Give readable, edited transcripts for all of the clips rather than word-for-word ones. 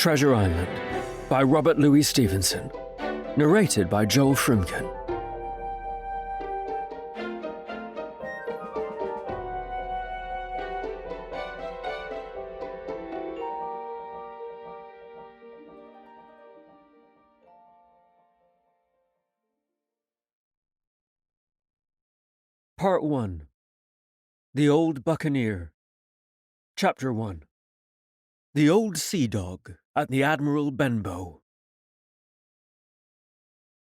Treasure Island by Robert Louis Stevenson. Narrated by Joel Frimkin. Part 1. The Old Buccaneer. Chapter 1. The Old Sea Dog at the Admiral Benbow.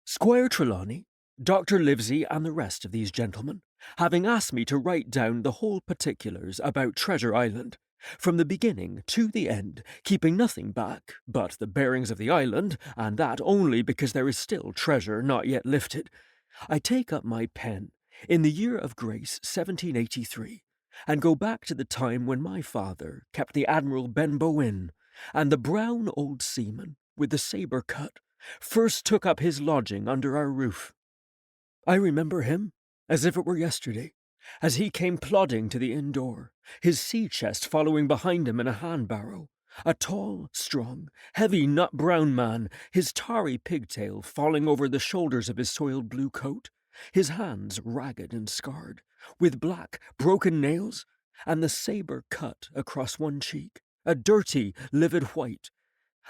Squire Trelawney, Dr. Livesey, and the rest of these gentlemen, having asked me to write down the whole particulars about Treasure Island, from the beginning to the end, keeping nothing back but the bearings of the island, and that only because there is still treasure not yet lifted, I take up my pen in the year of grace 1783, and go back to the time when my father kept the Admiral Benbow Inn, and the brown old seaman with the sabre cut first took up his lodging under our roof. I remember him as if it were yesterday, as he came plodding to the inn door, his sea-chest following behind him in a hand-barrow, a tall, strong, heavy nut-brown man, his tarry pigtail falling over the shoulders of his soiled blue coat, his hands ragged and scarred, with black, broken nails, and the sabre cut across one cheek, a dirty, livid white.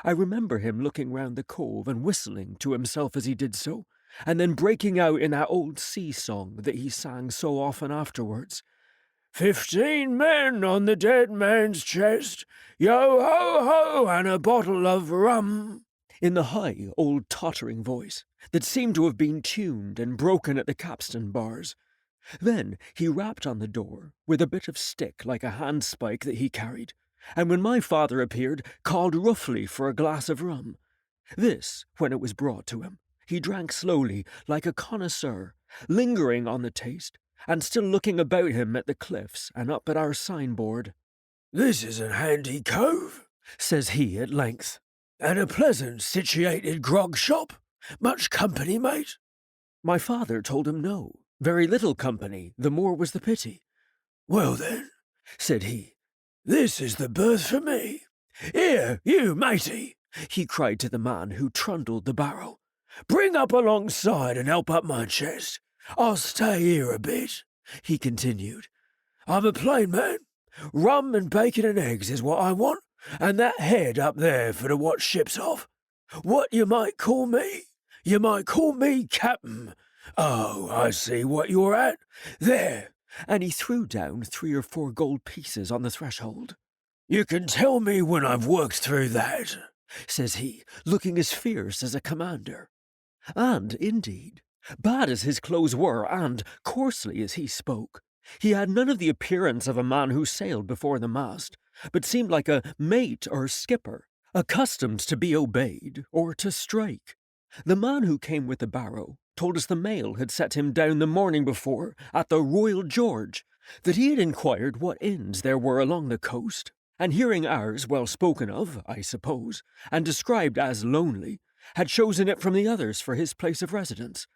I remember him looking round the cove and whistling to himself as he did so, and then breaking out in that old sea song that he sang so often afterwards. 15 men on the dead man's chest, yo-ho-ho, and a bottle of rum, in the high, old tottering voice that seemed to have been tuned and broken at the capstan bars. Then he rapped on the door with a bit of stick like a handspike that he carried, and when my father appeared, called roughly for a glass of rum. This, when it was brought to him, he drank slowly, like a connoisseur, lingering on the taste, and still looking about him at the cliffs and up at our signboard. "This is a handy cove," says he at length, "and a pleasant situated grog shop. Much company, mate?" My father told him no, very little company, the more was the pity. "Well then," said he, "this is the berth for me. Here, you matey," he cried to the man who trundled the barrow, "bring up alongside and help up my chest. I'll stay here a bit," he continued. "I'm a plain man. Rum and bacon and eggs is what I want, and that head up there for to watch ships off. What you might call me? You might call me Captain. Oh, I see what you're at. There," and he threw down 3 or 4 gold pieces on the threshold. "You can tell me when I've worked through that," says he, looking as fierce as a commander. And, indeed, bad as his clothes were, and coarsely as he spoke, he had none of the appearance of a man who sailed before the mast, but seemed like a mate or skipper, accustomed to be obeyed or to strike. The man who came with the barrow told us the mail had set him down the morning before at the Royal George, that he had inquired what inns there were along the coast, and hearing ours well spoken of, I suppose, and described as lonely, had chosen it from the others for his place of residence,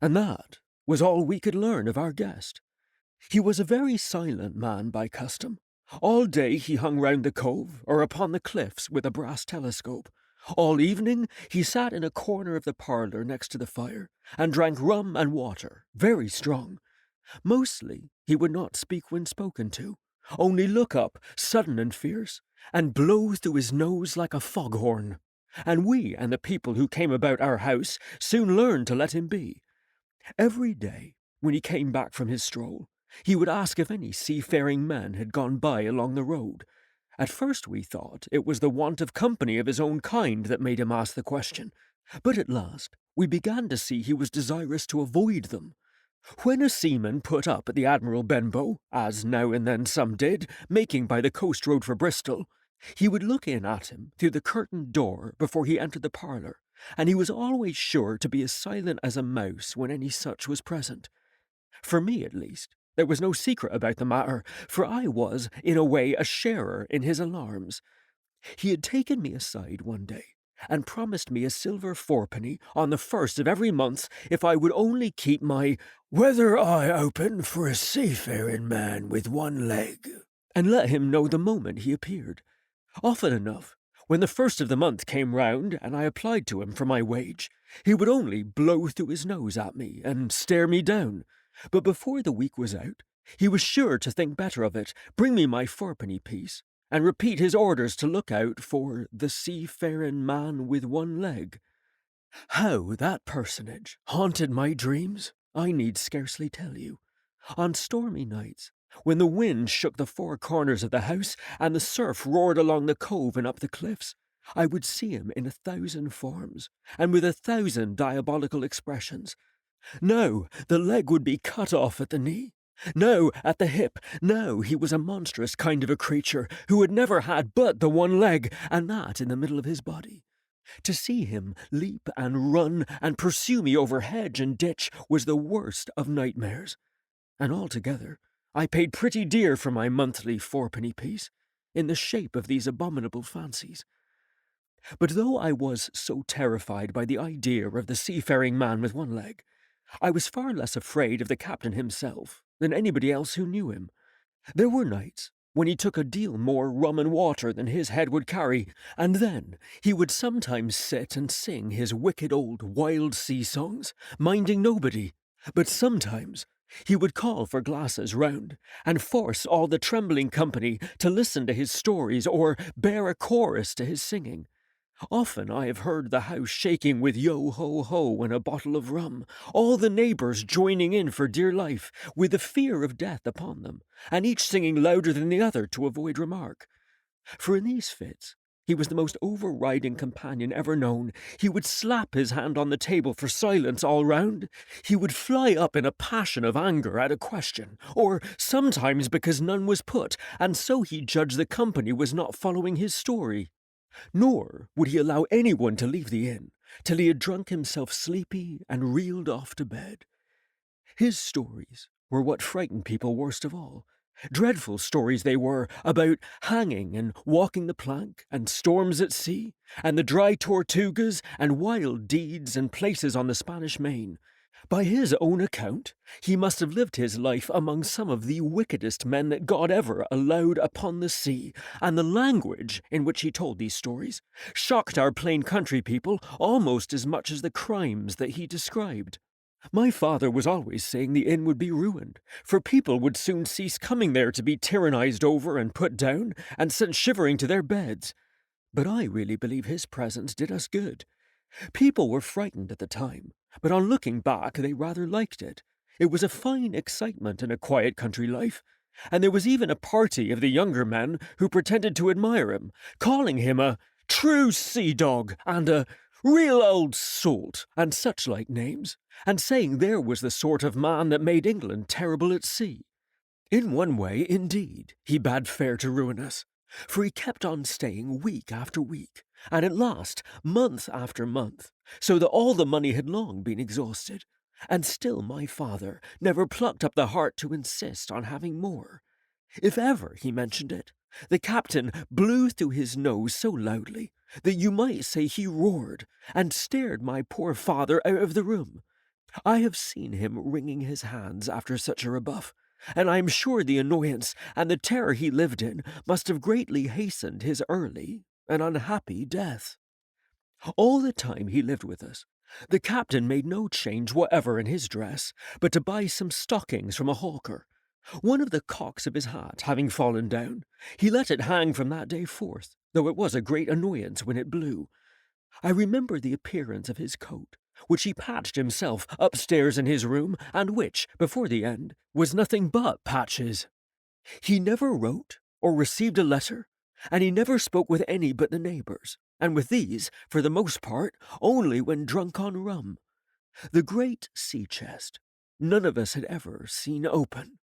and that was all we could learn of our guest. He was a very silent man by custom. All day he hung round the cove or upon the cliffs with a brass telescope. All evening he sat in a corner of the parlour next to the fire, and drank rum and water, very strong. Mostly he would not speak when spoken to, only look up, sudden and fierce, and blow through his nose like a foghorn. And we and the people who came about our house soon learned to let him be. Every day, when he came back from his stroll, he would ask if any seafaring men had gone by along the road. At first we thought it was the want of company of his own kind that made him ask the question, but at last we began to see he was desirous to avoid them. When a seaman put up at the Admiral Benbow, as now and then some did, making by the coast road for Bristol, he would look in at him through the curtained door before he entered the parlour, and he was always sure to be as silent as a mouse when any such was present. For me, at least, there was no secret about the matter, for I was, in a way, a sharer in his alarms. He had taken me aside one day, and promised me a silver 4penny on the 1st of every month if I would only keep my weather eye open for a seafaring man with one leg, and let him know the moment he appeared. Often enough, When the first of the month came round and I applied to him for my wage, he would only blow through his nose at me and stare me down. But before the week was out, he was sure to think better of it, bring me my fourpenny piece, and repeat his orders to look out for the seafaring man with one leg. How that personage haunted my dreams, I need scarcely tell you. On stormy nights, when the wind shook the four corners of the house and the surf roared along the cove and up the cliffs, I would see him in 1,000 forms, and with 1,000 diabolical expressions. No, the leg would be cut off at the knee. No, at the hip. No, he was a monstrous kind of a creature who had never had but the one leg, and that in the middle of his body. To see him leap and run and pursue me over hedge and ditch was the worst of nightmares. And altogether, I paid pretty dear for my monthly fourpenny piece, in the shape of these abominable fancies. But though I was so terrified by the idea of the seafaring man with one leg, I was far less afraid of the captain himself than anybody else who knew him. There were nights when he took a deal more rum and water than his head would carry, and then he would sometimes sit and sing his wicked old wild sea songs, minding nobody, but sometimes he would call for glasses round, and force all the trembling company to listen to his stories or bear a chorus to his singing. Often I have heard the house shaking with yo-ho-ho and a bottle of rum, all the neighbours joining in for dear life, with the fear of death upon them, and each singing louder than the other to avoid remark. For in these fits, he was the most overriding companion ever known. He would slap his hand on the table for silence all round. He would fly up in a passion of anger at a question, or sometimes because none was put, and so he judged the company was not following his story. Nor would he allow anyone to leave the inn till he had drunk himself sleepy and reeled off to bed. His stories were what frightened people worst of all. Dreadful stories they were, about hanging and walking the plank, and storms at sea, and the dry Tortugas, and wild deeds and places on the Spanish Main. By his own account, he must have lived his life among some of the wickedest men that God ever allowed upon the sea, and the language in which he told these stories shocked our plain country people almost as much as the crimes that he described. My father was always saying the inn would be ruined, for people would soon cease coming there to be tyrannized over and put down, and sent shivering to their beds. But I really believe his presence did us good. People were frightened at the time, but on looking back they rather liked it. It was a fine excitement in a quiet country life, and there was even a party of the younger men who pretended to admire him, calling him a true sea dog and a real old salt and such like names, and saying there was the sort of man that made England terrible at sea. In one way, indeed, he bade fair to ruin us, for he kept on staying week after week, and at last month after month, so that all the money had long been exhausted, and still my father never plucked up the heart to insist on having more. If ever he mentioned it, the captain blew through his nose so loudly that you might say he roared, and stared my poor father out of the room. I have seen him wringing his hands after such a rebuff, and I am sure the annoyance and the terror he lived in must have greatly hastened his early and unhappy death. All the time he lived with us, the captain made no change whatever in his dress, but to buy some stockings from a hawker. One of the cocks of his hat having fallen down, he let it hang from that day forth, though it was a great annoyance when it blew. I remember the appearance of his coat, which he patched himself upstairs in his room, and which, before the end, was nothing but patches. He never wrote or received a letter, and he never spoke with any but the neighbours, and with these, for the most part, only when drunk on rum. The great sea-chest none of us had ever seen open.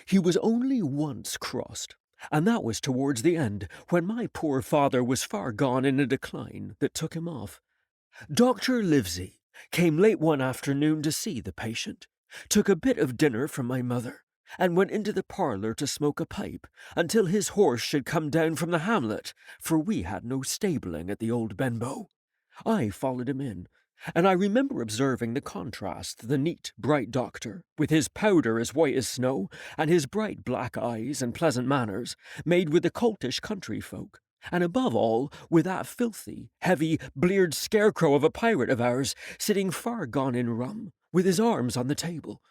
He was only once crossed, and that was towards the end, when my poor father was far gone in a decline that took him off. Dr. Livesey came late one afternoon to see the patient, took a bit of dinner from my mother, and went into the parlour to smoke a pipe until his horse should come down from the hamlet, for we had no stabling at the old Benbow. I followed him in, and I remember observing the contrast the neat, bright doctor, with his powder as white as snow, and his bright black eyes and pleasant manners, made with the coltish country folk, And above all, with that filthy, heavy, bleared scarecrow of a pirate of ours sitting far gone in rum, with his arms on the table.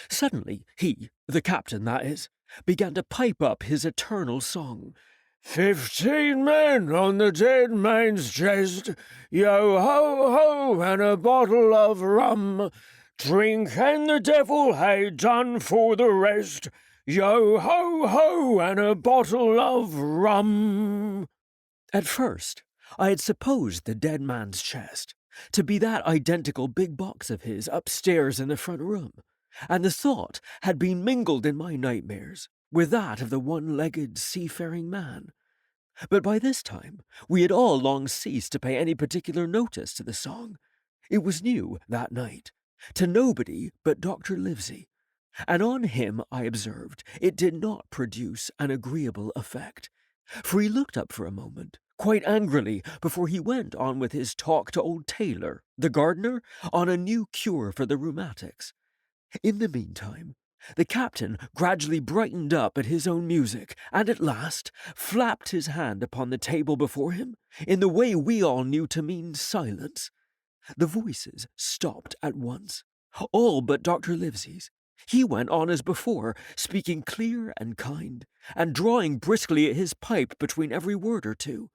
Suddenly he, the captain that is, began to pipe up his eternal song. 15 men on the dead man's chest, yo ho ho, and a bottle of rum. Drink and the devil hae done for the rest, yo ho ho, and a bottle of rum. At first, I had supposed the dead man's chest to be that identical big box of his upstairs in the front room, and the thought had been mingled in my nightmares with that of the one-legged seafaring man. But by this time, we had all long ceased to pay any particular notice to the song. It was new that night, to nobody but Dr. Livesey, and on him, I observed, it did not produce an agreeable effect, for he looked up for a moment, quite angrily, before he went on with his talk to old Taylor, the gardener, on a new cure for the rheumatics. In the meantime, the captain gradually brightened up at his own music, and at last flapped his hand upon the table before him, in the way we all knew to mean silence. The voices stopped at once, all but Dr. Livesey's. He went on as before, speaking clear and kind, and drawing briskly at his pipe between every word or two.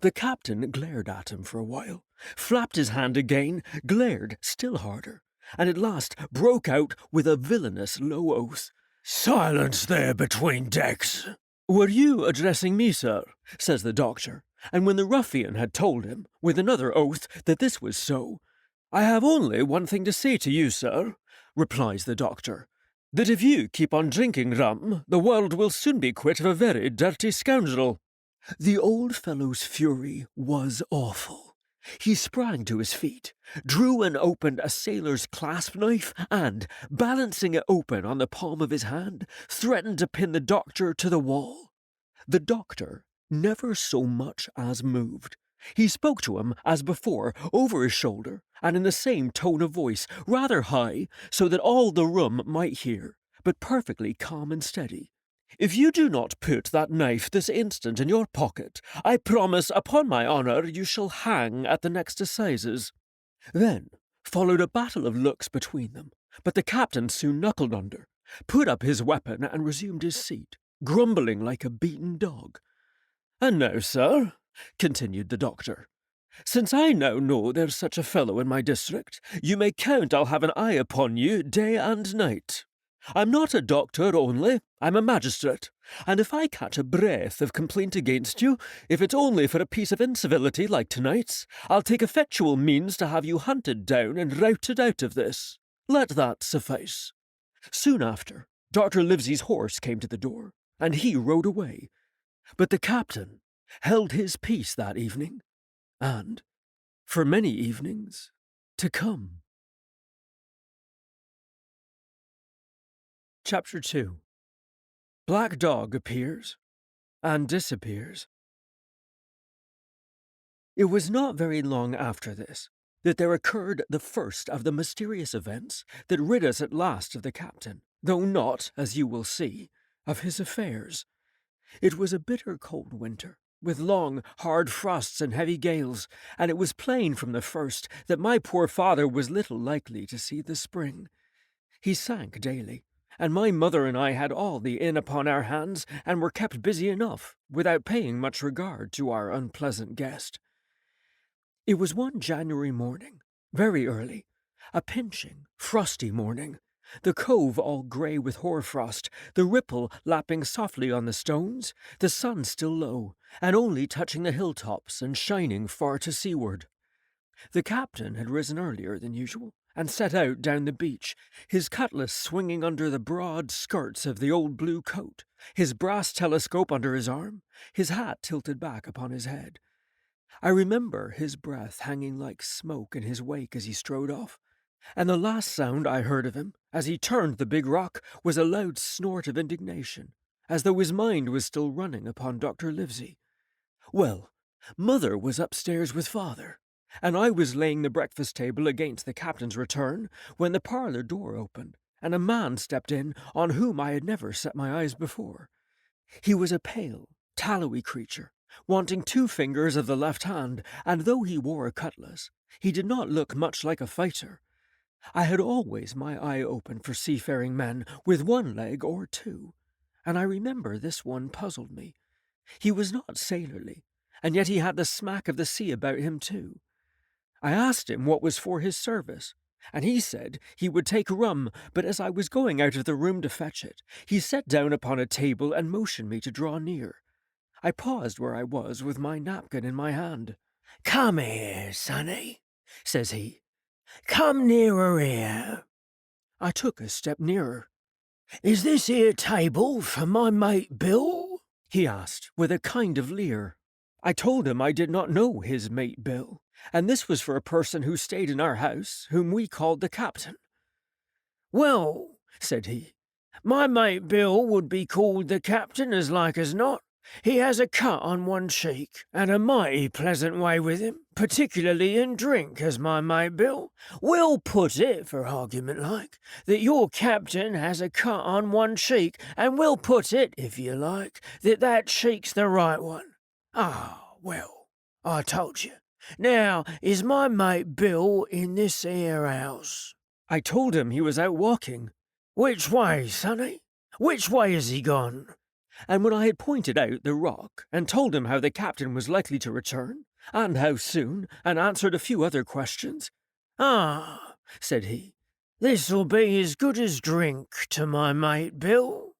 The captain glared at him for a while, flapped his hand again, glared still harder, and at last broke out with a villainous low oath. "Silence there between decks!" "Were you addressing me, sir?" says the doctor, and when the ruffian had told him, with another oath, that this was so, "I have only one thing to say to you, sir," replies the doctor, "that if you keep on drinking rum, the world will soon be quit of a very dirty scoundrel." The old fellow's fury was awful. He sprang to his feet, drew and opened a sailor's clasp knife, and, balancing it open on the palm of his hand, threatened to pin the doctor to the wall. The doctor never so much as moved. He spoke to him, as before, over his shoulder, and in the same tone of voice, rather high, so that all the room might hear, but perfectly calm and steady. "If you do not put that knife this instant in your pocket, I promise upon my honour you shall hang at the next assizes." Then followed a battle of looks between them, but the captain soon knuckled under, put up his weapon, and resumed his seat, grumbling like a beaten dog. "And now, sir," continued the doctor, "since I now know there's such a fellow in my district, you may count I'll have an eye upon you day and night. I'm not a doctor only, I'm a magistrate, and if I catch a breath of complaint against you, if it's only for a piece of incivility like tonight's, I'll take effectual means to have you hunted down and routed out of this. Let that suffice." Soon after, Dr. Livesey's horse came to the door, and he rode away. But the captain held his peace that evening, and for many evenings to come. Chapter 2. Black Dog appears and disappears. It was not very long after this that there occurred the first of the mysterious events that rid us at last of the captain, though not, as you will see, of his affairs. It was a bitter cold winter, with long, hard frosts and heavy gales, and it was plain from the first that my poor father was little likely to see the spring. He sank daily, and my mother and I had all the inn upon our hands, and were kept busy enough, without paying much regard to our unpleasant guest. It was one January morning, very early, a pinching, frosty morning, the cove all grey with hoarfrost, the ripple lapping softly on the stones, the sun still low, and only touching the hilltops and shining far to seaward. The captain had risen earlier than usual, and set out down the beach, his cutlass swinging under the broad skirts of the old blue coat, his brass telescope under his arm, his hat tilted back upon his head. I remember his breath hanging like smoke in his wake as he strode off, and the last sound I heard of him, as he turned the big rock, was a loud snort of indignation, as though his mind was still running upon Dr. Livesey. Well, Mother was upstairs with Father, and I was laying the breakfast table against the captain's return, when the parlour door opened, and a man stepped in on whom I had never set my eyes before. He was a pale, tallowy creature, wanting 2 fingers of the left hand, and though he wore a cutlass, he did not look much like a fighter. I had always my eye open for seafaring men with 1 leg or 2, and I remember this one puzzled me. He was not sailorly, and yet he had the smack of the sea about him too. I asked him what was for his service, and he said he would take rum, but as I was going out of the room to fetch it, he sat down upon a table and motioned me to draw near. I paused where I was with my napkin in my hand. "Come here, sonny," says he. "Come nearer here." I took a step nearer. "Is this here table for my mate Bill?" he asked, with a kind of leer. I told him I did not know his mate Bill, and this was for a person who stayed in our house, whom we called the captain. "Well," said he, "my mate Bill would be called the captain as like as not. He has a cut on 1 cheek, and a mighty pleasant way with him, particularly in drink, as my mate Bill. We'll put it, for argument like, that your captain has a cut on 1 cheek, and we'll put it, if you like, that that cheek's the right one. Ah, well, I told you. Now, is my mate Bill in this here house?" I told him he was out walking. "Which way, sonny? Which way has he gone?" And when I had pointed out the rock, and told him how the captain was likely to return, and how soon, and answered a few other questions, "Ah," said he, "this'll be as good as drink to my mate Bill."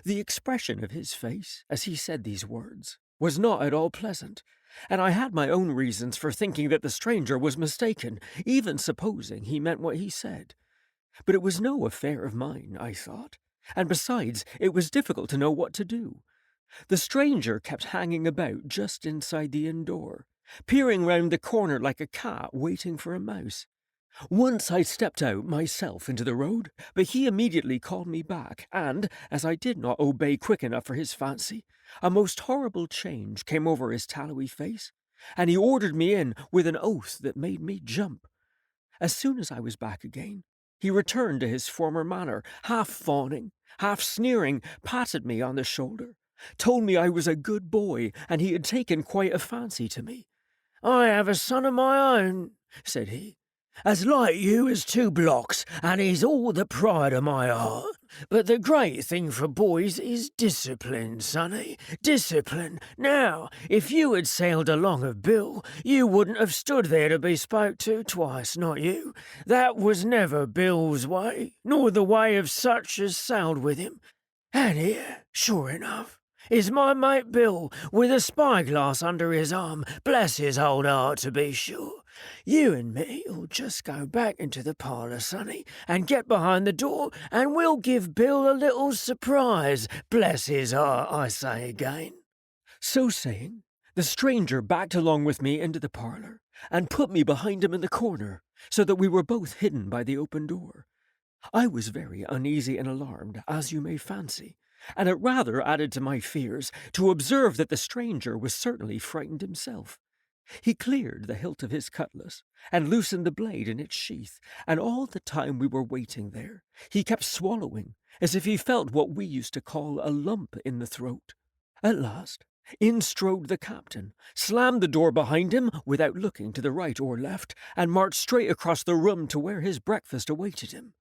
The expression of his face, as he said these words, was not at all pleasant, and I had my own reasons for thinking that the stranger was mistaken, even supposing he meant what he said. But it was no affair of mine, I thought, and besides, it was difficult to know what to do. The stranger kept hanging about just inside the inn door, peering round the corner like a cat waiting for a mouse. Once I stepped out myself into the road, but he immediately called me back, and, as I did not obey quick enough for his fancy, a most horrible change came over his tallowy face, and he ordered me in with an oath that made me jump. As soon as I was back again, he returned to his former manner, half fawning, half sneering, patted me on the shoulder, told me I was a good boy, and he had taken quite a fancy to me. "I have a son of my own," said he, "as like you as 2 blocks, and he's all the pride of my heart. But the great thing for boys is discipline, sonny, discipline. Now, if you had sailed along of Bill, you wouldn't have stood there to be spoke to twice, not you. That was never Bill's way, nor the way of such as sailed with him. And here, sure enough, is my mate Bill, with a spyglass under his arm, bless his old heart to be sure. You and me'll just go back into the parlour, sonny, and get behind the door, and we'll give Bill a little surprise, bless his heart, I say again." So saying, the stranger backed along with me into the parlour, and put me behind him in the corner, so that we were both hidden by the open door. I was very uneasy and alarmed, as you may fancy, and it rather added to my fears to observe that the stranger was certainly frightened himself. He cleared the hilt of his cutlass, and loosened the blade in its sheath, and all the time we were waiting there, he kept swallowing, as if he felt what we used to call a lump in the throat. At last, in strode the captain, slammed the door behind him without looking to the right or left, and marched straight across the room to where his breakfast awaited him.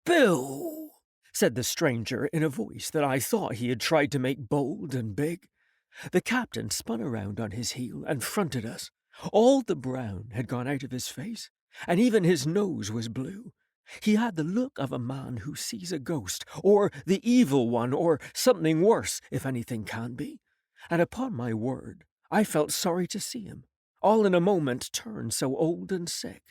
"Bill," said the stranger in a voice that I thought he had tried to make bold and big. The captain spun around on his heel and fronted us. All the brown had gone out of his face, and even his nose was blue. He had the look of a man who sees a ghost, or the evil one, or something worse, if anything can be. And upon my word, I felt sorry to see him, all in a moment turned so old and sick.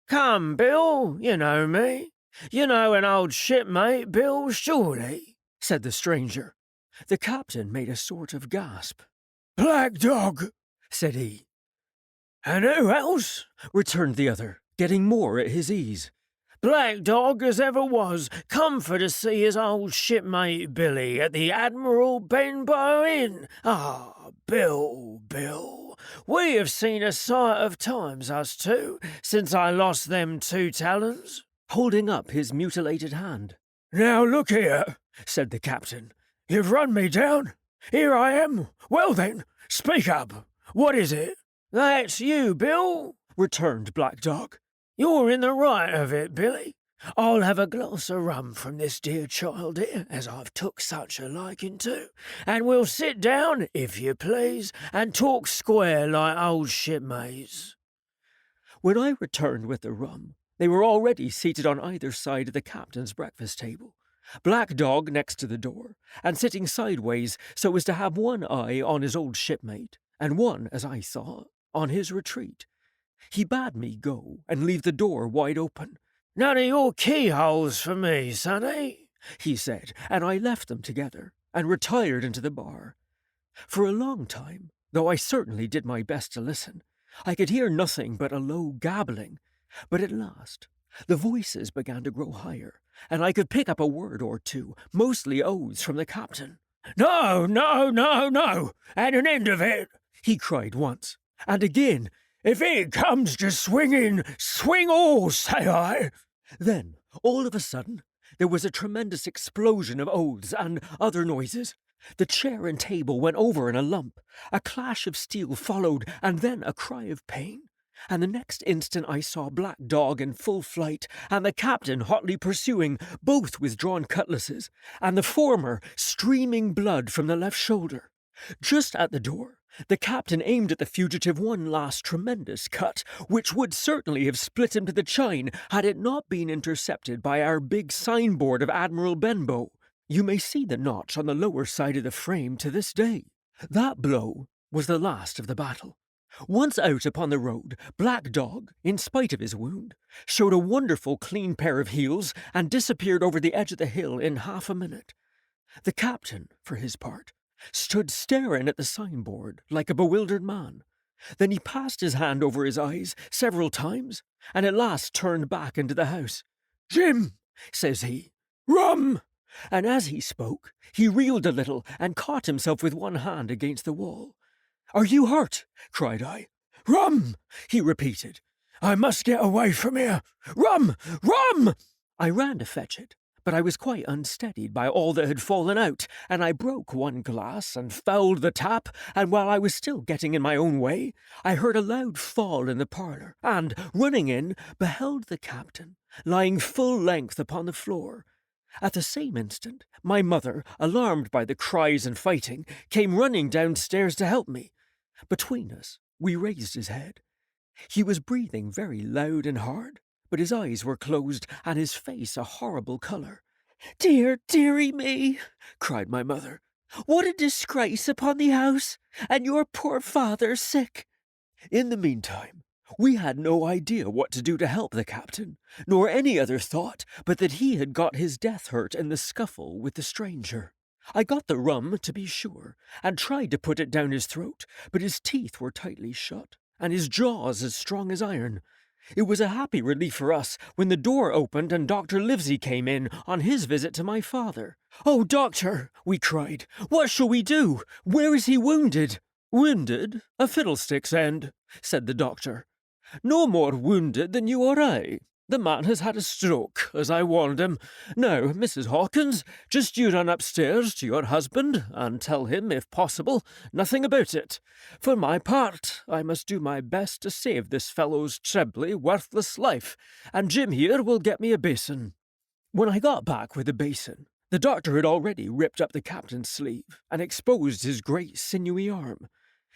"Come, Bill, you know me. You know an old shipmate, Bill, surely," said the stranger. The captain made a sort of gasp. "Black Dog," said he. "And who else?" returned the other, getting more at his ease. "Black Dog as ever was, come for to see his old shipmate Billy at the Admiral Benbow Inn. Ah, Bill, Bill, we have seen a sight of times, us two, since I lost them 2 talons," holding up his mutilated hand. "Now look here," said the captain. "You've run me down. Here I am. Well then, speak up. What is it? That's you, Bill, returned Black Dog. You're in the right of it, Billy. I'll have a glass of rum from this dear child here, as I've took such a liking to, and we'll sit down, if you please, and talk square like old shipmates. When I returned with the rum, they were already seated on either side of the captain's breakfast table, Black Dog next to the door, and sitting sideways so as to have one eye on his old shipmate, and one, as I thought, on his retreat. He bade me go and leave the door wide open. None of your keyholes for me, sonny, he said, and I left them together and retired into the bar. For a long time, though I certainly did my best to listen, I could hear nothing but a low gabbling, but at last the voices began to grow higher, and I could pick up a word or two, mostly oaths from the captain. No, no, no, no, and an end of it, he cried once, and again, if it comes to swinging, swing all, say I. Then, all of a sudden, there was a tremendous explosion of oaths and other noises. The chair and table went over in a lump. A clash of steel followed, and then a cry of pain. And the next instant I saw Black Dog in full flight, and the captain hotly pursuing, both with drawn cutlasses, and the former streaming blood from the left shoulder. Just at the door, the captain aimed at the fugitive one last tremendous cut, which would certainly have split him to the chine had it not been intercepted by our big signboard of Admiral Benbow. You may see the notch on the lower side of the frame to this day. That blow was the last of the battle. Once out upon the road, Black Dog, in spite of his wound, showed a wonderful clean pair of heels and disappeared over the edge of the hill in half a minute. The captain, for his part, stood staring at the signboard like a bewildered man. Then he passed his hand over his eyes several times, and at last turned back into the house. "Jim," says he, "rum!" And as he spoke, he reeled a little and caught himself with one hand against the wall. "Are you hurt?" cried I. "Rum!" he repeated. "I must get away from here. Rum! Rum!" I ran to fetch it, but I was quite unsteadied by all that had fallen out, and I broke one glass and fouled the tap, and while I was still getting in my own way, I heard a loud fall in the parlour, and, running in, beheld the captain lying full length upon the floor. At the same instant, my mother, alarmed by the cries and fighting, came running downstairs to help me. Between us, we raised his head. He was breathing very loud and hard, but his eyes were closed and his face a horrible colour. "Dear, dearie me," cried my mother. "What a disgrace upon the house, and your poor father sick." In the meantime, we had no idea what to do to help the captain, nor any other thought but that he had got his death hurt in the scuffle with the stranger. I got the rum, to be sure, and tried to put it down his throat, but his teeth were tightly shut, and his jaws as strong as iron. It was a happy relief for us when the door opened and Dr. Livesey came in on his visit to my father. "Oh, doctor," we cried, "what shall we do? Where is he wounded?" "Wounded? A fiddlestick's end," said the doctor. "No more wounded than you or I. The man has had a stroke, as I warned him. Now, Mrs. Hawkins, just you run upstairs to your husband and tell him, if possible, nothing about it. For my part, I must do my best to save this fellow's trebly worthless life, and Jim here will get me a basin." When I got back with the basin, the doctor had already ripped up the captain's sleeve and exposed his great sinewy arm.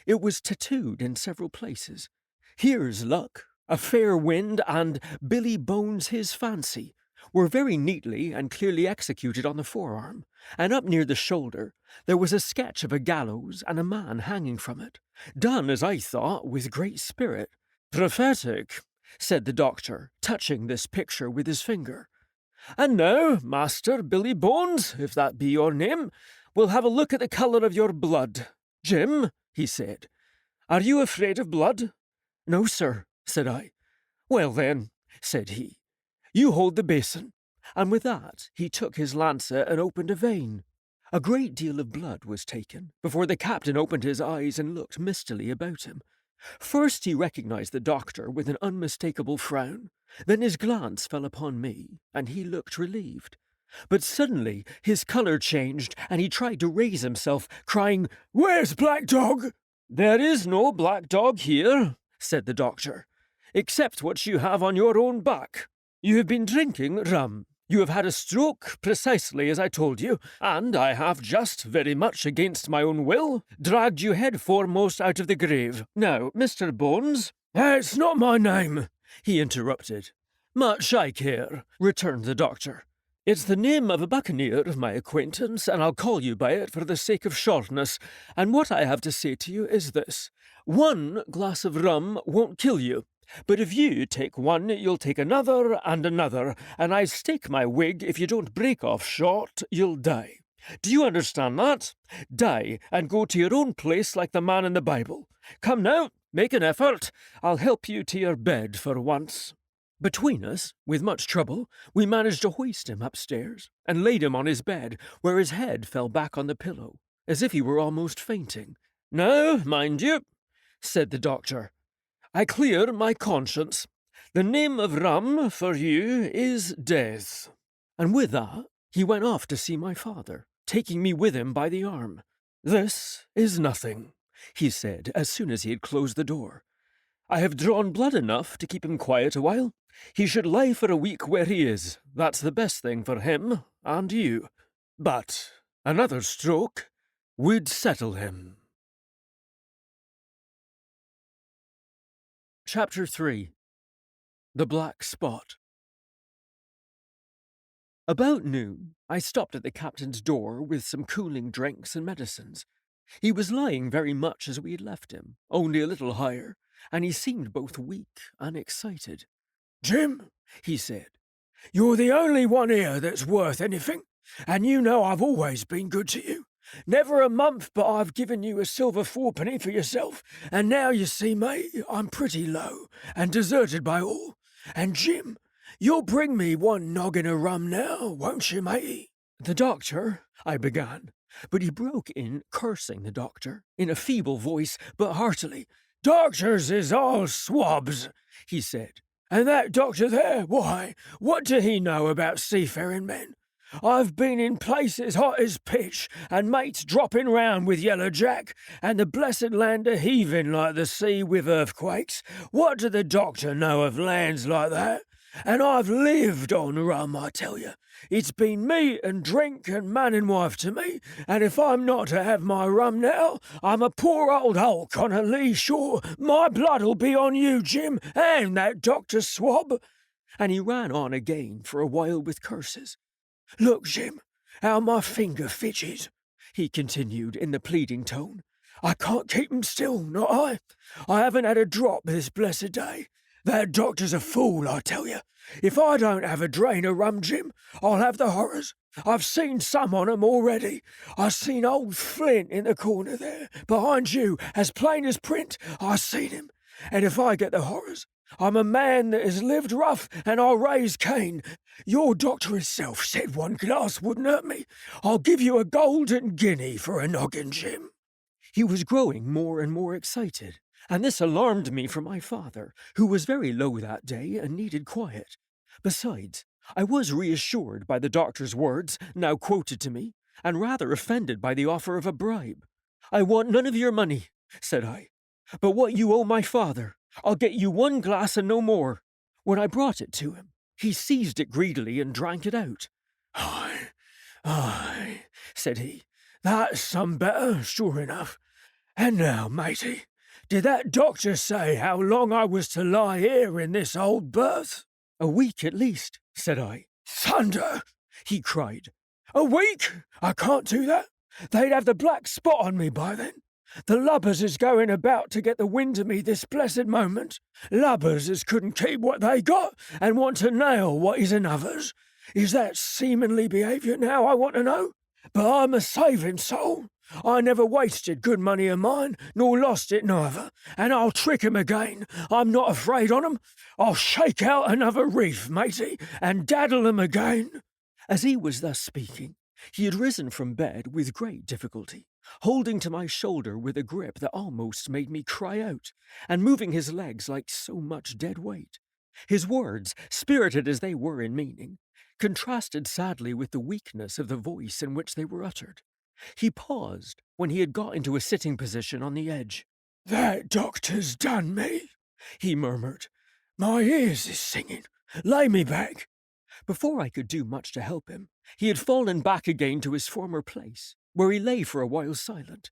It was tattooed in several places. "Here's luck, a fair wind, and Billy Bones his fancy" were very neatly and clearly executed on the forearm, and up near the shoulder there was a sketch of a gallows and a man hanging from it, done, as I thought, with great spirit. "Prophetic," said the doctor, touching this picture with his finger. "And now, Master Billy Bones, if that be your name, we'll have a look at the colour of your blood. Jim," he said, "are you afraid of blood?" "No, sir," said I. "Well then," said he, "you hold the basin." And with that he took his lancet and opened a vein. A great deal of blood was taken before the captain opened his eyes and looked mistily about him. First he recognized the doctor with an unmistakable frown. Then his glance fell upon me, and he looked relieved. But suddenly his colour changed, and he tried to raise himself, crying, "Where's Black Dog?" "There is no black dog here," said the doctor, "except what you have on your own back. You have been drinking rum. You have had a stroke, precisely as I told you, and I have just, very much against my own will, dragged you head foremost out of the grave. Now, Mr. Bones—" "That's not my name," he interrupted. "Much I care," returned the doctor. "It's the name of a buccaneer of my acquaintance, and I'll call you by it for the sake of shortness. And what I have to say to you is this. 1 glass of rum won't kill you. But if you take one, you'll take another, and I stake my wig if you don't break off short, you'll die. Do you understand that? Die, and go to your own place like the man in the Bible. Come now, make an effort. I'll help you to your bed for once." Between us, with much trouble, we managed to hoist him upstairs, and laid him on his bed, where his head fell back on the pillow, as if he were almost fainting. "Now, mind you," said the doctor, "I clear my conscience. The name of rum for you is death." And with that, he went off to see my father, taking me with him by the arm. "This is nothing," he said, as soon as he had closed the door. "I have drawn blood enough to keep him quiet a while. He should lie for a week where he is. That's the best thing for him and you. But another stroke would settle him." Chapter 3. The Black Spot. About noon, I stopped at the captain's door with some cooling drinks and medicines. He was lying very much as we had left him, only a little higher, and he seemed both weak and excited. "Jim," he said, "you're the only one here that's worth anything, and you know I've always been good to you. Never a month but I've given you a silver fourpenny for yourself, and now you see, mate, I'm pretty low, and deserted by all. And Jim, you'll bring me 1 noggin of rum now, won't you, matey?" "The doctor," I began, but he broke in, cursing the doctor, in a feeble voice, but heartily. "Doctors is all swabs," he said. "And that doctor there, why, what do he know about seafaring men? I've been in places hot as pitch, and mates dropping round with Yellow Jack, and the blessed land a heaving like the sea with earthquakes. What do the doctor know of lands like that? And I've lived on rum, I tell you. It's been meat and drink and man and wife to me, and if I'm not to have my rum now, I'm a poor old hulk on a lee shore. My blood'll be on you, Jim, and that doctor swab." And he ran on again for a while with curses. "Look, Jim, how my finger fidgets," he continued in the pleading tone. "I can't keep 'em still, not I. I haven't had a drop this blessed day. That doctor's a fool, I tell you. If I don't have a drain of rum, Jim, I'll have the horrors. I've seen some on 'em already. I seen old Flint in the corner there, behind you, as plain as print. I seen him. And if I get the horrors, I'm a man that has lived rough, and I'll raise Cain. Your doctor himself said 1 glass wouldn't hurt me. I'll give you a golden guinea for a noggin, Jim." He was growing more and more excited, and this alarmed me for my father, who was very low that day and needed quiet. Besides, I was reassured by the doctor's words, now quoted to me, and rather offended by the offer of a bribe. "I want none of your money," said I, "but what you owe my father. I'll get you 1 glass and no more." When I brought it to him, he seized it greedily and drank it out. Aye, said he, "that's some better, sure enough. And now, matey, did that doctor say how long I was to lie here in this old berth?" "A week at least," said I. "Thunder!" he cried. "A week? I can't do that. They'd have the black spot on me by then. The lubbers is going about to get the wind of me this blessed moment. Lubbers as couldn't keep what they got and want to nail what is another's. Is that seamanly behaviour now, I want to know? But I'm a saving soul. I never wasted good money of mine, nor lost it neither, and I'll trick 'em again. I'm not afraid on 'em. I'll shake out another reef, matey, and daddle 'em again." As he was thus speaking, he had risen from bed with great difficulty, holding to my shoulder with a grip that almost made me cry out, and moving his legs like so much dead weight. His words, spirited as they were in meaning, contrasted sadly with the weakness of the voice in which they were uttered. He paused when he had got into a sitting position on the edge. "That doctor's done me," he murmured. "My ears is singing. Lay me back." Before I could do much to help him, he had fallen back again to his former place, where he lay for a while silent.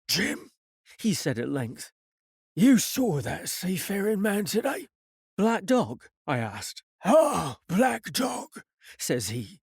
"Jim," he said at length, "you saw that seafaring man today?" "Black Dog?" I asked. "Ah, Black Dog," says he.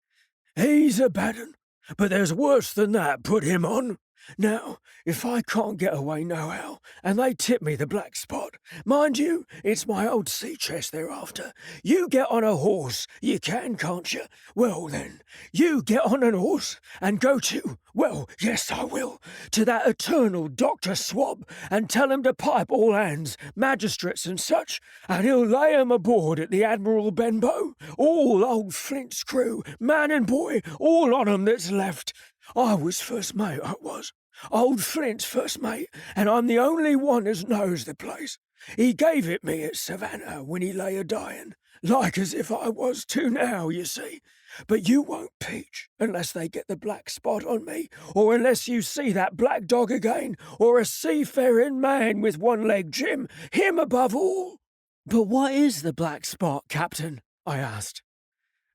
"He's a bad un, but there's worse than that put him on. Now, if I can't get away nohow, and they tip me the black spot, mind you, it's my old sea chest they're after. You get on a horse, you can, can't you? Well then, you get on an horse and go to, well, yes I will, to that eternal Dr. Swab, and tell him to pipe all hands, magistrates and such, and he'll lay 'em aboard at the Admiral Benbow, all old Flint's crew, man and boy, all on 'em that's left. I was first mate, I was. Old Flint's first mate, and I'm the only one as knows the place. He gave it me at Savannah when he lay a-dying, like as if I was too now, you see. But you won't peach unless they get the black spot on me, or unless you see that Black Dog again, or a seafaring man with one leg, Jim, him above all." "But what is the black spot, Captain?" I asked.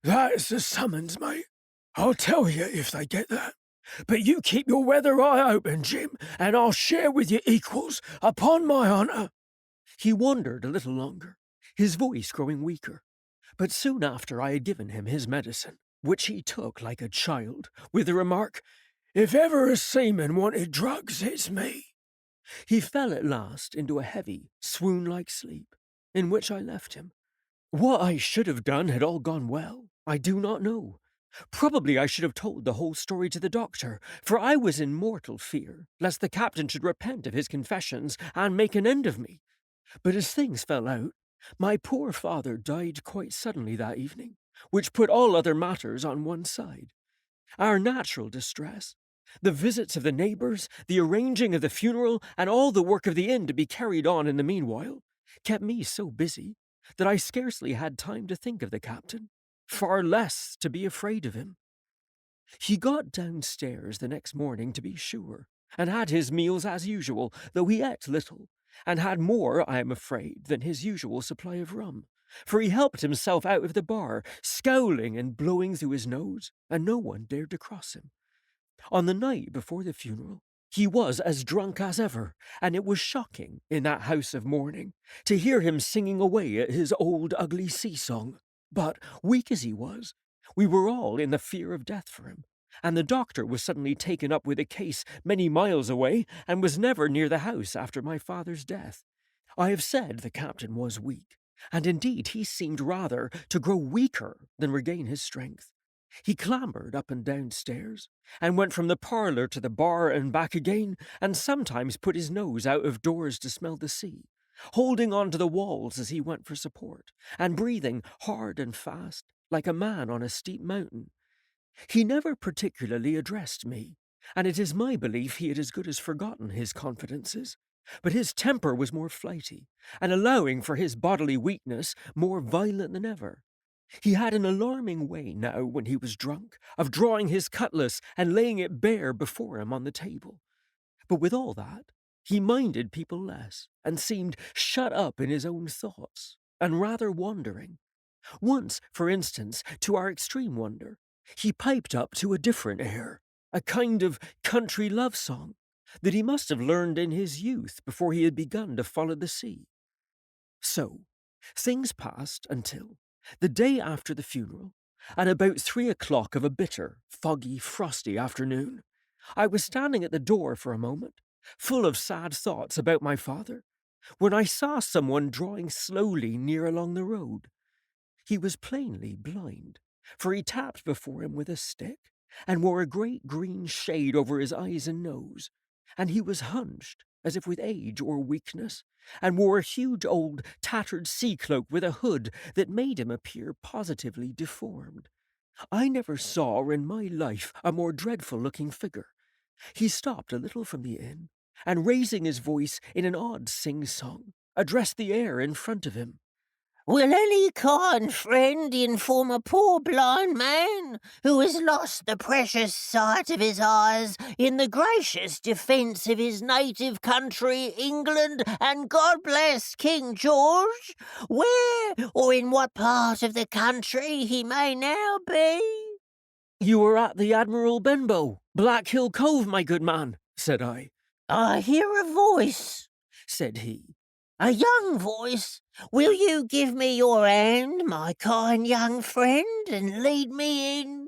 "That's the summons, mate. I'll tell you if they get that. But you keep your weather eye open, Jim, and I'll share with you equals, upon my honour." He wondered a little longer, his voice growing weaker. But soon after I had given him his medicine, which he took like a child, with the remark, "If ever a seaman wanted drugs, it's me." he fell at last into a heavy, swoon-like sleep, in which I left him. What I should have done had all gone well, I do not know. Probably I should have told the whole story to the doctor, for I was in mortal fear lest the captain should repent of his confessions and make an end of me. But as things fell out, my poor father died quite suddenly that evening, which put all other matters on one side. Our natural distress, the visits of the neighbours, the arranging of the funeral, and all the work of the inn to be carried on in the meanwhile, kept me so busy that I scarcely had time to think of the captain, far less to be afraid of him. He got downstairs the next morning, to be sure, and had his meals as usual, though he ate little, and had more, I am afraid, than his usual supply of rum, for he helped himself out of the bar, scowling and blowing through his nose, and no one dared to cross him. On the night before the funeral, he was as drunk as ever, and it was shocking, in that house of mourning, to hear him singing away at his old ugly sea-song. But, weak as he was, we were all in the fear of death for him, and the doctor was suddenly taken up with a case many miles away, and was never near the house after my father's death. I have said the captain was weak, and indeed he seemed rather to grow weaker than regain his strength. He clambered up and down stairs, and went from the parlour to the bar and back again, and sometimes put his nose out of doors to smell the sea, holding on to the walls as he went for support, and breathing hard and fast, like a man on a steep mountain. He never particularly addressed me, and it is my belief he had as good as forgotten his confidences. But his temper was more flighty, and allowing for his bodily weakness, more violent than ever. He had an alarming way now, when he was drunk, of drawing his cutlass and laying it bare before him on the table. But with all that, he minded people less, and seemed shut up in his own thoughts, and rather wandering. Once, for instance, to our extreme wonder, he piped up to a different air, a kind of country love song, that he must have learned in his youth before he had begun to follow the sea. So, things passed until, the day after the funeral, at about 3 o'clock of a bitter, foggy, frosty afternoon, I was standing at the door for a moment, full of sad thoughts about my father, when I saw someone drawing slowly near along the road. He was plainly blind, for he tapped before him with a stick, and wore a great green shade over his eyes and nose, and he was hunched, as if with age or weakness, and wore a huge old tattered sea cloak with a hood that made him appear positively deformed. I never saw in my life a more dreadful-looking figure. He stopped a little from the inn, and raising his voice in an odd sing-song, addressed the air in front of him. Will any kind friend inform a poor blind man who has lost the precious sight of his eyes in the gracious defence of his native country, England, and God bless King George, where or in what part of the country he may now be? You are at the Admiral Benbow, Black Hill Cove, my good man, said I. I hear a voice, Said he. a young voice. Will you give me your hand, my kind young friend, and lead me in?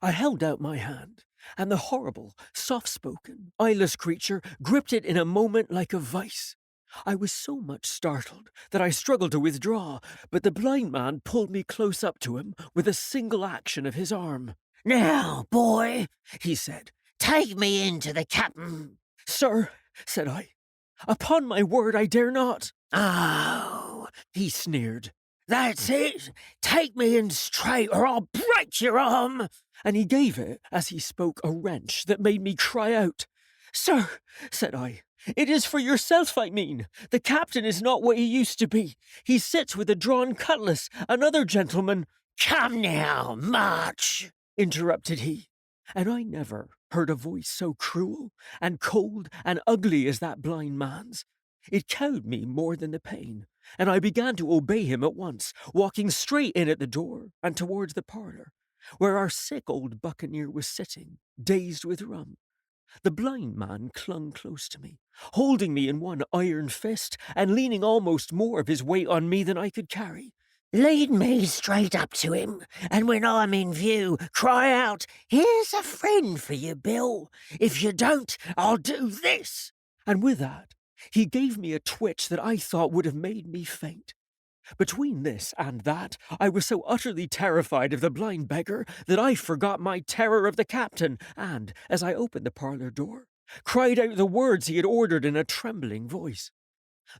I held out my hand, and the horrible, soft-spoken, eyeless creature gripped it in a moment like a vice. I was so much startled that I struggled to withdraw, but the blind man pulled me close up to him with a single action of his arm. Now, boy, He said. take me in to the captain. Sir, said I, upon my word I dare not. Oh, He sneered, that's it. Take me in straight or I'll break your arm. and he gave it, as he spoke, a wrench that made me cry out. Sir, said I, it is for yourself I mean. The captain is not what he used to be. He sits with a drawn cutlass. Another gentleman— Come now, march, interrupted he, and I never heard a voice so cruel and cold and ugly as that blind man's. It cowed me more than the pain, and I began to obey him at once, walking straight in at the door and towards the parlour, where our sick old buccaneer was sitting, dazed with rum. The blind man clung close to me, holding me in one iron fist and leaning almost more of his weight on me than I could carry. Lead me straight up to him, and when I'm in view, cry out, here's a friend for you, Bill. If you don't, I'll do this. And with that, he gave me a twitch that I thought would have made me faint. Between this and that, I was so utterly terrified of the blind beggar that I forgot my terror of the captain, and, as I opened the parlour door, cried out the words he had ordered in a trembling voice.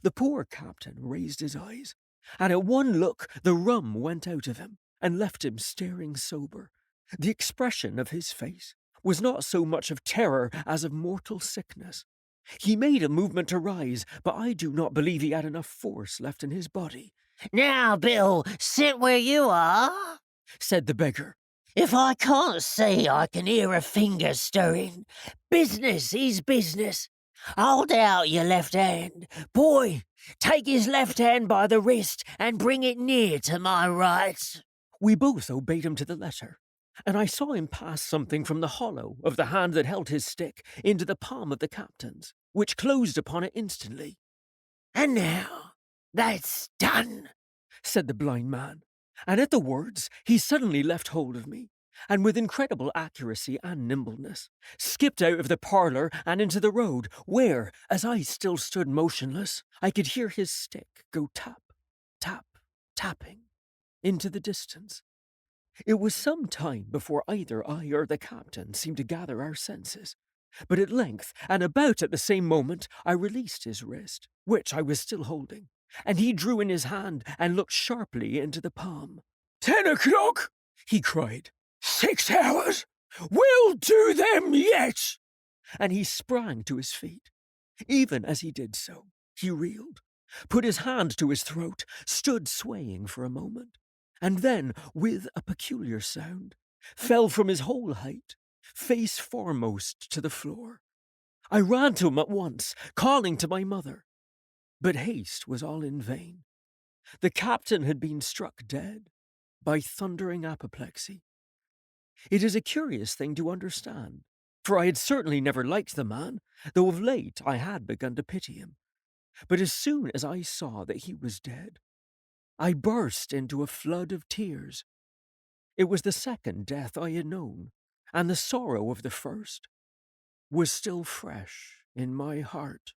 The poor captain raised his eyes, and at one look the rum went out of him and left him staring sober. The expression of his face was not so much of terror as of mortal sickness. He made a movement to rise, but I do not believe he had enough force left in his body. Now, Bill, sit where you are, said the beggar. If I can't see, I can hear a finger stirring. Business is business. Hold out your left hand. Boy, take his left hand by the wrist and bring it near to my right. We both obeyed him to the letter, and I saw him pass something from the hollow of the hand that held his stick into the palm of the captain's, which closed upon it instantly. And now, that's done, said the blind man, and at the words he suddenly left hold of me, and with incredible accuracy and nimbleness, skipped out of the parlour and into the road, where, as I still stood motionless, I could hear his stick go tap, tap, tapping into the distance. It was some time before either I or the captain seemed to gather our senses, but at length, and about at the same moment, I released his wrist, which I was still holding, and he drew in his hand and looked sharply into the palm. 10 o'clock, he cried. 6 hours. We'll do them yet. And he sprang to his feet. Even as he did so, he reeled, put his hand to his throat, stood swaying for a moment, and then, with a peculiar sound, fell from his whole height, face foremost to the floor. I ran to him at once, calling to my mother. But haste was all in vain. The captain had been struck dead by thundering apoplexy. It is a curious thing to understand, for I had certainly never liked the man, though of late I had begun to pity him. But as soon as I saw that he was dead, I burst into a flood of tears. It was the second death I had known, and the sorrow of the first was still fresh in my heart.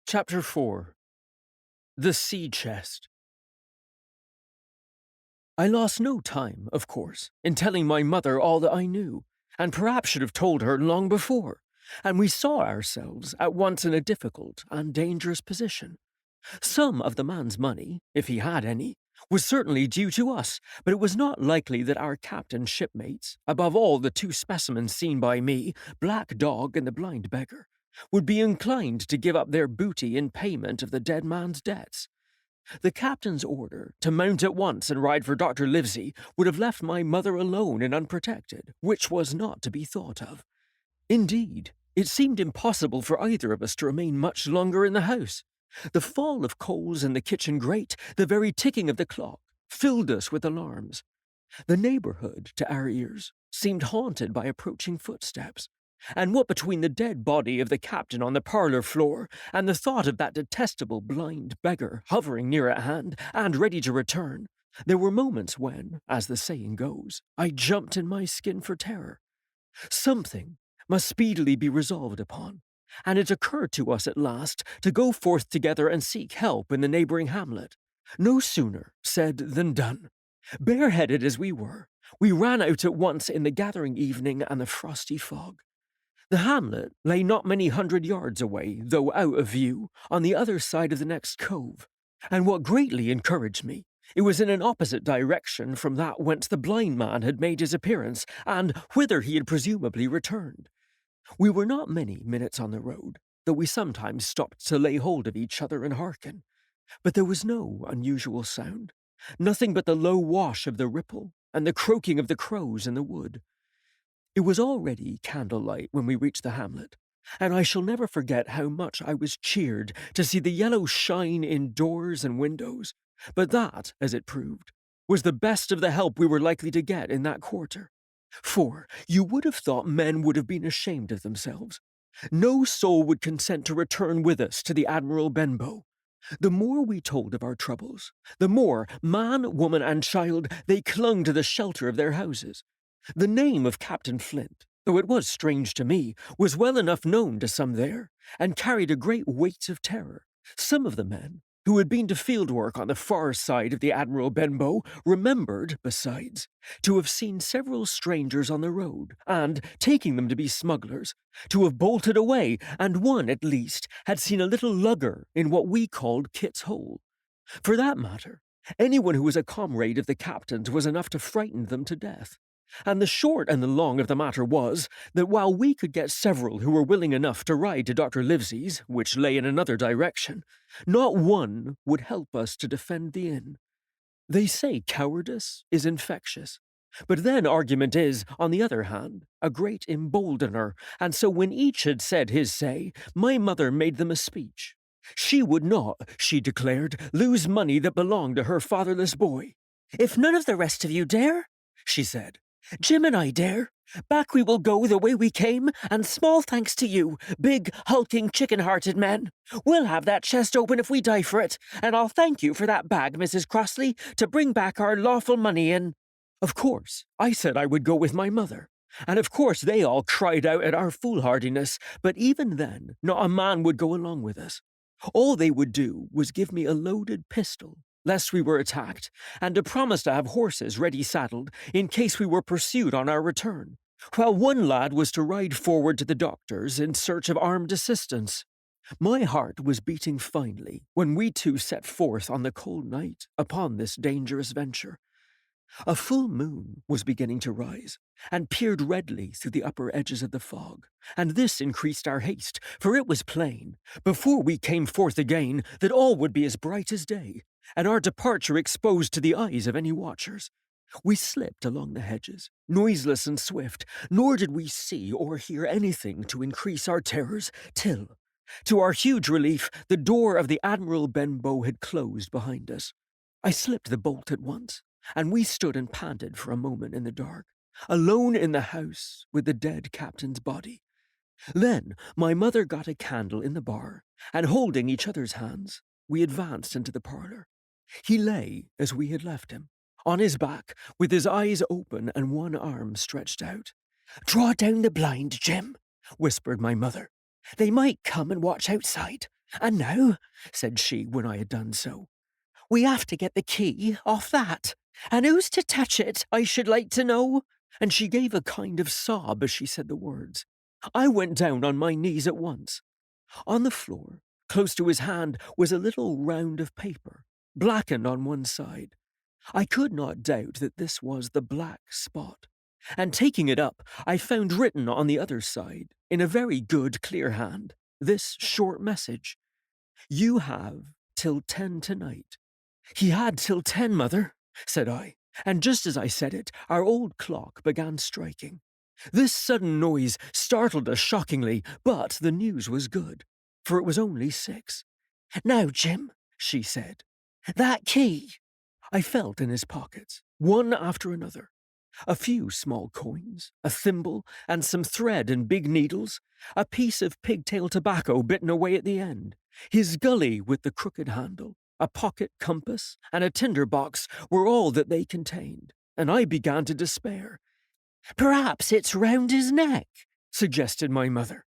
Chapter 4. The Sea Chest. I lost no time, of course, in telling my mother all that I knew, and perhaps should have told her long before, and we saw ourselves at once in a difficult and dangerous position. Some of the man's money, if he had any, was certainly due to us, but it was not likely that our captain's shipmates, above all the two specimens seen by me, Black Dog and the blind beggar, would be inclined to give up their booty in payment of the dead man's debts. The captain's order to mount at once and ride for Dr. Livesey would have left my mother alone and unprotected, which was not to be thought of. Indeed, it seemed impossible for either of us to remain much longer in the house. The fall of coals in the kitchen grate, the very ticking of the clock, filled us with alarms. The neighbourhood, to our ears, seemed haunted by approaching footsteps, and what between the dead body of the captain on the parlour floor and the thought of that detestable blind beggar hovering near at hand and ready to return, there were moments when, as the saying goes, I jumped in my skin for terror. Something must speedily be resolved upon, and it occurred to us at last to go forth together and seek help in the neighbouring hamlet. No sooner said than done. Bareheaded as we were, we ran out at once in the gathering evening and the frosty fog. The hamlet lay not many 100 yards away, though out of view, on the other side of the next cove, and what greatly encouraged me, it was in an opposite direction from that whence the blind man had made his appearance, and whither he had presumably returned. We were not many minutes on the road, though we sometimes stopped to lay hold of each other and hearken, but there was no unusual sound, nothing but the low wash of the ripple and the croaking of the crows in the wood. It was already candlelight when we reached the hamlet, and I shall never forget how much I was cheered to see the yellow shine in doors and windows, but that, as it proved, was the best of the help we were likely to get in that quarter. For you would have thought men would have been ashamed of themselves. No soul would consent to return with us to the Admiral Benbow. The more we told of our troubles, the more, man, woman, and child, they clung to the shelter of their houses. The name of Captain Flint, though it was strange to me, was well enough known to some there, and carried a great weight of terror. Some of the men, who had been to field work on the far side of the Admiral Benbow, remembered, besides, to have seen several strangers on the road, and, taking them to be smugglers, to have bolted away, and one, at least, had seen a little lugger in what we called Kit's Hole. For that matter, anyone who was a comrade of the captain's was enough to frighten them to death. And the short and the long of the matter was that while we could get several who were willing enough to ride to Dr. Livesey's, which lay in another direction, not one would help us to defend the inn. They say cowardice is infectious, but then argument is, on the other hand, a great emboldener, and so when each had said his say, my mother made them a speech. She would not, she declared, lose money that belonged to her fatherless boy. "If none of the rest of you dare," she said, "Jim and I dare. Back we will go the way we came, and small thanks to you, big, hulking, chicken-hearted men. We'll have that chest open if we die for it, and I'll thank you for that bag, Mrs. Crossley, to bring back our lawful money in." Of course, I said I would go with my mother, and of course they all cried out at our foolhardiness, but even then not a man would go along with us. All they would do was give me a loaded pistol, lest we were attacked, and to promise to have horses ready saddled in case we were pursued on our return, while one lad was to ride forward to the doctor's in search of armed assistance. My heart was beating finely when we two set forth on the cold night upon this dangerous venture. A full moon was beginning to rise, and peered redly through the upper edges of the fog, and this increased our haste, for it was plain, before we came forth again, that all would be as bright as day, and our departure exposed to the eyes of any watchers. We slipped along the hedges, noiseless and swift, nor did we see or hear anything to increase our terrors, till, to our huge relief, the door of the Admiral Benbow had closed behind us. I slipped the bolt at once, and we stood and panted for a moment in the dark, alone in the house with the dead captain's body. Then my mother got a candle in the bar, and holding each other's hands, we advanced into the parlour. He lay as we had left him, on his back, with his eyes open and one arm stretched out. "Draw down the blind, Jim," whispered my mother. "They might come and watch outside. And now," said she when I had done so, "we have to get the key off that. And who's to touch it, I should like to know?" And she gave a kind of sob as she said the words. I went down on my knees at once. On the floor, close to his hand, was a little round of paper, blackened on one side. I could not doubt that this was the black spot, and taking it up, I found written on the other side, in a very good clear hand, this short message: "You have till 10 tonight." "He had till 10, Mother," said I, and just as I said it, our old clock began striking. This sudden noise startled us shockingly, but the news was good, for it was only 6. "Now, Jim," she said, "that key." I felt in his pockets, one after another. A few small coins, a thimble, and some thread and big needles, a piece of pigtail tobacco bitten away at the end, his gully with the crooked handle, a pocket compass, and a tinder box were all that they contained, and I began to despair. "Perhaps it's round his neck," suggested my mother.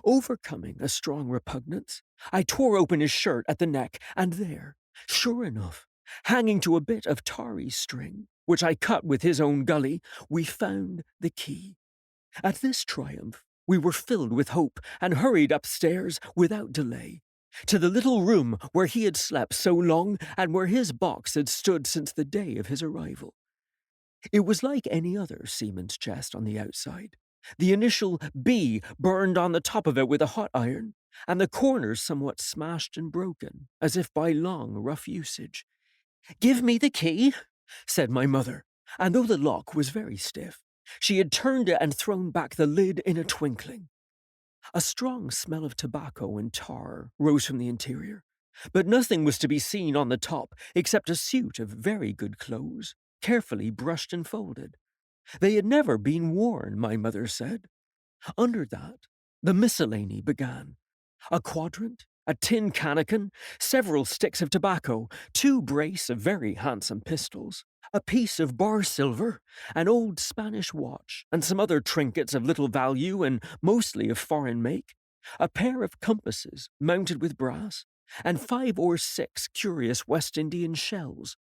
Overcoming a strong repugnance, I tore open his shirt at the neck, and there, sure enough, hanging to a bit of tarry string, which I cut with his own gully, we found the key. At this triumph, we were filled with hope and hurried upstairs without delay, to the little room where he had slept so long and where his box had stood since the day of his arrival. It was like any other seaman's chest on the outside. The initial B burned on the top of it with a hot iron, and the corners somewhat smashed and broken, as if by long, rough usage. "Give me the key," said my mother, and though the lock was very stiff, she had turned it and thrown back the lid in a twinkling. A strong smell of tobacco and tar rose from the interior, but nothing was to be seen on the top except a suit of very good clothes, carefully brushed and folded. They had never been worn, my mother said. Under that, the miscellany began. A quadrant, a tin cannikin, several sticks of tobacco, 2 brace of very handsome pistols, a piece of bar silver, an old Spanish watch, and some other trinkets of little value and mostly of foreign make, a pair of compasses mounted with brass, and 5 or 6 curious West Indian shells.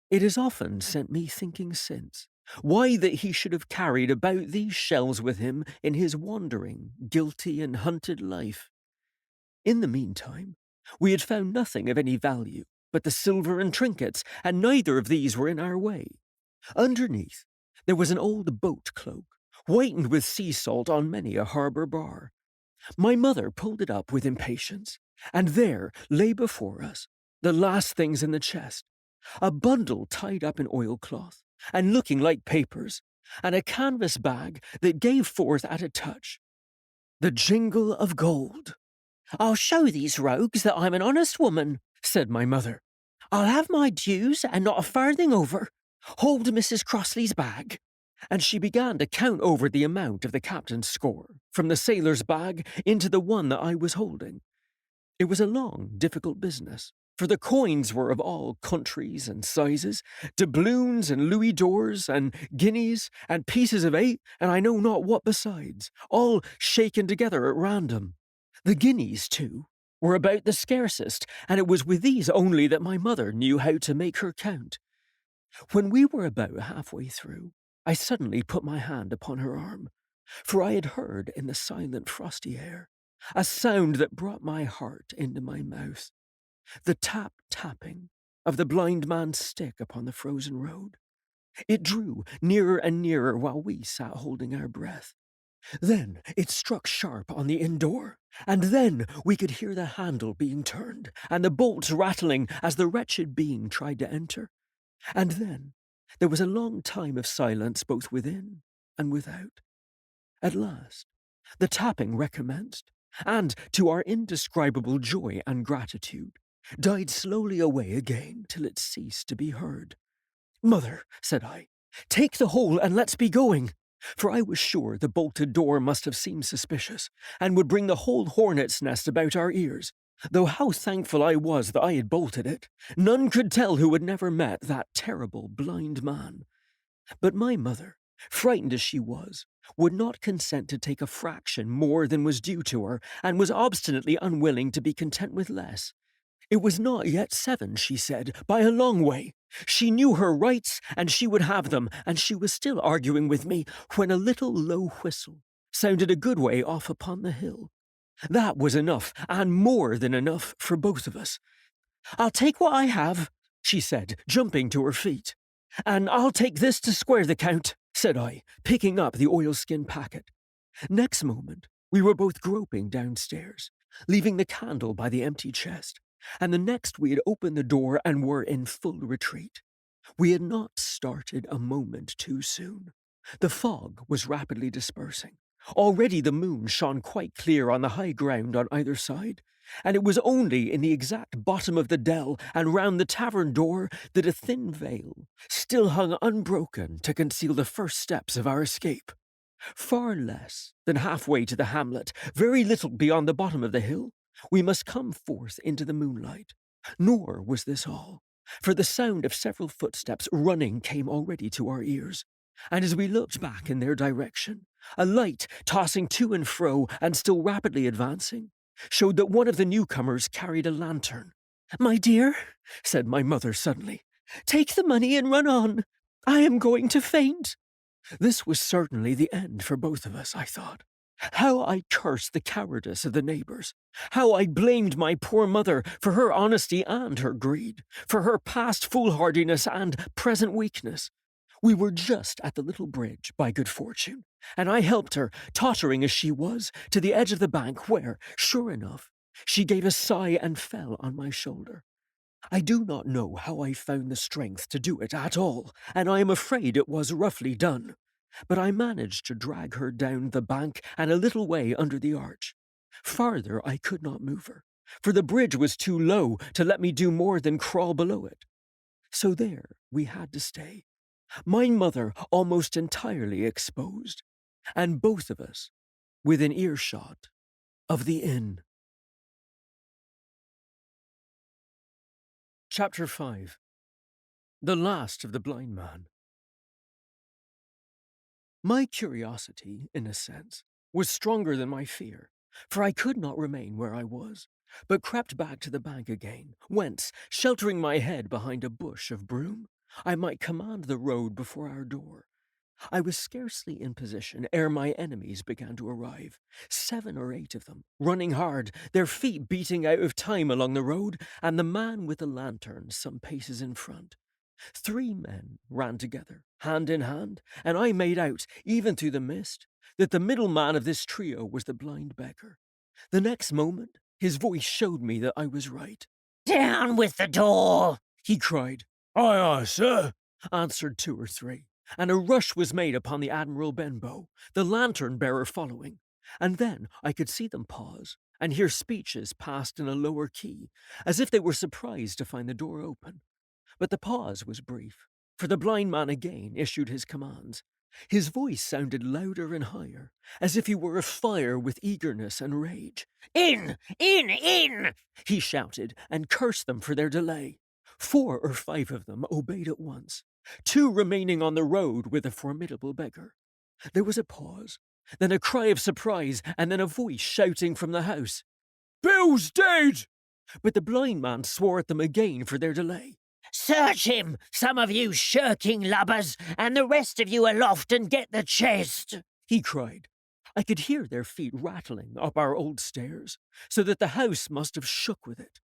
It has often sent me thinking since, why that he should have carried about these shells with him in his wandering, guilty, and hunted life. In the meantime, we had found nothing of any value but the silver and trinkets, and neither of these were in our way. Underneath, there was an old boat cloak, whitened with sea salt on many a harbour bar. My mother pulled it up with impatience, and there lay before us the last things in the chest, a bundle tied up in oilcloth, and looking like papers, and a canvas bag that gave forth at a touch the jingle of gold. "I'll show these rogues that I'm an honest woman," said my mother. "I'll have my dues and not a farthing over. Hold Mrs. Crossley's bag." And she began to count over the amount of the captain's score, from the sailor's bag into the one that I was holding. It was a long, difficult business, for the coins were of all countries and sizes, doubloons and louis d'ors and guineas and pieces of 8, and I know not what besides, all shaken together at random. The guineas, too, were about the scarcest, and it was with these only that my mother knew how to make her count. When we were about halfway through, I suddenly put my hand upon her arm, for I had heard in the silent frosty air a sound that brought my heart into my mouth, the tapping of the blind man's stick upon the frozen road. It drew nearer and nearer while we sat holding our breath. Then it struck sharp on the inn door, and then we could hear the handle being turned, and the bolts rattling as the wretched being tried to enter. And then there was a long time of silence both within and without. At last, the tapping recommenced, and, to our indescribable joy and gratitude, died slowly away again till it ceased to be heard. "Mother," said I, "take the whole and let's be going." For I was sure the bolted door must have seemed suspicious, and would bring the whole hornet's nest about our ears, though how thankful I was that I had bolted it. None could tell who had never met that terrible blind man. But my mother, frightened as she was, would not consent to take a fraction more than was due to her, and was obstinately unwilling to be content with less. It was not yet 7, she said, by a long way. She knew her rights, and she would have them, and she was still arguing with me when a little low whistle sounded a good way off upon the hill. That was enough, and more than enough, for both of us. "I'll take what I have," she said, jumping to her feet. "And I'll take this to square the count," said I, picking up the oilskin packet. Next moment, we were both groping downstairs, leaving the candle by the empty chest, and the next we had opened the door and were in full retreat. We had not started a moment too soon. The fog was rapidly dispersing. Already the moon shone quite clear on the high ground on either side, and it was only in the exact bottom of the dell and round the tavern door that a thin veil still hung unbroken to conceal the first steps of our escape. Far less than halfway to the hamlet, very little beyond the bottom of the hill, we must come forth into the moonlight. Nor was this all, for the sound of several footsteps running came already to our ears, and as we looked back in their direction, a light tossing to and fro and still rapidly advancing showed that one of the newcomers carried a lantern. "My dear," said my mother suddenly, "take the money and run on. I am going to faint." This was certainly the end for both of us, I thought. How I cursed the cowardice of the neighbours. How I blamed my poor mother for her honesty and her greed, for her past foolhardiness and present weakness. We were just at the little bridge, by good fortune, and I helped her, tottering as she was, to the edge of the bank where, sure enough, she gave a sigh and fell on my shoulder. I do not know how I found the strength to do it at all, and I am afraid it was roughly done. But I managed to drag her down the bank and a little way under the arch. Farther I could not move her, for the bridge was too low to let me do more than crawl below it. So there we had to stay, my mother almost entirely exposed, and both of us within earshot of the inn. Chapter 5. The Last of the Blind Man. My curiosity, in a sense, was stronger than my fear, for I could not remain where I was, but crept back to the bank again, whence, sheltering my head behind a bush of broom, I might command the road before our door. I was scarcely in position ere my enemies began to arrive, 7 or 8 of them, running hard, their feet beating out of time along the road, and the man with the lantern some paces in front. 3 men ran together, hand in hand, and I made out, even through the mist, that the middle man of this trio was the blind beggar. The next moment, his voice showed me that I was right. "Down with the door!" he cried. Aye, aye, sir, Answered 2 or 3, and a rush was made upon the Admiral Benbow, the lantern-bearer following, and then I could see them pause and hear speeches passed in a lower key, as if they were surprised to find the door open. But the pause was brief, for the blind man again issued his commands. His voice sounded louder and higher, as if he were afire with eagerness and rage. "In! In! In!" He shouted, and cursed them for their delay. 4 or 5 of them obeyed at once, 2 remaining on the road with the formidable beggar. There was a pause, then a cry of surprise, and then a voice shouting from the house, Bill's dead! but the blind man swore at them again for their delay. "Search him, some of you shirking lubbers, and the rest of you aloft and get the chest!" He cried. I could hear their feet rattling up our old stairs, so that the house must have shook with it.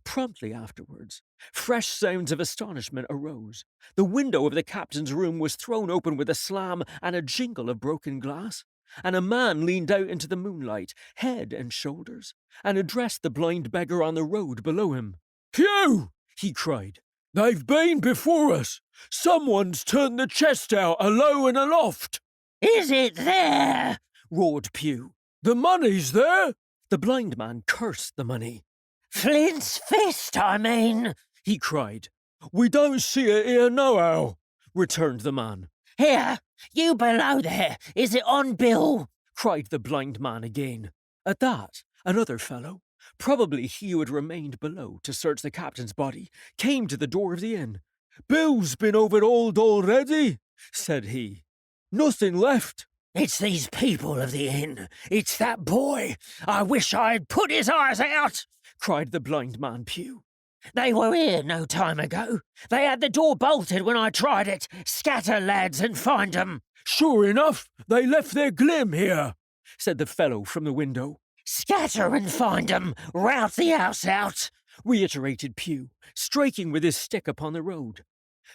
Promptly afterwards, fresh sounds of astonishment arose. The window of the captain's room was thrown open with a slam and a jingle of broken glass, and a man leaned out into the moonlight, head and shoulders, and addressed the blind beggar on the road below him. Pew! He cried. They've been before us. Someone's turned the chest out alow and aloft. "Is it there?" roared Pew. The money's there. The blind man cursed the money. "Flint's fist, I mean," he cried. We don't see it here nohow, returned the man. "Here, you below there, is it on bill?" cried the blind man again. At that, another fellow, probably he who had remained below to search the captain's body, came to the door of the inn. Bill's been overhauled already, said he. Nothing left. "It's these people of the inn. It's that boy. I wish I'd put his eyes out," cried the blind man Pew. "They were here no time ago. They had the door bolted when I tried it. Scatter, lads, and find 'em." Sure enough, they left their glim here, said the fellow from the window. "Scatter and find 'em. Rout the house out," reiterated Pew, striking with his stick upon the road.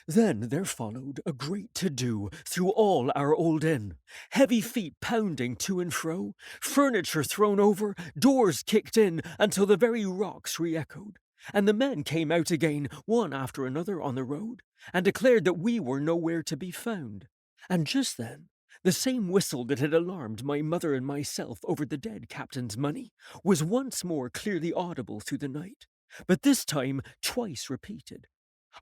Then there followed a great to-do through all our old inn, heavy feet pounding to and fro, furniture thrown over, doors kicked in until the very rocks re-echoed, and the men came out again, one after another on the road, and declared that we were nowhere to be found. And just then, the same whistle that had alarmed my mother and myself over the dead captain's money was once more clearly audible through the night, but this time twice repeated.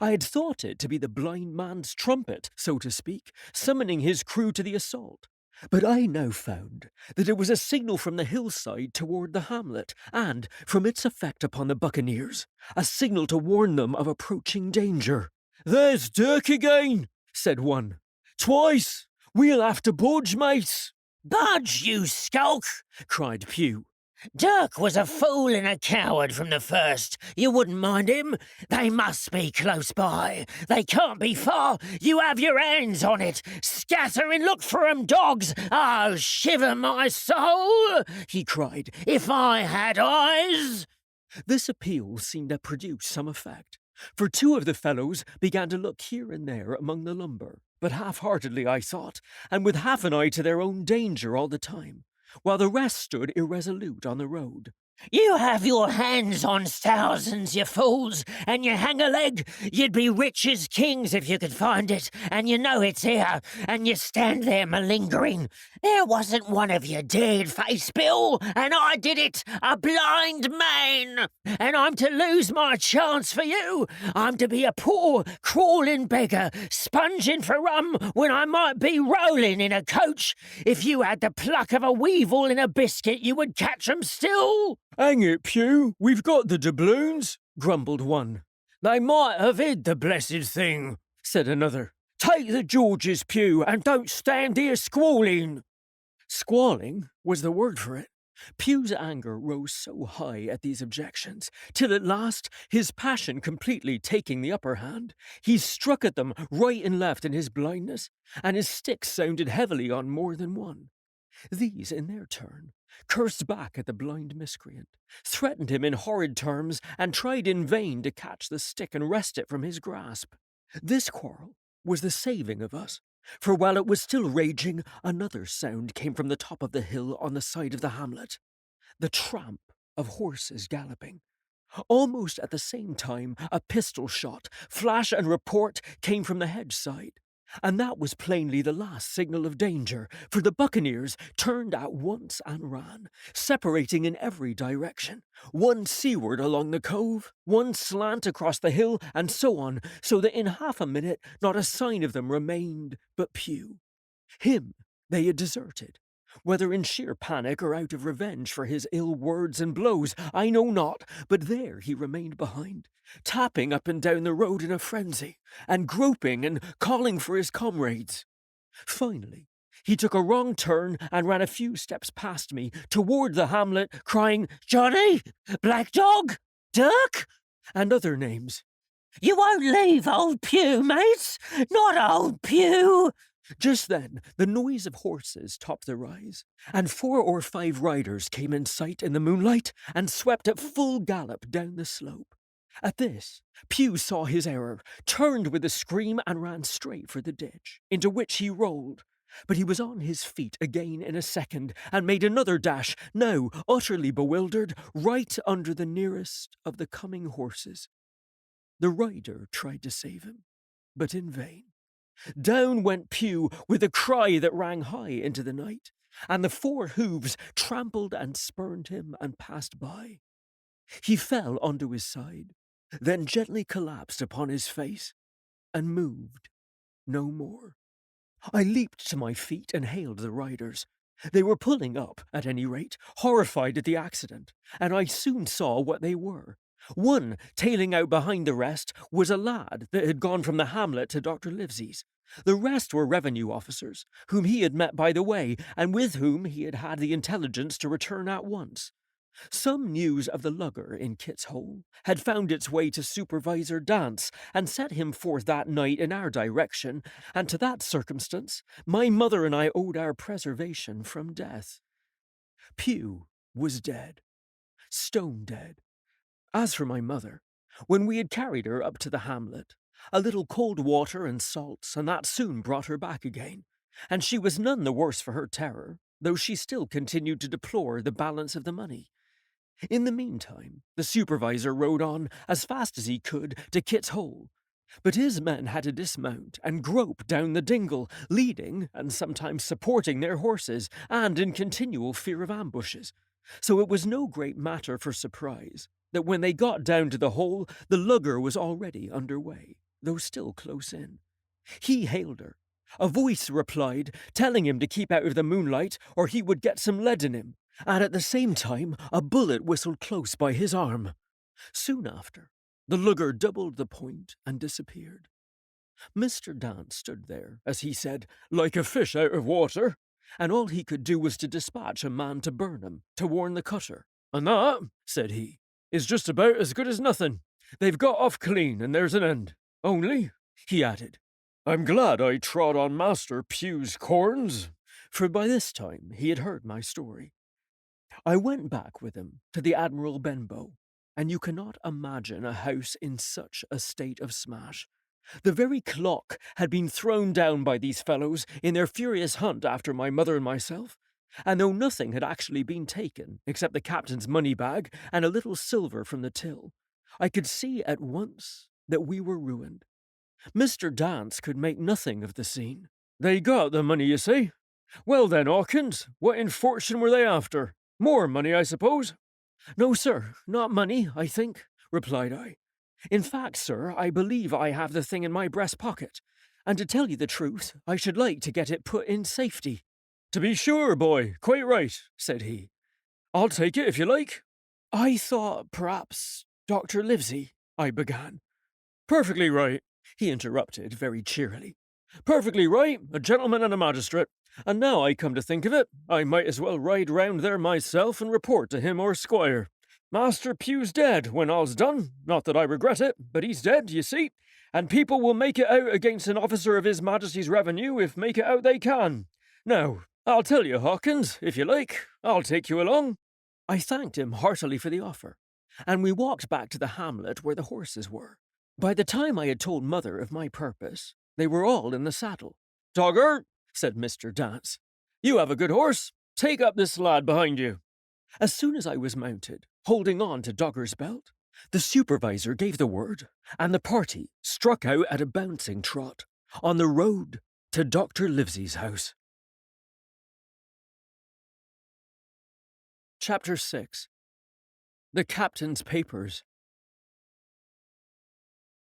I had thought it to be the blind man's trumpet, so to speak, summoning his crew to the assault. But I now found that it was a signal from the hillside toward the hamlet, and, from its effect upon the buccaneers, a signal to warn them of approaching danger. "There's Dirk again," said one. "Twice! We'll have to budge, mates." "Budge, you skulk!" cried Pew. "Dirk was a fool and a coward from the first. You wouldn't mind him. They must be close by. They can't be far. You have your hands on it. Scatter and look for 'em, dogs. Oh, shiver my soul," he cried, "if I had eyes." This appeal seemed to produce some effect, for two of the fellows began to look here and there among the lumber, but half-heartedly, I thought, and with half an eye to their own danger all the time, while the rest stood irresolute on the road. "You have your hands on thousands, you fools, and you hang a leg. You'd be rich as kings if you could find it, and you know it's here, and you stand there malingering. There wasn't one of you dared face Bill, and I did it, a blind man, and I'm to lose my chance for you. I'm to be a poor, crawling beggar, sponging for rum when I might be rolling in a coach. If you had the pluck of a weevil in a biscuit, you would catch 'em still." "Hang it, Pew, we've got the doubloons," grumbled one. "They might have hid the blessed thing," said another. "Take the George's, Pew, and don't stand here squalling." Squalling was the word for it. Pew's anger rose so high at these objections, till at last, his passion completely taking the upper hand, he struck at them right and left in his blindness, and his stick sounded heavily on more than one. These, in their turn, cursed back at the blind miscreant, threatened him in horrid terms, and tried in vain to catch the stick and wrest it from his grasp. This quarrel was the saving of us, for while it was still raging, another sound came from the top of the hill on the side of the hamlet, the tramp of horses galloping. Almost at the same time, a pistol shot, flash and report came from the hedge side, and that was plainly the last signal of danger, for the buccaneers turned at once and ran, separating in every direction, one seaward along the cove, one slant across the hill, and so on, so that in half a minute not a sign of them remained but Pew. Him they had deserted. Whether in sheer panic or out of revenge for his ill words and blows, I know not, but there he remained behind, tapping up and down the road in a frenzy, and groping and calling for his comrades. Finally, he took a wrong turn and ran a few steps past me toward the hamlet, crying, "Johnny! Black Dog! Dirk!" and other names. "You won't leave old Pew, mates? Not old Pew!" Just then, the noise of horses topped the rise, and 4 or 5 riders came in sight in the moonlight and swept at full gallop down the slope. At this, Pew saw his error, turned with a scream, and ran straight for the ditch, into which he rolled. But he was on his feet again in a second, and made another dash, now utterly bewildered, right under the nearest of the coming horses. The rider tried to save him, but in vain. Down went Pew with a cry that rang high into the night, and the 4 hooves trampled and spurned him and passed by. He fell onto his side, then gently collapsed upon his face, and moved no more. I leaped to my feet and hailed the riders. They were pulling up, at any rate, horrified at the accident, and I soon saw what they were. One, tailing out behind the rest, was a lad that had gone from the hamlet to Dr. Livesey's. The rest were revenue officers, whom he had met by the way, and with whom he had had the intelligence to return at once. Some news of the lugger in Kit's Hole had found its way to Supervisor Dance, and set him forth that night in our direction, and to that circumstance my mother and I owed our preservation from death. Pew was dead, stone dead. As for my mother, when we had carried her up to the hamlet, A little cold water and salts, and that soon brought her back again, and she was none the worse for her terror, though she still continued to deplore the balance of the money. In the meantime, the supervisor rode on as fast as he could to Kit's Hole, but his men had to dismount and grope down the dingle, leading and sometimes supporting their horses, and in continual fear of ambushes. So it was no great matter for surprise that when they got down to the hole, the lugger was already under way, though still close in. He hailed her. A voice replied, telling him to keep out of the moonlight or he would get some lead in him, and at the same time a bullet whistled close by his arm. Soon after, the lugger doubled the point and disappeared. Mr. Dance stood there, as he said, like a fish out of water, and all he could do was to dispatch a man to Burnham to warn the cutter. And that, said he, is just about as good as nothing. They've got off clean, and there's an end. Only, he added, I'm glad I trod on Master Pugh's corns, for by this time he had heard my story. I went back with him to the Admiral Benbow, and you cannot imagine a house in such a state of smash. The very clock had been thrown down by these fellows in their furious hunt after my mother and myself, and though nothing had actually been taken except the captain's money bag and a little silver from the till, I could see at once that we were ruined. Mr. Dance could make nothing of the scene. They got the money, you say? Well then, Hawkins, what in fortune were they after? More money, I suppose? No, sir, not money, I think, replied I. In fact, sir, I believe I have the thing in my breast pocket, and to tell you the truth, I should like to get it put in safety. To be sure, boy, quite right, said he. I'll take it if you like. I thought perhaps Dr. Livesey, I began. Perfectly right, he interrupted very cheerily. Perfectly right, a gentleman and a magistrate. And now I come to think of it, I might as well ride round there myself and report to him or Squire. Master Pugh's dead, when all's done. Not that I regret it, but he's dead, you see, and people will make it out against an officer of His Majesty's revenue if make it out they can. Now, I'll tell you, Hawkins, if you like, I'll take you along. I thanked him heartily for the offer, and we walked back to the hamlet where the horses were. By the time I had told Mother of my purpose, they were all in the saddle. Dogger, said Mr. Dance, you have a good horse. Take up this lad behind you. As soon as I was mounted, holding on to Dogger's belt, the supervisor gave the word, and the party struck out at a bouncing trot on the road to Dr. Livesey's house. Chapter 6. The Captain's Papers.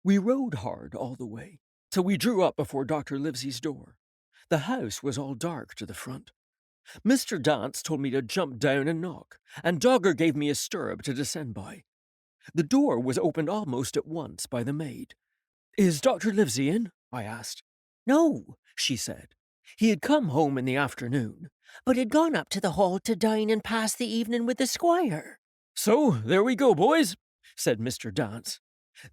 We rode hard all the way, till we drew up before Dr. Livesey's door. The house was all dark to the front. Mr. Dance told me to jump down and knock, and Dogger gave me a stirrup to descend by. The door was opened almost at once by the maid. Is Dr. Livesey in? I asked. No, she said. He had come home in the afternoon, but had gone up to the hall to dine and pass the evening with the squire. So, there we go, boys, said Mr. Dance.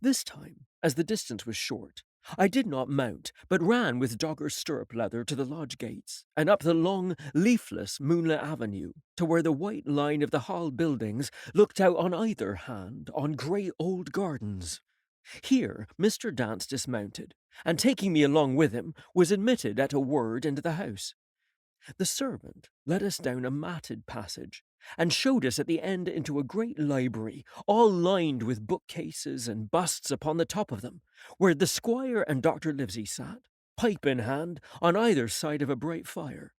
This time, as the distance was short, I did not mount, but ran with Dogger's stirrup leather to the lodge gates, and up the long, leafless, moonlit avenue, to where the white line of the hall buildings looked out on either hand on grey old gardens. Here Mr. Dance dismounted, and taking me along with him, was admitted at a word into the house. The servant led us down a matted passage, and showed us at the end into a great library, all lined with bookcases and busts upon the top of them, where the squire and Dr. Livesey sat, pipe in hand, on either side of a bright fire.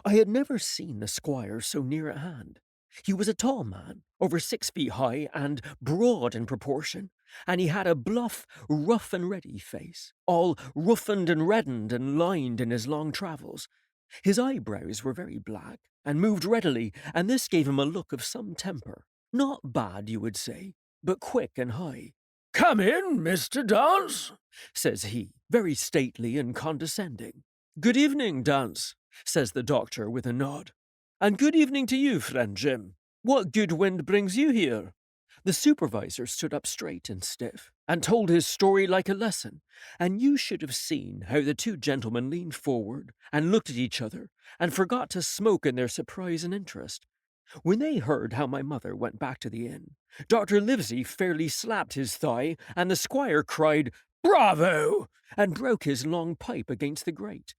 I had never seen the squire so near at hand. He was a tall man, over 6 feet high and broad in proportion, and he had a bluff, rough and ready face, all roughened and reddened and lined in his long travels. His eyebrows were very black, and moved readily, and this gave him a look of some temper. Not bad, you would say, but quick and high. Come in, Mr. Dance, says he, very stately and condescending. Good evening, Dance, says the doctor with a nod. And good evening to you, friend Jim. What good wind brings you here? The supervisor stood up straight and stiff, and told his story like a lesson, and you should have seen how the two gentlemen leaned forward and looked at each other, and forgot to smoke in their surprise and interest. When they heard how my mother went back to the inn, Dr. Livesey fairly slapped his thigh, and the squire cried, Bravo! and broke his long pipe against the grate.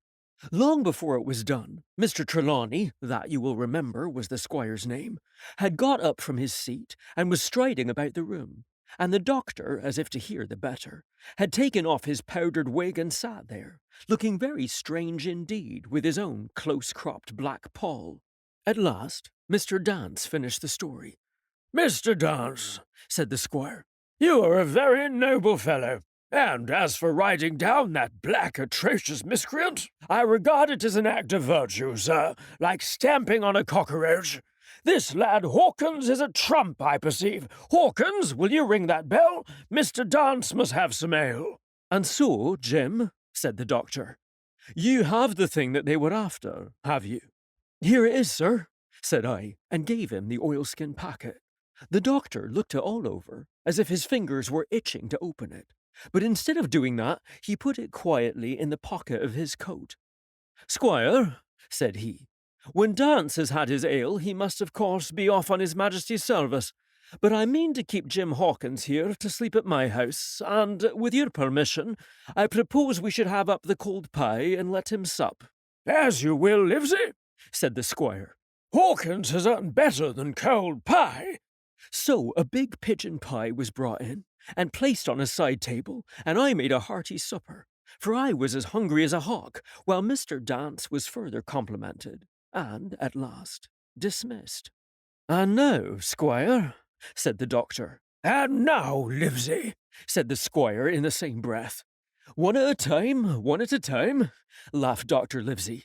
Long before it was done, Mr. Trelawney, that you will remember was the squire's name, had got up from his seat and was striding about the room, and the doctor, as if to hear the better, had taken off his powdered wig and sat there, looking very strange indeed with his own close-cropped black poll. At last, Mr. Dance finished the story. Mr. Dance, said the squire, you are a very noble fellow. And as for riding down that black, atrocious miscreant, I regard it as an act of virtue, sir, like stamping on a cockroach. This lad Hawkins is a trump, I perceive. Hawkins, will you ring that bell? Mr. Dance must have some ale. And so, Jim, said the doctor, you have the thing that they were after, have you? Here it is, sir, said I, and gave him the oilskin packet. The doctor looked it all over, as if his fingers were itching to open it. But instead of doing that, he put it quietly in the pocket of his coat. Squire, said he, when Dance has had his ale, he must of course be off on his Majesty's service. But I mean to keep Jim Hawkins here to sleep at my house, and, with your permission, I propose we should have up the cold pie and let him sup. As you will, Livesey, said the squire. Hawkins has earned better than cold pie. So a big pigeon pie was brought in, and placed on a side table, and I made a hearty supper, for I was as hungry as a hawk, while Mr. Dance was further complimented, and, at last, dismissed. And now, squire, said the doctor. And now, Livesey, said the squire in the same breath. One at a time, laughed Dr. Livesey.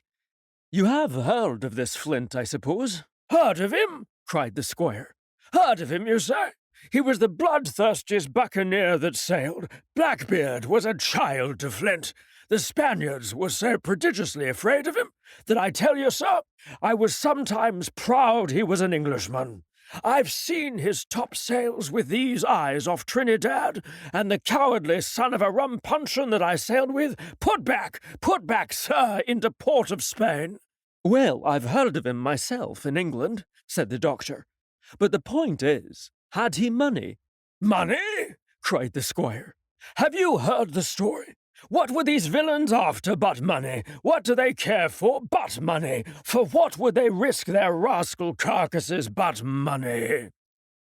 You have heard of this Flint, I suppose? Heard of him? Cried the squire. Heard of him, you say? He was the bloodthirstiest buccaneer that sailed. Blackbeard was a child to Flint. The Spaniards were so prodigiously afraid of him that I tell you, sir, I was sometimes proud he was an Englishman. I've seen his topsails with these eyes off Trinidad, and the cowardly son of a rum puncheon that I sailed with, put back, sir, into port of Spain. Well, I've heard of him myself in England, said the doctor. But the point is, had he money? Money? Cried the squire. Have you heard the story? What were these villains after but money? What do they care for but money? For what would they risk their rascal carcasses but money?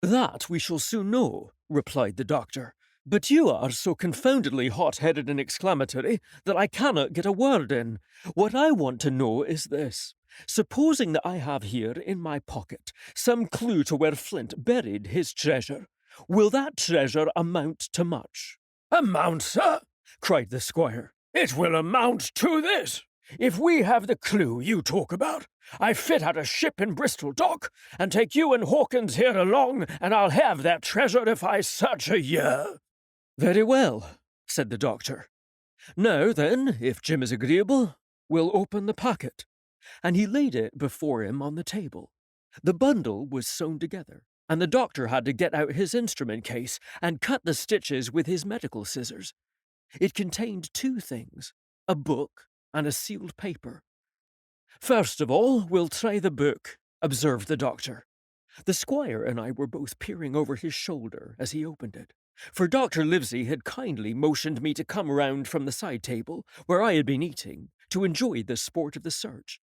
That we shall soon know, replied the doctor. But you are so confoundedly hot-headed and exclamatory that I cannot get a word in. What I want to know is this. Supposing that I have here in my pocket some clue to where Flint buried his treasure, will that treasure amount to much? Amount, sir? Cried the squire. It will amount to this. If we have the clue you talk about, I fit out a ship in Bristol dock, and take you and Hawkins here along, and I'll have that treasure if I search a year. Very well, said the doctor. Now then, if Jim is agreeable, we'll open the packet. And he laid it before him on the table. The bundle was sewn together, and the doctor had to get out his instrument case and cut the stitches with his medical scissors. It contained two things, a book and a sealed paper. First of all, we'll try the book, observed the doctor. The squire and I were both peering over his shoulder as he opened it, for Dr. Livesey had kindly motioned me to come round from the side table, where I had been eating, to enjoy the sport of the search.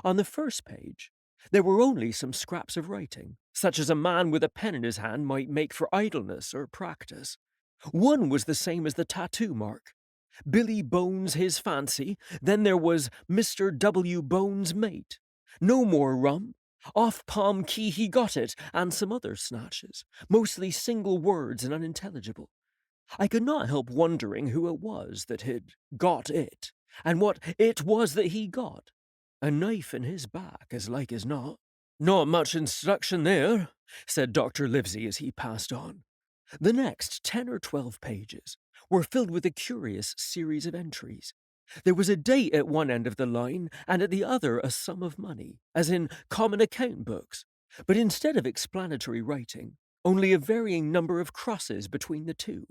On the first page, there were only some scraps of writing, such as a man with a pen in his hand might make for idleness or practice. One was the same as the tattoo mark. Billy Bones his fancy, then there was Mr. W. Bones mate. No more rum. Off Palm Key he got it, and some other snatches, mostly single words and unintelligible. I could not help wondering who it was that had got it, and what it was that he got. A knife in his back, as like as not. Not much instruction there, said Dr. Livesey as he passed on. The next 10 or 12 pages were filled with a curious series of entries. There was a date at one end of the line, and at the other a sum of money, as in common account books. But instead of explanatory writing, only a varying number of crosses between the two.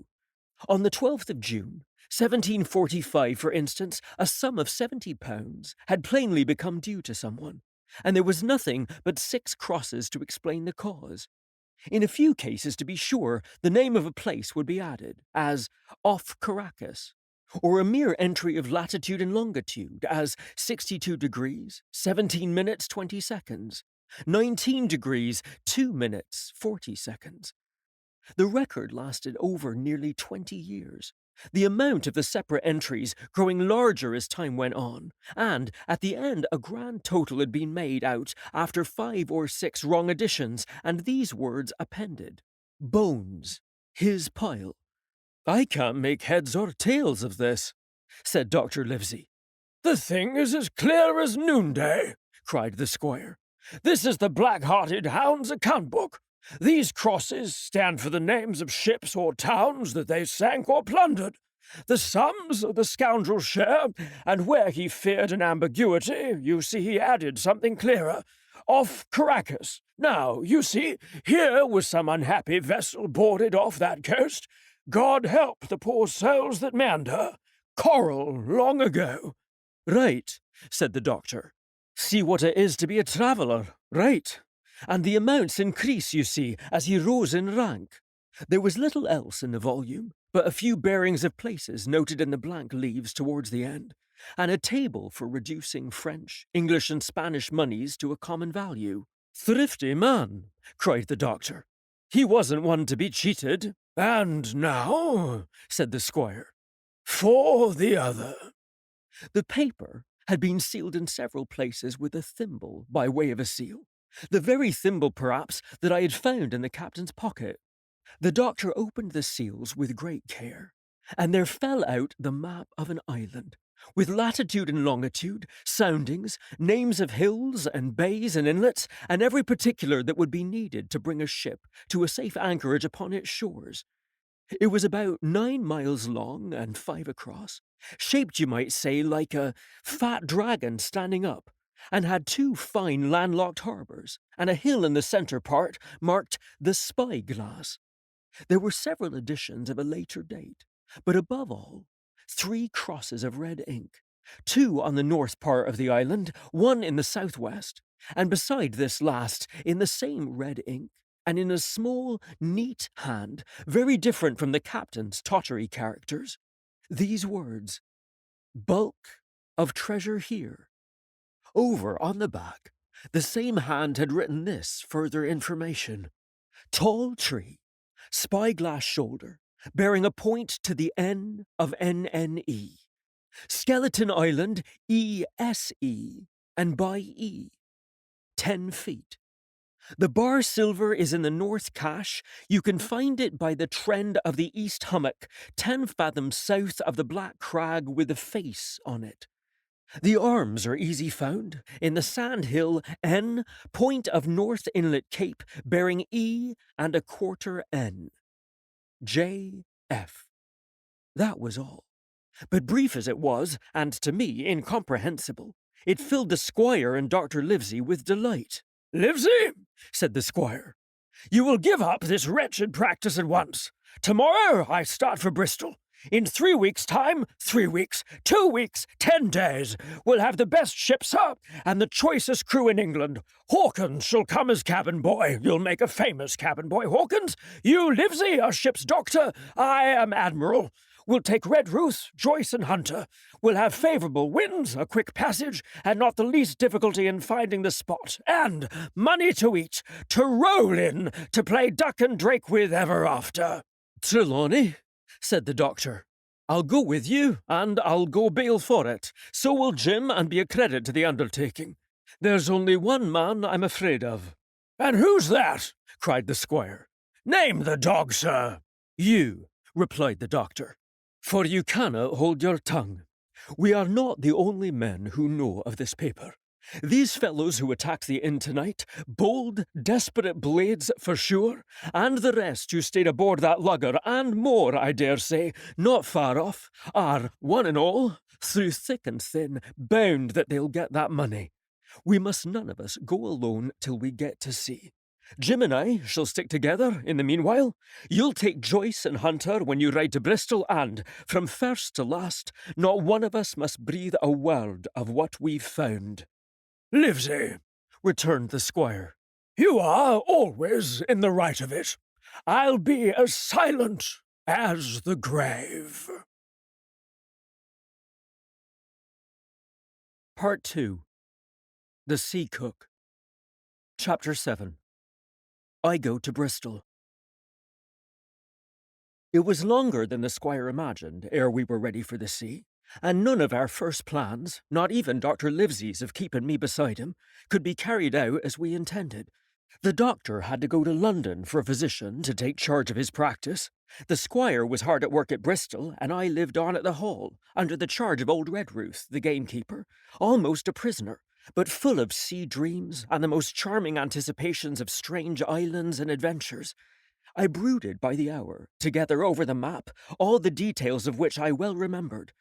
On the 12th of June, 1745, for instance, a sum of £70 had plainly become due to someone, and there was nothing but 6 crosses to explain the cause. In a few cases, to be sure, the name of a place would be added, as off Caracas, or a mere entry of latitude and longitude, as 62 degrees, 17 minutes, 20 seconds, 19 degrees, 2 minutes, 40 seconds. The record lasted over nearly 20 years, the amount of the separate entries growing larger as time went on, and at the end a grand total had been made out after 5 or 6 wrong additions, and these words appended: Bones, his pile. "I can't make heads or tails of this," said Dr. Livesey. "The thing is as clear as noonday," cried the squire. "This is the Black-Hearted Hound's account book. These crosses stand for the names of ships or towns that they sank or plundered. The sums the scoundrel's share, and where he feared an ambiguity, you see he added something clearer. Off Caracas. Now, you see, here was some unhappy vessel boarded off that coast. God help the poor souls that manned her. Coral long ago." "Right," said the doctor. "See what it is to be a traveller, right. And the amounts increase, you see, as he rose in rank." There was little else in the volume, but a few bearings of places noted in the blank leaves towards the end, and a table for reducing French, English, and Spanish moneys to a common value. "Thrifty man," cried the doctor. "He wasn't one to be cheated." "And now," said the squire, "for the other." The paper had been sealed in several places with a thimble by way of a seal, the very thimble, perhaps, that I had found in the captain's pocket. The doctor opened the seals with great care, and there fell out the map of an island, with latitude and longitude, soundings, names of hills and bays and inlets, and every particular that would be needed to bring a ship to a safe anchorage upon its shores. It was about 9 miles long and 5 across, shaped, you might say, like a fat dragon standing up, and had 2 fine landlocked harbours, and a hill in the centre part marked the Spy-Glass. There were several editions of a later date, but above all, 3 crosses of red ink, 2 on the north part of the island, 1 in the southwest, and beside this last, in the same red ink, and in a small, neat hand, very different from the captain's tottery characters, these words: "Bulk of treasure here." Over on the back, the same hand had written this further information: "Tall tree, spyglass shoulder, bearing a point to the N of NNE. Skeleton Island, ESE, and by E. 10 feet. The bar silver is in the north cache. You can find it by the trend of the east hummock, 10 fathoms south of the black crag with a face on it. The arms are easy found in the sand hill N, point of North Inlet Cape, bearing E and a quarter N. J.F." That was all. But brief as it was, and to me incomprehensible, it filled the squire and Dr. Livesey with delight. "Livesey," said the squire, "you will give up this wretched practice at once. Tomorrow I start for Bristol. In 3 weeks' time, 3 weeks, 2 weeks, 10 days, we'll have the best ship, sir, and the choicest crew in England. Hawkins shall come as cabin boy. You'll make a famous cabin boy, Hawkins. You, Livesey, are ship's doctor. I am admiral. We'll take Red Ruth, Joyce, and Hunter. We'll have favourable winds, a quick passage, and not the least difficulty in finding the spot. And money to eat, to roll in, to play duck and drake with ever after." "Trelawney," said the doctor, "I'll go with you, and I'll go bail for it. So will Jim, and be a credit to the undertaking. There's only one man I'm afraid of." "And who's that?" cried the squire. "Name the dog, sir." "You," replied the doctor, "for you cannot hold your tongue. We are not the only men who know of this paper. These fellows who attacked the inn tonight, bold, desperate blades for sure, and the rest who stayed aboard that lugger, and more, I dare say, not far off, are, one and all, through thick and thin, bound that they'll get that money. We must none of us go alone till we get to sea. Jim and I shall stick together in the meanwhile. You'll take Joyce and Hunter when you ride to Bristol, and, from first to last, not one of us must breathe a word of what we've found." "Livesey," returned the squire, You are always in the right of it. I'll be as silent as the grave. Part 2. The Sea Cook. Chapter 7. I Go to Bristol. It was longer than the squire imagined ere we were ready for the sea, and none of our first plans, not even Dr. Livesey's of keeping me beside him, could be carried out as we intended. The doctor had to go to London for a physician to take charge of his practice. The squire was hard at work at Bristol, and I lived on at the Hall, under the charge of old Redruth, the gamekeeper, almost a prisoner, but full of sea dreams and the most charming anticipations of strange islands and adventures. I brooded by the hour, together over the map, all the details of which I well remembered.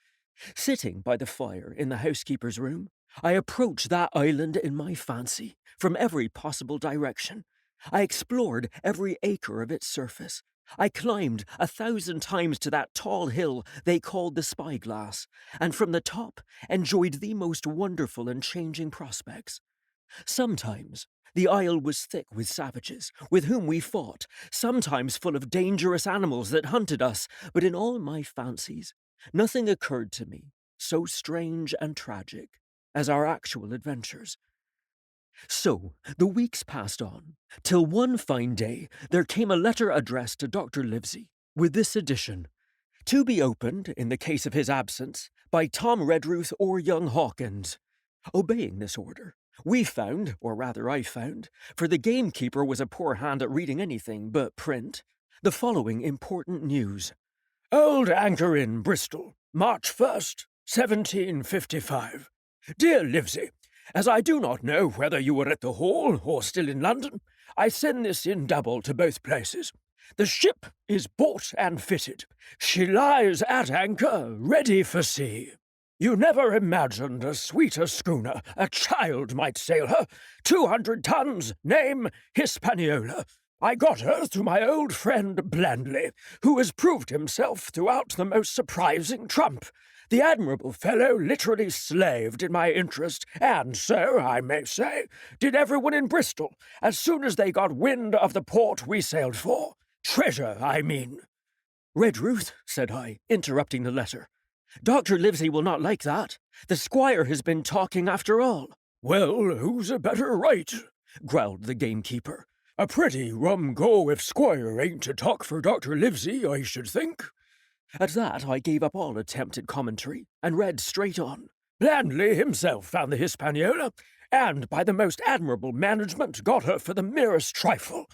Sitting by the fire in the housekeeper's room, I approached that island in my fancy, from every possible direction. I explored every acre of its surface. I climbed 1,000 times to that tall hill they called the Spyglass, and from the top enjoyed the most wonderful and changing prospects. Sometimes the isle was thick with savages, with whom we fought, sometimes full of dangerous animals that hunted us, but in all my fancies, nothing occurred to me so strange and tragic as our actual adventures. So the weeks passed on, till one fine day there came a letter addressed to Dr. Livesey, with this addition: to be opened, in the case of his absence, by Tom Redruth or young Hawkins. Obeying this order, we found, or rather I found, for the gamekeeper was a poor hand at reading anything but print, the following important news. Old Anchor Inn, Bristol, March 1st, 1755. Dear Livesey, as I do not know whether you were at the Hall or still in London, I send this in double to both places. The ship is bought and fitted. She lies at anchor, ready for sea. You never imagined a sweeter schooner. A child might sail her. 200 tons, name Hispaniola. I got her through my old friend Blandley, who has proved himself throughout the most surprising trump. The admirable fellow literally slaved in my interest, and so, I may say, did everyone in Bristol, as soon as they got wind of the port we sailed for. Treasure, I mean. Redruth, said I, interrupting the letter. Dr. Livesey will not like that. The squire has been talking after all. Well, who's a better right? Growled the gamekeeper. A pretty rum go if squire ain't to talk for Dr. Livesey, I should think. At that I gave up all attempt at commentary, and read straight on. Blandley himself found the Hispaniola, and by the most admirable management got her for the merest trifle.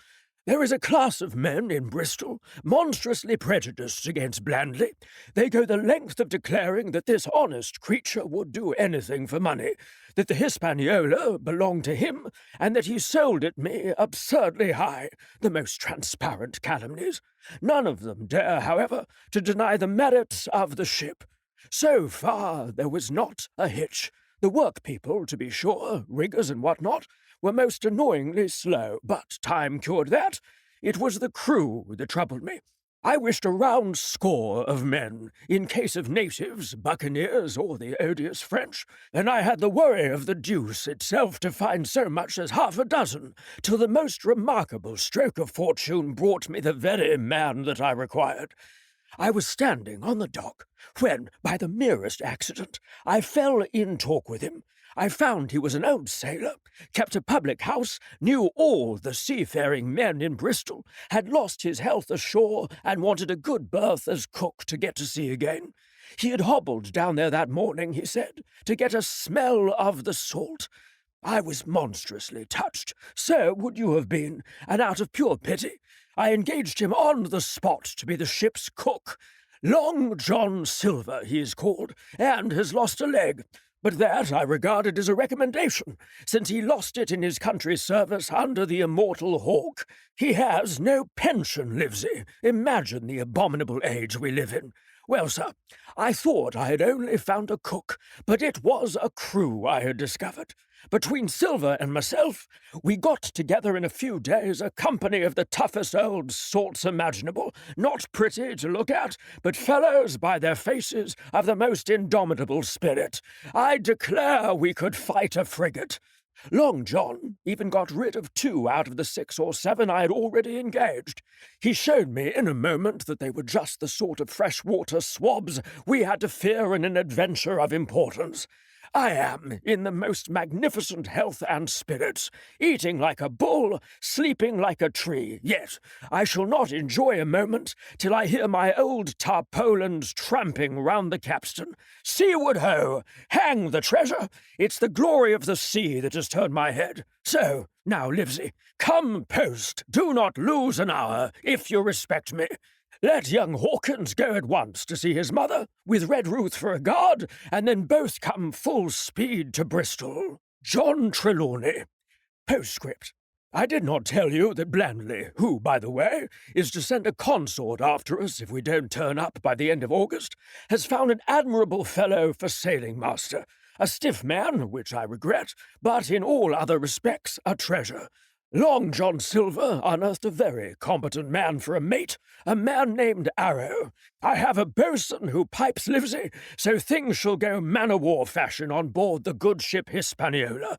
There is a class of men in Bristol monstrously prejudiced against Blandley. They go the length of declaring that this honest creature would do anything for money, that the Hispaniola belonged to him, and that he sold it me absurdly high, the most transparent calumnies. None of them dare, however, to deny the merits of the ship. So far there was not a hitch. The workpeople, to be sure, riggers and what not, were most annoyingly slow, but time cured that. It was the crew that troubled me. I wished a round score of men, in case of natives, buccaneers, or the odious French, and I had the worry of the deuce itself to find so much as half a dozen, till the most remarkable stroke of fortune brought me the very man that I required. I was standing on the dock, when, by the merest accident, I fell in talk with him. I found he was an old sailor, kept a public house, knew all the seafaring men in Bristol, had lost his health ashore, and wanted a good berth as cook to get to sea again. He had hobbled down there that morning, he said, to get a smell of the salt. I was monstrously touched, so would you have been, and out of pure pity, I engaged him on the spot to be the ship's cook. Long John Silver he is called, and has lost a leg. But that I regarded as a recommendation, since he lost it in his country's service under the immortal Hawke. He has no pension, Livesey. Imagine the abominable age we live in. Well, sir, I thought I had only found a cook, but it was a crew I had discovered. Between Silver and myself, we got together in a few days a company of the toughest old sorts imaginable, not pretty to look at, but fellows by their faces of the most indomitable spirit. I declare we could fight a frigate. Long John even got rid of 2 out of the 6 or 7 I had already engaged. He showed me in a moment that they were just the sort of freshwater swabs we had to fear in an adventure of importance. I am in the most magnificent health and spirits, eating like a bull, sleeping like a tree, yet I shall not enjoy a moment till I hear my old tarpaulins tramping round the capstan. Seaward ho! Hang the treasure! It's the glory of the sea that has turned my head. So, now, Livesey, come post. Do not lose an hour, if you respect me. Let young Hawkins go at once to see his mother, with Redruth for a guard, and then both come full speed to Bristol. John Trelawney. Postscript. I did not tell you that Blandley, who, by the way, is to send a consort after us if we don't turn up by the end of August, has found an admirable fellow for sailing master. A stiff man, which I regret, but in all other respects a treasure. Long John Silver unearthed a very competent man for a mate, a man named Arrow. I have a boatswain who pipes Livesey, so things shall go man-o'-war fashion on board the good ship Hispaniola.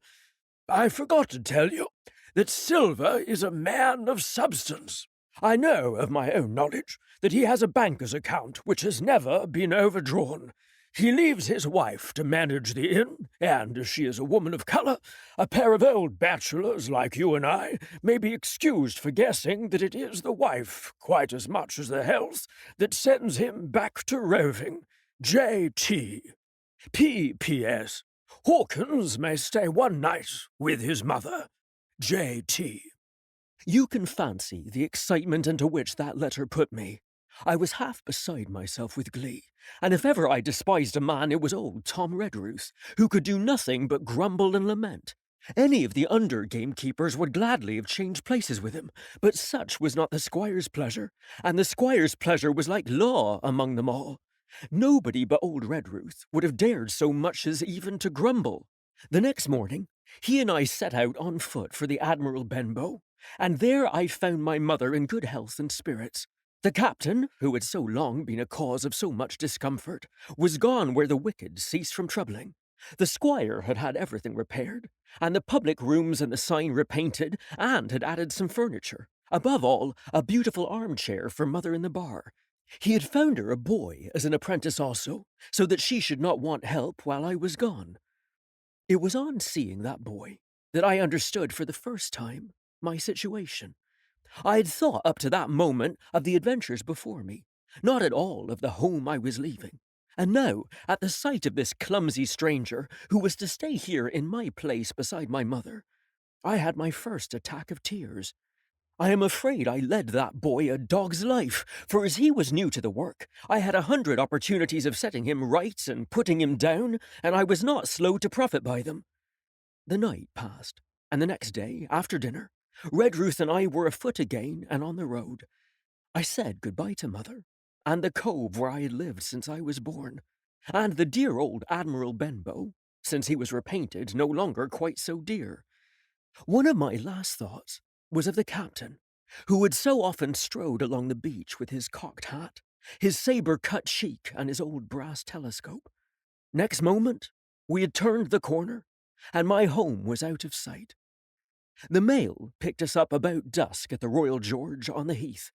I forgot to tell you that Silver is a man of substance. I know of my own knowledge that he has a banker's account which has never been overdrawn. He leaves his wife to manage the inn, and as she is a woman of colour, a pair of old bachelors like you and I may be excused for guessing that it is the wife, quite as much as the health, that sends him back to roving. J.T. P.P.S. Hawkins may stay one night with his mother. J.T. You can fancy the excitement into which that letter put me. I was half beside myself with glee, and if ever I despised a man it was old Tom Redruth, who could do nothing but grumble and lament. Any of the under gamekeepers would gladly have changed places with him, but such was not the squire's pleasure, and the squire's pleasure was like law among them all. Nobody but old Redruth would have dared so much as even to grumble. The next morning, he and I set out on foot for the Admiral Benbow, and there I found my mother in good health and spirits. The captain, who had so long been a cause of so much discomfort, was gone where the wicked cease from troubling. The squire had had everything repaired, and the public rooms and the sign repainted, and had added some furniture. Above all, a beautiful armchair for mother in the bar. He had found her a boy as an apprentice also, so that she should not want help while I was gone. It was on seeing that boy that I understood for the first time my situation. I had thought up to that moment of the adventures before me, not at all of the home I was leaving. And now, at the sight of this clumsy stranger who was to stay here in my place beside my mother, I had my first attack of tears. I am afraid I led that boy a dog's life, for as he was new to the work, I had 100 opportunities of setting him right and putting him down, and I was not slow to profit by them. The night passed, and the next day, after dinner, Redruth and I were afoot again and on the road. I said goodbye to mother, and the cove where I had lived since I was born, and the dear old Admiral Benbow, since he was repainted, no longer quite so dear. One of my last thoughts was of the captain, who had so often strode along the beach with his cocked hat, his sabre-cut cheek, and his old brass telescope. Next moment, we had turned the corner, and my home was out of sight. The mail picked us up about dusk at the Royal George on the Heath.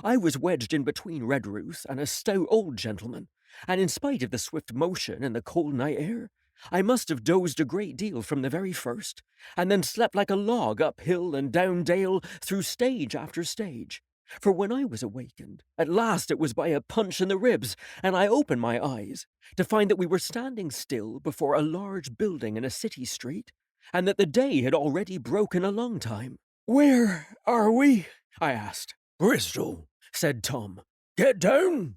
I was wedged in between Redruth and a stout old gentleman, and in spite of the swift motion and the cold night air, I must have dozed a great deal from the very first, and then slept like a log up hill and down dale through stage after stage. For when I was awakened, at last it was by a punch in the ribs, and I opened my eyes to find that we were standing still before a large building in a city street, and that the day had already broken a long time. Where are we? I asked. Bristol, said Tom. Get down.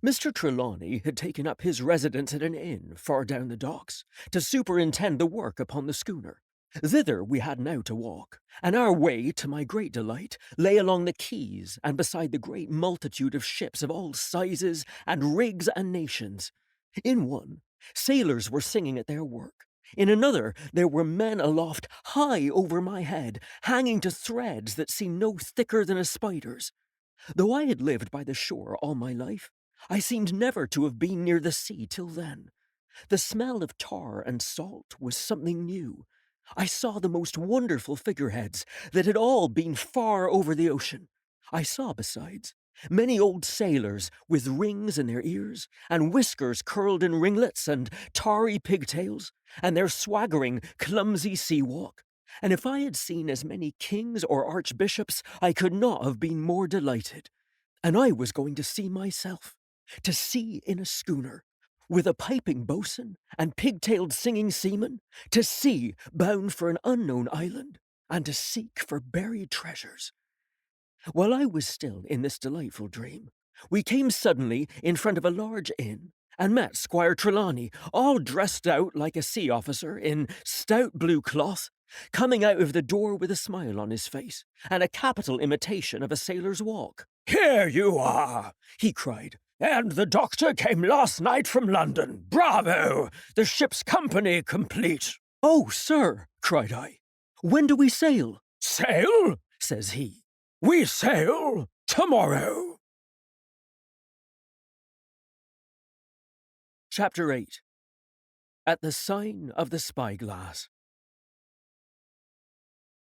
Mr. Trelawney had taken up his residence at an inn far down the docks to superintend the work upon the schooner. Thither we had now to walk, and our way, to my great delight, lay along the quays and beside the great multitude of ships of all sizes and rigs and nations. In one, sailors were singing at their work. In another, there were men aloft high over my head, hanging to threads that seemed no thicker than a spider's. Though I had lived by the shore all my life, I seemed never to have been near the sea till then. The smell of tar and salt was something new. I saw the most wonderful figureheads that had all been far over the ocean. I saw, besides, many old sailors with rings in their ears, and whiskers curled in ringlets, and tarry pigtails, and their swaggering, clumsy sea walk. And if I had seen as many kings or archbishops, I could not have been more delighted. And I was going to sea myself, to sea in a schooner, with a piping boatswain and pigtailed singing seamen, to sea bound for an unknown island, and to seek for buried treasures. While I was still in this delightful dream, we came suddenly in front of a large inn, and met Squire Trelawney, all dressed out like a sea officer in stout blue cloth, coming out of the door with a smile on his face, and a capital imitation of a sailor's walk. "Here you are," he cried. "And the doctor came last night from London. Bravo! The ship's company complete." "Oh, sir," cried I, "when do we sail?" "Sail?" says he. "We sail tomorrow." Chapter 8. At the Sign of the Spyglass.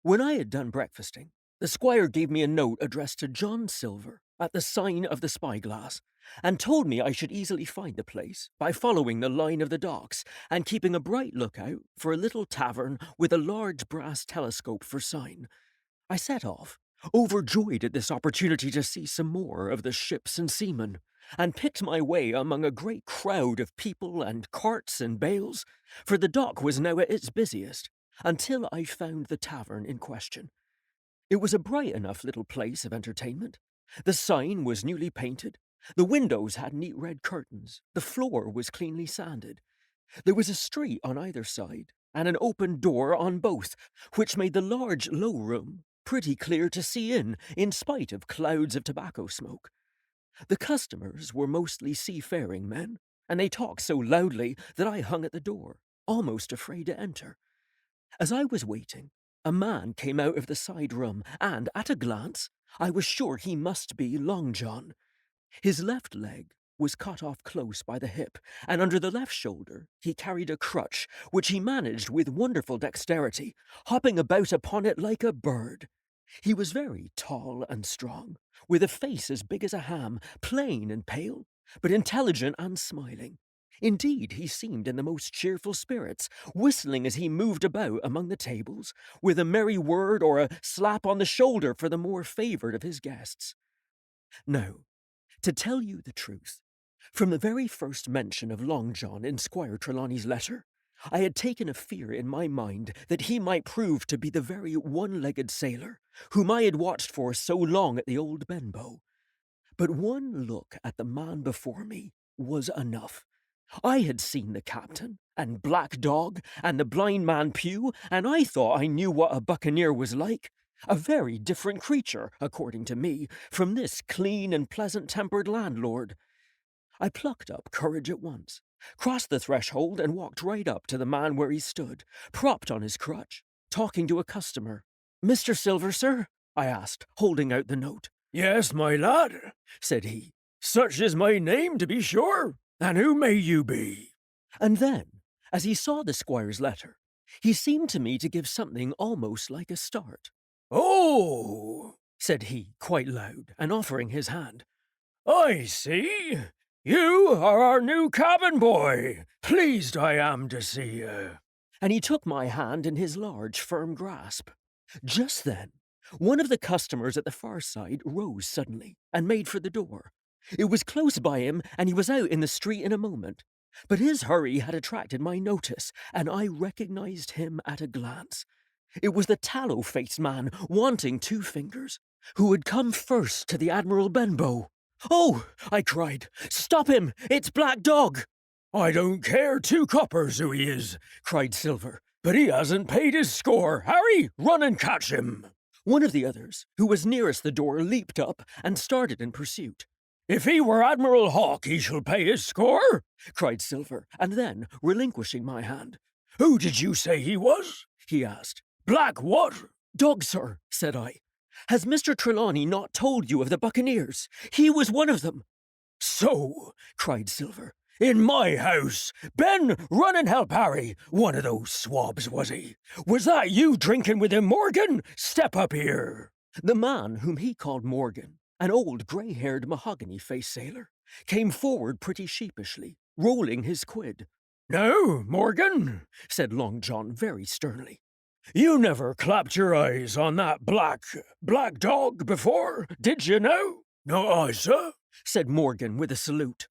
When I had done breakfasting, the squire gave me a note addressed to John Silver at the Sign of the Spyglass, and told me I should easily find the place by following the line of the docks and keeping a bright lookout for a little tavern with a large brass telescope for sign. I set off, overjoyed at this opportunity to see some more of the ships and seamen, and picked my way among a great crowd of people and carts and bales, for the dock was now at its busiest, until I found the tavern in question. It was a bright enough little place of entertainment. The sign was newly painted, the windows had neat red curtains, the floor was cleanly sanded. There was a street on either side, and an open door on both, which made the large low room pretty clear to see in spite of clouds of tobacco smoke. The customers were mostly seafaring men, and they talked so loudly that I hung at the door, almost afraid to enter. As I was waiting, a man came out of the side room, and, at a glance, I was sure he must be Long John. His left leg was cut off close by the hip, and under the left shoulder he carried a crutch, which he managed with wonderful dexterity, hopping about upon it like a bird. He was very tall and strong, with a face as big as a ham, plain and pale, but intelligent and smiling. Indeed, he seemed in the most cheerful spirits, whistling as he moved about among the tables, with a merry word or a slap on the shoulder for the more favoured of his guests. Now, to tell you the truth, from the very first mention of Long John in Squire Trelawney's letter, I had taken a fear in my mind that he might prove to be the very one-legged sailor whom I had watched for so long at the old Benbow. But one look at the man before me was enough. I had seen the captain, and Black Dog, and the blind man Pew, and I thought I knew what a buccaneer was like. A very different creature, according to me, from this clean and pleasant-tempered landlord. I plucked up courage at once, crossed the threshold, and walked right up to the man where he stood, propped on his crutch, talking to a customer. "Mr. Silver, sir?" I asked, holding out the note. "Yes, my lad," said he. "Such is my name, to be sure. And who may you be?" And then, as he saw the squire's letter, he seemed to me to give something almost like a start. "Oh," said he, quite loud, and offering his hand. "I see. You are our new cabin boy. Pleased I am to see you." And he took my hand in his large, firm grasp. Just then, one of the customers at the far side rose suddenly and made for the door. It was close by him, and he was out in the street in a moment. But his hurry had attracted my notice, and I recognized him at a glance. It was the tallow-faced man, wanting 2 fingers, who had come first to the Admiral Benbow. "Oh," I cried, "stop him! It's Black Dog!" "I don't care 2 coppers who he is," cried Silver, "but he hasn't paid his score. Harry, run and catch him." One of the others, who was nearest the door, leaped up and started in pursuit. "If he were Admiral Hawke, he shall pay his score," cried Silver, and then, relinquishing my hand, "Who did you say he was?" he asked. "Black what?" "Dog, sir," said I. "Has Mr. Trelawney not told you of the buccaneers? He was one of them." "So," cried Silver, In my house! Ben, run and help Harry! One of those swabs, was he? Was that you drinking with him, Morgan? Step up here! The man whom he called Morgan, an old grey-haired mahogany-faced sailor, came forward pretty sheepishly, rolling his quid. "No, Morgan," said Long John very sternly. "You never clapped your eyes on that black dog before, did you now?" "No, I, sir," said Morgan with a salute.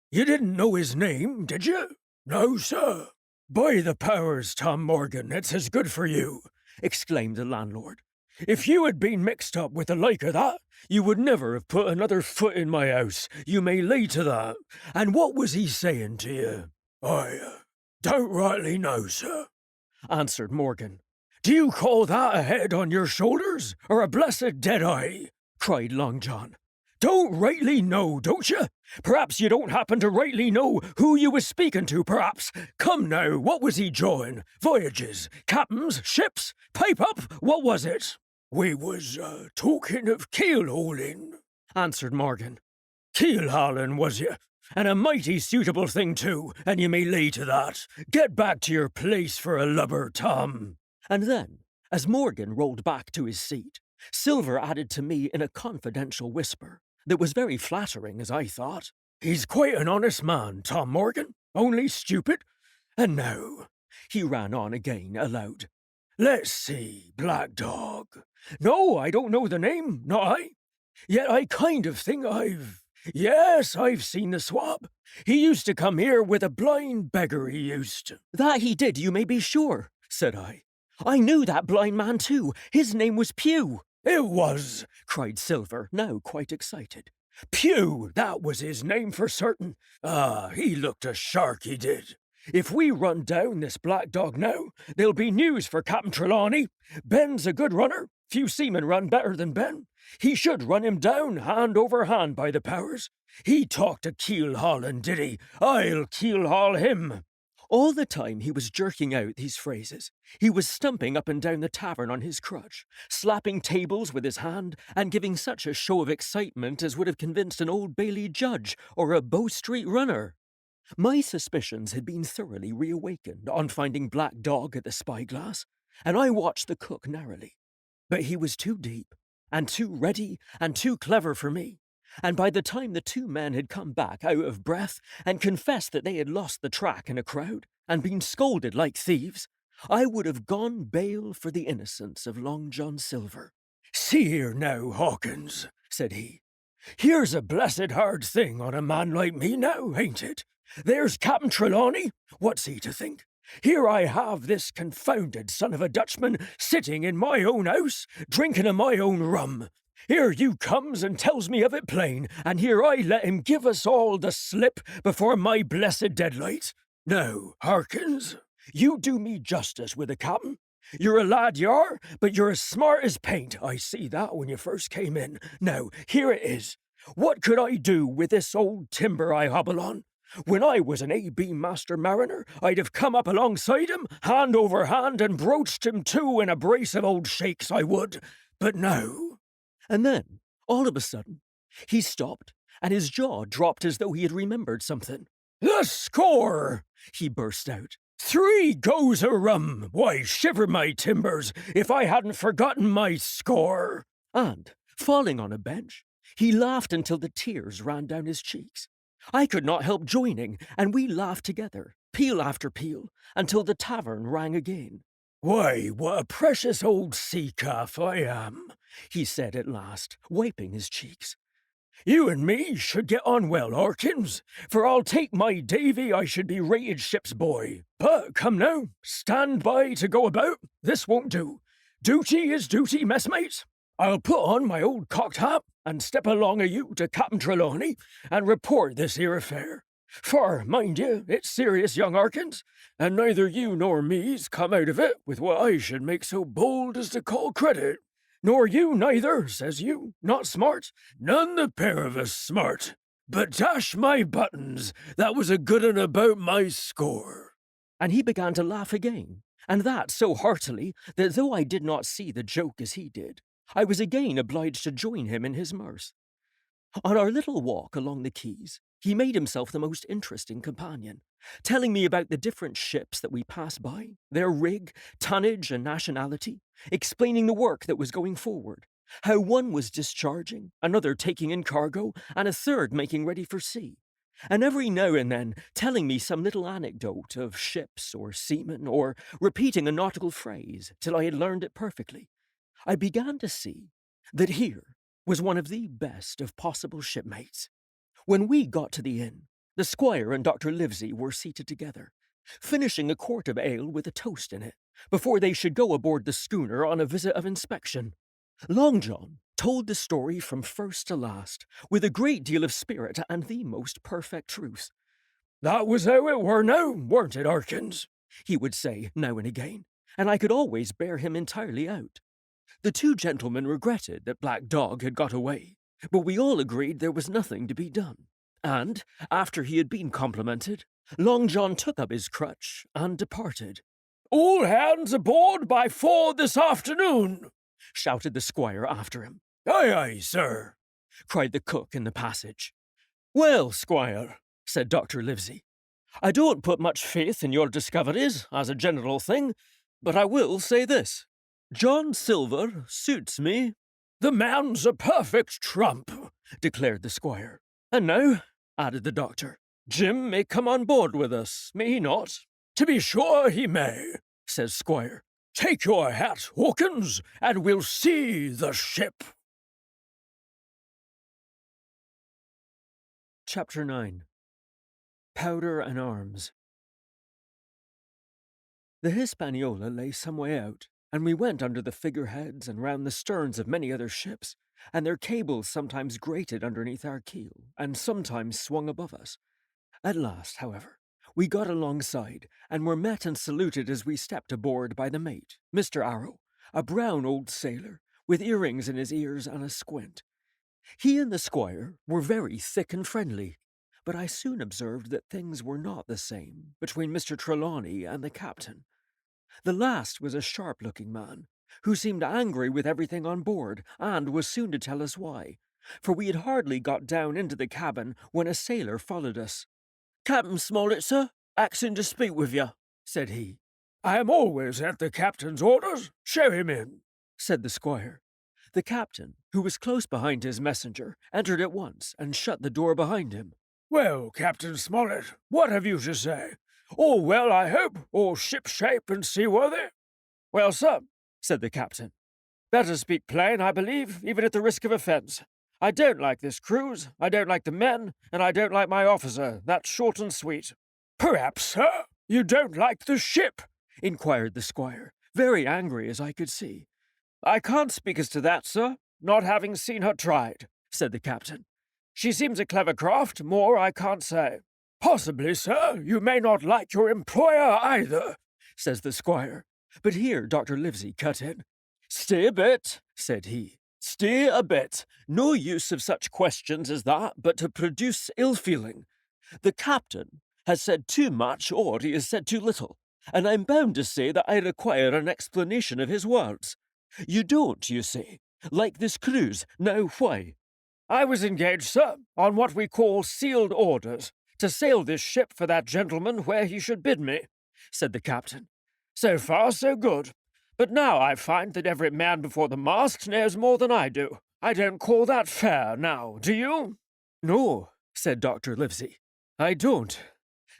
"You didn't know his name, did you?" "No, sir." "By the powers, Tom Morgan, it's as good for you," exclaimed the landlord. "If you had been mixed up with the like of that, you would never have put another foot in my house, you may lay to that. And what was he saying to you?" "I don't rightly know, sir," answered Morgan. "Do you call that a head on your shoulders, or a blessed dead eye?" cried Long John. "Don't rightly know, don't you? Perhaps you don't happen to rightly know who you was speaking to, perhaps. Come now, what was he jawing? Voyages, captains, ships, pipe up, what was it?" "We was talking of keel-hauling," answered Morgan. "Keel-hauling, was you? And a mighty suitable thing, too, and you may lay to that. Get back to your place for a lubber, Tom." And then, as Morgan rolled back to his seat, Silver added to me in a confidential whisper that was very flattering, as I thought. "He's quite an honest man, Tom Morgan, only stupid. And now," he ran on again aloud, "let's see, Black Dog. No, I don't know the name, not I. Yet I kind of think Yes, I've seen the swab. He used to come here with a blind beggar, he used to." "That he did, you may be sure," said I. "I knew that blind man too. His name was Pew." "It was," cried Silver, now quite excited. "Pew, that was his name for certain. Ah, he looked a shark, he did. If we run down this Black Dog now, there'll be news for Captain Trelawney. Ben's a good runner. Few seamen run better than Ben. He should run him down hand over hand by the powers. He talked to keel-hauling, did he? I'll keel-haul him." All the time he was jerking out these phrases, he was stumping up and down the tavern on his crutch, slapping tables with his hand, and giving such a show of excitement as would have convinced an Old Bailey judge or a Bow Street runner. My suspicions had been thoroughly reawakened on finding Black Dog at the spyglass, and I watched the cook narrowly. But he was too deep, and too ready, and too clever for me, and by the time the two men had come back out of breath and confessed that they had lost the track in a crowd and been scolded like thieves, I would have gone bail for the innocence of Long John Silver. "See here now, Hawkins," said he. "Here's a blessed hard thing on a man like me now, ain't it? There's Captain Trelawney. What's he to think? Here I have this confounded son of a Dutchman sitting in my own house, drinking of my own rum. Here you comes and tells me of it plain, and here I let him give us all the slip before my blessed deadlight. Now, Harkins, you do me justice with the captain. You're a lad, you are, but you're as smart as paint. I see that when you first came in. Now, here it is. What could I do with this old timber I hobble on? When I was an A.B. master mariner, I'd have come up alongside him, hand over hand, and broached him to in a brace of old shakes, I would. But now—" And then, all of a sudden, he stopped, and his jaw dropped as though he had remembered something. "The score!" he burst out. "3 goes of rum! Why, shiver my timbers, if I hadn't forgotten my score!" And, falling on a bench, he laughed until the tears ran down his cheeks. I could not help joining, and we laughed together, peal after peal, until the tavern rang again. "Why, what a precious old sea-calf I am," he said at last, wiping his cheeks. "You and me should get on well, Hawkins, for I'll take my Davy I should be rated ship's boy. But come now, stand by to go about. This won't do. Duty is duty, messmates. I'll put on my old cocked hat and step along of you to Captain Trelawney and report this here affair. For, mind you, it's serious, young Harkins, and neither you nor me's come out of it with what I should make so bold as to call credit. Nor you neither, says you, not smart. None the pair of us smart. But dash my buttons, that was a good un about my score." And he began to laugh again, and that so heartily that though I did not see the joke as he did, I was again obliged to join him in his mirth. On our little walk along the quays, He made himself the most interesting companion, telling me about the different ships that we passed by, their rig, tonnage, and nationality, explaining the work that was going forward, how one was discharging, another taking in cargo, and a third making ready for sea, and every now and then telling me some little anecdote of ships or seamen, or repeating a nautical phrase till I had learned it perfectly. I began to see that here was one of the best of possible shipmates. When we got to the inn, the squire and Dr. Livesey were seated together, finishing a quart of ale with a toast in it, before they should go aboard the schooner on a visit of inspection. Long John told the story from first to last, with a great deal of spirit and the most perfect truth. "That was how it were now, weren't it, Harkins?" he would say now and again, and I could always bear him entirely out. The two gentlemen regretted that Black Dog had got away, but we all agreed there was nothing to be done. And, after he had been complimented, Long John took up his crutch and departed. "All hands aboard by 4 this afternoon," shouted the squire after him. "Aye, aye, sir," cried the cook in the passage. Well, squire, said Dr. Livesey, I don't put much faith in your discoveries, as a general thing, but I will say this. John Silver suits me. "The man's a perfect trump," declared the squire. And now, added the doctor, Jim may come on board with us, may he not? "To be sure he may," says Squire. "Take your hat, Hawkins, and we'll see the ship." Chapter 9. Powder and Arms. The Hispaniola lay some way out, and we went under the figureheads and round the sterns of many other ships, and their cables sometimes grated underneath our keel, and sometimes swung above us. At last, however, we got alongside, and were met and saluted as we stepped aboard by the mate, Mr. Arrow, a brown old sailor, with earrings in his ears and a squint. He and the squire were very thick and friendly, but I soon observed that things were not the same between Mr. Trelawney and the captain. The last was a sharp-looking man, who seemed angry with everything on board, and was soon to tell us why, for we had hardly got down into the cabin when a sailor followed us. "Captain Smollett, sir, axing to speak with you," said he. "I am always at the captain's orders. Show him in," said the squire. The captain, who was close behind his messenger, entered at once and shut the door behind him. "Well, Captain Smollett, what have you to say? All well, I hope? All ship-shape and seaworthy?" "Well, sir," said the captain, "better speak plain, I believe, even at the risk of offence. I don't like this cruise, I don't like the men, and I don't like my officer. That's short and sweet." "Perhaps, sir, you don't like the ship?" inquired the squire, very angry as I could see. "I can't speak as to that, sir, not having seen her tried," said the captain. "She seems a clever craft, more I can't say." "Possibly, sir, you may not like your employer either," says the squire. But here Dr. Livesey cut in. "Stay a bit," said he. "Stay a bit. No use of such questions as that, but to produce ill-feeling. The captain has said too much, or he has said too little, and I'm bound to say that I require an explanation of his words. You don't, you say, like this cruise. Now, why?" "I was engaged, sir, on what we call sealed orders, to sail this ship for that gentleman where he should bid me," said the captain. "So far, so good. But now I find that every man before the mast knows more than I do. I don't call that fair now, do you?" "No," said Dr. Livesey, "I don't."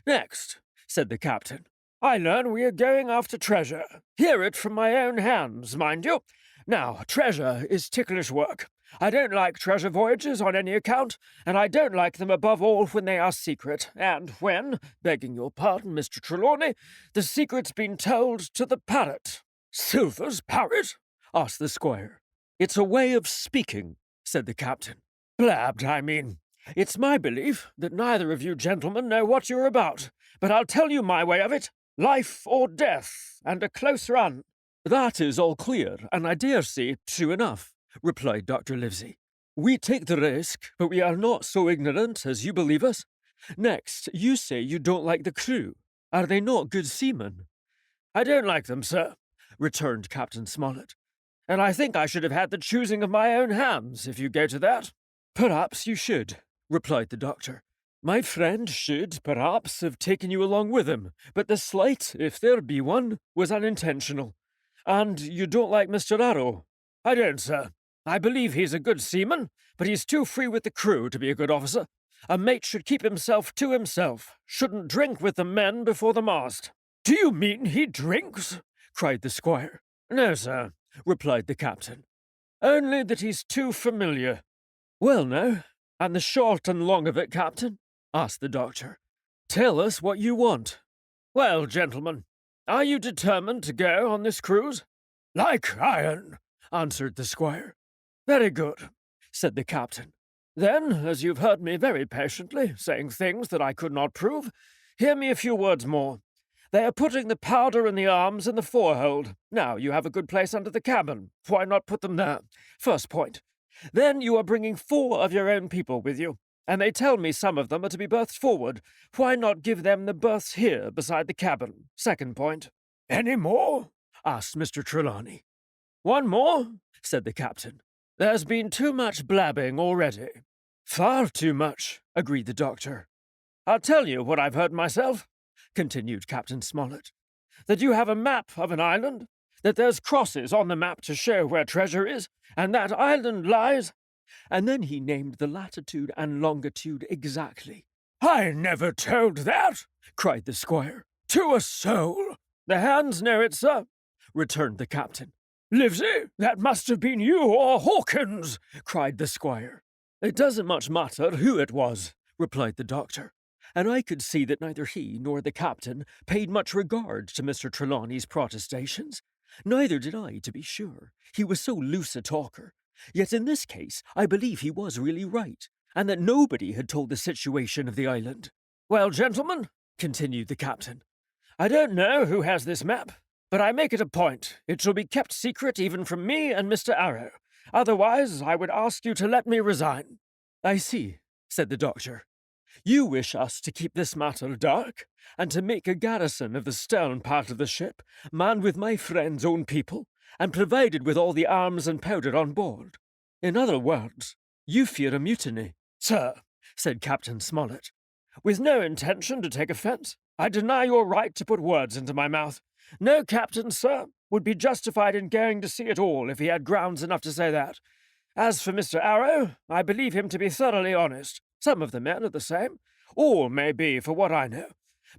"Next," said the captain, "I learn we are going after treasure. Hear it from my own hands, mind you. Now, treasure is ticklish work. I don't like treasure voyages on any account, and I don't like them above all when they are secret, and when, begging your pardon, Mr. Trelawney, the secret's been told to the parrot." "Silver's parrot?" asked the squire. "It's a way of speaking," said the captain. "Blabbed, I mean. It's my belief that neither of you gentlemen know what you're about, but I'll tell you my way of it. Life or death, and a close run." "That is all clear, and I dare say true enough," replied Dr. Livesey. "We take the risk, but we are not so ignorant as you believe us. Next, you say you don't like the crew. Are they not good seamen?" "I don't like them, sir," returned Captain Smollett. "and I think I should have had the choosing of my own hands, if you go to that." "Perhaps you should," replied the doctor. My friend should, perhaps, have taken you along with him, but the slight, if there be one, was unintentional. And you don't like Mr. Arrow? I don't, sir. I believe he's a good seaman, but he's too free with the crew to be a good officer. A mate should keep himself to himself, shouldn't drink with the men before the mast. Do you mean he drinks? Cried the squire. No, sir, replied the captain. Only that he's too familiar. Well, now, and the short and long of it, Captain? Asked the doctor. Tell us what you want. Well, gentlemen, are you determined to go on this cruise? Like iron, answered the squire. Very good, said the captain. Then, as you've heard me very patiently, saying things that I could not prove, hear me a few words more. They are putting the powder and the arms in the forehold. Now, you have a good place under the cabin. Why not put them there? First point. Then you are bringing 4 of your own people with you, and they tell me some of them are to be berthed forward. Why not give them the berths here beside the cabin? Second point. Any more? Asked Mr. Trelawney. One more, said the captain. There's been too much blabbing already. Far too much, agreed the doctor. I'll tell you what I've heard myself, continued Captain Smollett, that you have a map of an island, that there's crosses on the map to show where treasure is, and that island lies. And then he named the latitude and longitude exactly. I never told that, cried the squire, to a soul. The hands know it, sir, returned the captain. Livesey, that must have been you or Hawkins, cried the squire. It doesn't much matter who it was, replied the doctor, and I could see that neither he nor the captain paid much regard to Mr. Trelawney's protestations. Neither did I, to be sure. He was so loose a talker. Yet in this case, I believe he was really right, and that nobody had told the situation of the island. Well, gentlemen, continued the captain, I don't know who has this map, but I make it a point. It shall be kept secret even from me and Mr. Arrow. Otherwise, I would ask you to let me resign. I see, said the doctor. You wish us to keep this matter dark, and to make a garrison of the stern part of the ship, manned with my friend's own people, and provided with all the arms and powder on board. In other words, you fear a mutiny. Sir, said Captain Smollett, with no intention to take offence, I deny your right to put words into my mouth. No captain, sir, would be justified in going to sea at all if he had grounds enough to say that. As for Mr. Arrow, I believe him to be thoroughly honest. Some of the men are the same. All may be, for what I know.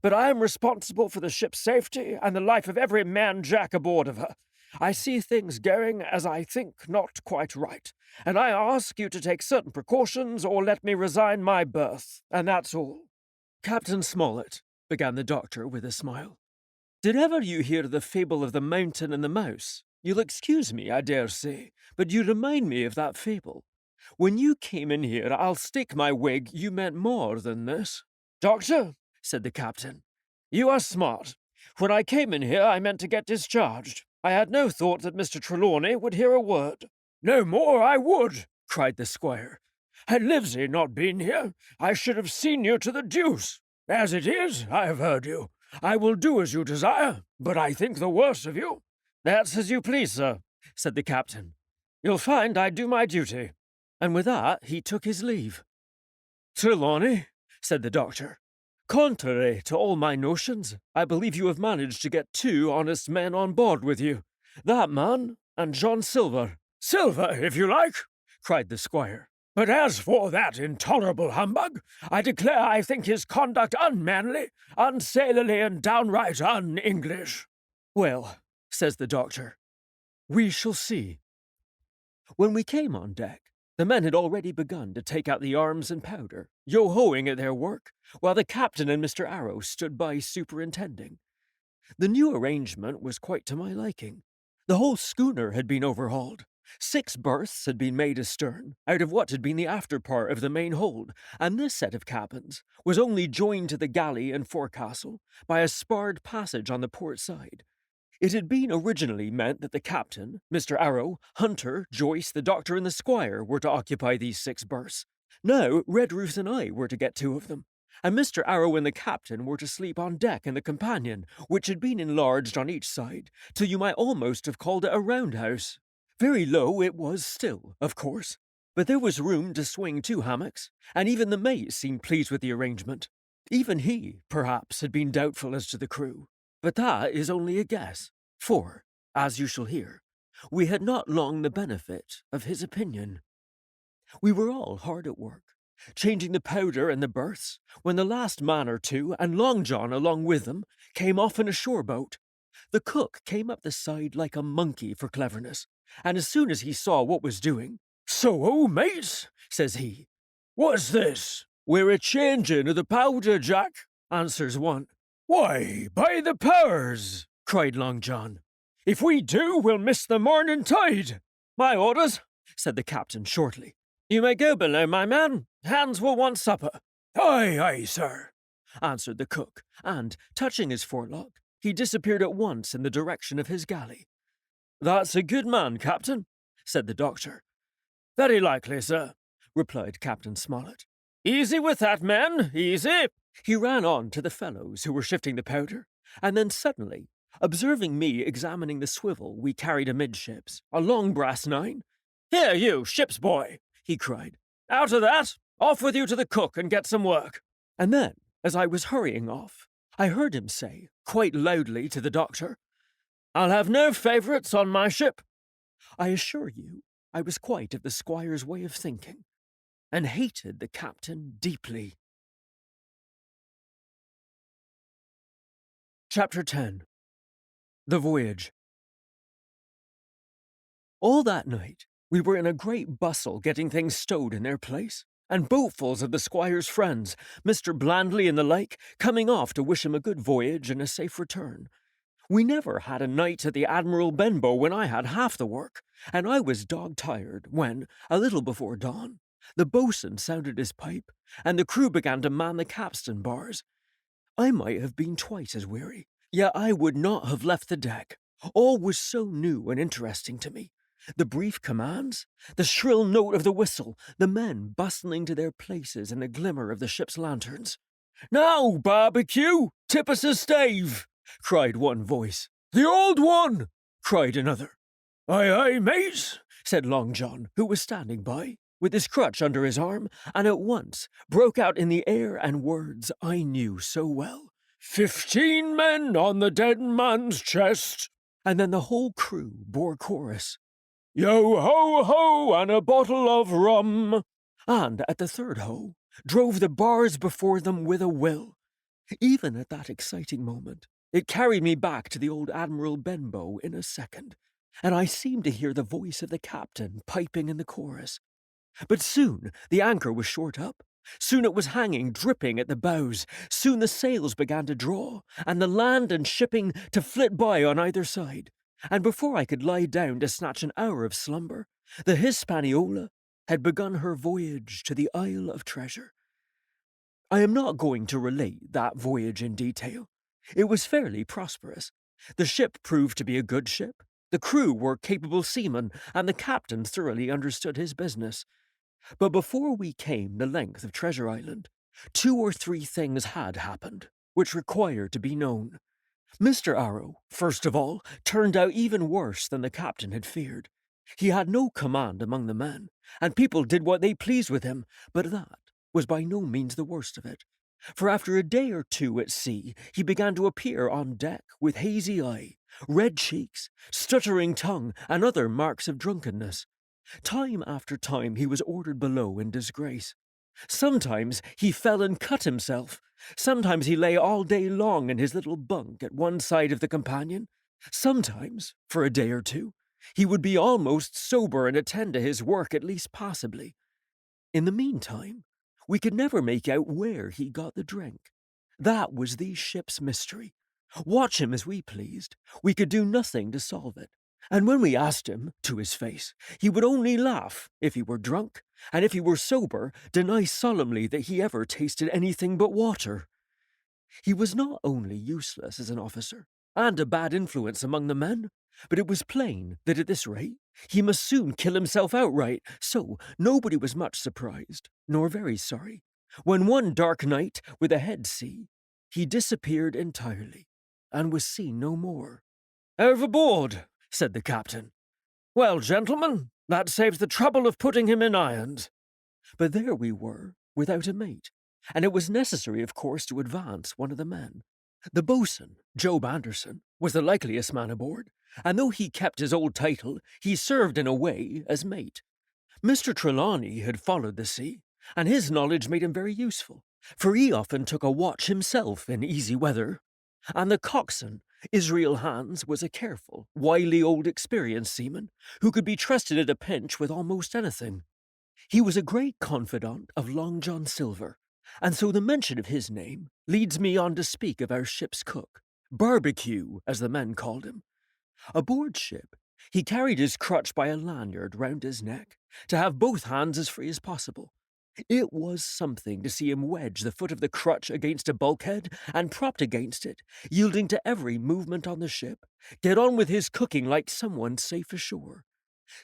But I am responsible for the ship's safety and the life of every man jack aboard of her. I see things going, as I think, not quite right, and I ask you to take certain precautions or let me resign my berth, and that's all. Captain Smollett, began the doctor with a smile, did ever you hear the fable of the mountain and the mouse? You'll excuse me, I dare say, but you remind me of that fable. When you came in here, I'll stake my wig you meant more than this. Doctor, said the captain, you are smart. When I came in here, I meant to get discharged. I had no thought that Mr. Trelawney would hear a word. No more I would, cried the squire. Had Livesey not been here, I should have seen you to the deuce. As it is, I have heard you. I will do as you desire, but I think the worse of you. That's as you please, sir, said the captain. You'll find I do my duty. And with that he took his leave. Trelawney, said the doctor, contrary to all my notions, I believe you have managed to get 2 honest men on board with you. That man and John Silver. Silver, if you like, cried the squire. But as for that intolerable humbug, I declare I think his conduct unmanly, unsailorly, and downright un-English. Well, says the doctor, we shall see. When we came on deck, the men had already begun to take out the arms and powder, yo-hoing at their work, while the captain and Mr. Arrow stood by superintending. The new arrangement was quite to my liking. The whole schooner had been overhauled. 6 berths had been made astern, out of what had been the after part of the main hold, and this set of cabins was only joined to the galley and forecastle by a sparred passage on the port side. It had been originally meant that the captain, Mr. Arrow, Hunter, Joyce, the doctor, and the squire were to occupy these 6 berths. Now Redruth and I were to get 2 of them, and Mr. Arrow and the captain were to sleep on deck in the companion, which had been enlarged on each side, till you might almost have called it a roundhouse. Very low it was still, of course, But there was room to swing 2 hammocks, and even the mate seemed pleased with the arrangement. Even he, perhaps, had been doubtful as to the crew, but that is only a guess, for, as you shall hear, we had not long the benefit of his opinion. We were all hard at work, changing the powder and the berths, when the last man or two, and Long John along with them, came off in a shore boat. The cook came up the side like a monkey for cleverness, and as soon as he saw what was doing, "So, mates," says he, "what's this?" "We're a changing of the powder, Jack," answers one. "Why, by the powers," cried Long John, "if we do, we'll miss the morning tide." "My orders," said the captain shortly. "You may go below, my man. Hands will want supper." "Aye, aye, sir," answered the cook, and, touching his forelock, he disappeared at once in the direction of his galley. "That's a good man, Captain," said the doctor. "Very likely, sir," replied Captain Smollett. "Easy with that, men, easy." He ran on to the fellows who were shifting the powder, and then suddenly, observing me examining the swivel we carried amidships, a long brass 9, "Here, you, ship's boy," he cried. "Out of that! Off with you to the cook and get some work." And then, as I was hurrying off, I heard him say, quite loudly to the doctor, "I'll have no favourites on my ship." I assure you, I was quite of the squire's way of thinking, and hated the captain deeply. Chapter 10. The Voyage. All that night, we were in a great bustle getting things stowed in their place, and boatfuls of the squire's friends, Mr. Blandley and the like, coming off to wish him a good voyage and a safe return. We never had a night at the Admiral Benbow when I had half the work, and I was dog-tired when, a little before dawn, the boatswain sounded his pipe, and the crew began to man the capstan bars. I might have been twice as weary, yet I would not have left the deck. All was so new and interesting to me. The brief commands, the shrill note of the whistle, the men bustling to their places in the glimmer of the ship's lanterns. "Now, barbecue, tip us a stave," cried one voice. "The old one," cried another. "Aye, aye, mates," said Long John, who was standing by, with his crutch under his arm, and at once broke out in the air and words I knew so well. 15 men on the dead man's chest." And then the whole crew bore chorus. "Yo ho ho and a bottle of rum." And at the third ho, drove the bars before them with a will. Even at that exciting moment, it carried me back to the old Admiral Benbow in a second, and I seemed to hear the voice of the captain piping in the chorus. But soon the anchor was short up. Soon it was hanging, dripping at the bows. Soon the sails began to draw, and the land and shipping to flit by on either side. And before I could lie down to snatch an hour of slumber, the Hispaniola had begun her voyage to the Isle of Treasure. I am not going to relate that voyage in detail. It was fairly prosperous. The ship proved to be a good ship. The crew were capable seamen, and the captain thoroughly understood his business. But before we came the length of Treasure Island, 2 or 3 things had happened, which require to be known. Mr. Arrow, first of all, turned out even worse than the captain had feared. He had no command among the men, and people did what they pleased with him, but that was by no means the worst of it. For after a day or 2 at sea, he began to appear on deck with hazy eye, red cheeks, stuttering tongue, and other marks of drunkenness. Time after time he was ordered below in disgrace. Sometimes he fell and cut himself. Sometimes he lay all day long in his little bunk at one side of the companion. Sometimes, for a day or 2, he would be almost sober and attend to his work at least passably. In the meantime, we could never make out where he got the drink. That was the ship's mystery. Watch him as we pleased, we could do nothing to solve it. And when we asked him, to his face, he would only laugh if he were drunk, and if he were sober, deny solemnly that he ever tasted anything but water. He was not only useless as an officer, and a bad influence among the men, but it was plain that at this rate he must soon kill himself outright, so nobody was much surprised, nor very sorry, when one dark night, with a head sea, he disappeared entirely, and was seen no more. "Overboard," said the captain. "Well, gentlemen, That saves the trouble of putting him in irons. But there we were, without a mate, and it was necessary, of course, to advance one of the men. The boatswain, Job Anderson, was the likeliest man aboard, and though he kept his old title, he served in a way as mate. Mr. Trelawney had followed the sea, and his knowledge made him very useful, for he often took a watch himself in easy weather. And the coxswain, Israel Hands, was a careful, wily old experienced seaman who could be trusted at a pinch with almost anything. He was a great confidant of Long John Silver, and so the mention of his name leads me on to speak of our ship's cook, Barbecue, as the men called him. Aboard ship, he carried his crutch by a lanyard round his neck, to have both hands as free as possible. It was something to see him wedge the foot of the crutch against a bulkhead and, propped against it, yielding to every movement on the ship, get on with his cooking like someone safe ashore.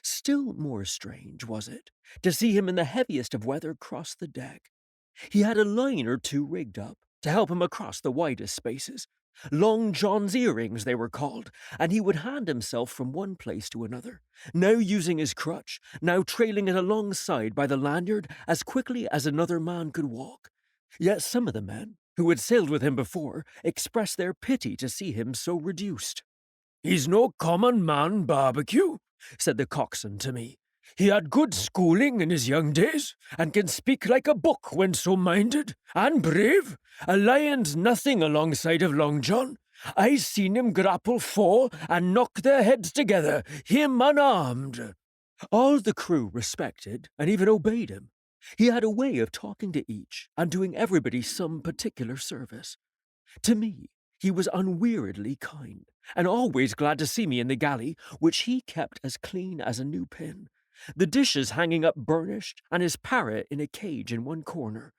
Still more strange was it to see him in the heaviest of weather cross the deck. He had a line or two rigged up to help him across the widest spaces. Long John's earrings, they were called, and he would hand himself from one place to another, now using his crutch, now trailing it alongside by the lanyard as quickly as another man could walk. Yet some of the men, who had sailed with him before, expressed their pity to see him so reduced. "He's no common man, Barbecue," said the coxswain to me. "He had good schooling in his young days, and can speak like a book when so minded, and brave. A lion's nothing alongside of Long John. I seen him grapple four and knock their heads together, him unarmed." All the crew respected and even obeyed him. He had a way of talking to each and doing everybody some particular service. To me, he was unweariedly kind, and always glad to see me in the galley, which he kept as clean as a new pin, the dishes hanging up burnished, and his parrot in a cage in one corner.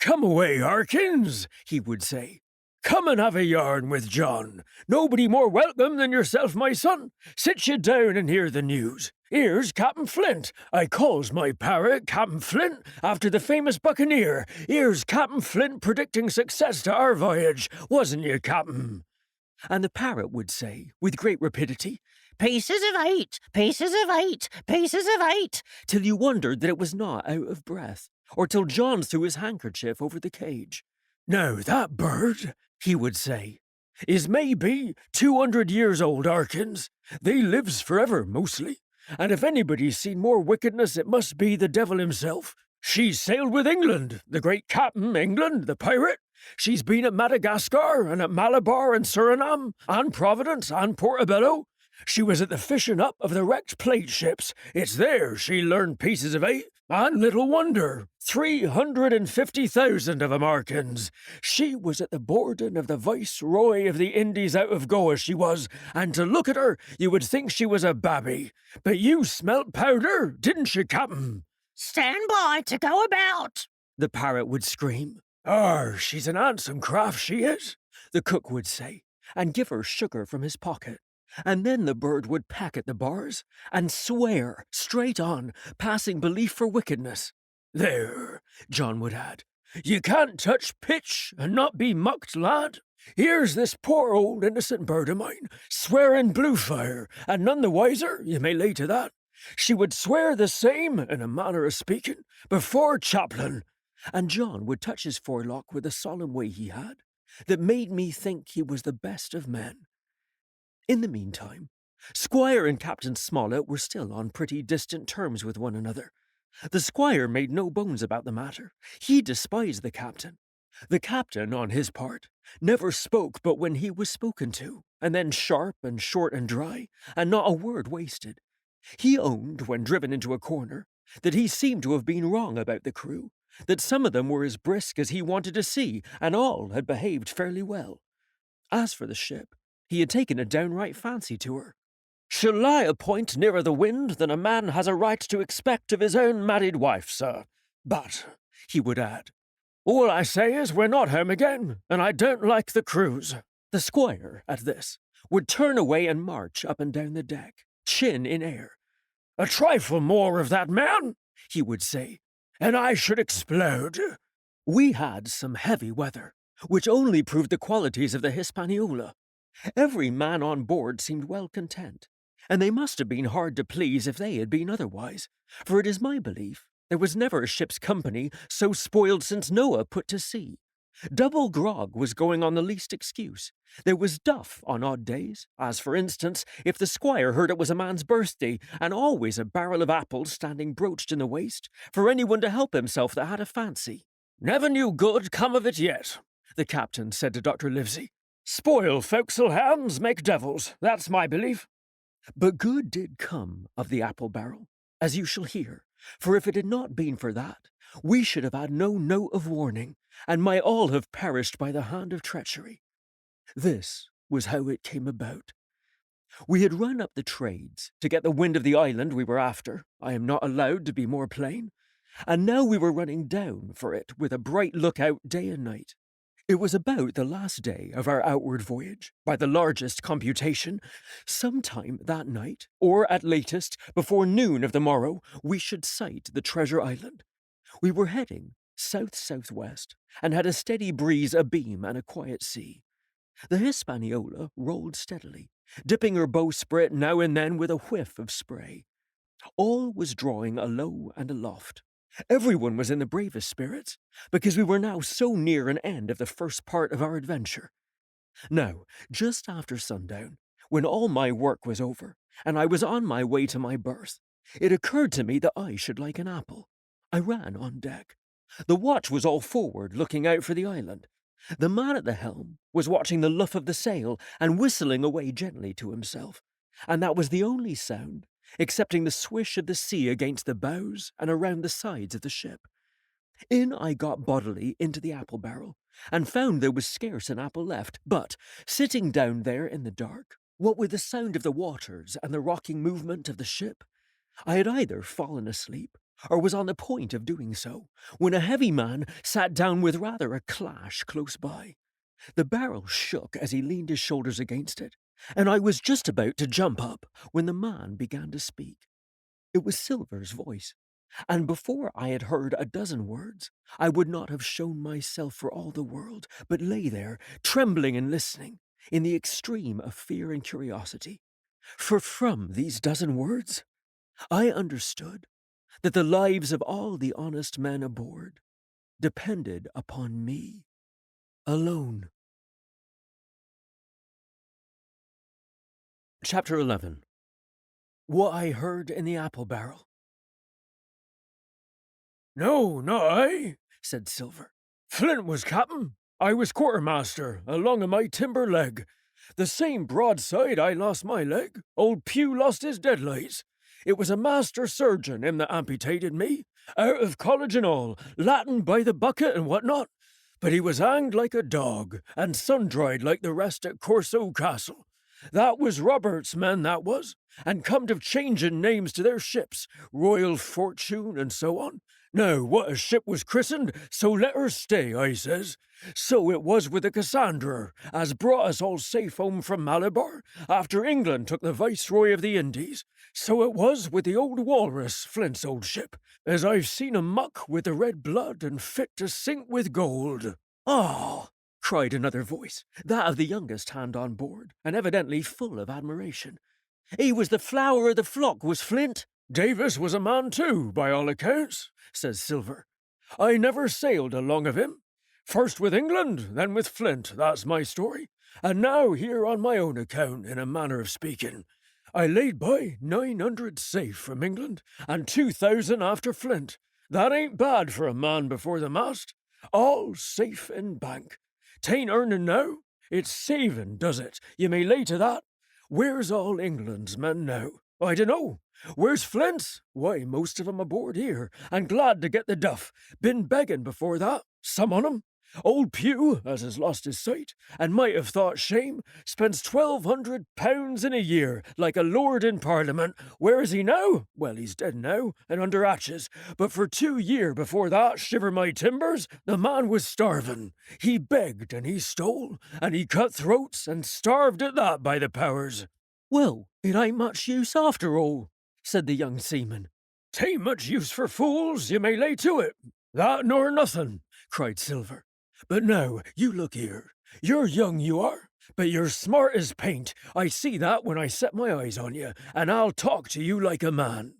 "Come away, Harkins," he would say. "Come and have a yarn with John. Nobody more welcome than yourself, my son. Sit you down and hear the news. Here's Captain Flint. I calls my parrot Captain Flint after the famous buccaneer. Here's Captain Flint predicting success to our voyage. Wasn't you, Captain?" And the parrot would say, with great rapidity, Pieces of 8, pieces of 8, pieces of 8. till you wondered that it was not out of breath, or till John threw his handkerchief over the cage. "Now that bird," he would say, "is maybe 200 years old, Harkins. They lives forever, mostly. And if anybody's seen more wickedness, it must be the devil himself. She's sailed with England, the great Captain England, the pirate. She's been at Madagascar, and at Malabar and Suriname, and Providence, and Portobello. She was at the fishing up of the wrecked plate ships. It's there she learned pieces of 8, and little wonder, 350,000 of 'em, Harkins. She was at the boarding of the Viceroy of the Indies out of Goa, she was, and to look at her, you would think she was a babby. But you smelt powder, didn't you, Captain?" Stand by to go about. The parrot would scream. She's an handsome craft, she is," The cook would say, and give her sugar from his pocket. And then the bird would peck at the bars and swear straight on, passing belief for wickedness. "There," John would add, "you can't touch pitch and not be mucked, lad. Here's this poor old innocent bird of mine, swearing blue fire, and none the wiser, you may lay to that. She would swear the same, in a manner of speaking, before Chaplain." And John would touch his forelock with a solemn way he had, that made me think he was the best of men. In the meantime, Squire and Captain Smollett were still on pretty distant terms with one another. The squire made no bones about the matter. He despised the captain. The captain, on his part, never spoke but when he was spoken to, and then sharp and short and dry, and not a word wasted. He owned, when driven into a corner, that he seemed to have been wrong about the crew, that some of them were as brisk as he wanted to see, and all had behaved fairly well. As for the ship, he had taken a downright fancy to her. "She'll lie a point nearer the wind than a man has a right to expect of his own married wife, sir. But," he would add, "all I say is we're not home again, and I don't like the cruise." The squire, at this, would turn away and march up and down the deck, chin in air. "A trifle more of that, man," he would say, "and I should explode." We had some heavy weather, which only proved the qualities of the Hispaniola. Every man on board seemed well content. and they must have been hard to please if they had been otherwise, for it is my belief there was never a ship's company so spoiled since Noah put to sea. Double grog was going on the least excuse. There was duff on odd days, as for instance, if the squire heard it was a man's birthday, and always a barrel of apples standing broached in the waist, for anyone to help himself that had a fancy. Never knew good come of it yet, the captain said to Dr. Livesey. Spoil forecastle hands make devils, that's my belief. But good did come of the apple barrel, as you shall hear, for if it had not been for that, we should have had no note of warning, and might all have perished by the hand of treachery. This was how it came about. We had run up the trades to get the wind of the island we were after, I am not allowed to be more plain, and now we were running down for it with a bright lookout day and night. It was about the last day of our outward voyage, by the largest computation. Sometime that night, or at latest, before noon of the morrow, we should sight the treasure island. We were heading south-southwest, and had a steady breeze abeam and a quiet sea. The Hispaniola rolled steadily, dipping her bowsprit now and then with a whiff of spray. All was drawing alow and aloft. Everyone was in the bravest spirits, because we were now so near an end of the first part of our adventure. Now, just after sundown, when all my work was over, and I was on my way to my berth, it occurred to me that I should like an apple. I ran on deck. The watch was all forward, looking out for the island. The man at the helm was watching the luff of the sail and whistling away gently to himself, and that was the only sound, excepting the swish of the sea against the bows and around the sides of the ship. In I got bodily into the apple barrel, and found there was scarce an apple left, but, sitting down there in the dark, what with the sound of the waters and the rocking movement of the ship, I had either fallen asleep, or was on the point of doing so, when a heavy man sat down with rather a clash close by. The barrel shook as he leaned his shoulders against it, and I was just about to jump up when the man began to speak. It was Silver's voice, and before I had heard a dozen words, I would not have shown myself for all the world, but lay there, trembling and listening, in the extreme of fear and curiosity. For from these dozen words, I understood that the lives of all the honest men aboard depended upon me alone. Chapter 11. What I heard in the apple barrel. No, not I, said Silver. Flint was captain. I was quartermaster, along of my timber leg. The same broadside I lost my leg, old Pew lost his deadlights. It was a master surgeon, him that amputated me, out of college and all, Latin by the bucket and what not. But he was hanged like a dog, and sun-dried like the rest at Corso Castle. That was Robert's men, that was, and comed of changing names to their ships, Royal Fortune and so on. Now, what a ship was christened, so let her stay, I says. So it was with the Cassandra, as brought us all safe home from Malabar, after England took the Viceroy of the Indies. So it was with the old Walrus, Flint's old ship, as I've seen 'em muck with the red blood and fit to sink with gold. Oh, cried another voice, that of the youngest hand on board, and evidently full of admiration. He was the flower of the flock, was Flint. Davis was a man too, by all accounts, says Silver. I never sailed along of him. First with England, then with Flint, that's my story. And now here on my own account, in a manner of speaking. I laid by 900 safe from England, and 2,000 after Flint. That ain't bad for a man before the mast. All safe in bank. 'Tain't earning now, it's saving, does it? You may lay to that. Where's all England's men now? I dunno. Where's Flint's? Why, most of 'em aboard here, and glad to get the duff. Been begging before that, some on 'em. Old Pew, as has lost his sight, and might have thought shame, spends £1,200 in a year, like a lord in Parliament. Where is he now? Well, he's dead now, and under hatches. But for 2 year before that, shiver my timbers, the man was starving. He begged and he stole, and he cut throats, and starved at that, by the powers. Well, it ain't much use after all, said the young seaman. 'Tain't much use for fools, you may lay to it. That nor nothing, cried Silver. But now, you look here. You're young, you are, But you're smart as paint. I see that when I set my eyes on you, and I'll talk to you like a man.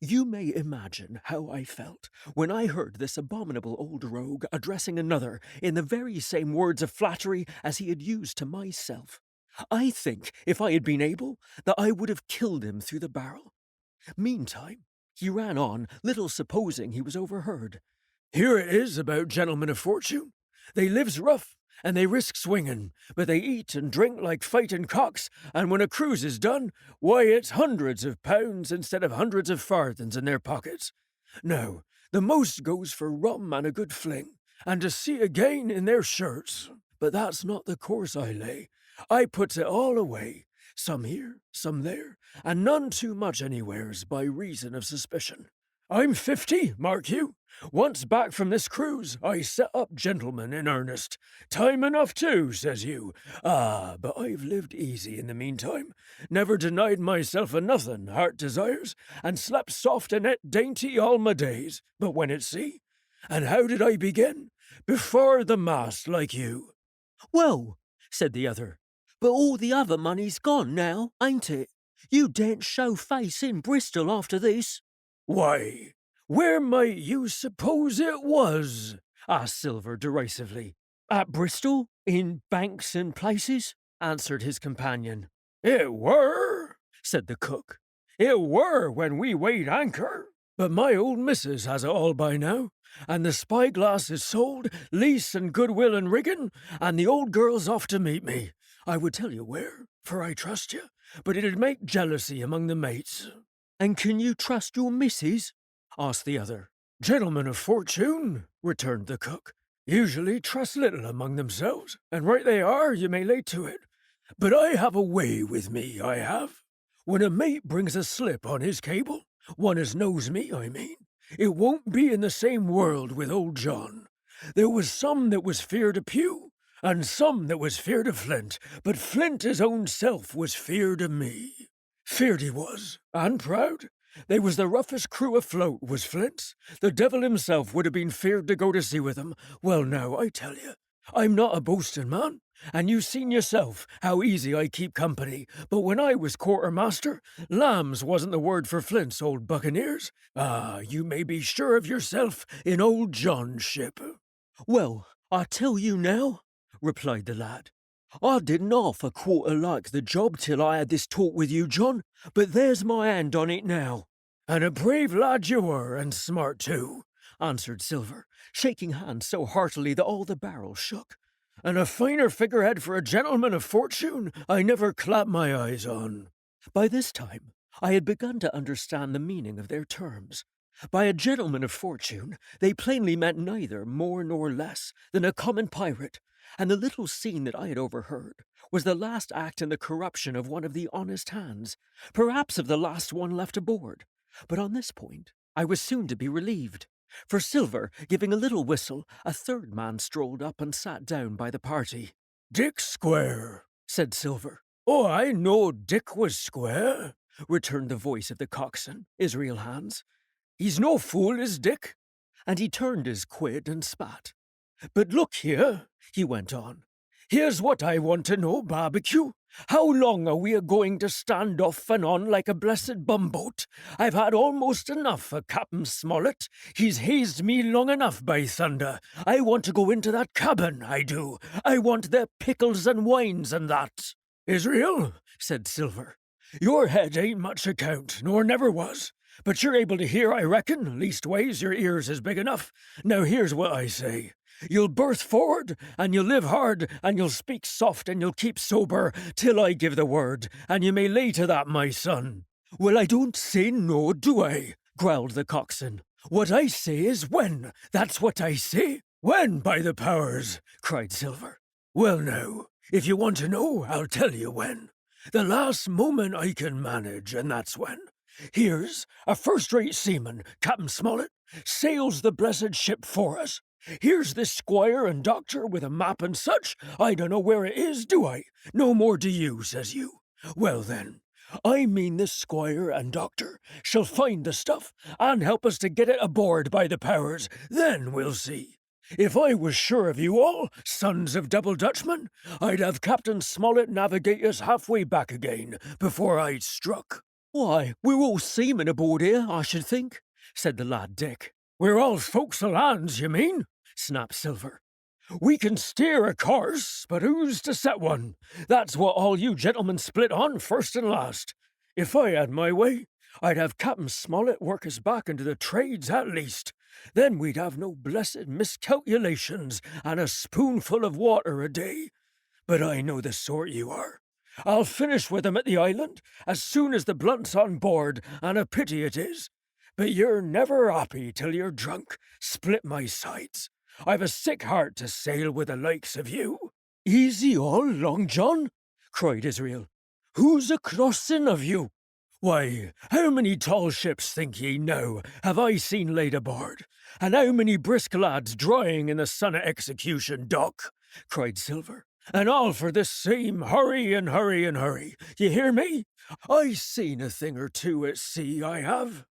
You may imagine how I felt when I heard this abominable old rogue addressing another in the very same words of flattery as he had used to myself. I think, if I had been able, that I would have killed him through the barrel. Meantime, he ran on, little supposing he was overheard. Here it is about gentlemen of fortune. They lives rough, and they risk swinging, but they eat and drink like fighting cocks, and when a cruise is done, why, it's hundreds of pounds instead of hundreds of farthings in their pockets. Now, the most goes for rum and a good fling, and to sea again in their shirts. But that's not the course I lay. I puts it all away, some here, some there, and none too much anywheres by reason of suspicion. I'm 50, mark you. Once back from this cruise, I set up gentlemen in earnest. Time enough too, says you. Ah, but I've lived easy in the meantime. Never denied myself a nothing heart desires, and slept soft and et dainty all my days. But when at sea? And how did I begin? Before the mast, like you. Well, said the other, but all the other money's gone now, ain't it? You daren't show face in Bristol after this. Why, where might you suppose it was? Asked Silver derisively. At Bristol, in banks and places, answered his companion. It were, said the cook. It were when we weighed anchor. But my old missus has it all by now, and the spyglass is sold, lease and goodwill and rigging, and the old girl's off to meet me. I would tell you where, for I trust you, but it'd make jealousy among the mates. And can you trust your missus? Asked the other. Gentlemen of fortune, returned the cook, usually trust little among themselves, and right they are, you may lay to it. But I have a way with me, I have. When a mate brings a slip on his cable, one as knows me, I mean, it won't be in the same world with old John. There was some that was feared of Pew, and some that was feared of Flint, but Flint his own self was feared of me. Feared he was, and proud. They was the roughest crew afloat, was Flint's. The devil himself would have been feared to go to sea with him. Well, now, I tell you, I'm not a boasting man, and you've seen yourself how easy I keep company. But when I was quartermaster, lambs wasn't the word for Flint's old buccaneers. Ah, you may be sure of yourself in old John's ship. Well, I tell you now, replied the lad. I didn't half a quarter like the job till I had this talk with you, John, but there's my hand on it now. And a brave lad you were, and smart too, answered Silver, shaking hands so heartily that all the barrel shook. And a finer figurehead for a gentleman of fortune I never clapped my eyes on. By this time, I had begun to understand the meaning of their terms. By a gentleman of fortune, they plainly meant neither more nor less than a common pirate, and the little scene that I had overheard was the last act in the corruption of one of the honest hands, perhaps of the last one left aboard. But on this point I was soon to be relieved, for Silver, giving a little whistle, a third man strolled up and sat down by the party. "Dick Square," said Silver. "Oh, I know Dick was square," returned the voice of the coxswain, Israel Hands. "He's no fool, is Dick." And he turned his quid and spat. "But look here," he went on. "Here's what I want to know, Barbecue. How long are we a-going to stand off and on like a blessed bumboat? I've had almost enough of Captain Smollett. He's hazed me long enough, by thunder. I want to go into that cabin, I do. I want their pickles and wines and that." "Israel," said Silver, "your head ain't much account, nor never was. But you're able to hear, I reckon, leastways your ears is big enough. Now here's what I say. You'll berth forward, and you'll live hard, and you'll speak soft, and you'll keep sober, till I give the word, and you may lay to that, my son." "Well, I don't say no, do I?" growled the coxswain. "What I say is when, that's what I say. When, by the powers," cried Silver. "Well, now, if you want to know, I'll tell you when. The last moment I can manage, and that's when. Here's a first-rate seaman, Captain Smollett, sails the blessed ship for us. Here's this squire and doctor with a map and such. I don't know where it is, do I? No more do you, says you. Well then, I mean this squire and doctor shall find the stuff and help us to get it aboard, by the powers. Then we'll see. If I was sure of you all, sons of double Dutchmen, I'd have Captain Smollett navigate us halfway back again before I'd struck. Why, we're all seamen aboard here, I should think, said the lad Dick. We're all forecastle hands, you mean? Snapped Silver. We can steer a course, but who's to set one? That's what all you gentlemen split on first and last. If I had my way, I'd have Captain Smollett work us back into the trades at least. Then we'd have no blessed miscalculations and a spoonful of water a day. But I know the sort you are. I'll finish with 'em at the island as soon as the blunt's on board, and a pity it is. But you're never happy till you're drunk, split my sides. I've a sick heart to sail with the likes of you. Easy all, Long John, cried Israel. Who's a crossing of you? Why, how many tall ships, think ye now, have I seen laid aboard? And how many brisk lads drying in the sun of execution dock? Cried Silver. And all for this same hurry and hurry and hurry. You hear me? I seen a thing or two at sea, I have.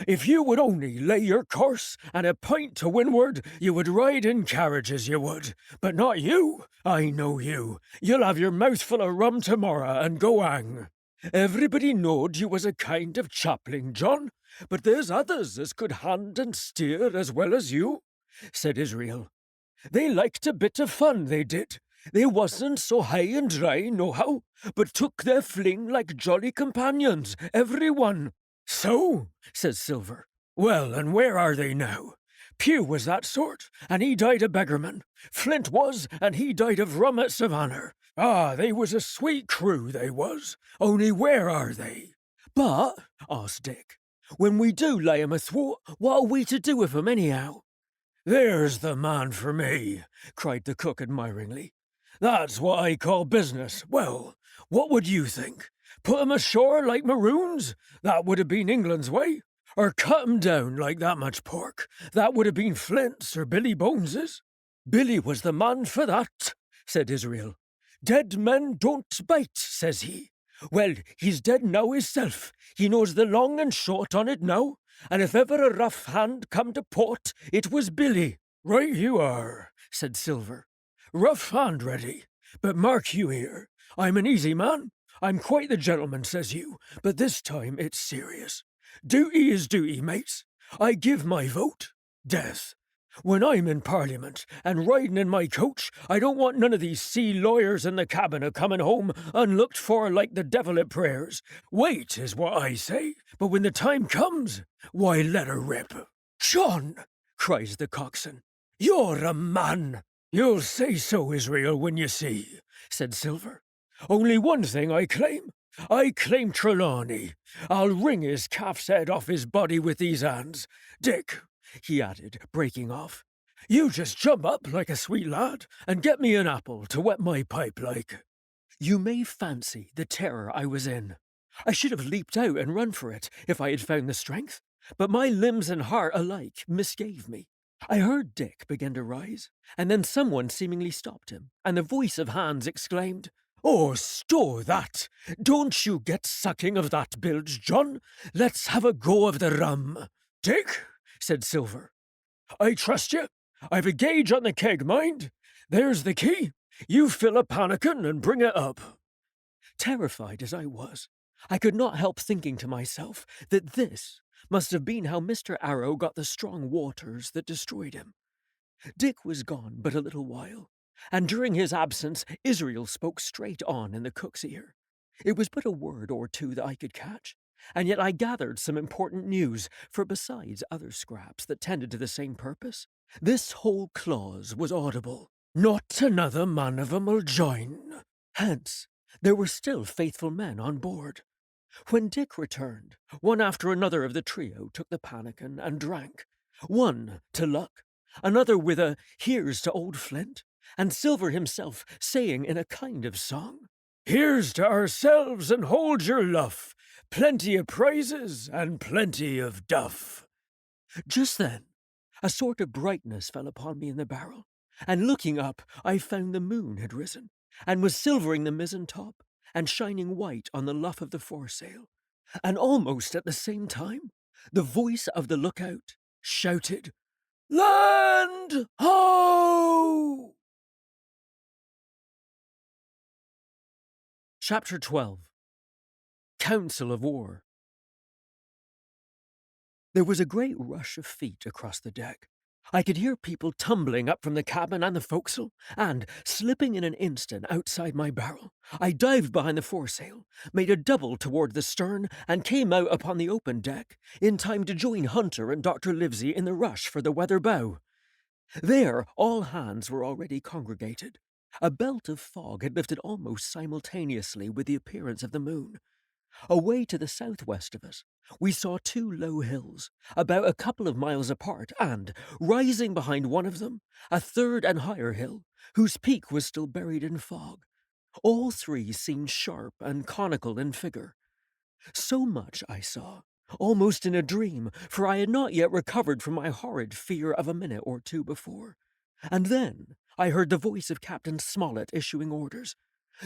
If you would only lay your course and a pint to windward, you would ride in carriages, you would. But not you. I know you. You'll have your mouthful of rum tomorrow and go hang. Everybody knowed you was a kind of chaplain, John, but there's others as could hand and steer as well as you, said Israel. They liked a bit of fun, they did. They wasn't so high and dry, nohow, but took their fling like jolly companions, every one. So, says Silver. Well, and where are they now? Pugh was that sort, and he died a beggarman. Flint was, and he died of rum at Savannah. Ah, they was a sweet crew, they was. Only where are they? But, asked Dick, when we do lay 'em athwart, what are we to do with 'em anyhow? There's the man for me, cried the cook admiringly. That's what I call business. Well, what would you think? Put 'em ashore like maroons? That would have been England's way. Or cut 'em down like that much pork? That would have been Flint's or Billy Bones's. Billy was the man for that, said Israel. Dead men don't bite, says he. Well, he's dead now hisself. He knows the long and short on it now, and if ever a rough hand come to port, it was Billy. Right you are, said Silver. Rough hand, ready. But mark you here, I'm an easy man. I'm quite the gentleman, says you, but this time it's serious. Duty is duty, mates. I give my vote. Death. When I'm in Parliament and riding in my coach, I don't want none of these sea lawyers in the cabin a coming home unlooked for like the devil at prayers. Wait is what I say, but when the time comes, why let her rip. John, cries the coxswain, you're a man. You'll say so, Israel, when you see, said Silver. Only one thing I claim. I claim Trelawney. I'll wring his calf's head off his body with these hands. Dick, he added, breaking off, you just jump up like a sweet lad and get me an apple to wet my pipe like. You may fancy the terror I was in. I should have leaped out and run for it if I had found the strength, but my limbs and heart alike misgave me. I heard Dick begin to rise, and then someone seemingly stopped him, and the voice of Hans exclaimed, Oh, stow that! Don't you get sucking of that bilge, John. Let's have a go of the rum. Dick, said Silver, I trust you. I've a gauge on the keg, mind. There's the key. You fill a pannikin and bring it up. Terrified as I was, I could not help thinking to myself that this must have been how Mr. Arrow got the strong waters that destroyed him. Dick was gone but a little while, and during his absence Israel spoke straight on in the cook's ear. It was but a word or two that I could catch, and yet I gathered some important news, for besides other scraps that tended to the same purpose, this whole clause was audible. Not another man of 'em'll join. Hence, there were still faithful men on board. When Dick returned, one after another of the trio took the pannikin and drank. One to luck, another with a here's to old Flint, and Silver himself saying in a kind of song, Here's to ourselves and hold your luff, plenty of prizes and plenty of duff. Just then, a sort of brightness fell upon me in the barrel, and looking up, I found the moon had risen, and was silvering the mizzen top, and shining white on the luff of the foresail, and almost at the same time, the voice of the lookout shouted, Land ho! Chapter 12. Council of War. There was a great rush of feet across the deck. I could hear people tumbling up from the cabin and the forecastle, and, slipping in an instant outside my barrel, I dived behind the foresail, made a double toward the stern, and came out upon the open deck, in time to join Hunter and Dr. Livesey in the rush for the weather bow. There, all hands were already congregated. A belt of fog had lifted almost simultaneously with the appearance of the moon. Away to the southwest of us, we saw two low hills, about a couple of miles apart, and, rising behind one of them, a third and higher hill, whose peak was still buried in fog. All three seemed sharp and conical in figure. So much I saw, almost in a dream, for I had not yet recovered from my horrid fear of a minute or two before. And then I heard the voice of Captain Smollett issuing orders.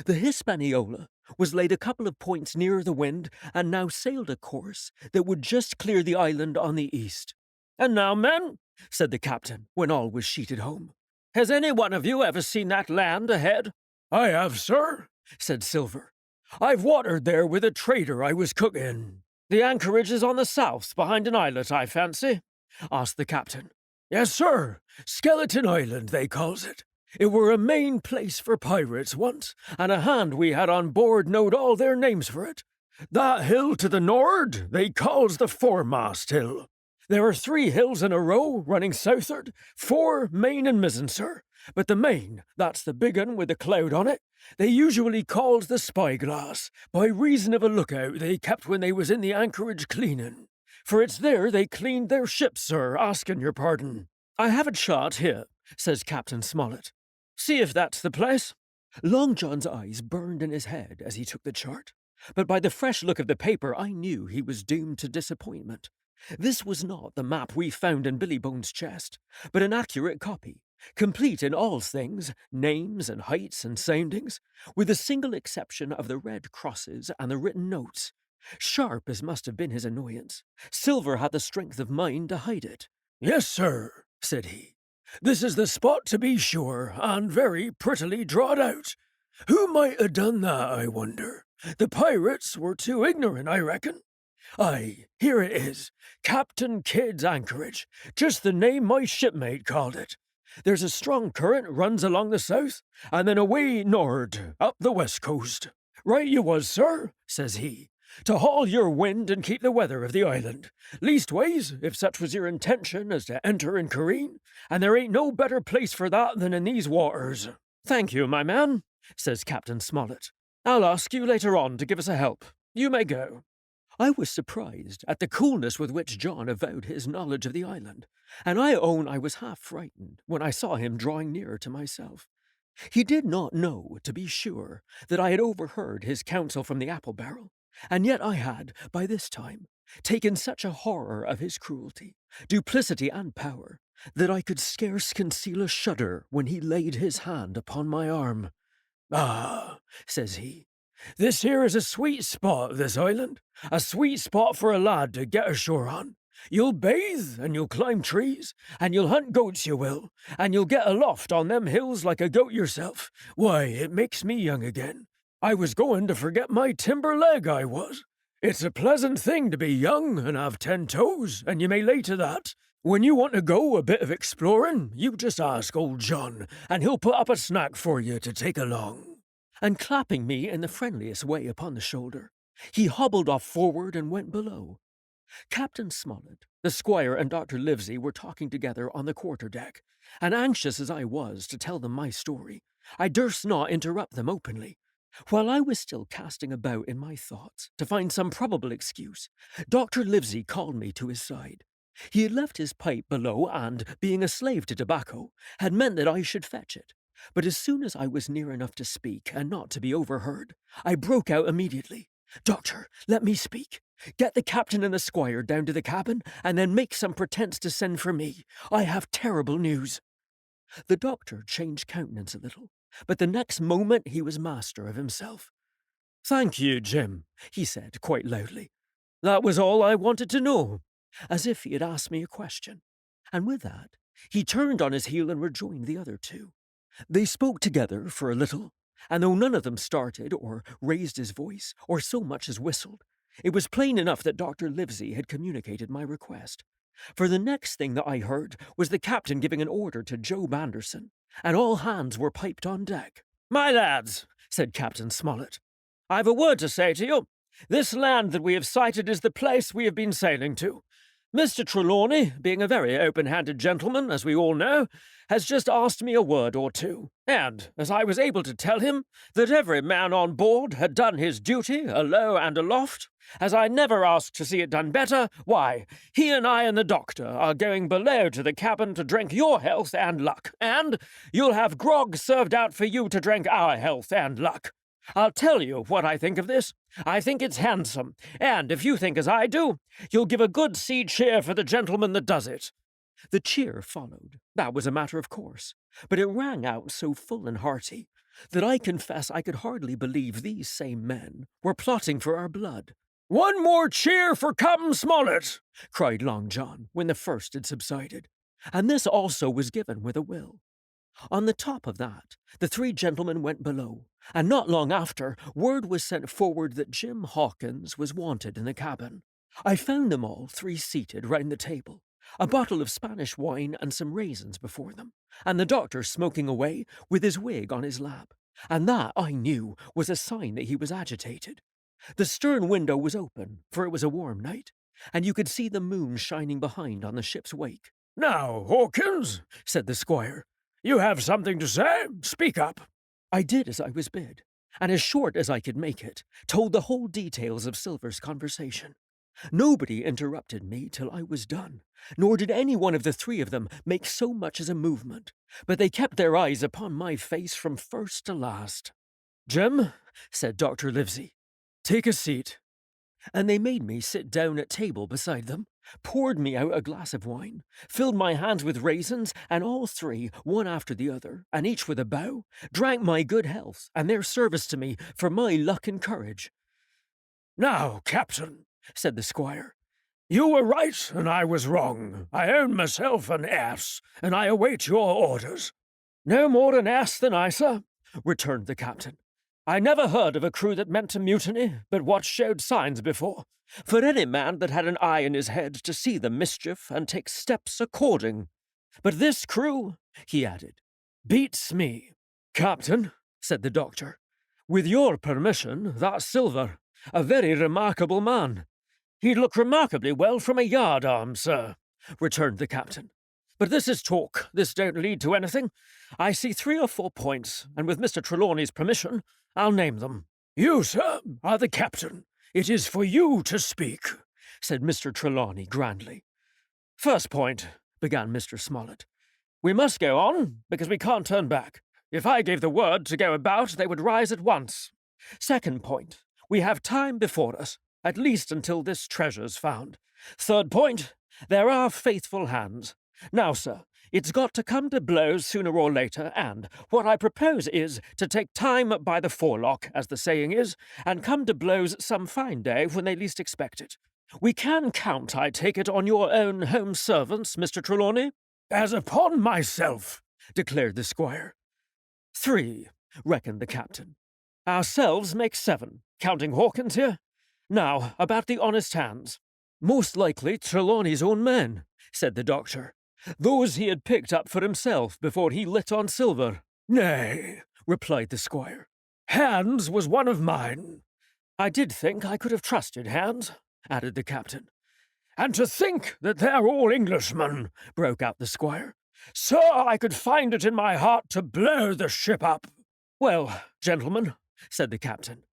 The Hispaniola was laid a couple of points nearer the wind, and now sailed a course that would just clear the island on the east. "And now, men," said the captain, when all was sheeted home, "has any one of you ever seen that land ahead?" "I have, sir," said Silver. "I've watered there with a trader I was cooking. The anchorage is on the south, behind an islet, I fancy?" asked the captain. "Yes, sir. Skeleton Island, they calls it. It were a main place for pirates once, and a hand we had on board knowed all their names for it. That hill to the nor'ard they calls the foremast hill. There are 3 hills in a row, running south'ard, 4 main and mizzen, sir. But the main, that's the big un with the cloud on it, they usually calls the spyglass, by reason of a lookout they kept when they was in the anchorage cleaning. For it's there they cleaned their ships, sir, asking your pardon." "I have a chart here," says Captain Smollett. "See if that's the place." Long John's eyes burned in his head as he took the chart, but by the fresh look of the paper I knew he was doomed to disappointment. This was not the map we found in Billy Bones' chest, but an accurate copy, complete in all things, names and heights and soundings, with the single exception of the red crosses and the written notes. Sharp as must have been his annoyance, Silver had the strength of mind to hide it. "Yes, sir," said he. "This is the spot to be sure, and very prettily drawed out. Who might have done that, I wonder? The pirates were too ignorant, I reckon. Aye, here it is, Captain Kidd's anchorage, just the name my shipmate called it. There's a strong current runs along the south, and then away nor'ard, up the west coast. Right you was, sir," says he, "to haul your wind and keep the weather of the island. Leastways, if such was your intention as to enter and careen, and there ain't no better place for that than in these waters." "Thank you, my man," says Captain Smollett. "I'll ask you later on to give us a help. You may go." I was surprised at the coolness with which John avowed his knowledge of the island, and I own I was half frightened when I saw him drawing nearer to myself. He did not know, to be sure, that I had overheard his counsel from the apple barrel, and yet I had, by this time, taken such a horror of his cruelty, duplicity, and power, that I could scarce conceal a shudder when he laid his hand upon my arm. "Ah," says he, "this here is a sweet spot, this island. A sweet spot for a lad to get ashore on. You'll bathe, and you'll climb trees, and you'll hunt goats, you will, and you'll get aloft on them hills like a goat yourself. Why, it makes me young again. I was going to forget my timber leg, I was. It's a pleasant thing to be young and have 10 toes, and you may lay to that. When you want to go a bit of exploring, you just ask old John, and he'll put up a snack for you to take along." And clapping me in the friendliest way upon the shoulder, he hobbled off forward and went below. Captain Smollett, the squire, and Dr. Livesey were talking together on the quarter-deck, and anxious as I was to tell them my story, I durst not interrupt them openly. While I was still casting about in my thoughts to find some probable excuse, Dr. Livesey called me to his side. He had left his pipe below and, being a slave to tobacco, had meant that I should fetch it. But as soon as I was near enough to speak and not to be overheard, I broke out immediately. "Doctor, let me speak. Get the captain and the squire down to the cabin, and then make some pretence to send for me. I have terrible news." The doctor changed countenance a little, but the next moment he was master of himself. "Thank you, Jim," he said quite loudly. "That was all I wanted to know," as if he had asked me a question. And with that, He turned on his heel and rejoined the other two. They spoke together for a little, and though none of them started or raised his voice or so much as whistled, it was plain enough that Dr. Livesey had communicated my request. For the next thing that I heard was the captain giving an order to Job Anderson, and all hands were piped on deck. "My lads," said Captain Smollett, "I've a word to say to you. This land that we have sighted is the place we have been sailing to. Mr. Trelawney, being a very open-handed gentleman, as we all know, has just asked me a word or two, and as I was able to tell him that every man on board had done his duty alow and aloft, as I never asked to see it done better, why, he and I and the doctor are going below to the cabin to drink your health and luck, and you'll have grog served out for you to drink our health and luck. I'll tell you what I think of this. I think it's handsome, and if you think as I do, you'll give a good sea cheer for the gentleman that does it." The cheer followed. That was a matter of course, but it rang out so full and hearty that I confess I could hardly believe these same men were plotting for our blood. "One more cheer for Captain Smollett!" cried Long John when the first had subsided, and this also was given with a will. On the top of that, the three gentlemen went below, and not long after, word was sent forward that Jim Hawkins was wanted in the cabin. I found them all three seated round the table, a bottle of Spanish wine and some raisins before them, and the doctor smoking away with his wig on his lap, and that, I knew, was a sign that he was agitated. The stern window was open, for it was a warm night, and you could see the moon shining behind on the ship's wake. "Now, Hawkins," said the squire, "you have something to say? Speak up." I did as I was bid, and as short as I could make it, told the whole details of Silver's conversation. Nobody interrupted me till I was done, nor did any one of the three of them make so much as a movement, but they kept their eyes upon my face from first to last. "Jim," said Dr. Livesey, "take a seat." and they made me sit down at table beside them, poured me out a glass of wine, filled my hands with raisins, and all three, one after the other, and each with a bow, drank my good health and their service to me for my luck and courage. "Now, Captain," said the squire, "you were right and I was wrong. I own myself an ass, and I await your orders." "No more an ass than I, sir," returned the captain. "I never heard of a crew that meant to mutiny but what showed signs before, for any man that had an eye in his head to see the mischief and take steps according. But this crew," he added, "beats me." "Captain," said the doctor, "with your permission, that's Silver, a very remarkable man." "He'd look remarkably well from a yardarm, sir," returned the captain. "But this is talk. This don't lead to anything. I see 3 or 4 points, and with Mr. Trelawney's permission, I'll name them." "You, sir, are the captain. It is for you to speak," said Mr. Trelawney grandly. "First point," began Mr. Smollett. "We must go on, because we can't turn back. If I gave the word to go about, they would rise at once. Second point, we have time before us, at least until this treasure's found. Third point, there are faithful hands. Now, sir, it's got to come to blows sooner or later, and what I propose is to take time by the forelock, as the saying is, and come to blows some fine day when they least expect it. We can count, I take it, on your own home servants, Mr. Trelawney?" "As upon myself," declared the squire. 3, reckoned the captain. "Ourselves make 7, counting Hawkins here. Now, about the honest hands." "Most likely Trelawney's own men," said the doctor. "Those he had picked up for himself before he lit on Silver." "Nay," replied the squire. "Hands was one of mine." "I did think I could have trusted Hands," added the captain. "And to think that they're all Englishmen," broke out the squire. "Sir, I could find it in my heart to blow the ship up." "Well, gentlemen," said the captain,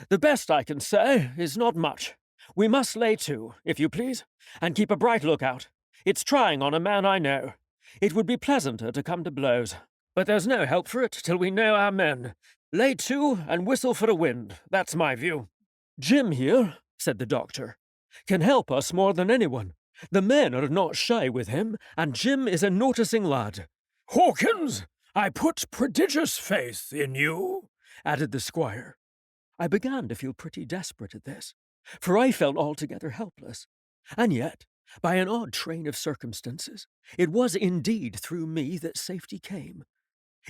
"the best I can say is not much. We must lay to, if you please, and keep a bright lookout. It's trying on a man I know. It would be pleasanter to come to blows, but there's no help for it till we know our men. Lay to and whistle for a wind, that's my view." "Jim here," said the doctor, "can help us more than anyone. The men are not shy with him, and Jim is a noticing lad." "Hawkins, I put prodigious faith in you," added the squire. I began to feel pretty desperate at this, for I felt altogether helpless. And yet, By an odd train of circumstances, it was indeed through me that safety came.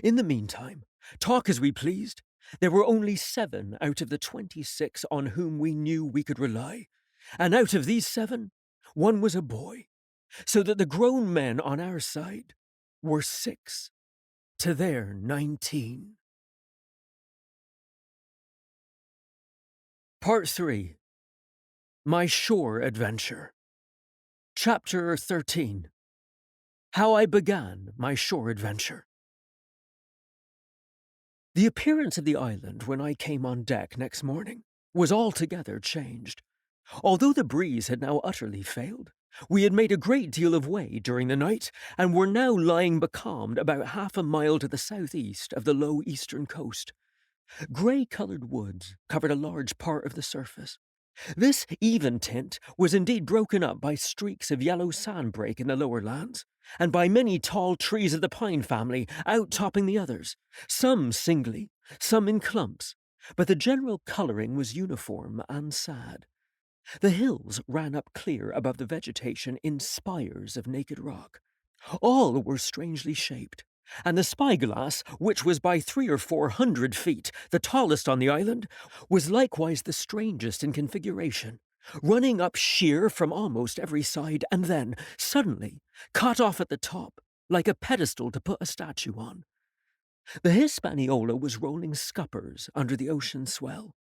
In the meantime, talk as we pleased, there were only 7 out of the 26 on whom we knew we could rely, and out of these 7, one was a boy, so that the grown men on our side were 6 to their 19. Part 3. My Shore Adventure. Chapter 13. How I Began My Shore Adventure. The appearance of the island when I came on deck next morning was altogether changed. Although the breeze had now utterly failed, we had made a great deal of way during the night, and were now lying becalmed about half a mile to the southeast of the low eastern coast. Grey-coloured woods covered a large part of the surface. This even tint was indeed broken up by streaks of yellow sandbrake in the lower lands, and by many tall trees of the pine family outtopping the others, some singly, some in clumps, but the general colouring was uniform and sad. The hills ran up clear above the vegetation in spires of naked rock. All were strangely shaped, and the spyglass, which was by 300 or 400 feet, the tallest on the island, was likewise the strangest in configuration, running up sheer from almost every side, and then, suddenly, cut off at the top, like a pedestal to put a statue on. The Hispaniola was rolling scuppers under the ocean swell.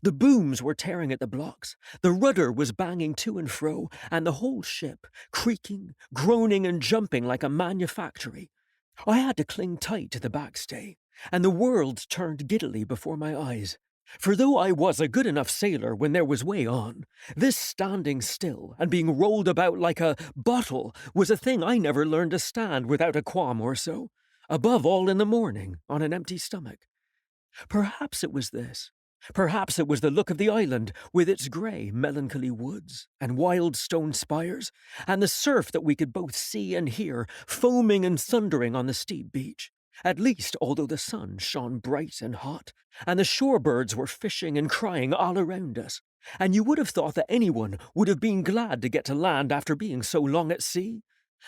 The booms were tearing at the blocks, the rudder was banging to and fro, and the whole ship creaking, groaning, and jumping like a manufactory. I had to cling tight to the backstay, and the world turned giddily before my eyes. For though I was a good enough sailor when there was way on, this standing still and being rolled about like a bottle was a thing I never learned to stand without a qualm or so, above all in the morning, on an empty stomach. Perhaps it was this. Perhaps it was the look of the island, with its grey, melancholy woods and wild stone spires, and the surf that we could both see and hear foaming and thundering on the steep beach. At least, although the sun shone bright and hot, and the shore birds were fishing and crying all around us, and you would have thought that anyone would have been glad to get to land after being so long at sea,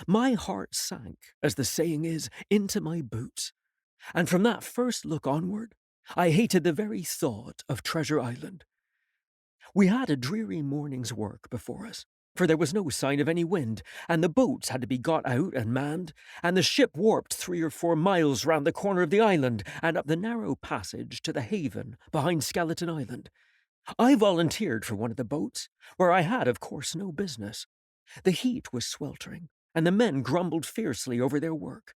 my heart sank, as the saying is, into my boots. And from that first look onward, I hated the very thought of Treasure Island. We had a dreary morning's work before us, for there was no sign of any wind, and the boats had to be got out and manned, and the ship warped 3 or 4 miles round the corner of the island and up the narrow passage to the haven behind Skeleton Island. I volunteered for one of the boats, where I had, of course, no business. The heat was sweltering, and the men grumbled fiercely over their work.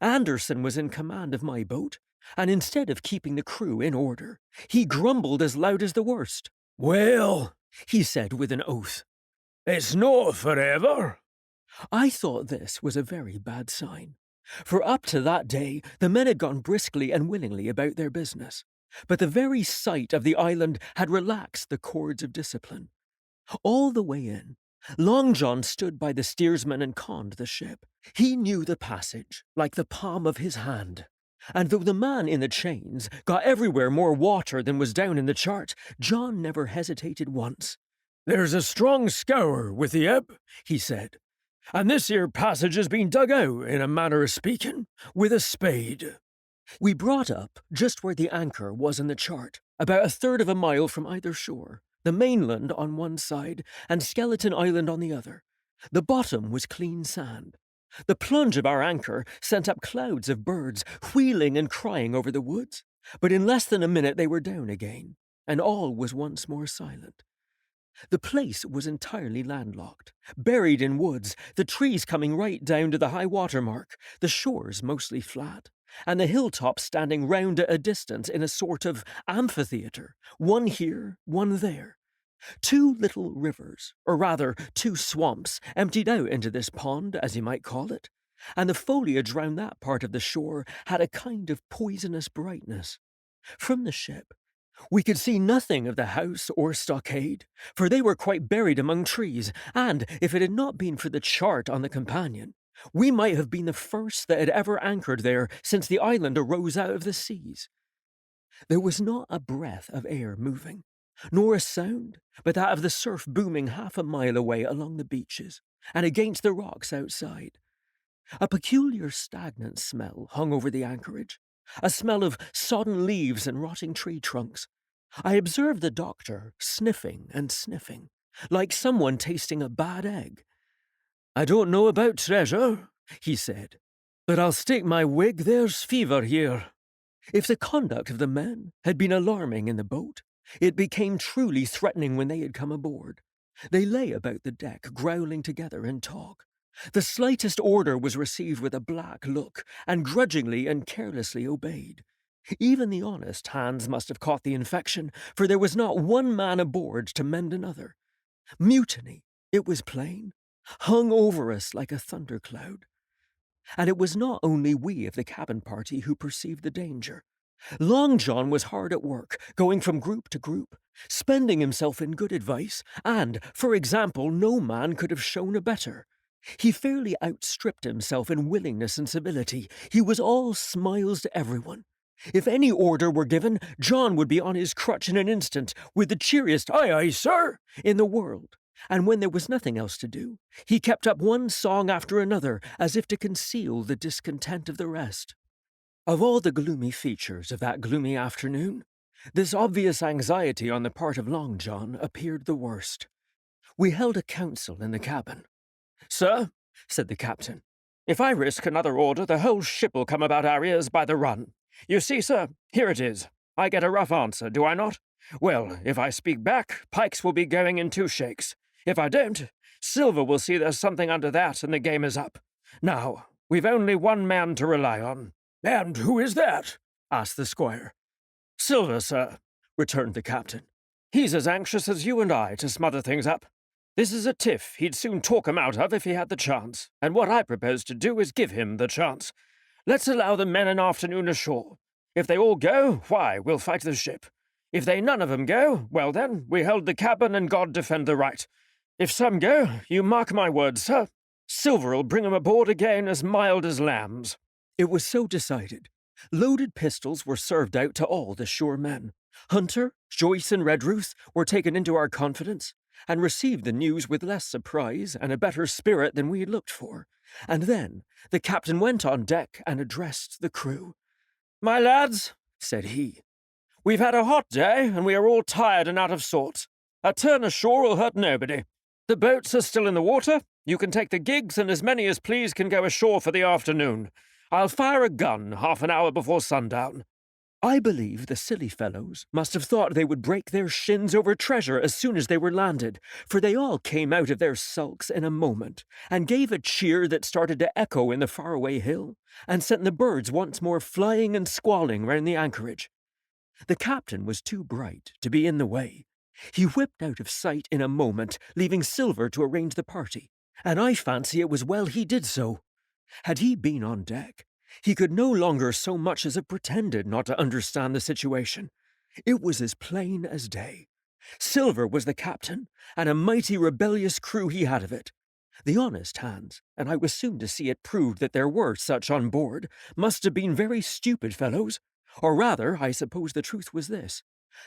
Anderson was in command of my boat, and instead of keeping the crew in order, he grumbled as loud as the worst. Well, He said with an oath. it's not forever. I thought this was a very bad sign, for up to that day the men had gone briskly and willingly about their business, but the very sight of the island had relaxed the cords of discipline. All the way in, Long John stood by the steersman and conned the ship. He knew the passage like the palm of his hand. And though the man in the chains got everywhere more water than was down in the chart, John never hesitated once. There's a strong scour with the ebb, He said, and this here passage has been dug out, in a manner of speaking, with a spade. We brought up just where the anchor was in the chart, about 1/3 of a mile from either shore, the mainland on one side and Skeleton Island on the other. The bottom was clean sand. The plunge of our anchor sent up clouds of birds, wheeling and crying over the woods, but in less than a minute they were down again, and all was once more silent. The place was entirely landlocked, buried in woods, the trees coming right down to the high water mark, the shores mostly flat, and the hilltops standing round at a distance in a sort of amphitheatre, one here, one there. 2 little rivers, or rather 2 swamps, emptied out into this pond, as you might call it, and the foliage round that part of the shore had a kind of poisonous brightness. From the ship, we could see nothing of the house or stockade, for they were quite buried among trees, and if it had not been for the chart on the companion, we might have been the first that had ever anchored there since the island arose out of the seas. There was not a breath of air moving, nor a sound but that of the surf booming half a mile away along the beaches, and against the rocks outside. A peculiar stagnant smell hung over the anchorage, a smell of sodden leaves and rotting tree trunks. I observed the doctor sniffing and sniffing, like someone tasting a bad egg. "I don't know about treasure," he said, "but I'll stake my wig there's fever here." If the conduct of the men had been alarming in the boat, it became truly threatening when they had come aboard. They lay about the deck, growling together in talk. The slightest order was received with a black look, and grudgingly and carelessly obeyed. Even the honest hands must have caught the infection, for there was not one man aboard to mend another. Mutiny, it was plain, hung over us like a thundercloud. And it was not only we of the cabin party who perceived the danger. Long John was hard at work, going from group to group, spending himself in good advice, and, for example, no man could have shown a better. He fairly outstripped himself in willingness and civility. He was all smiles to everyone. If any order were given, John would be on his crutch in an instant, with the cheeriest "Aye, aye, sir" in the world. And when there was nothing else to do, he kept up one song after another, as if to conceal the discontent of the rest. Of all the gloomy features of that gloomy afternoon, this obvious anxiety on the part of Long John appeared the worst. We held a council in the cabin. "Sir," said the captain, "if I risk another order, the whole ship will come about our ears by the run. You see, sir, here it is. I get a rough answer, do I not? Well, if I speak back, pikes will be going in 2 shakes. If I don't, Silver will see there's something under that and the game is up. Now, we've only one man to rely on." "And who is that?" asked the squire. "Silver, sir," returned the captain. "He's as anxious as you and I to smother things up. This is a tiff he'd soon talk 'em out of if he had the chance, and what I propose to do is give him the chance. Let's allow the men an afternoon ashore. If they all go, why, we'll fight the ship. If they none of 'em go, well then, we hold the cabin and God defend the right. If some go, you mark my words, sir, Silver'll bring 'em aboard again as mild as lambs." It was so decided. Loaded pistols were served out to all the shore men. Hunter, Joyce, and Redruth were taken into our confidence, and received the news with less surprise and a better spirit than we had looked for. And then the captain went on deck and addressed the crew. "My lads," said he, "we've had a hot day, and we are all tired and out of sorts. A turn ashore will hurt nobody. The boats are still in the water. You can take the gigs, and as many as please can go ashore for the afternoon. I'll fire a gun half an hour before sundown." I believe the silly fellows must have thought they would break their shins over treasure as soon as they were landed, for they all came out of their sulks in a moment, and gave a cheer that started to echo in the faraway hill, and sent the birds once more flying and squalling round the anchorage. The captain was too bright to be in the way. He whipped out of sight in a moment, leaving Silver to arrange the party, and I fancy it was well he did so. Had he been on deck, he could no longer so much as have pretended not to understand the situation. It was as plain as day. Silver was the captain, and a mighty rebellious crew he had of it. The honest hands, and I was soon to see it proved that there were such on board, must have been very stupid fellows, or rather, I suppose the truth was this,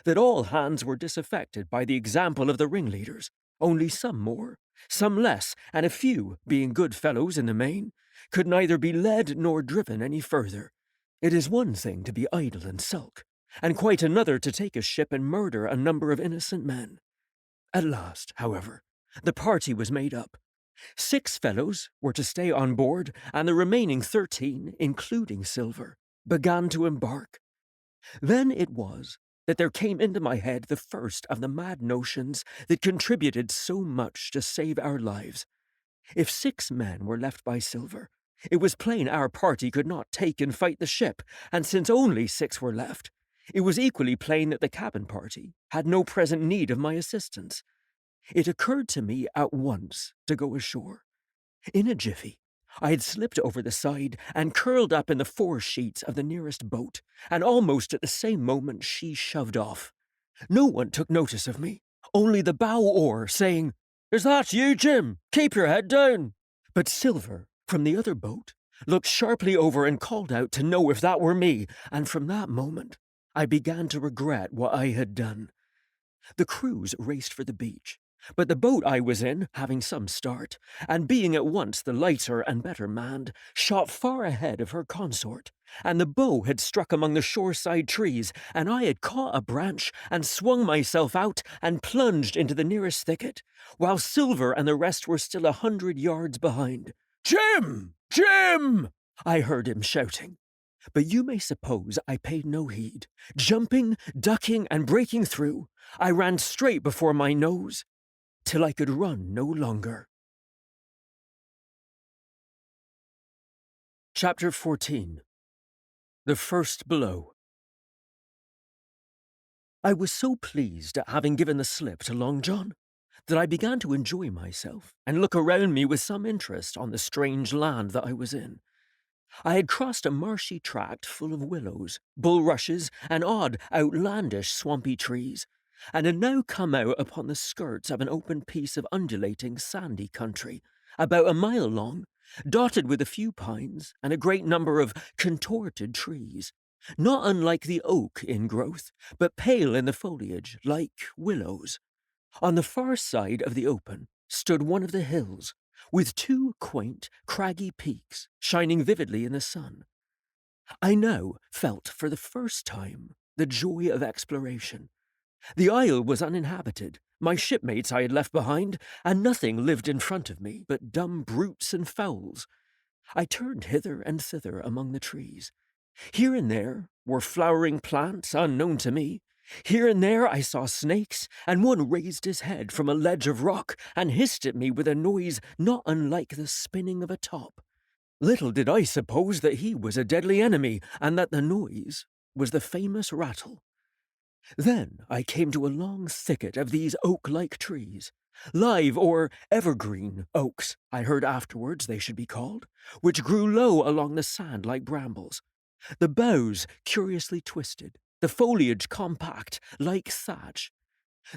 that all hands were disaffected by the example of the ringleaders, only some more, some less, and a few, being good fellows in the main, could neither be led nor driven any further. It is one thing to be idle and sulk, and quite another to take a ship and murder a number of innocent men. At last, however, the party was made up. 6 fellows were to stay on board, and the remaining 13, including Silver, began to embark. Then it was that there came into my head the first of the mad notions that contributed so much to save our lives. If 6 men were left by Silver, it was plain our party could not take and fight the ship, and since only 6 were left, it was equally plain that the cabin party had no present need of my assistance. It occurred to me at once to go ashore. In a jiffy, I had slipped over the side and curled up in the fore sheets of the nearest boat, and almost at the same moment she shoved off. No one took notice of me, only the bow oar saying, "Is that you, Jim? Keep your head down." But Silver, from the other boat, looked sharply over and called out to know if that were me, and from that moment I began to regret what I had done. The crews raced for the beach, But the boat I was in, having some start, and being at once the lighter and better manned, shot far ahead of her consort, and the bow had struck among the shoreside trees, and I had caught a branch and swung myself out and plunged into the nearest thicket, while Silver and the rest were still 100 yards behind. "Jim! Jim!" I heard him shouting. But you may suppose I paid no heed. Jumping, ducking, and breaking through, I ran straight before my nose, till I could run no longer. Chapter 14. The First Blow. I was so pleased at having given the slip to Long John that I began to enjoy myself and look around me with some interest on the strange land that I was in. I had crossed a marshy tract full of willows, bulrushes, and odd, outlandish swampy trees, and had now come out upon the skirts of an open piece of undulating sandy country, about a mile long, dotted with a few pines and a great number of contorted trees, not unlike the oak in growth, but pale in the foliage, like willows. On the far side of the open stood one of the hills, with two quaint, craggy peaks shining vividly in the sun. I now felt for the first time the joy of exploration. The isle was uninhabited, my shipmates I had left behind, and nothing lived in front of me but dumb brutes and fowls. I turned hither and thither among the trees. Here and there were flowering plants unknown to me. Here and there I saw snakes, and one raised his head from a ledge of rock and hissed at me with a noise not unlike the spinning of a top. Little did I suppose that he was a deadly enemy, and that the noise was the famous rattle. Then I came to a long thicket of these oak-like trees, live or evergreen oaks, I heard afterwards they should be called, which grew low along the sand like brambles, the boughs curiously twisted, the foliage compact like thatch.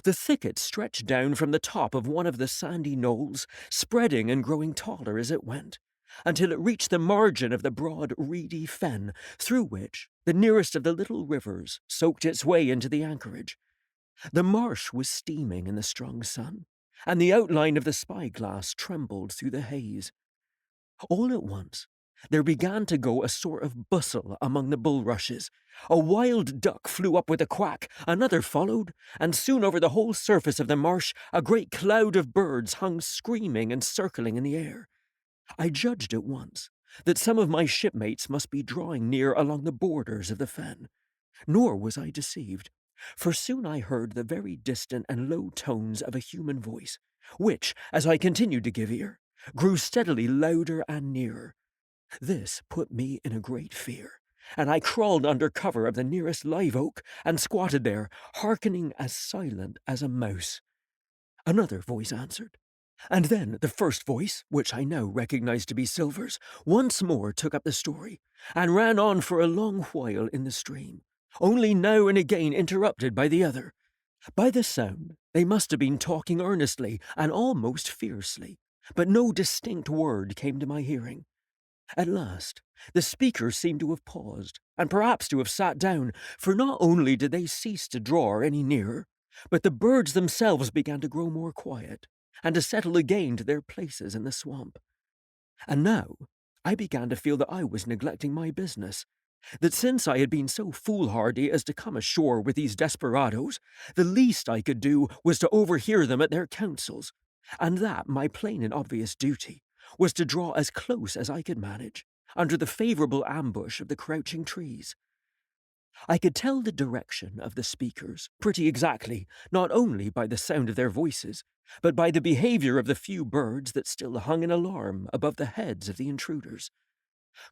The thicket stretched down from the top of one of the sandy knolls, spreading and growing taller as it went, until it reached the margin of the broad, reedy fen, through which the nearest of the little rivers soaked its way into the anchorage. The marsh was steaming in the strong sun, and the outline of the spyglass trembled through the haze. All at once, there began to go a sort of bustle among the bulrushes. A wild duck flew up with a quack, another followed, and soon over the whole surface of the marsh a great cloud of birds hung screaming and circling in the air. I judged at once that some of my shipmates must be drawing near along the borders of the fen. Nor was I deceived, for soon I heard the very distant and low tones of a human voice, which, as I continued to give ear, grew steadily louder and nearer. This put me in a great fear, and I crawled under cover of the nearest live oak and squatted there, hearkening as silent as a mouse. Another voice answered, and then the first voice, which I now recognized to be Silver's, once more took up the story, and ran on for a long while in the stream, only now and again interrupted by the other. By the sound, they must have been talking earnestly and almost fiercely, but no distinct word came to my hearing. At last, the speakers seemed to have paused, and perhaps to have sat down, for not only did they cease to draw any nearer, but the birds themselves began to grow more quiet, and to settle again to their places in the swamp. And now I began to feel that I was neglecting my business, that since I had been so foolhardy as to come ashore with these desperadoes, the least I could do was to overhear them at their councils, and that my plain and obvious duty was to draw as close as I could manage, under the favourable ambush of the crouching trees. I could tell the direction of the speakers pretty exactly, not only by the sound of their voices, but by the behaviour of the few birds that still hung in alarm above the heads of the intruders.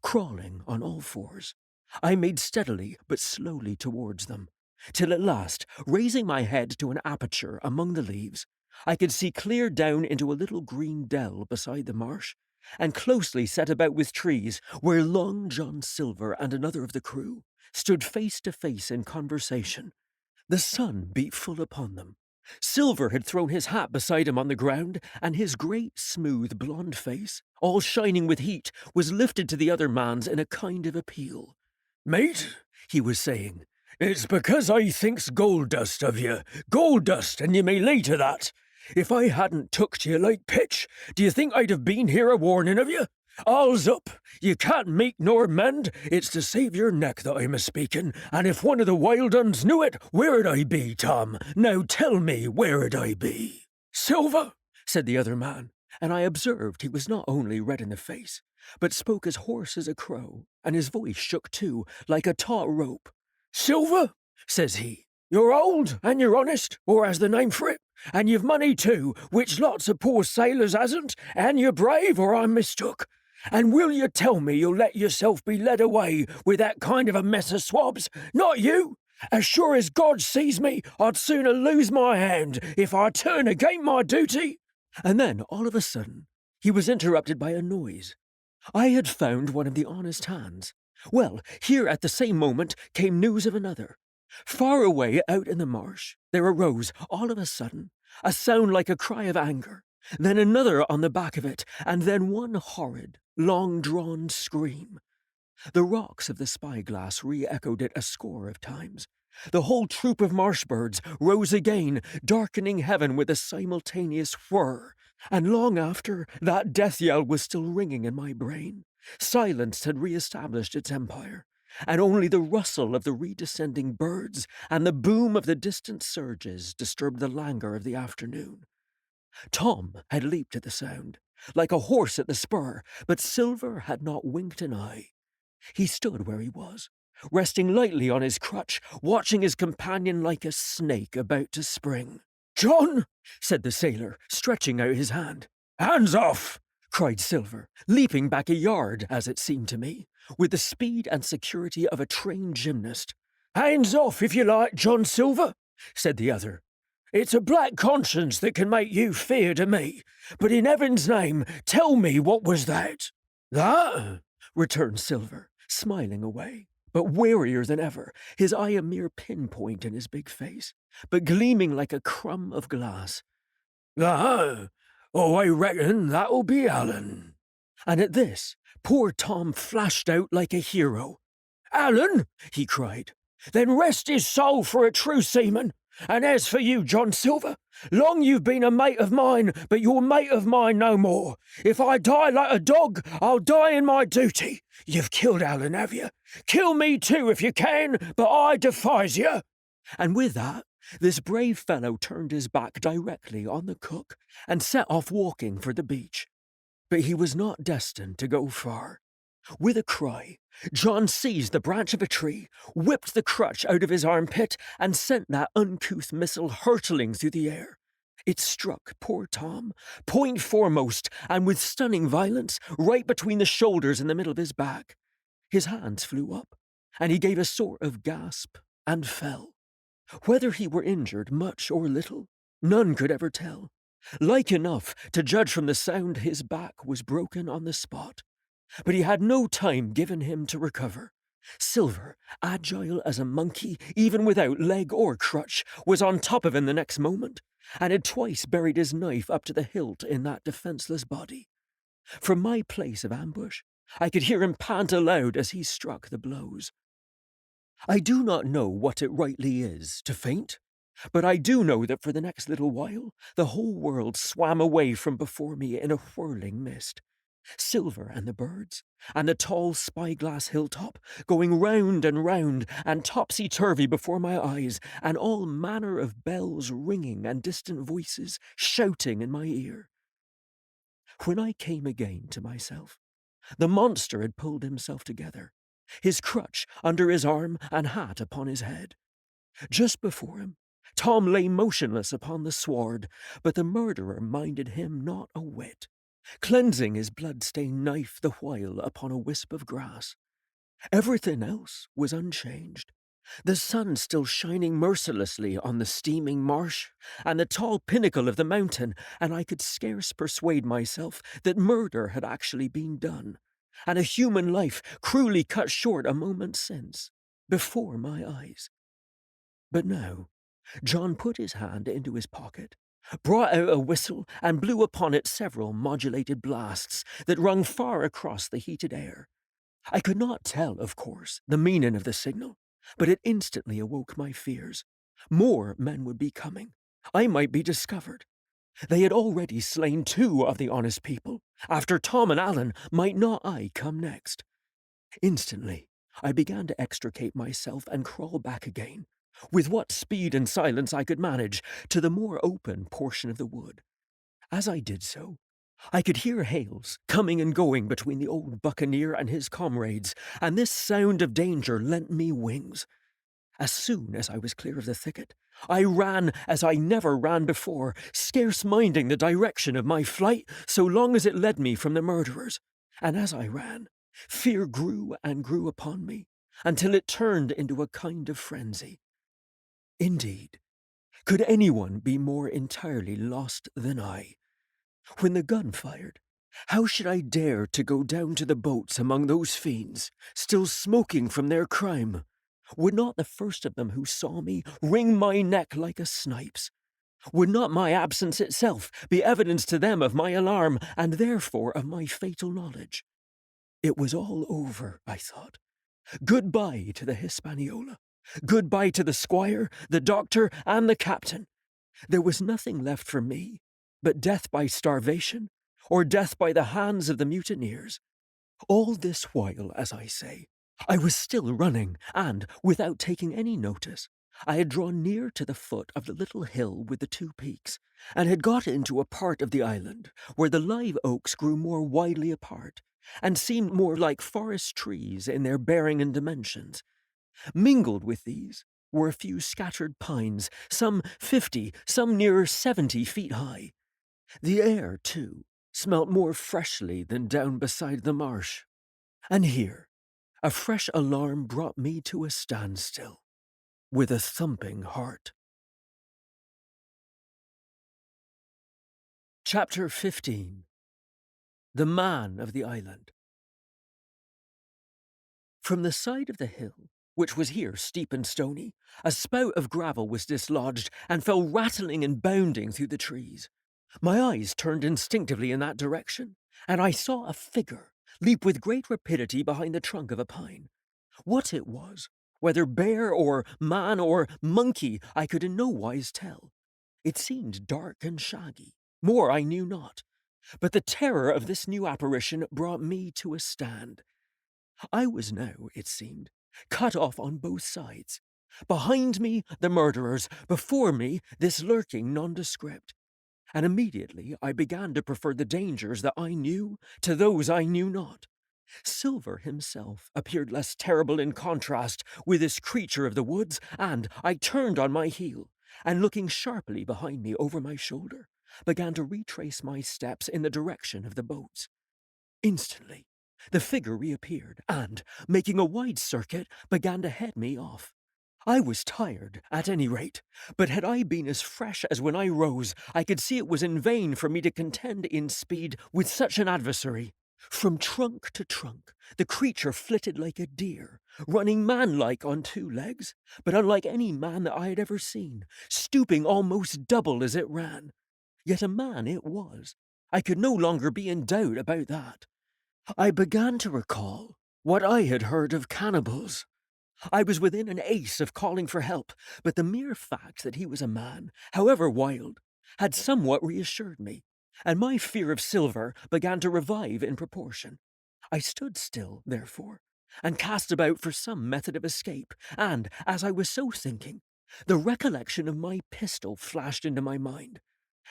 Crawling on all fours, I made steadily but slowly towards them, till at last, raising my head to an aperture among the leaves, I could see clear down into a little green dell beside the marsh, and closely set about with trees, where Long John Silver and another of the crew stood face to face in conversation. The sun beat full upon them. Silver had thrown his hat beside him on the ground, and his great, smooth, blond face, all shining with heat, was lifted to the other man's in a kind of appeal. "Mate," he was saying, "it's because I thinks gold dust of you. Gold dust, and you may lay to that. If I hadn't took to you like pitch, do you think I'd have been here a warning of you? All's up. You can't make nor mend. It's to save your neck that I'm a-speaking, and if one of the wild uns knew it, where'd I be, Tom? Now tell me, where'd I be? Silver, said the other man, and I observed he was not only red in the face, but spoke as hoarse as a crow, and his voice shook too, like a taut rope. Silver, says he, you're old, and you're honest, or as the name for it, and you've money too, which lots of poor sailors hasn't, and you're brave, or I'm mistook. And will you tell me you'll let yourself be led away with that kind of a mess of swabs? Not you! As sure as God sees me, I'd sooner lose my hand if I turn against my duty. And then, all of a sudden, he was interrupted by a noise. I had found one of the honest hands. Well, here at the same moment came news of another. Far away out in the marsh, there arose, all of a sudden, a sound like a cry of anger, then another on the back of it, and then one horrid, long-drawn scream. The rocks of the spyglass re-echoed it a score of times. The whole troop of marsh birds rose again, darkening heaven with a simultaneous whir, and long after, that death yell was still ringing in my brain. Silence had re-established its empire, and only the rustle of the redescending birds and the boom of the distant surges disturbed the languor of the afternoon. Tom had leaped at the sound, like a horse at the spur, but Silver had not winked an eye. He stood where he was, resting lightly on his crutch, watching his companion like a snake about to spring. John, said the sailor, stretching out his hand. Hands off, cried Silver, leaping back a yard, as it seemed to me, with the speed and security of a trained gymnast. Hands off, if you like, John Silver, said the other. It's a black conscience that can make you feared of me, but in heaven's name, tell me what was that? That? Returned Silver, smiling away, but warier than ever, his eye a mere pinpoint in his big face, but gleaming like a crumb of glass. That? Oh, I reckon that'll be Alan. And at this, poor Tom flashed out like a hero. Alan, he cried, then rest his soul for a true seaman. And as for you, John Silver, long you've been a mate of mine, but you're mate of mine no more. If I die like a dog, I'll die in my duty. You've killed Alan, have you? Kill me too if you can, but I defies you. And with that, this brave fellow turned his back directly on the cook and set off walking for the beach. But he was not destined to go far. With a cry, John seized the branch of a tree, whipped the crutch out of his armpit, and sent that uncouth missile hurtling through the air. It struck poor Tom, point foremost, and with stunning violence, right between the shoulders and the middle of his back. His hands flew up, and he gave a sort of gasp and fell. Whether he were injured much or little, none could ever tell. Like enough, to judge from the sound, his back was broken on the spot. But he had no time given him to recover. Silver, agile as a monkey, even without leg or crutch, was on top of him the next moment, and had twice buried his knife up to the hilt in that defenceless body. From my place of ambush, I could hear him pant aloud as he struck the blows. I do not know what it rightly is to faint, but I do know that for the next little while the whole world swam away from before me in a whirling mist. Silver and the birds, and the tall spyglass hilltop, going round and topsy-turvy before my eyes, and all manner of bells ringing and distant voices shouting in my ear. When I came again to myself, the monster had pulled himself together, his crutch under his arm and hat upon his head. Just before him, Tom lay motionless upon the sward, but the murderer minded him not a whit, cleansing his blood-stained knife the while upon a wisp of grass. Everything else was unchanged. The sun still shining mercilessly on the steaming marsh and the tall pinnacle of the mountain, and I could scarce persuade myself that murder had actually been done, and a human life cruelly cut short a moment since, before my eyes. But now, John put his hand into his pocket, brought out a whistle, and blew upon it several modulated blasts that rung far across the heated air. I could not tell, of course, the meaning of the signal, but it instantly awoke my fears. More men would be coming. I might be discovered. They had already slain 2 of the honest people. After Tom and Alan, might not I come next? Instantly, I began to extricate myself and crawl back again, with what speed and silence I could manage, to the more open portion of the wood. As I did so, I could hear hails coming and going between the old buccaneer and his comrades, and this sound of danger lent me wings. As soon as I was clear of the thicket, I ran as I never ran before, scarce minding the direction of my flight so long as it led me from the murderers. And as I ran, fear grew and grew upon me, until it turned into a kind of frenzy. Indeed, could anyone be more entirely lost than I? When the gun fired, how should I dare to go down to the boats among those fiends, still smoking from their crime? Would not the first of them who saw me wring my neck like a snipe's? Would not my absence itself be evidence to them of my alarm, and therefore of my fatal knowledge? It was all over, I thought. Goodbye to the Hispaniola. Goodbye to the squire, the doctor, and the captain. There was nothing left for me but death by starvation, or death by the hands of the mutineers. All this while, as I say, I was still running, and, without taking any notice, I had drawn near to the foot of the little hill with the 2 peaks, and had got into a part of the island where the live oaks grew more widely apart, and seemed more like forest trees in their bearing and dimensions. Mingled with these were a few scattered pines, some 50, some nearer 70 feet high. The air, too, smelt more freshly than down beside the marsh. And here, a fresh alarm brought me to a standstill, with a thumping heart. Chapter 15. The Man of the Island. From the side of the hill, which was here steep and stony, a spout of gravel was dislodged and fell rattling and bounding through the trees. My eyes turned instinctively in that direction, and I saw a figure leap with great rapidity behind the trunk of a pine. What it was, whether bear or man or monkey, I could in no wise tell. It seemed dark and shaggy. More I knew not. But the terror of this new apparition brought me to a stand. I was now, it seemed, cut off on both sides. Behind me, the murderers; before me, this lurking nondescript. And immediately I began to prefer the dangers that I knew to those I knew not. Silver himself appeared less terrible in contrast with this creature of the woods, and I turned on my heel, and looking sharply behind me over my shoulder, began to retrace my steps in the direction of the boats. Instantly, the figure reappeared, and, making a wide circuit, began to head me off. I was tired, at any rate, but had I been as fresh as when I rose, I could see it was in vain for me to contend in speed with such an adversary. From trunk to trunk, the creature flitted like a deer, running man-like on 2 legs, but unlike any man that I had ever seen, stooping almost double as it ran. Yet a man it was. I could no longer be in doubt about that. I began to recall what I had heard of cannibals. I was within an ace of calling for help, but the mere fact that he was a man, however wild, had somewhat reassured me, and my fear of Silver began to revive in proportion. I stood still, therefore, and cast about for some method of escape, and, as I was so thinking, the recollection of my pistol flashed into my mind.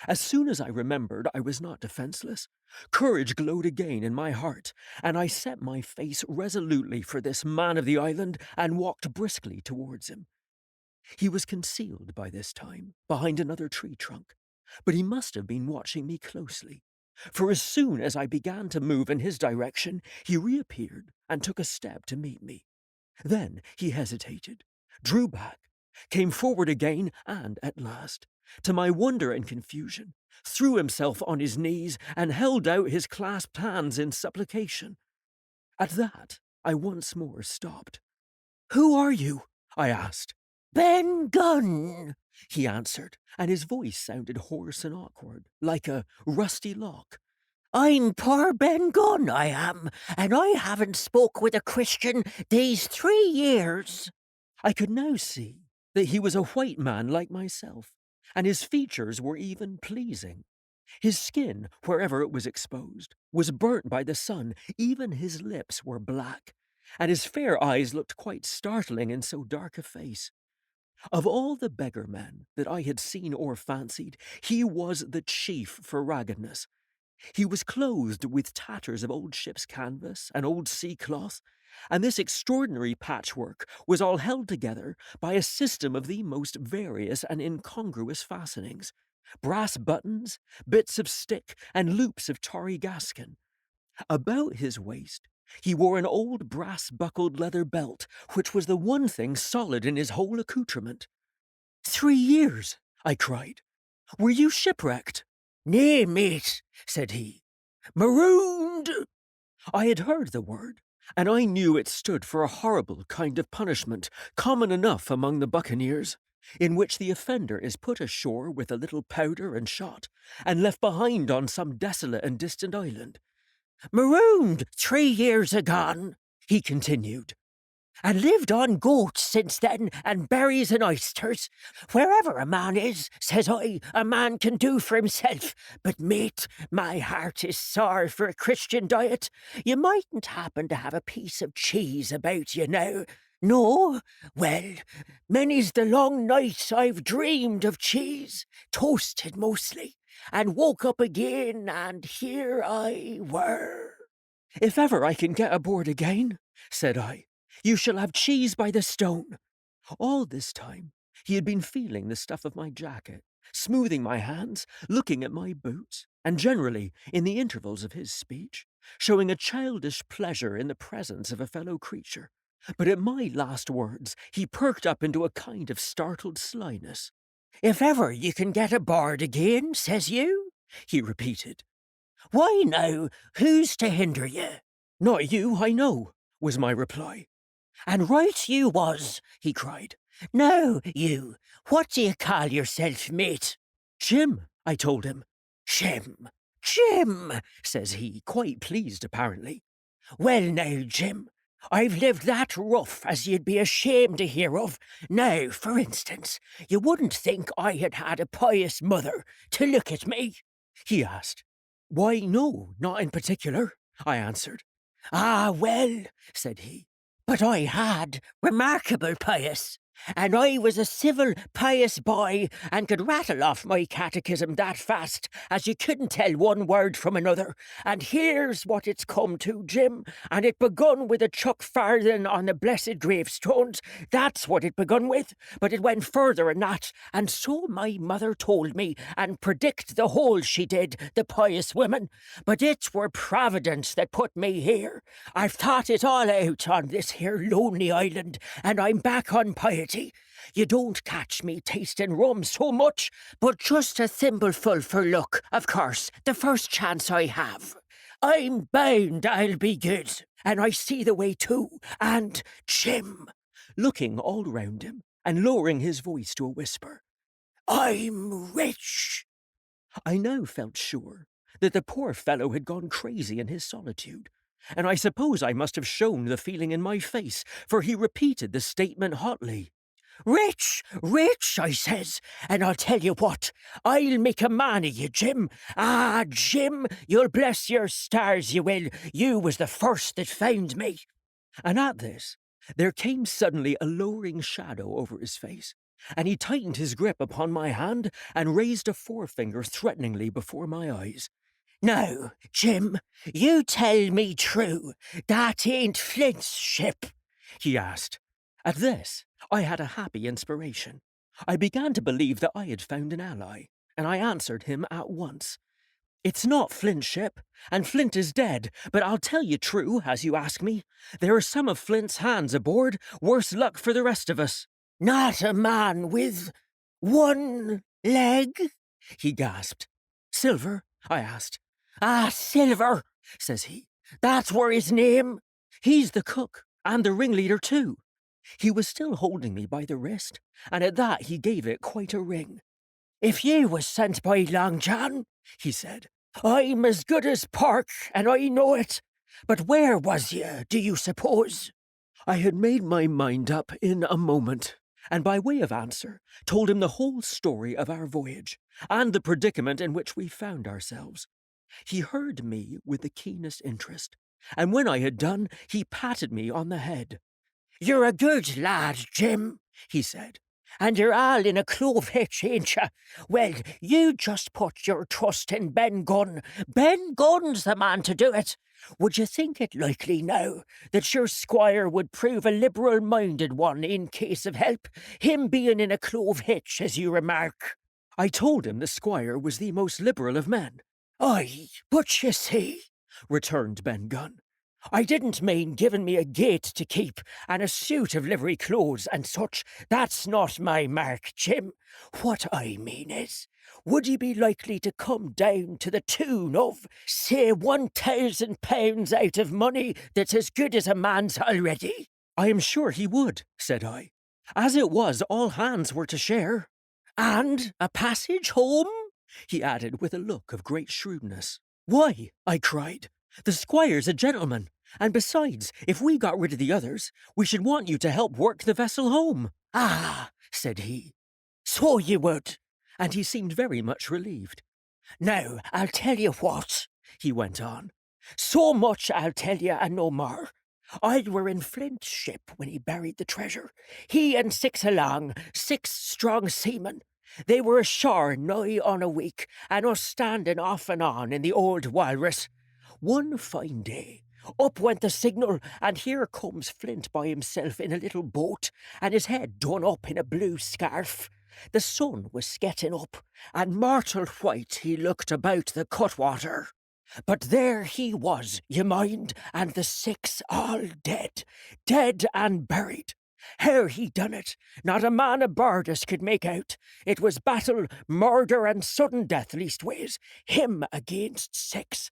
As soon as I remembered I was not defenseless, courage glowed again in my heart, and I set my face resolutely for this man of the island and walked briskly towards him. He was concealed by this time behind another tree trunk, but he must have been watching me closely, for as soon as I began to move in his direction, he reappeared and took a step to meet me. Then he hesitated, drew back, came forward again, and at last, to my wonder and confusion, threw himself on his knees and held out his clasped hands in supplication. At that, I once more stopped. "Who are you?" I asked. Ben Gunn, He answered, and his voice sounded hoarse and awkward, like a rusty lock. I'm poor Ben Gunn, I am, and I haven't spoke with a Christian these 3 years. I could now see that he was a white man like myself, and his features were even pleasing. His skin, wherever it was exposed, was burnt by the sun, even his lips were black, and his fair eyes looked quite startling in so dark a face. Of all the beggar men that I had seen or fancied, he was the chief for raggedness. He was clothed with tatters of old ship's canvas and old sea cloth, and this extraordinary patchwork was all held together by a system of the most various and incongruous fastenings, brass buttons, bits of stick, and loops of tarry gaskin. About his waist he wore an old brass-buckled leather belt, which was the one thing solid in his whole accoutrement. 3 years, I cried. Were you shipwrecked? Nay, mate, said he. Marooned! I had heard the word, and I knew it stood for a horrible kind of punishment, common enough among the buccaneers, in which the offender is put ashore with a little powder and shot, and left behind on some desolate and distant island. Marooned 3 years agone, he continued, and lived on goats since then, and berries and oysters. Wherever a man is, says I, a man can do for himself. But, mate, my heart is sore for a Christian diet. You mightn't happen to have a piece of cheese about you now. No? Well, many's the long night I've dreamed of cheese, toasted mostly, and woke up again, and here I were. If ever I can get aboard again, said I, you shall have cheese by the stone. All this time he had been feeling the stuff of my jacket, smoothing my hands, looking at my boots, and generally, in the intervals of his speech, showing a childish pleasure in the presence of a fellow creature. But at my last words he perked up into a kind of startled slyness. If ever you can get aboard again, says you, he repeated. Why now, who's to hinder you? Not you, I know, was my reply. And right you was, he cried. Now, you, what do you call yourself, mate? Jim, I told him. Jim, Jim, says he, quite pleased apparently. Well now, Jim, I've lived that rough as you'd be ashamed to hear of. Now, for instance, you wouldn't think I had had a pious mother to look at me, he asked. Why, no, not in particular, I answered. Ah, well, said he, but I had, remarkable pious, and I was a civil, pious boy, and could rattle off my catechism that fast as you couldn't tell one word from another. And here's what it's come to, Jim, and it begun with a chuck farthing on the blessed gravestones. That's what it begun with, but it went further than that, and so my mother told me, and predict the whole she did, the pious woman. But it were Providence that put me here. I've thought it all out on this here lonely island, and I'm back on piety. You don't catch me tasting rum so much, but just a thimbleful for luck, of course, the first chance I have. I'm bound I'll be good, and I see the way too, and Jim, looking all round him and lowering his voice to a whisper, I'm rich. I now felt sure that the poor fellow had gone crazy in his solitude, and I suppose I must have shown the feeling in my face, for he repeated the statement hotly. Rich, rich, I says, and I'll tell you what, I'll make a man of you, Jim. Ah, Jim, you'll bless your stars, you will. You was the first that found me. And at this, there came suddenly a lowering shadow over his face, and he tightened his grip upon my hand and raised a forefinger threateningly before my eyes. Now, Jim, you tell me true, that ain't Flint's ship, he asked. At this, I had a happy inspiration. I began to believe that I had found an ally, and I answered him at once. It's not Flint's ship, and Flint is dead, but I'll tell you true, as you ask me. There are some of Flint's hands aboard, worse luck for the rest of us. Not a man with one leg? He gasped. Silver? I asked. Ah, Silver, says he. That's where his name. He's the cook, and the ringleader too. He was still holding me by the wrist, and at that he gave it quite a wring. If ye was sent by Long John, he said, I'm as good as pork, and I know it. But where was ye, do you suppose? I had made my mind up in a moment, and by way of answer told him the whole story of our voyage and the predicament in which we found ourselves. He heard me with the keenest interest, and when I had done, he patted me on the head. "You're a good lad, Jim," he said, "and you're all in a clove hitch, ain't you? Well, you just put your trust in Ben Gunn. Ben Gunn's the man to do it. Would you think it likely now that your squire would prove a liberal-minded one in case of help, him being in a clove hitch, as you remark?" I told him the squire was the most liberal of men. "Aye, but you see," returned Ben Gunn, "I didn't mean giving me a gate to keep and a suit of livery clothes and such. That's not my mark, Jim. What I mean is, would he be likely to come down to the tune of, say, £1,000 out of money that's as good as a man's already?" "I am sure he would," said I. "As it was, all hands were to share." "And a passage home?" he added with a look of great shrewdness. "Why," I cried, "the squire's a gentleman, and besides, if we got rid of the others, we should want you to help work the vessel home." "Ah," said he, "so you would," and he seemed very much relieved. "Now, I'll tell you what," he went on. "So much I'll tell you and no more. I were in Flint's ship when he buried the treasure. He and 6 along, 6 strong seamen. They were ashore nigh on a week, and us standing off and on in the old walrus. One fine day, up went the signal, and here comes Flint by himself in a little boat, and his head done up in a blue scarf. The sun was getting up, and mortal white he looked about the cutwater. But there he was, you mind, and the 6 all dead, dead and buried. How he done it, not a man aboard us could make out. It was battle, murder, and sudden death leastways, him against 6.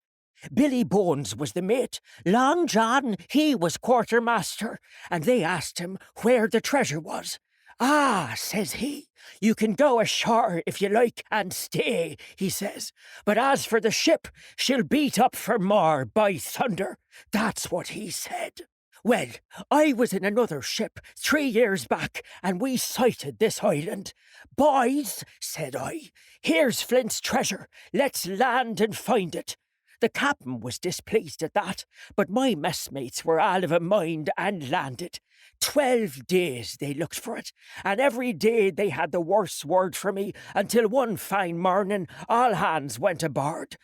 Billy Bones was the mate. Long John, he was quartermaster, and they asked him where the treasure was. "Ah," says he, "you can go ashore if you like and stay," he says. "But as for the ship, she'll beat up for more, by thunder." That's what he said. Well, I was in another ship 3 years back, and we sighted this island. "Boys," said I, "here's Flint's treasure. Let's land and find it." The captain was displeased at that, but my messmates were all of a mind and landed. 12 days they looked for it, and every day they had the worse word for me, until one fine morning all hands went aboard.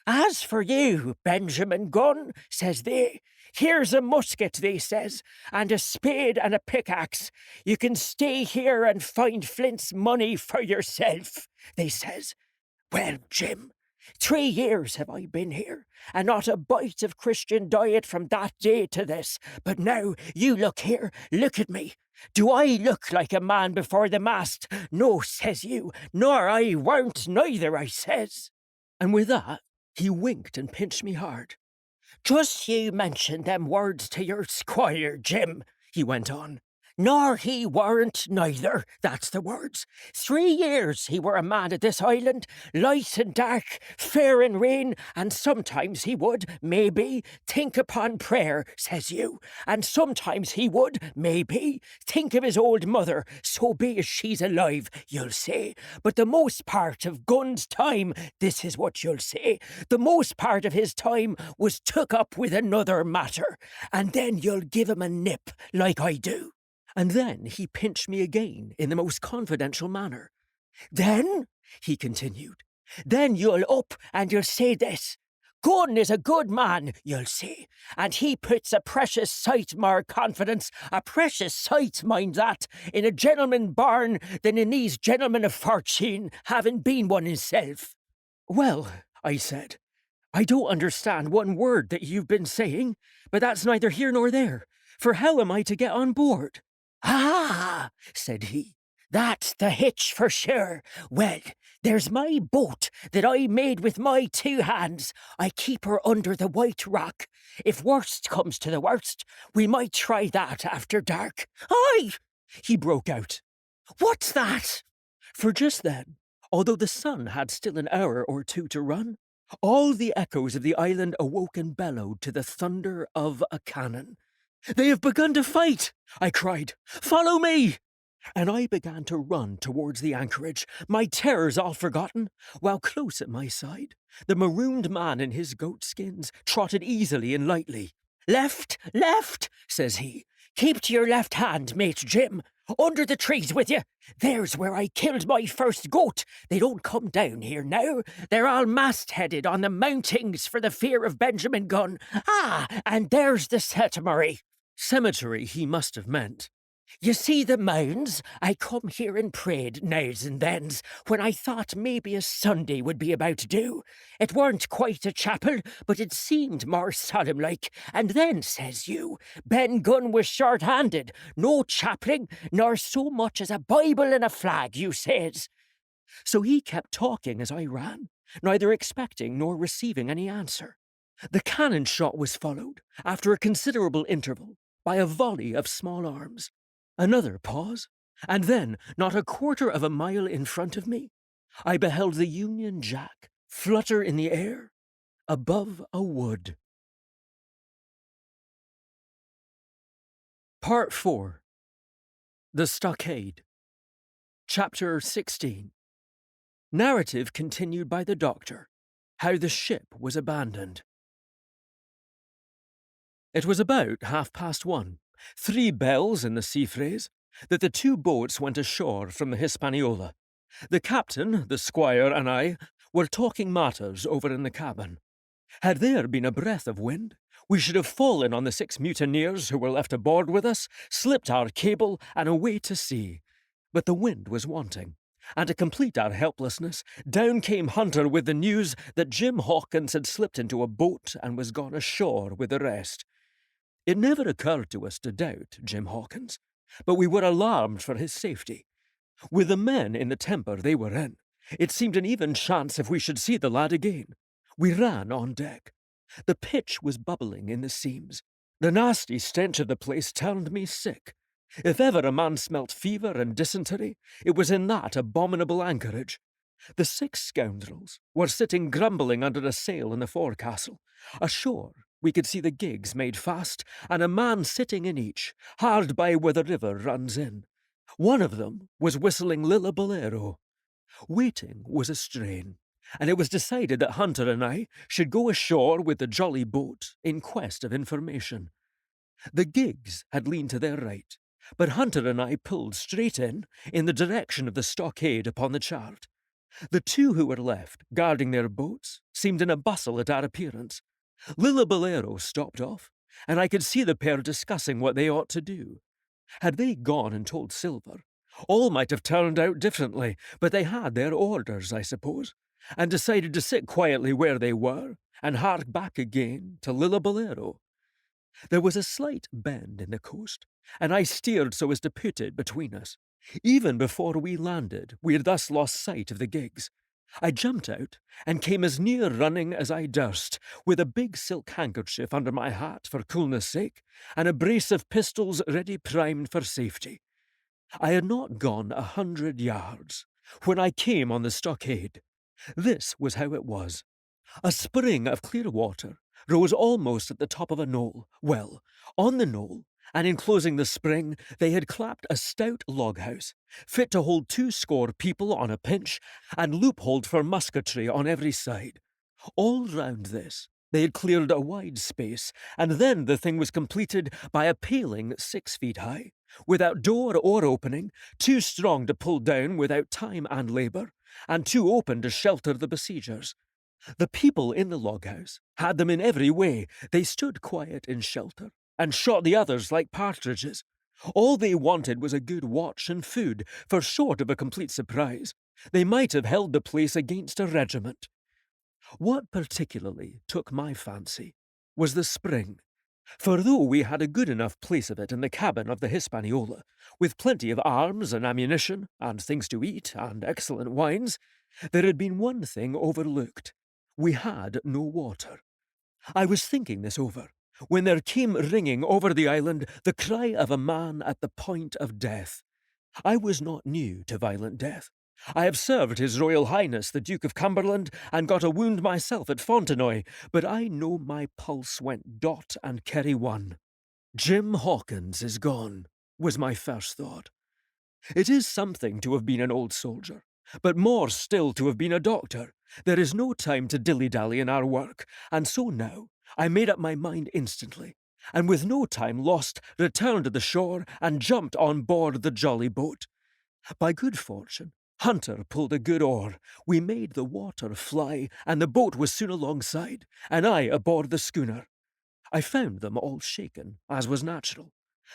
"As for you, Benjamin Gunn," says they, "here's a musket," they says, "and a spade and a pickaxe. You can stay here and find Flint's money for yourself," they says. Well, Jim, 3 years have I been here, and not a bite of Christian diet from that day to this. But now, you look here, look at me. Do I look like a man before the mast? No, says you, nor I weren't neither, I says. And with that, he winked and pinched me hard. "Just you mention them words to your squire, Jim," he went on. "Nor he weren't neither, that's the words. 3 years he were a man at this island, light and dark, fair and rain, and sometimes he would, maybe, think upon prayer, says you, and sometimes he would, maybe, think of his old mother, so be as she's alive, you'll say. But the most part of Gunn's time, this is what you'll say, the most part of his time was took up with another matter, and then you'll give him a nip, like I do." And then he pinched me again in the most confidential manner. "Then," he continued, "then you'll up and you'll say this. Gunn is a good man, you'll say, and he puts a precious sight more confidence, a precious sight, mind that, in a gentleman born than in these gentlemen of fortune, having been one himself." "Well," I said, "I don't understand one word that you've been saying, but that's neither here nor there, for how am I to get on board?" "Ah," said he, "that's the hitch for sure. Well, there's my boat that I made with my 2 hands. I keep her under the White Rock. If worst comes to the worst, we might try that after dark." "Aye," he broke out. "What's that?" For just then, although the sun had still an hour or 2 to run, all the echoes of the island awoke and bellowed to the thunder of a cannon. "They have begun to fight!" I cried. "Follow me!" and I began to run towards the anchorage, my terrors all forgotten, while close at my side, the marooned man in his goat skins trotted easily and lightly. Left, left, says he. Keep to your left hand, mate Jim. Under the trees with you. There's where I killed my first goat. They don't come down here now. They're all mast-headed on the mountings for the fear of Benjamin Gunn. Ah, and there's the cemetery. Cemetery he must have meant. You see the mounds? I come here and prayed nows and thens, when I thought maybe a Sunday would be about to do. It weren't quite a chapel, but it seemed more solemn-like. And then, says you, Ben Gunn was short-handed, no chapeling, nor so much as a Bible and a flag, you says. So he kept talking as I ran, neither expecting nor receiving any answer. The cannon shot was followed, after a considerable interval, by a volley of small arms. Another pause, and then, not a quarter of a mile in front of me, I beheld the Union Jack flutter in the air above a wood. Part 4. The Stockade. Chapter 16. Narrative continued by the doctor. How the ship was abandoned. It was about 1:30, 3 bells in the sea phrase, that the 2 boats went ashore from the Hispaniola. The captain, the squire, and I were talking matters over in the cabin. Had there been a breath of wind, we should have fallen on the 6 mutineers who were left aboard with us, slipped our cable, and away to sea. But the wind was wanting, and to complete our helplessness, down came Hunter with the news that Jim Hawkins had slipped into a boat and was gone ashore with the rest. It never occurred to us to doubt Jim Hawkins, but we were alarmed for his safety. With the men in the temper they were in, it seemed an even chance if we should see the lad again. We ran on deck. The pitch was bubbling in the seams. The nasty stench of the place turned me sick. If ever a man smelt fever and dysentery, it was in that abominable anchorage. The 6 scoundrels were sitting grumbling under a sail in the forecastle. Ashore, we could see the gigs made fast, and a man sitting in each, hard by where the river runs in. One of them was whistling Lilla Bolero. Waiting was a strain, and it was decided that Hunter and I should go ashore with the jolly boat in quest of information. The gigs had leaned to their right, but Hunter and I pulled straight in the direction of the stockade upon the chart. The 2 who were left, guarding their boats, seemed in a bustle at our appearance. Lilla Bolero stopped off, and I could see the pair discussing what they ought to do. Had they gone and told Silver, all might have turned out differently, but they had their orders, I suppose, and decided to sit quietly where they were and hark back again to Lilla Bolero. There was a slight bend in the coast, and I steered so as to put it between us. Even before we landed, we had thus lost sight of the gigs. I jumped out and came as near running as I durst, with a big silk handkerchief under my hat for coolness' sake, and a brace of pistols ready primed for safety. I had not gone 100 yards when I came on the stockade. This was how it was. A spring of clear water rose almost at the top of a knoll. Well, on the knoll, and enclosing the spring, they had clapped a stout log-house, fit to hold 20 people on a pinch, and loopholed for musketry on every side. All round this they had cleared a wide space, and then the thing was completed by a paling 6 feet high, without door or opening, too strong to pull down without time and labour, and too open to shelter the besiegers. The people in the log-house had them in every way. They stood quiet in shelter, and shot the others like partridges. All they wanted was a good watch and food, for short of a complete surprise, they might have held the place against a regiment. What particularly took my fancy was the spring, for though we had a good enough place of it in the cabin of the Hispaniola, with plenty of arms and ammunition, and things to eat, and excellent wines, there had been one thing overlooked. We had no water. I was thinking this over, when there came ringing over the island the cry of a man at the point of death. I was not new to violent death. I have served His Royal Highness the Duke of Cumberland, and got a wound myself at Fontenoy, but I know my pulse went dot and carry one. Jim Hawkins is gone, was my first thought. It is something to have been an old soldier, but more still to have been a doctor. There is no time to dilly-dally in our work, and so now I made up my mind instantly, and with no time lost returned to the shore and jumped on board the jolly boat. By good fortune, Hunter pulled a good oar. We made the water fly, and the boat was soon alongside, and I aboard the schooner. I found them all shaken, as was natural.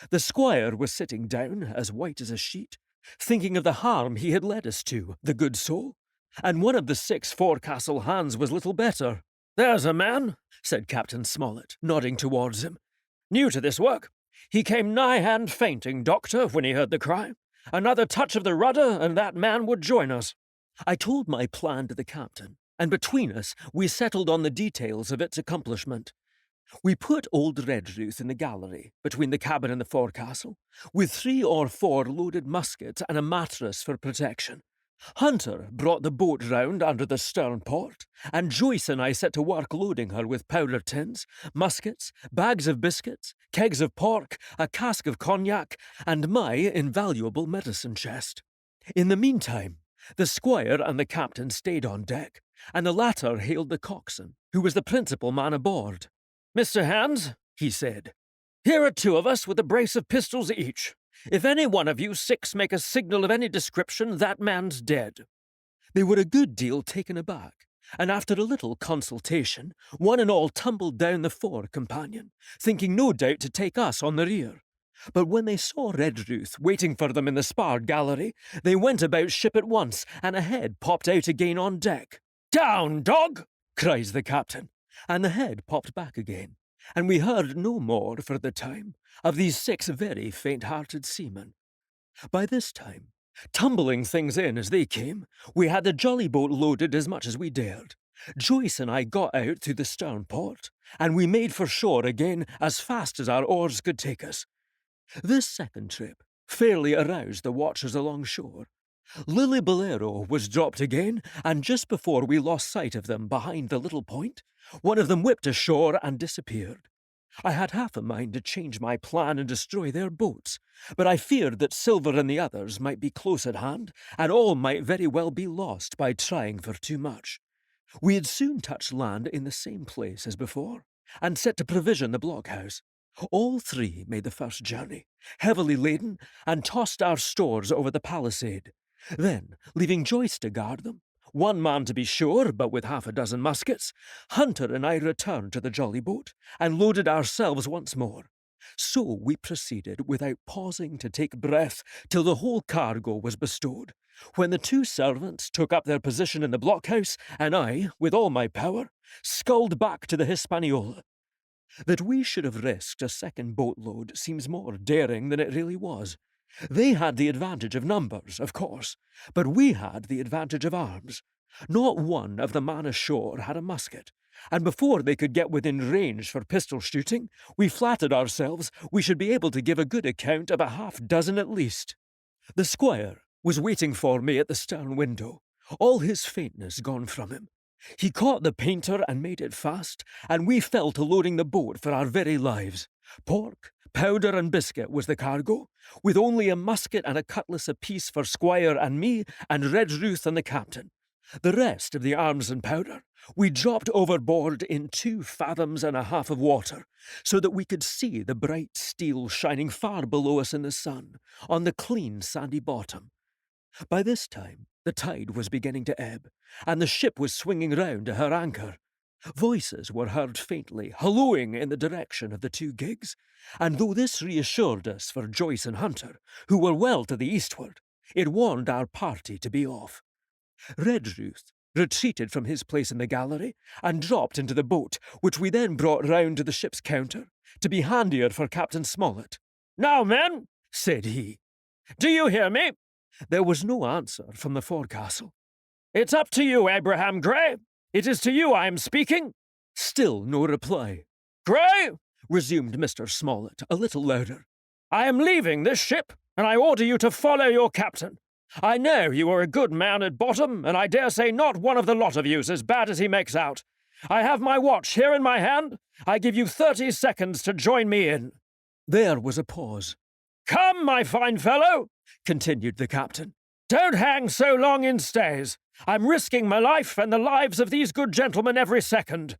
The squire was sitting down, as white as a sheet, thinking of the harm he had led us to, the good soul, and one of the 6 forecastle hands was little better. "There's a man," said Captain Smollett, nodding towards him. "new to this work. He came nigh-hand fainting, Doctor, when he heard the cry. Another touch of the rudder, and that man would join us." I told my plan to the captain, and between us we settled on the details of its accomplishment. We put old Redruth in the gallery, between the cabin and the forecastle, with 3 or 4 loaded muskets and a mattress for protection. Hunter brought the boat round under the stern port, and Joyce and I set to work loading her with powder tins, muskets, bags of biscuits, kegs of pork, a cask of cognac, and my invaluable medicine chest. In the meantime, the squire and the captain stayed on deck, and the latter hailed the coxswain, who was the principal man aboard. "Mr. Hands," he said, "here are 2 of us with a brace of pistols each. If any one of you 6 make a signal of any description, that man's dead." They were a good deal taken aback, and after a little consultation, one and all tumbled down the fore companion, thinking no doubt to take us on the rear. But when they saw Redruth waiting for them in the spar gallery, they went about ship at once, and a head popped out again on deck. "Down, dog!" cries the captain, and the head popped back again, and we heard no more, for the time, of these 6 very faint-hearted seamen. By this time, tumbling things in as they came, we had the jolly boat loaded as much as we dared. Joyce and I got out through the stern port, and we made for shore again as fast as our oars could take us. This second trip fairly aroused the watchers along shore. Lily Bolero was dropped again, and just before we lost sight of them behind the little point, one of them whipped ashore and disappeared. I had half a mind to change my plan and destroy their boats, but I feared that Silver and the others might be close at hand, and all might very well be lost by trying for too much. We had soon touched land in the same place as before, and set to provision the blockhouse. All 3 made the first journey, heavily laden, and tossed our stores over the palisade. Then, leaving Joyce to guard them, 1 man to be sure, but with half a dozen muskets, Hunter and I returned to the jolly boat, and loaded ourselves once more. So we proceeded without pausing to take breath till the whole cargo was bestowed, when the 2 servants took up their position in the blockhouse, and I, with all my power, sculled back to the Hispaniola. That we should have risked a second boatload seems more daring than it really was. They had the advantage of numbers, of course, but we had the advantage of arms. Not one of the men ashore had a musket, and before they could get within range for pistol shooting, we flattered ourselves we should be able to give a good account of a half-dozen at least. The squire was waiting for me at the stern window, all his faintness gone from him. He caught the painter and made it fast, and we fell to loading the boat for our very lives. Pork, powder, and biscuit was the cargo, with only a musket and a cutlass apiece for Squire and me, and Redruth and the captain. The rest of the arms and powder we dropped overboard in 2 fathoms and a half of water, so that we could see the bright steel shining far below us in the sun, on the clean sandy bottom. By this time, the tide was beginning to ebb, and the ship was swinging round to her anchor. Voices were heard faintly, hallooing in the direction of the 2 gigs, and though this reassured us for Joyce and Hunter, who were well to the eastward, it warned our party to be off. Redruth retreated from his place in the gallery, and dropped into the boat, which we then brought round to the ship's counter, to be handier for Captain Smollett. "Now, men," said he, "do you hear me?" There was no answer from the forecastle. "It's up to you, Abraham Gray. It is to you I am speaking." Still no reply. "Gray," resumed Mr. Smollett, a little louder, "I am leaving this ship, and I order you to follow your captain. I know you are a good man at bottom, and I dare say not one of the lot of you's as bad as he makes out. I have my watch here in my hand. I give you 30 seconds to join me in." There was a pause. "Come, my fine fellow," continued the captain. "Don't hang so long in stays. I'm risking my life and the lives of these good gentlemen every second."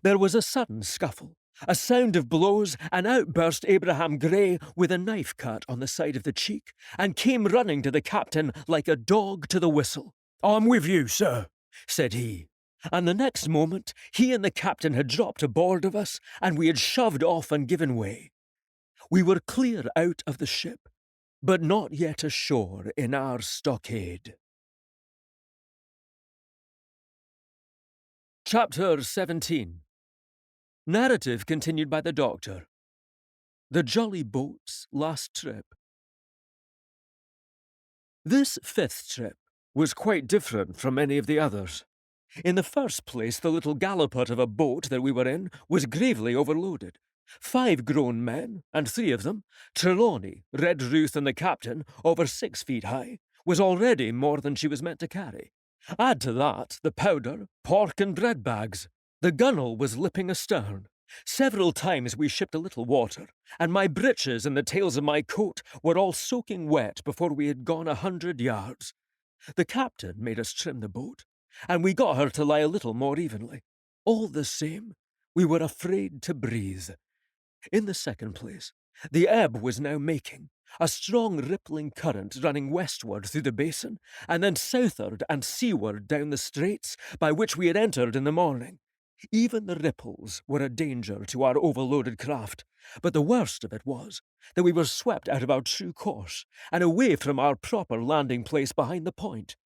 There was a sudden scuffle, a sound of blows, and out burst Abraham Gray with a knife cut on the side of the cheek, and came running to the captain like a dog to the whistle. "I'm with you, sir," said he. And the next moment he and the captain had dropped aboard of us, and we had shoved off and given way. We were clear out of the ship, but not yet ashore in our stockade. Chapter 17. Narrative continued by the Doctor. The Jolly Boat's last trip. This fifth trip was quite different from any of the others. In the first place, the little gallipot of a boat that we were in was gravely overloaded. 5 grown men, and 3 of them, Trelawney, Red Ruth, and the captain, over 6 feet high, was already more than she was meant to carry. Add to that the powder, pork, and bread bags. The gunwale was lipping astern. Several times we shipped a little water, and my breeches and the tails of my coat were all soaking wet before we had gone 100 yards. The captain made us trim the boat, and we got her to lie a little more evenly. All the same, we were afraid to breathe. In the second place, the ebb was now making, a strong rippling current running westward through the basin, and then southward and seaward down the straits by which we had entered in the morning. Even the ripples were a danger to our overloaded craft, but the worst of it was that we were swept out of our true course and away from our proper landing place behind the point.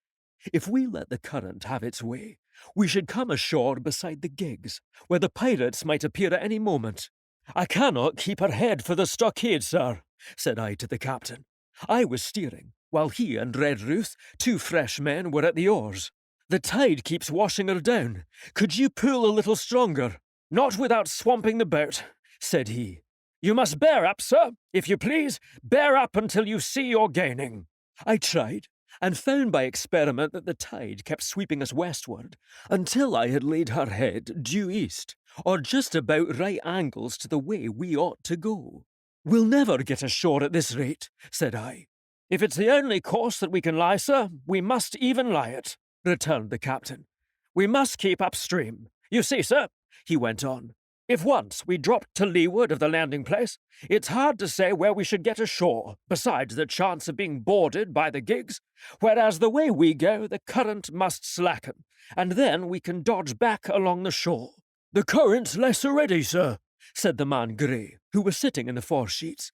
If we let the current have its way, we should come ashore beside the gigs, where the pirates might appear at any moment. "I cannot keep her head for the stockade, sir," said I to the captain. I was steering, while he and Red Ruth, 2 fresh men, were at the oars. "The tide keeps washing her down. Could you pull a little stronger?" "Not without swamping the boat," said he. "You must bear up, sir, if you please. Bear up until you see you're gaining." I tried, and found by experiment that the tide kept sweeping us westward until I had laid her head due east, or just about right angles to the way we ought to go. "We'll never get ashore at this rate," said I. "If it's the only course that we can lie, sir, we must even lie it," returned the captain. "We must keep upstream. You see, sir," he went on, "if once we dropped to leeward of the landing place, it's hard to say where we should get ashore, besides the chance of being boarded by the gigs, whereas the way we go, the current must slacken, and then we can dodge back along the shore." "The current's less already, sir," said the man Gray, who was sitting in the foresheets.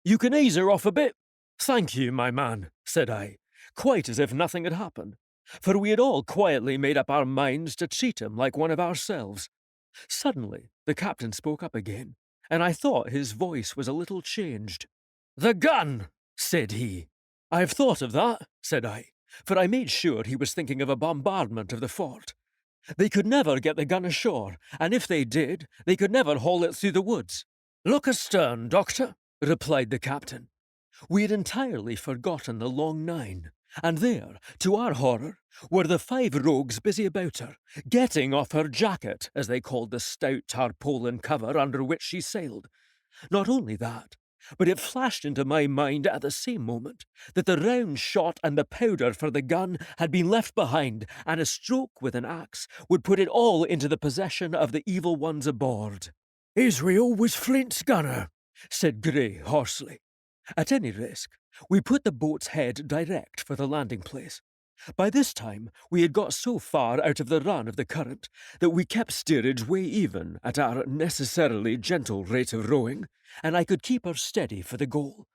"You can ease her off a bit." "Thank you, my man," said I, quite as if nothing had happened, for we had all quietly made up our minds to treat him like one of ourselves. Suddenly, the captain spoke up again, and I thought his voice was a little changed. "The gun!" said he. "I've thought of that," said I, for I made sure he was thinking of a bombardment of the fort. "They could never get the gun ashore, and if they did, they could never haul it through the woods." "Look astern, Doctor," replied the captain. We had entirely forgotten the long 9, and there, to our horror, were the 5 rogues busy about her, getting off her jacket, as they called the stout tarpaulin cover under which she sailed. Not only that, but it flashed into my mind at the same moment that the round shot and the powder for the gun had been left behind, and a stroke with an axe would put it all into the possession of the evil ones aboard. "Israel was Flint's gunner," said Gray hoarsely. At any risk, we put the boat's head direct for the landing place. By this time, we had got so far out of the run of the current that we kept steerage way even at our necessarily gentle rate of rowing, and I could keep her steady for the goal.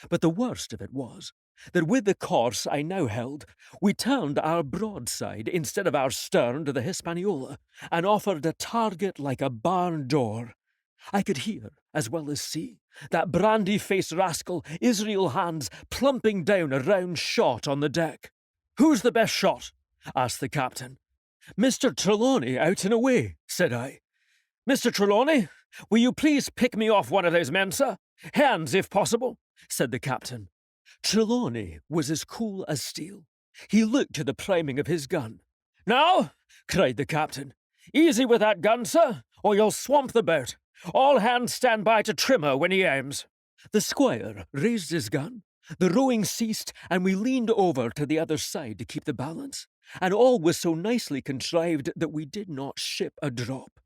But the worst of it was that with the course I now held, we turned our broadside instead of our stern to the Hispaniola, and offered a target like a barn door. I could hear, as well as see, that brandy-faced rascal Israel Hands plumping down a round shot on the deck. "Who's the best shot?" asked the captain. "Mr. Trelawney out and away," said I. "Mr. Trelawney, will you please pick me off one of those men, sir? Hands, if possible," said the captain. Trelawney was as cool as steel. He looked to the priming of his gun. "Now," cried the captain, "easy with that gun, sir, or you'll swamp the boat. All hands stand by to trim her when he aims." The squire raised his gun, The rowing ceased, and we leaned over to the other side to keep the balance, and all was so nicely contrived that we did not ship a drop.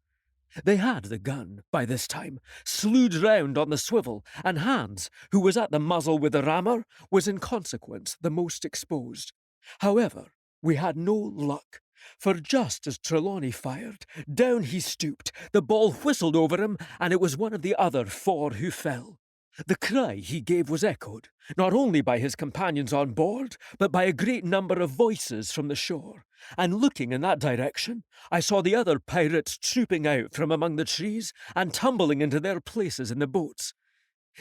They had the gun, by this time, slewed round on the swivel, and Hans, who was at the muzzle with the rammer, was in consequence the most exposed. However, we had no luck, for just as Trelawney fired, down he stooped, the ball whistled over him, and it was one of the other 4 who fell. The cry he gave was echoed, not only by his companions on board, but by a great number of voices from the shore, and looking in that direction, I saw the other pirates trooping out from among the trees and tumbling into their places in the boats.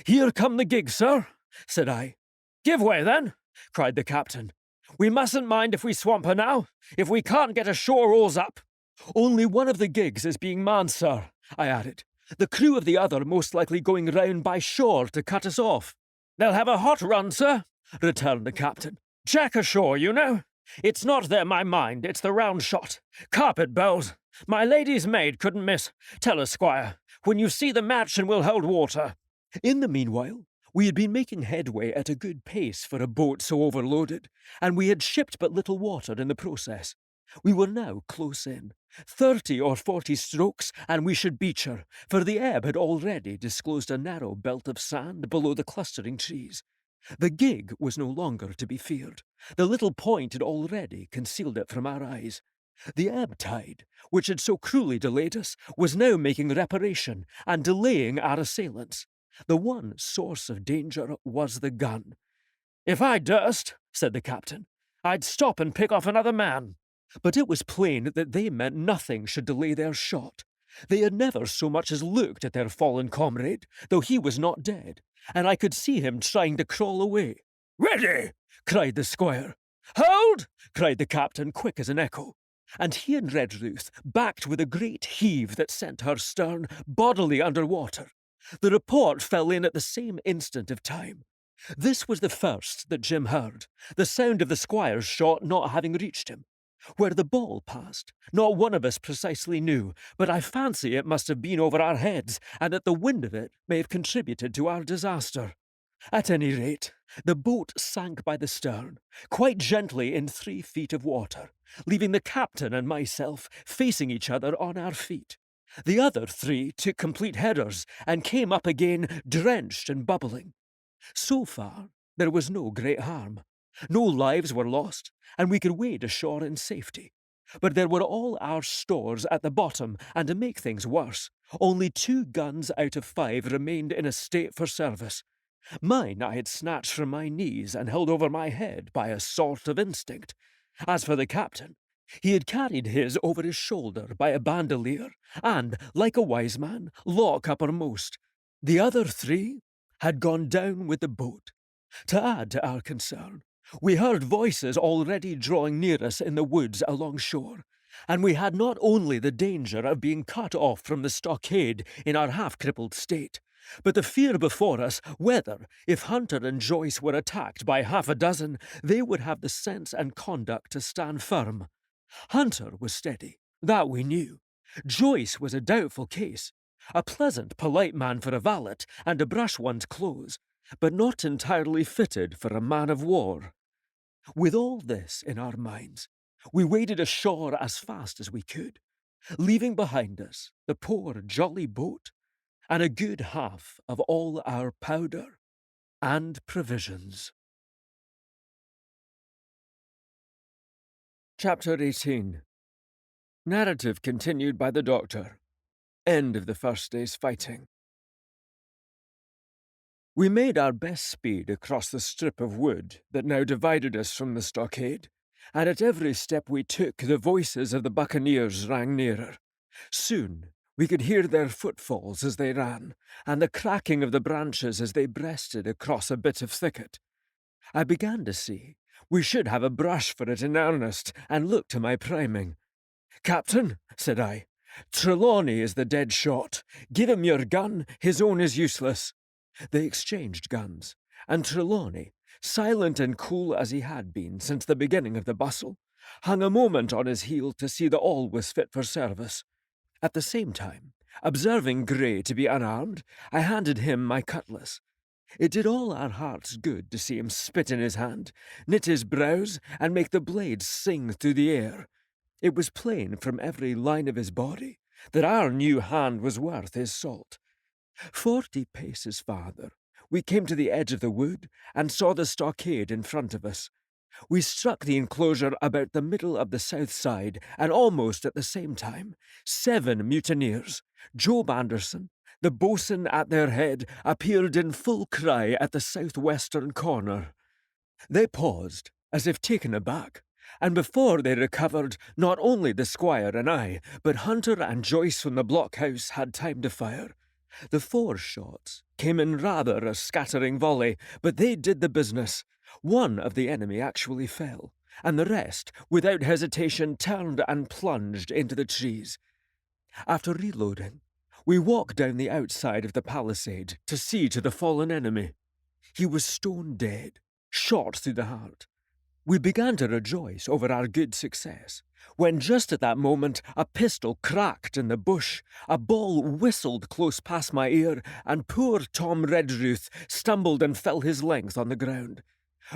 "Here come the gigs, sir," said I. "Give way, then," cried the captain. "We mustn't mind if we swamp her now. If we can't get ashore, all's up." "Only one of the gigs is being manned, sir," I added. "The crew of the other most likely going round by shore to cut us off." "They'll have a hot run, sir," returned the captain. "Jack ashore, you know. It's not them I mind, it's the round shot. Carpet bells. My lady's maid couldn't miss. Tell her, squire, when you see the match and we'll hold water." In the meanwhile, we had been making headway at a good pace for a boat so overloaded, and we had shipped but little water in the process. We were now close in, 30 or 40 strokes, and we should beach her, for the ebb had already disclosed a narrow belt of sand below the clustering trees. The gig was no longer to be feared. The little point had already concealed it from our eyes. The ebb tide, which had so cruelly delayed us, was now making reparation and delaying our assailants. The one source of danger was the gun. "If I durst," said the captain, "I'd stop and pick off another man." But it was plain that they meant nothing should delay their shot. They had never so much as looked at their fallen comrade, though he was not dead, and I could see him trying to crawl away. "Ready!" cried the squire. "Hold!" cried the captain, quick as an echo. And he and Redruth backed with a great heave that sent her stern bodily under water. The report fell in at the same instant of time. This was the first that Jim heard, the sound of the squire's shot not having reached him. Where the ball passed, not one of us precisely knew, but I fancy it must have been over our heads, and that the wind of it may have contributed to our disaster. At any rate, the boat sank by the stern, quite gently in 3 feet of water, leaving the captain and myself facing each other on our feet. The other 3 took complete headers and came up again drenched and bubbling. So far, there was no great harm. No lives were lost, and we could wade ashore in safety. But there were all our stores at the bottom, and to make things worse, only 2 guns out of 5 remained in a state for service. Mine I had snatched from my knees and held over my head by a sort of instinct. As for the captain, he had carried his over his shoulder by a bandolier, and, like a wise man, lock uppermost. The other 3 had gone down with the boat. To add to our concern, we heard voices already drawing near us in the woods along shore, and we had not only the danger of being cut off from the stockade in our half-crippled state, but the fear before us whether, if Hunter and Joyce were attacked by half a dozen, they would have the sense and conduct to stand firm. Hunter was steady, that we knew. Joyce was a doubtful case, a pleasant, polite man for a valet and to brush one's clothes, but not entirely fitted for a man of war. With all this in our minds, we waded ashore as fast as we could, leaving behind us the poor jolly boat and a good half of all our powder and provisions. Chapter 18. Narrative continued by the Doctor. End of the first day's fighting. We made our best speed across the strip of wood that now divided us from the stockade, and at every step we took the voices of the buccaneers rang nearer. Soon we could hear their footfalls as they ran, and the cracking of the branches as they breasted across a bit of thicket. I began to see we should have a brush for it in earnest, and looked to my priming. "Captain," said I, "Trelawney is the dead shot. Give him your gun, his own is useless." They exchanged guns, and Trelawney, silent and cool as he had been since the beginning of the bustle, hung a moment on his heel to see that all was fit for service. At the same time, observing Grey to be unarmed, I handed him my cutlass. It did all our hearts good to see him spit in his hand, knit his brows, and make the blades sing through the air. It was plain from every line of his body that our new hand was worth his salt. 40 paces farther, we came to the edge of the wood and saw the stockade in front of us. We struck the enclosure about the middle of the south side, and almost at the same time, 7 mutineers, Job Anderson, the boatswain at their head, appeared in full cry at the southwestern corner. They paused, as if taken aback, and before they recovered, not only the squire and I, but Hunter and Joyce from the blockhouse had time to fire. The 4 shots came in rather a scattering volley, but they did the business. One of the enemy actually fell, and the rest, without hesitation, turned and plunged into the trees. After reloading, we walked down the outside of the palisade to see to the fallen enemy. He was stone dead, shot through the heart. We began to rejoice over our good success, when just at that moment a pistol cracked in the bush, a ball whistled close past my ear, and poor Tom Redruth stumbled and fell his length on the ground.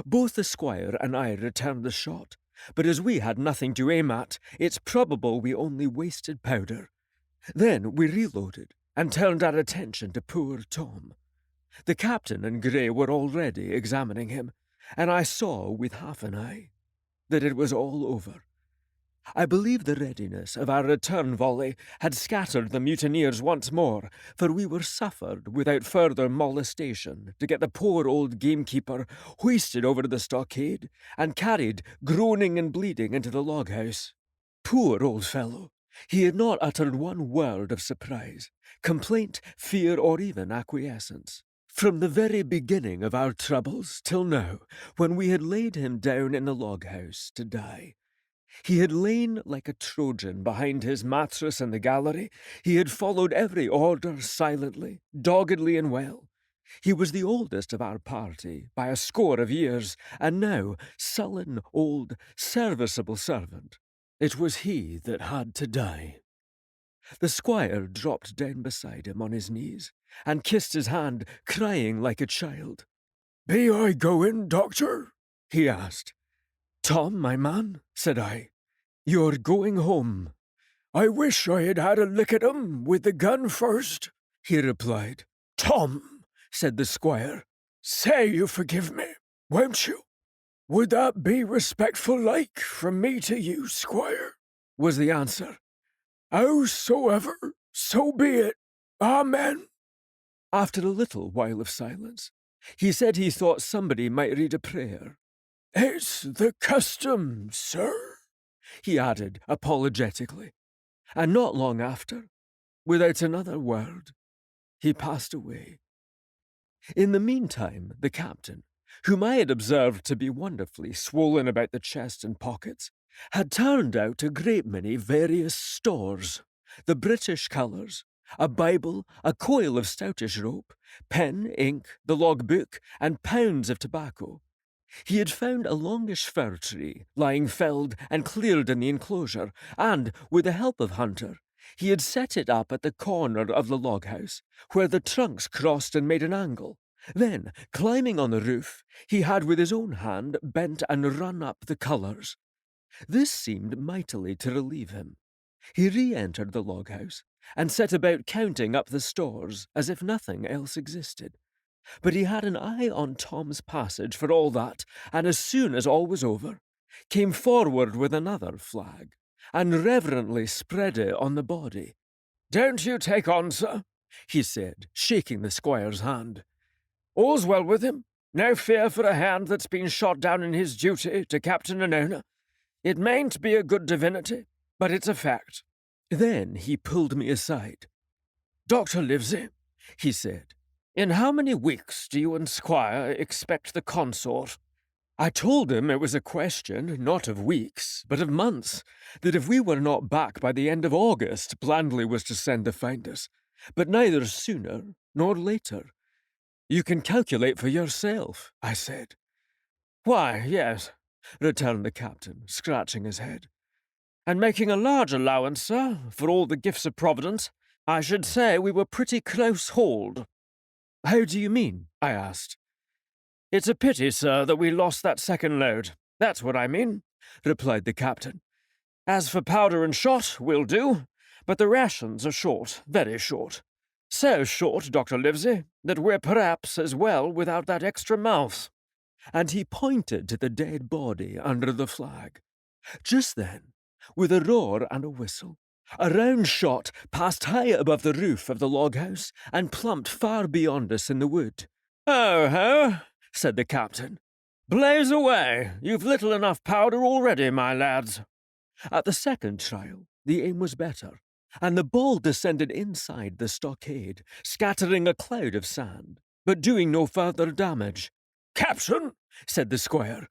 Both the squire and I returned the shot, but as we had nothing to aim at, it's probable we only wasted powder. Then we reloaded and turned our attention to poor Tom. The captain and Grey were already examining him, and I saw with half an eye that it was all over. I believe the readiness of our return volley had scattered the mutineers once more, for we were suffered without further molestation to get the poor old gamekeeper hoisted over the stockade and carried, groaning and bleeding, into the log-house. Poor old fellow! He had not uttered one word of surprise, complaint, fear, or even acquiescence. From the very beginning of our troubles till now, when we had laid him down in the log-house to die, he had lain like a Trojan behind his mattress in the gallery. He had followed every order silently, doggedly, and well. He was the oldest of our party by a score of years, and now, sullen, old, serviceable servant, it was he that had to die. The squire dropped down beside him on his knees, and kissed his hand, crying like a child. "Be I going, doctor?" he asked. "Tom, my man," said I, "you're going home." "I wish I had had a lick at 'em with the gun first," he replied. "Tom," said the squire, "say you forgive me, won't you? Would that be respectful like from me to you, squire?" was the answer. "Howsoever, so be it. Amen." After a little while of silence, he said he thought somebody might read a prayer. "It's the custom, sir," he added apologetically, and not long after, without another word, he passed away. In the meantime, the captain, whom I had observed to be wonderfully swollen about the chest and pockets, had turned out a great many various stores, the British colours, a Bible, a coil of stoutish rope, pen, ink, the log-book, and pounds of tobacco. He had found a longish fir tree lying felled and cleared in the enclosure, and, with the help of Hunter, he had set it up at the corner of the log-house, where the trunks crossed and made an angle. Then, climbing on the roof, he had with his own hand bent and run up the colours. This seemed mightily to relieve him. He re-entered the log-house, and set about counting up the stores as if nothing else existed. But he had an eye on Tom's passage for all that, and as soon as all was over, came forward with another flag, and reverently spread it on the body. "Don't you take on, sir," he said, shaking the squire's hand. "All's well with him. No fear for a hand that's been shot down in his duty to captain and owner. It mayn't be a good divinity, but it's a fact." Then he pulled me aside. "Dr. Livesey," he said, "in how many weeks do you and Squire expect the consort?" I told him it was a question, not of weeks, but of months, that if we were not back by the end of August, Blandley was to send to find us, but neither sooner nor later. "You can calculate for yourself," I said. "Why, yes," returned the captain, scratching his head. "And making a large allowance, sir, for all the gifts of Providence, I should say we were pretty close hauled." "How do you mean?" I asked. "It's a pity, sir, that we lost that second load. That's what I mean," replied the captain. "As for powder and shot, we'll do, but the rations are short, very short. So short, Dr. Livesey, that we're perhaps as well without that extra mouth." And he pointed to the dead body under the flag. Just then, with a roar and a whistle, a round shot passed high above the roof of the log house and plumped far beyond us in the wood. "Oh ho," said the captain. "Blaze away. You've little enough powder already, my lads." At the second trial, the aim was better, and the ball descended inside the stockade, scattering a cloud of sand, but doing no further damage. "Captain," said the squire,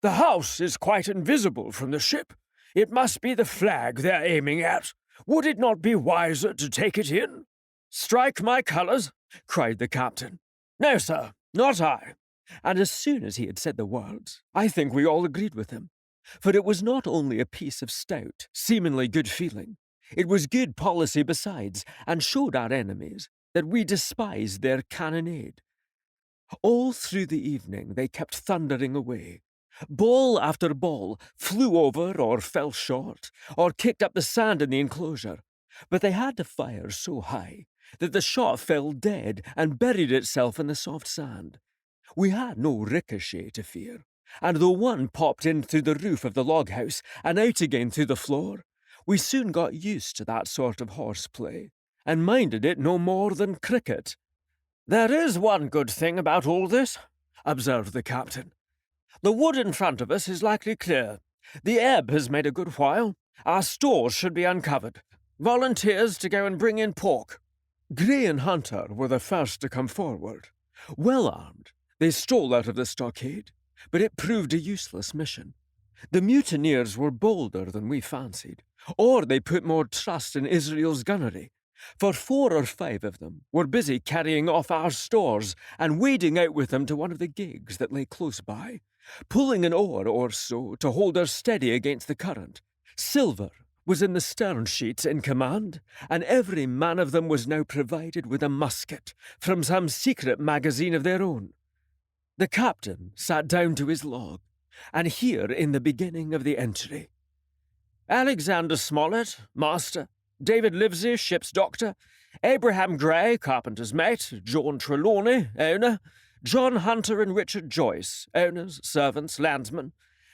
"the house is quite invisible from the ship. It must be the flag they're aiming at. Would it not be wiser to take it in?" "Strike my colours," cried the captain. "No, sir, not I." And as soon as he had said the words, I think we all agreed with him. For it was not only a piece of stout, seemingly good feeling, it was good policy besides, and showed our enemies that we despised their cannonade. All through the evening they kept thundering away. Ball after ball flew over or fell short, or kicked up the sand in the enclosure, but they had to fire so high that the shot fell dead and buried itself in the soft sand. We had no ricochet to fear, and though one popped in through the roof of the log house and out again through the floor, we soon got used to that sort of horseplay, and minded it no more than cricket. "There is one good thing about all this," observed the captain. "The wood in front of us is likely clear. The ebb has made a good while. Our stores should be uncovered. Volunteers to go and bring in pork." Gray and Hunter were the first to come forward. Well armed, they stole out of the stockade, but it proved a useless mission. The mutineers were bolder than we fancied, or they put more trust in Israel's gunnery, for 4 or 5 of them were busy carrying off our stores and wading out with them to one of the gigs that lay close by, pulling an oar or so to hold her steady against the current. Silver was in the stern sheets in command, and every man of them was now provided with a musket from some secret magazine of their own. The captain sat down to his log, and here in the beginning of the entry: "Alexander Smollett, master; David Livesey, ship's doctor; Abraham Gray, carpenter's mate; John Trelawney, owner; John Hunter and Richard Joyce, owners, servants, landsmen,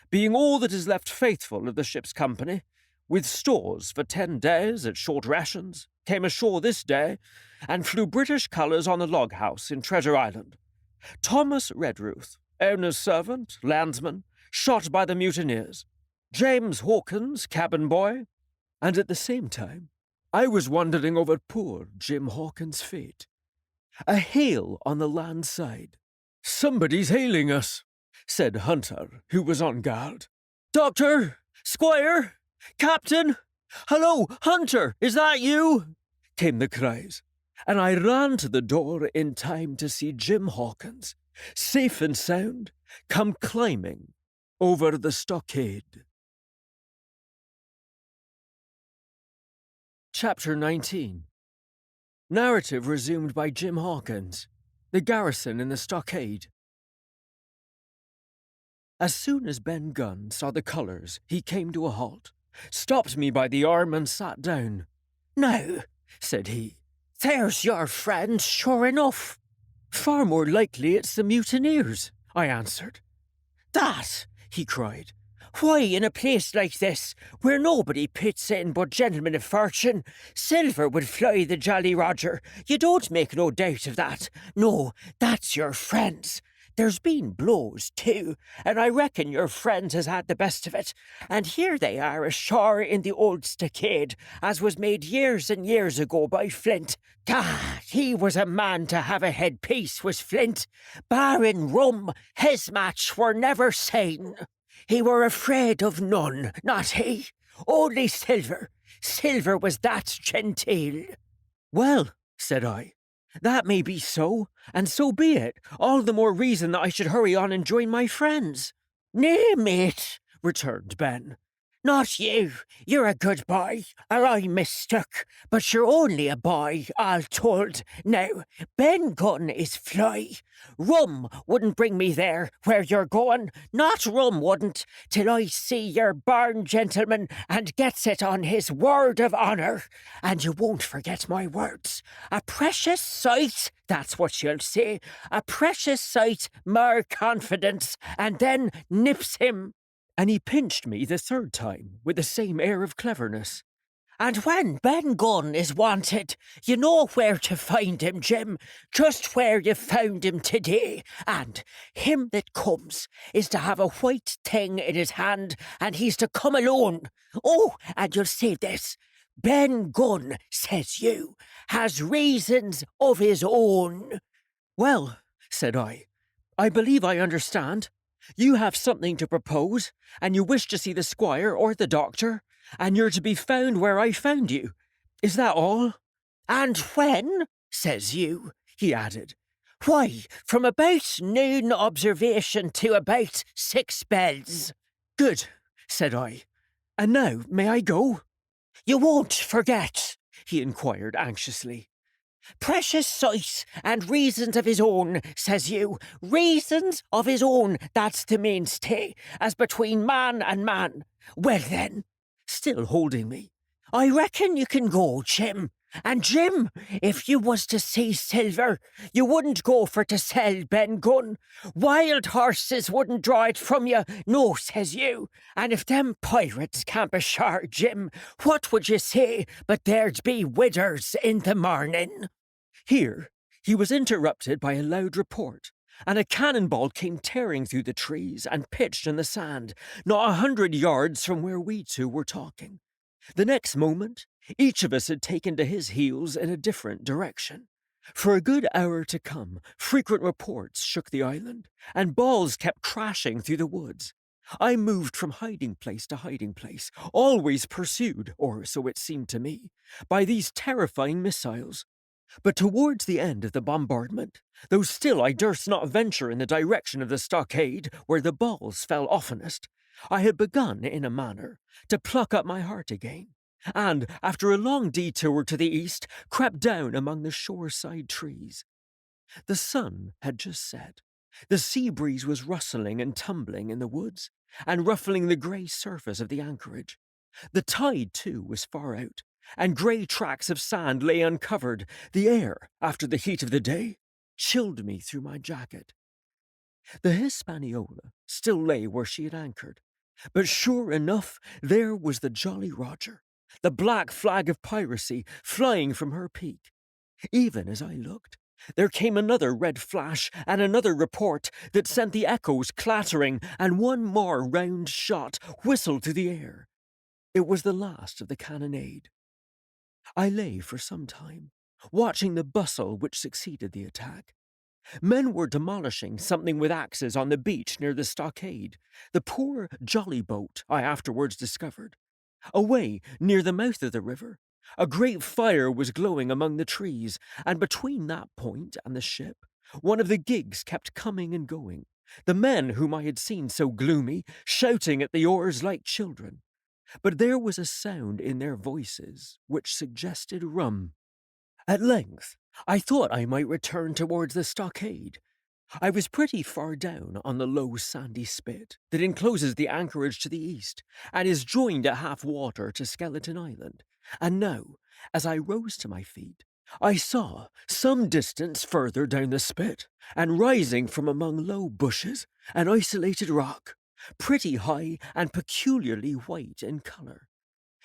being all that is left faithful of the ship's company, with stores for 10 days at short rations, came ashore this day, and flew British colours on the log house in Treasure Island. Thomas Redruth, owner's servant, landsman, shot by the mutineers. James Hawkins, cabin boy." And at the same time, I was wondering over poor Jim Hawkins' fate. A hail on the land side. "Somebody's hailing us," said Hunter, who was on guard. "Doctor! Squire! Captain! Hello, Hunter, is that you?" came the cries, and I ran to the door in time to see Jim Hawkins, safe and sound, come climbing over the stockade. Chapter 19. Narrative resumed by Jim Hawkins. The garrison in the stockade. As soon as Ben Gunn saw the colours, he came to a halt, stopped me by the arm and sat down. "Now," said he, "there's your friends, sure enough." "Far more likely it's the mutineers," I answered. "That," he cried. "Why, in a place like this, where nobody pits in but gentlemen of fortune, silver would fly the Jolly Roger. You don't make no doubt of that. No, that's your friends. There's been blows, too, and I reckon your friends has had the best of it. And here they are ashore in the old stockade, as was made years and years ago by Flint. God, he was a man to have a headpiece, was Flint. Barring rum, his match were never seen. He were afraid of none, not he. Only silver. Silver was that genteel." "Well," said I, "that may be so, and so be it. All the more reason that I should hurry on and join my friends." "Nay, mate," returned Ben. Not you. You're a good boy, or I mistook. But you're only a boy, all told. Now, Ben Gunn is fly. Rum wouldn't bring me there where you're going. Not rum wouldn't, till I see your born gentleman and gets it on his word of honour. And you won't forget my words. A precious sight, that's what you'll say. A precious sight, more confidence, and then nips him. And he pinched me the third time with the same air of cleverness. And when Ben Gunn is wanted, you know where to find him, Jim, just where you found him today. And him that comes is to have a white thing in his hand, and he's to come alone. Oh, and you'll say this. Ben Gunn, says you, has reasons of his own. Well, said I believe I understand. You have something to propose, and you wish to see the squire or the doctor, and you're to be found where I found you. Is that all? And when, says you, he added. Why, from about noon observation to about 6 bells. Good, said I. And now, may I go? You won't forget, he inquired anxiously. Precious sight and reasons of his own, says you. Reasons of his own, that's the mainstay, as between man and man. Well then, still holding me, I reckon you can go, Jim. And Jim, if you was to see silver, you wouldn't go for to sell Ben Gunn. Wild horses wouldn't draw it from you, no, says you. And if them pirates camp ashore, Jim, what would you say but there'd be widders in the morning? Here he was interrupted by a loud report, and a cannonball came tearing through the trees and pitched in the sand, not 100 yards from where we two were talking. The next moment, each of us had taken to his heels in a different direction. For a good hour to come, frequent reports shook the island, and balls kept crashing through the woods. I moved from hiding place to hiding place, always pursued, or so it seemed to me, by these terrifying missiles. But towards the end of the bombardment, though still I durst not venture in the direction of the stockade where the balls fell oftenest, I had begun, in a manner, to pluck up my heart again, and, after a long detour to the east, crept down among the shore-side trees. The sun had just set. The sea breeze was rustling and tumbling in the woods, and ruffling the grey surface of the anchorage. The tide, too, was far out, and grey tracts of sand lay uncovered. The air, after the heat of the day, chilled me through my jacket. The Hispaniola still lay where she had anchored, but sure enough there was the Jolly Roger, the black flag of piracy flying from her peak. Even as I looked, there came another red flash and another report that sent the echoes clattering, and one more round shot whistled through the air. It was the last of the cannonade. I lay for some time, watching the bustle which succeeded the attack. Men were demolishing something with axes on the beach near the stockade, the poor jolly boat I afterwards discovered. Away, near the mouth of the river, a great fire was glowing among the trees, and between that point and the ship, one of the gigs kept coming and going, the men whom I had seen so gloomy, shouting at the oars like children. But there was a sound in their voices which suggested rum. At length, I thought I might return towards the stockade. I was pretty far down on the low sandy spit that encloses the anchorage to the east, and is joined at half water to Skeleton Island, and now, as I rose to my feet, I saw, some distance further down the spit, and rising from among low bushes, an isolated rock, pretty high and peculiarly white in colour.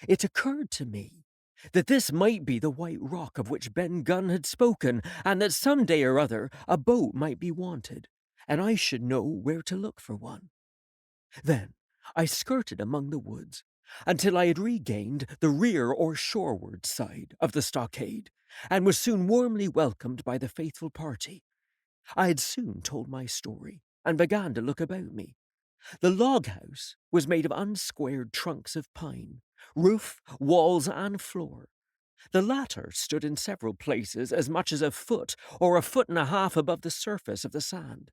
It occurred to me that this might be the white rock of which Ben Gunn had spoken, and that some day or other a boat might be wanted, and I should know where to look for one. Then I skirted among the woods until I had regained the rear or shoreward side of the stockade, and was soon warmly welcomed by the faithful party. I had soon told my story, and began to look about me. The log house was made of unsquared trunks of pine, roof, walls, and floor. The latter stood in several places as much as a foot or a foot and a half above the surface of the sand.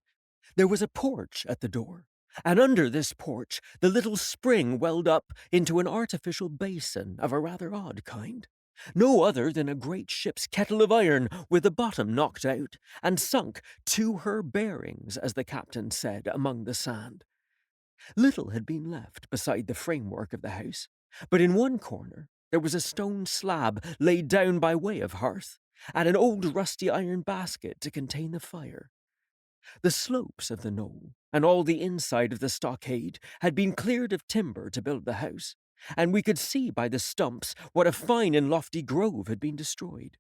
There was a porch at the door, And under this porch, the little spring welled up into an artificial basin of a rather odd kind. No other than a great ship's kettle of iron with the bottom knocked out and sunk to her bearings, as the captain said, among the sand. Little had been left beside the framework of the house, but in one corner there was a stone slab laid down by way of hearth, and an old rusty iron basket to contain the fire. The slopes of the knoll and all the inside of the stockade had been cleared of timber to build the house, and we could see by the stumps what a fine and lofty grove had been destroyed.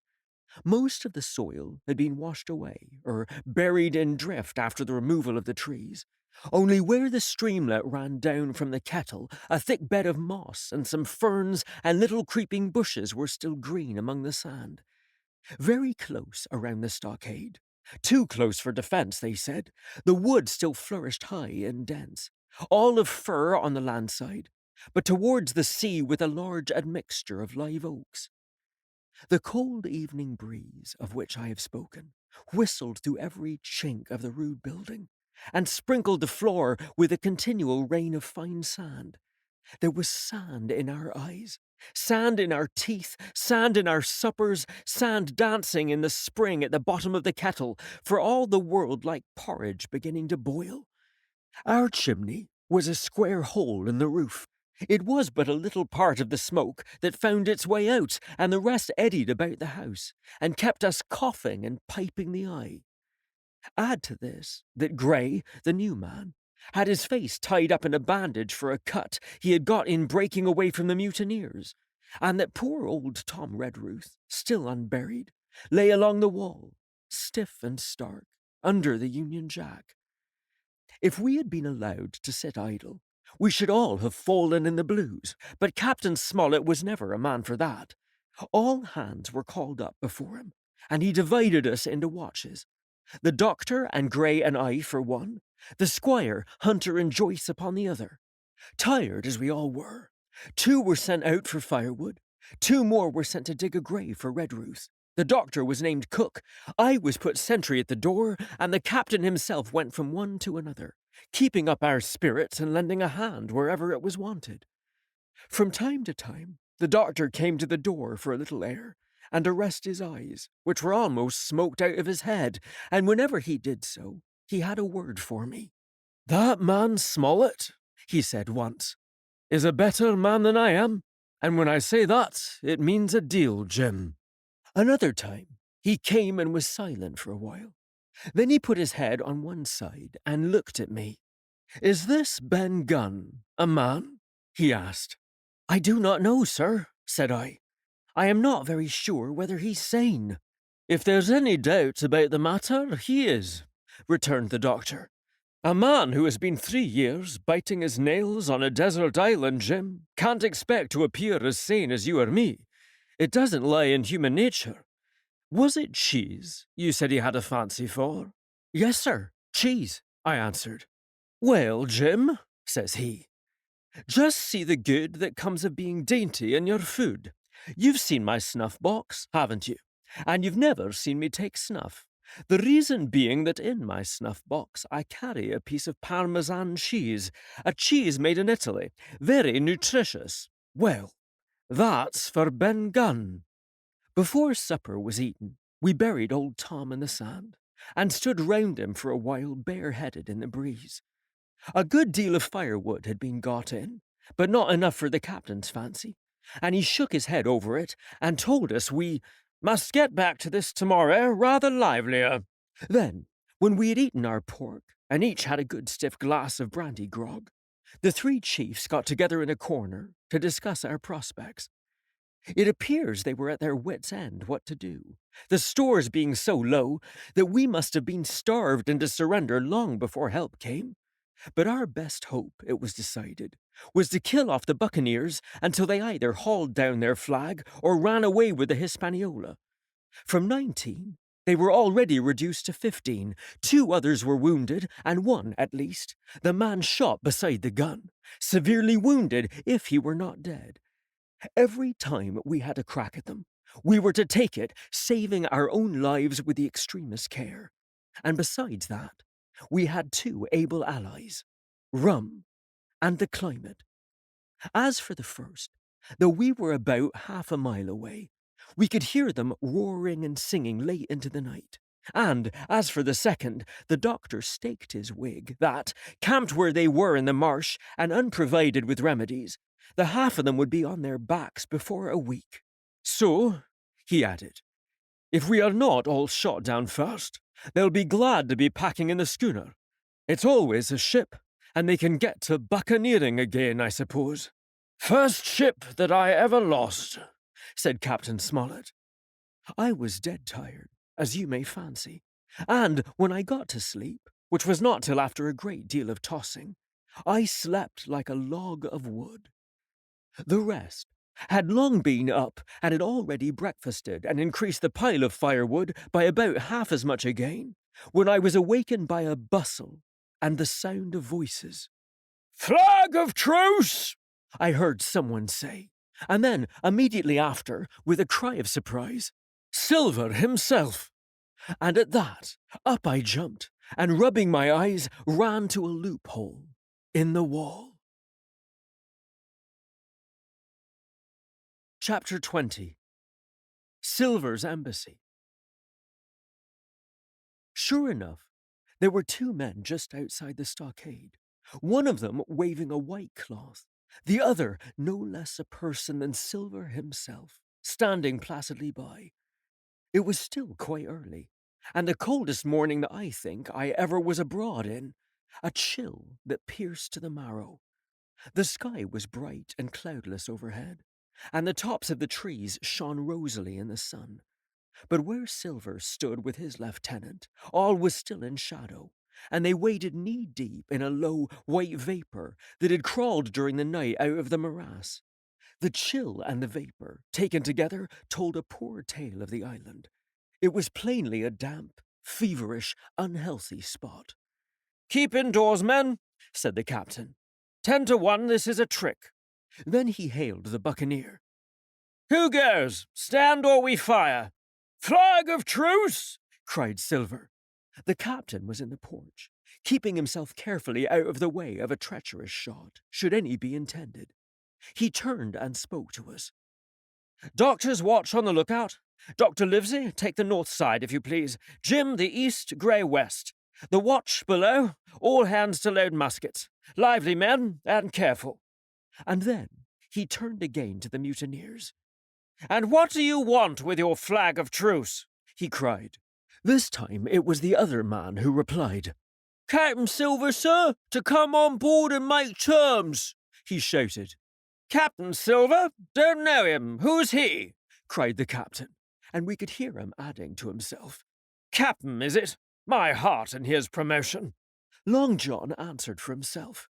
Most of the soil had been washed away or buried in drift after the removal of the trees. Only where the streamlet ran down from the kettle, a thick bed of moss and some ferns and little creeping bushes were still green among the sand. Very close around the stockade, too close for defence, they said, the wood still flourished high and dense, all of fir on the land side, but towards the sea with a large admixture of live oaks. The cold evening breeze, of which I have spoken, whistled through every chink of the rude building, and sprinkled the floor with a continual rain of fine sand. There was sand in our eyes, sand in our teeth, sand in our suppers, sand dancing in the spring at the bottom of the kettle, for all the world like porridge beginning to boil. Our chimney was a square hole in the roof. It was but a little part of the smoke that found its way out, and the rest eddied about the house, and kept us coughing and piping the eye. Add to this that Gray, the new man, had his face tied up in a bandage for a cut he had got in breaking away from the mutineers, and that poor old Tom Redruth, still unburied, lay along the wall, stiff and stark, under the Union Jack. If we had been allowed to sit idle, we should all have fallen in the blues, but Captain Smollett was never a man for that. All hands were called up before him, and he divided us into watches. The doctor and Gray and I for one, the squire, Hunter and Joyce upon the other. Tired as we all were, 2 were sent out for firewood, 2 more were sent to dig a grave for Redruth. The doctor was named cook, I was put sentry at the door, and the captain himself went from one to another, keeping up our spirits and lending a hand wherever it was wanted. From time to time, the doctor came to the door for a little air, and to rest his eyes, which were almost smoked out of his head, and whenever he did so, he had a word for me. "That man Smollett," he said once, "is a better man than I am, and when I say that, it means a deal, Jim." Another time, he came and was silent for a while. Then he put his head on one side and looked at me. "Is this Ben Gunn a man?" he asked. "I do not know, sir," said I. "I am not very sure whether he's sane." "If there's any doubt about the matter, he is," returned the doctor. "A man who has been 3 years biting his nails on a desert island, Jim, can't expect to appear as sane as you or me. It doesn't lie in human nature. Was it cheese you said he had a fancy for?" "Yes, sir, cheese," I answered. "Well, Jim," says he, "just see the good that comes of being dainty in your food. You've seen my snuff box, haven't you? And you've never seen me take snuff. The reason being that in my snuff box I carry a piece of Parmesan cheese, a cheese made in Italy, very nutritious. Well, that's for Ben Gunn." Before supper was eaten, we buried old Tom in the sand, and stood round him for a while bareheaded in the breeze. A good deal of firewood had been got in, but not enough for the captain's fancy, and he shook his head over it and told us we must get back to this tomorrow rather livelier. Then, when we had eaten our pork, and each had a good stiff glass of brandy grog, the 3 chiefs got together in a corner to discuss our prospects. It appears they were at their wits' end what to do, the stores being so low that we must have been starved into surrender long before help came. But our best hope, it was decided, was to kill off the buccaneers until they either hauled down their flag or ran away with the Hispaniola. From 19, they were already reduced to 15. 2 others were wounded, and one, at least, the man shot beside the gun, severely wounded if he were not dead. Every time we had a crack at them, we were to take it, saving our own lives with the extremest care. And besides that, we had 2 able allies. rum, and the climate. As for the first, though we were about half a mile away, we could hear them roaring and singing late into the night. And as for the second, the doctor staked his wig that, camped where they were in the marsh and unprovided with remedies, the half of them would be on their backs before a week. So, he added, if we are not all shot down first, they'll be glad to be packing in the schooner. It's always a ship, and they can get to buccaneering again, I suppose. First ship that I ever lost, said Captain Smollett. I was dead tired, as you may fancy, and when I got to sleep, which was not till after a great deal of tossing, I slept like a log of wood. The rest had long been up and had already breakfasted and increased the pile of firewood by about half as much again, when I was awakened by a bustle and the sound of voices. Flag of truce! I heard someone say, and then, immediately after, with a cry of surprise, Silver himself. And at that, up I jumped, and rubbing my eyes, ran to a loophole in the wall. Chapter 20. Silver's Embassy. Sure enough, there were two men just outside the stockade, one of them waving a white cloth, the other no less a person than Silver himself, standing placidly by. It was still quite early, and the coldest morning that I think I ever was abroad in, a chill that pierced to the marrow. The sky was bright and cloudless overhead, and the tops of the trees shone rosily in the sun. But where Silver stood with his lieutenant, all was still in shadow, and they waded knee-deep in a low, white vapour that had crawled during the night out of the morass. The chill and the vapour, taken together, told a poor tale of the island. It was plainly a damp, feverish, unhealthy spot. Keep indoors, men, said the captain. 10 to 1, this is a trick. Then he hailed the buccaneer. Who goes? Stand or we fire. Flag of truce! Cried Silver. The captain was in the porch, keeping himself carefully out of the way of a treacherous shot, should any be intended. He turned and spoke to us. Doctor's watch on the lookout. Dr. Livesey, take the north side, if you please. Jim, the east, Grey west. The watch below, all hands to load muskets. Lively, men, and careful. And then he turned again to the mutineers. And what do you want with your flag of truce? He cried. This time it was the other man who replied. Captain Silver, sir, to come on board and make terms, he shouted. Captain Silver? Don't know him. Who's he? Cried the captain, and we could hear him adding to himself. Captain, is it? My heart and his promotion. Long John answered for himself.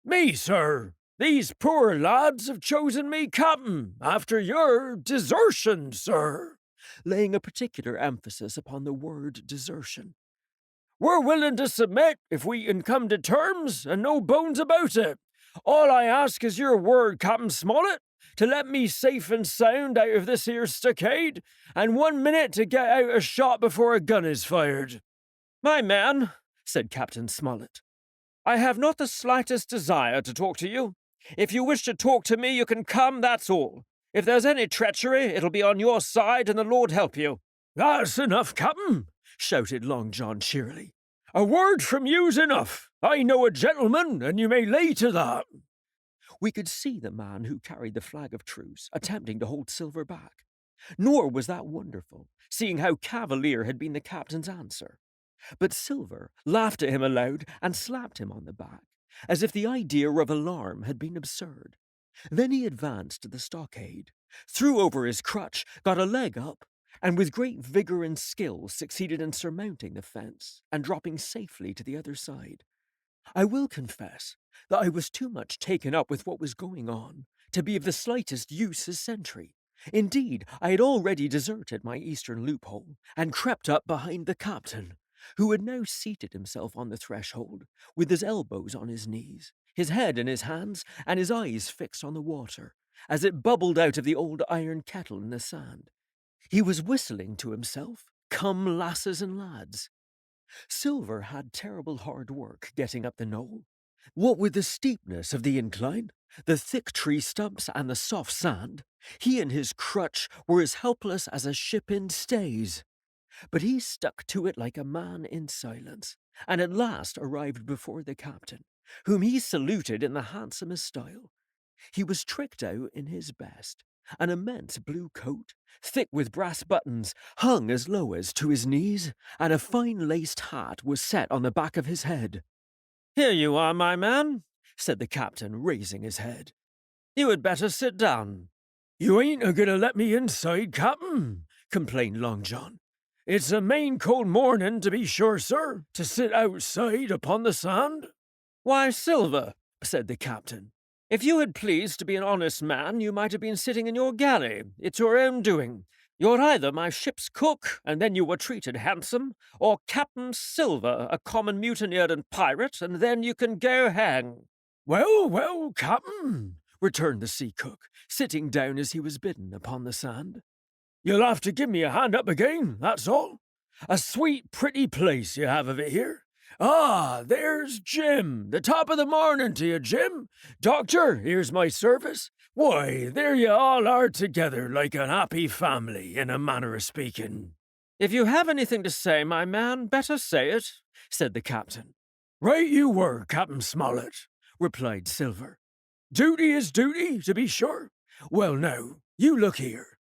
Me, sir. These poor lads have chosen me captain after your desertion, sir, laying a particular emphasis upon the word desertion. We're willing to submit if we can come to terms, and no bones about it. All I ask is your word, Captain Smollett, to let me safe and sound out of this here stockade, and 1 minute to get out a shot before a gun is fired. My man, said Captain Smollett, I have not the slightest desire to talk to you. If you wish to talk to me, you can come, that's all. If there's any treachery, it'll be on your side, and the Lord help you. That's enough, Captain, shouted Long John cheerily. A word from you's enough. I know a gentleman, and you may lay to that. We could see the man who carried the flag of truce attempting to hold Silver back. Nor was that wonderful, seeing how cavalier had been the captain's answer. But Silver laughed at him aloud and slapped him on the back, as if the idea of alarm had been absurd. Then he advanced to the stockade, threw over his crutch, got a leg up, and with great vigour and skill succeeded in surmounting the fence and dropping safely to the other side. I will confess that I was too much taken up with what was going on to be of the slightest use as sentry. Indeed, I had already deserted my eastern loophole and crept up behind the captain, who had now seated himself on the threshold, with his elbows on his knees, his head in his hands, and his eyes fixed on the water, as it bubbled out of the old iron kettle in the sand. He was whistling to himself, "Come, lasses and lads." Silver had terrible hard work getting up the knoll. What with the steepness of the incline, the thick tree stumps, and the soft sand, he and his crutch were as helpless as a ship in stays. But he stuck to it like a man in silence, and at last arrived before the captain, whom he saluted in the handsomest style. He was tricked out in his best. An immense blue coat, thick with brass buttons, hung as low as to his knees, and a fine laced hat was set on the back of his head. "Here you are, my man," said the captain, raising his head. "You had better sit down." You ain't a-going to let me inside, Captain, complained Long John. It's a main cold morning, to be sure, sir, to sit outside upon the sand. "Why, Silver," said the captain, "if you had pleased to be an honest man, you might have been sitting in your galley. It's your own doing. You're either my ship's cook, and then you were treated handsome, or Captain Silver, a common mutineer and pirate, and then you can go hang." Well, well, Captain, returned the sea cook, sitting down as he was bidden upon the sand. You'll have to give me a hand up again, that's all. A sweet, pretty place you have of it here. Ah, there's Jim. The top of the morning to you, Jim. Doctor, here's my service. Why, there you all are together like an happy family, in a manner of speaking. "If you have anything to say, my man, better say it," said the captain. Right you were, Captain Smollett, replied Silver. Duty is duty, to be sure. Well, now, you look here.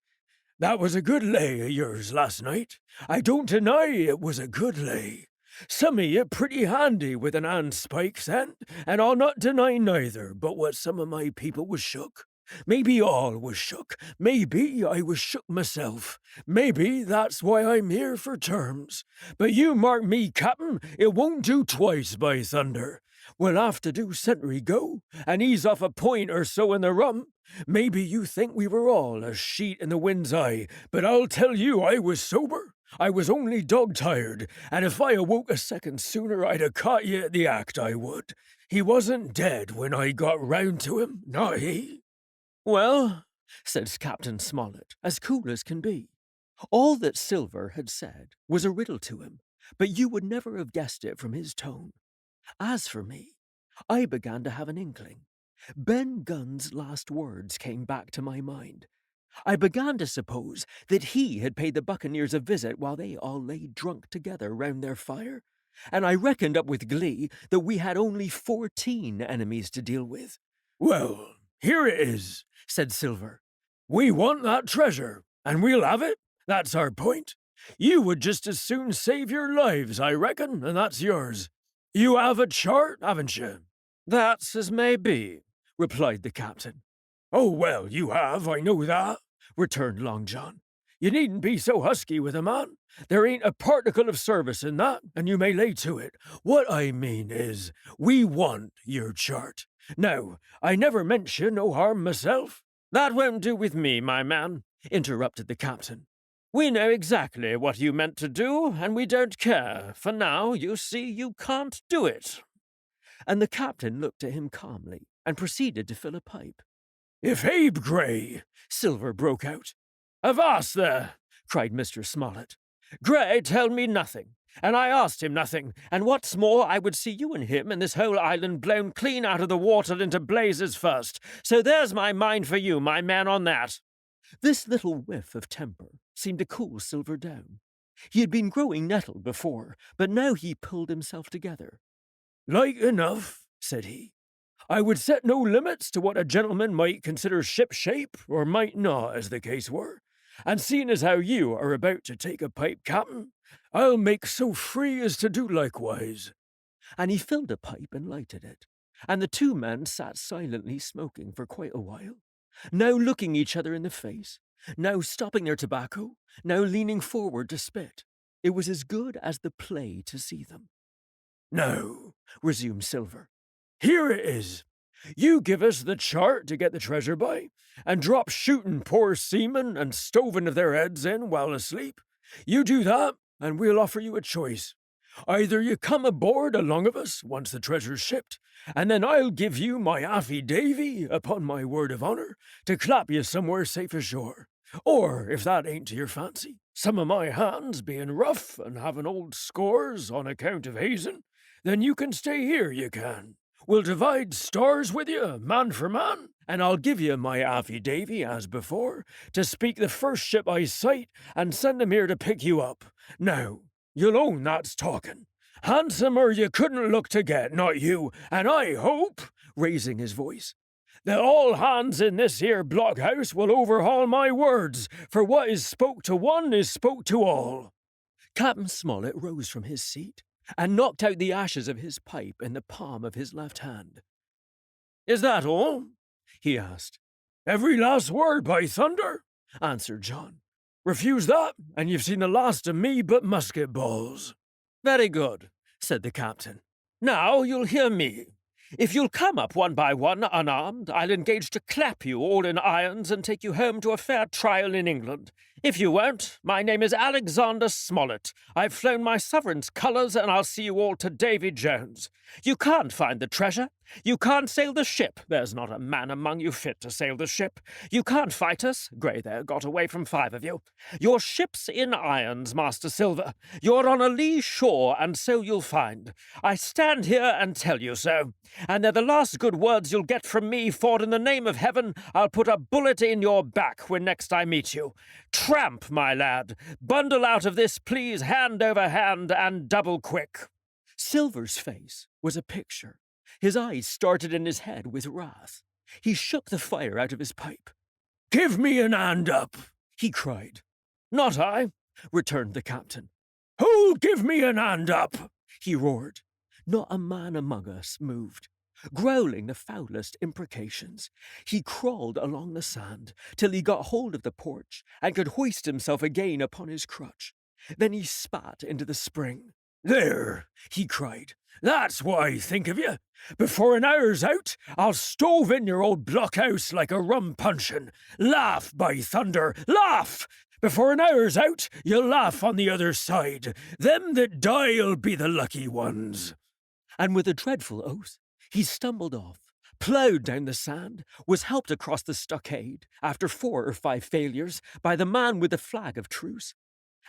That was a good lay of yours last night. I don't deny it was a good lay. Some of ye pretty handy with an handspike's end, and I'll not deny neither but what some of my people was shook. Maybe all was shook. Maybe I was shook myself. Maybe that's why I'm here for terms. But you mark me, Captain, it won't do twice, by thunder. We'll have to do sentry go, and ease off a point or so in the rum. Maybe you think we were all a sheet in the wind's eye, but I'll tell you I was sober. I was only dog-tired, and if I awoke a second sooner, I'd have caught ye at the act, I would. He wasn't dead when I got round to him, not he. "Well," said Captain Smollett, as cool as can be. All that Silver had said was a riddle to him, but you would never have guessed it from his tone. As for me, I began to have an inkling. Ben Gunn's last words came back to my mind. I began to suppose that he had paid the buccaneers a visit while they all lay drunk together round their fire, and I reckoned up with glee that we had only 14 enemies to deal with. Well, here it is, said Silver. We want that treasure, and we'll have it. That's our point. You would just as soon save your lives, I reckon, and that's yours. You have a chart, haven't you? "That's as may be," replied the captain. Oh, well, you have, I know that, returned Long John. You needn't be so husky with a man. There ain't a particle of service in that, and you may lay to it. What I mean is, we want your chart. Now, I never meant you no harm myself. "That won't do with me, my man," interrupted the captain. "We know exactly what you meant to do, and we don't care, for now, you see, you can't do it." And the captain looked at him calmly and proceeded to fill a pipe. If Abe Gray, Silver broke out. "Avast there!" cried Mr. Smollett. "Gray told me nothing, and I asked him nothing, and what's more, I would see you and him and this whole island blown clean out of the water into blazes first. So there's my mind for you, my man, on that." This little whiff of temper seemed to cool Silver down. He had been growing nettled before, but now he pulled himself together. Like enough, said he. I would set no limits to what a gentleman might consider ship-shape, or might not, as the case were. And seeing as how you are about to take a pipe, Captain, I'll make so free as to do likewise. And he filled a pipe and lighted it, and the two men sat silently smoking for quite a while, now looking each other in the face, now stopping their tobacco, now leaning forward to spit. It was as good as the play to see them. Now, resumed Silver, here it is. You give us the chart to get the treasure by, and drop shooting poor seamen and stoving of their heads in while asleep. You do that, and we'll offer you a choice. Either you come aboard along of us once the treasure's shipped, and then I'll give you my affy-davy, upon my word of honour, to clap you somewhere safe ashore. Or, if that ain't to your fancy, some of my hands being rough and having old scores on account of hazing, then you can stay here, you can. We'll divide stars with you, man for man, and I'll give you my affidavy, as before, to speak the first ship I sight and send 'em here to pick you up. Now, you'll own that's talking. Handsomer you couldn't look to get, not you, and I hope," raising his voice, "that all hands in this here blockhouse will overhaul my words, for what is spoke to one is spoke to all." Captain Smollett rose from his seat and knocked out the ashes of his pipe in the palm of his left hand. "Is that all?" he asked. "Every last word, by thunder," answered John. "Refuse that, and you've seen the last of me but musket balls." "Very good," said the captain. "Now you'll hear me. If you'll come up one by one unarmed, I'll engage to clap you all in irons and take you home to a fair trial in England. If you won't, my name is Alexander Smollett. I've flown my sovereign's colours, and I'll see you all to Davy Jones. You can't find the treasure. You can't sail the ship. There's not a man among you fit to sail the ship. You can't fight us. Grey there got away from 5 of you. Your ship's in irons, Master Silver. You're on a lee shore, and so you'll find. I stand here and tell you so. And they're the last good words you'll get from me, for in the name of heaven, I'll put a bullet in your back when next I meet you. Tramp, my lad. Bundle out of this, please, hand over hand, and double quick." Silver's face was a picture. His eyes started in his head with wrath. He shook the fire out of his pipe. "Give me an hand up," he cried. "Not I," returned the captain. "Who'll give me an hand up?" he roared. Not a man among us moved. Growling the foulest imprecations, he crawled along the sand till he got hold of the porch and could hoist himself again upon his crutch. Then he spat into the spring. "There," he cried. "That's what I think of you. Before an hour's out, I'll stove in your old blockhouse like a rum puncheon. Laugh, by thunder, laugh! Before an hour's out, you'll laugh on the other side. Them that die'll be the lucky ones." And with a dreadful oath, he stumbled off, ploughed down the sand, was helped across the stockade, after 4 or 5 failures, by the man with the flag of truce,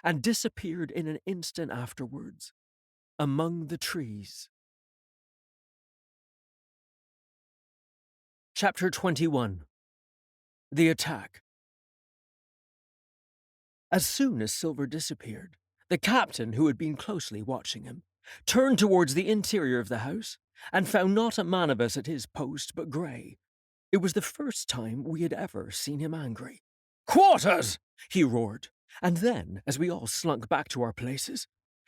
and disappeared in an instant afterwards among the trees. Chapter 21. The Attack. As soon as Silver disappeared, the captain, who had been closely watching him, turned towards the interior of the house and found not a man of us at his post but Grey. It was the first time we had ever seen him angry. "Quarters!" he roared, and then, as we all slunk back to our places,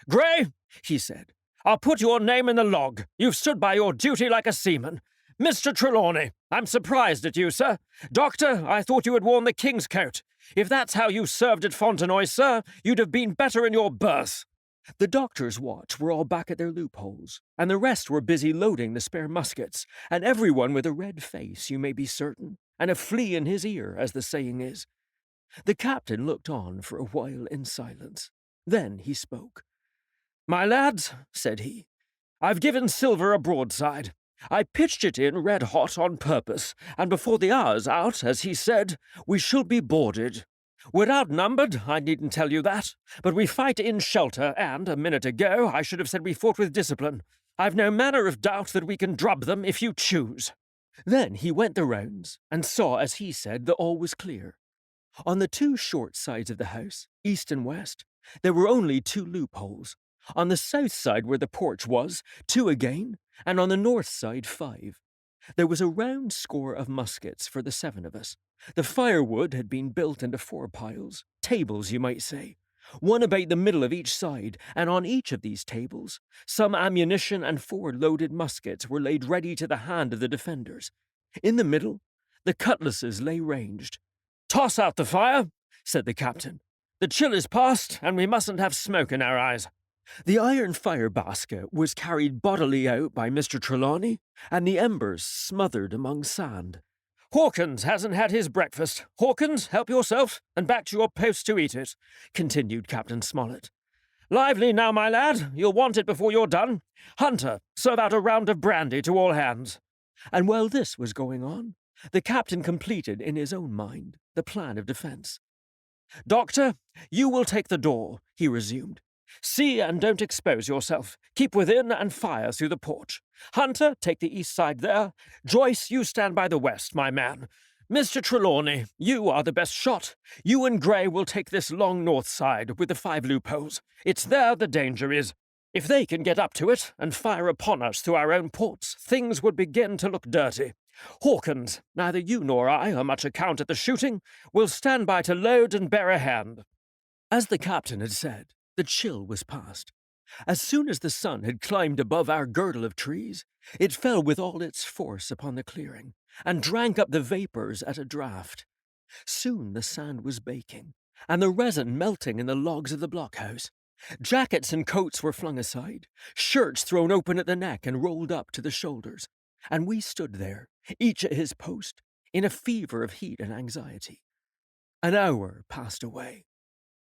"Grey," he said, "I'll put your name in the log. You've stood by your duty like a seaman. Mr. Trelawney, I'm surprised at you, sir. Doctor, I thought you had worn the king's coat. If that's how you served at Fontenoy, sir, you'd have been better in your berth." The doctor's watch were all back at their loopholes, and the rest were busy loading the spare muskets, and everyone with a red face, you may be certain, and a flea in his ear, as the saying is. The captain looked on for a while in silence. Then he spoke. "My lads," said he, "I've given Silver a broadside. I pitched it in red hot on purpose, and before the hour's out, as he said, we shall be boarded. We're outnumbered, I needn't tell you that, but we fight in shelter, and, a minute ago, I should have said we fought with discipline. I've no manner of doubt that we can drub them if you choose." Then he went the rounds, and saw, as he said, that all was clear. On the 2 short sides of the house, east and west, there were only 2 loopholes. On the south side, where the porch was, 2 again, and on the north side 5. There was a round score of muskets for the 7 of us. The firewood had been built into 4 piles, tables you might say, one about the middle of each side, and on each of these tables some ammunition and 4 loaded muskets were laid ready to the hand of the defenders. In the middle, the cutlasses lay ranged. "Toss out the fire," said the captain. "The chill is past, and we mustn't have smoke in our eyes." The iron fire basket was carried bodily out by Mr. Trelawney, and the embers smothered among sand. "Hawkins hasn't had his breakfast. Hawkins, help yourself, and back to your post to eat it," continued Captain Smollett. "Lively now, my lad, you'll want it before you're done. Hunter, serve out a round of brandy to all hands." And while this was going on, the captain completed in his own mind the plan of defence. "Doctor, you will take the door," he resumed. See and don't expose yourself. Keep within and fire through the porch. Hunter, take the east side there. Joyce, you stand by the west, my man. Mr. Trelawney, you are the best shot. You and Gray will take this long north side with the 5 loopholes. It's there the danger is. If they can get up to it and fire upon us through our own ports, things would begin to look dirty. Hawkins, neither you nor I are much account at the shooting. We'll stand by to load and bear a hand." As the captain had said, the chill was past. As soon as the sun had climbed above our girdle of trees, it fell with all its force upon the clearing, and drank up the vapors at a draught. Soon the sand was baking, and the resin melting in the logs of the blockhouse. Jackets and coats were flung aside, shirts thrown open at the neck and rolled up to the shoulders, and we stood there, each at his post, in a fever of heat and anxiety. An hour passed away.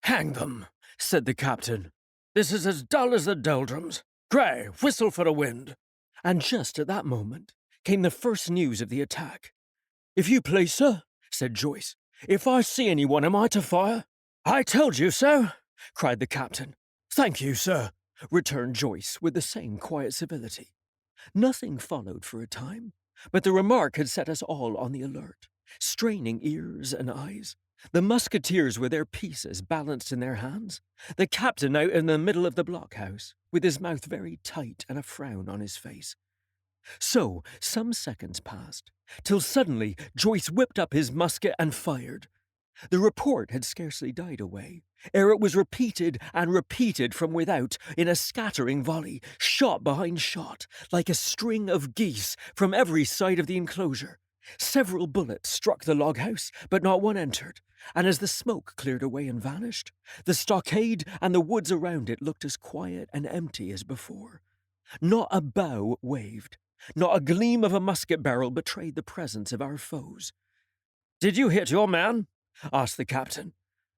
"Hang them," said the captain. "This is as dull as the doldrums. Gray, whistle for the wind." And just at that moment came the first news of the attack. "If you please, sir," said Joyce, "if I see anyone, am I to fire?" "I told you so," cried the captain. "Thank you, sir," returned Joyce with the same quiet civility. Nothing followed for a time, but the remark had set us all on the alert, straining ears and eyes. The musketeers with their pieces balanced in their hands, the captain out in the middle of the blockhouse, with his mouth very tight and a frown on his face. So some seconds passed, till suddenly Joyce whipped up his musket and fired. The report had scarcely died away, ere it was repeated and repeated from without in a scattering volley, shot behind shot, like a string of geese from every side of the enclosure. Several bullets struck the log-house, but not one entered, and as the smoke cleared away and vanished, the stockade and the woods around it looked as quiet and empty as before. Not a bough waved, not a gleam of a musket barrel betrayed the presence of our foes. "Did you hit your man?" asked the captain.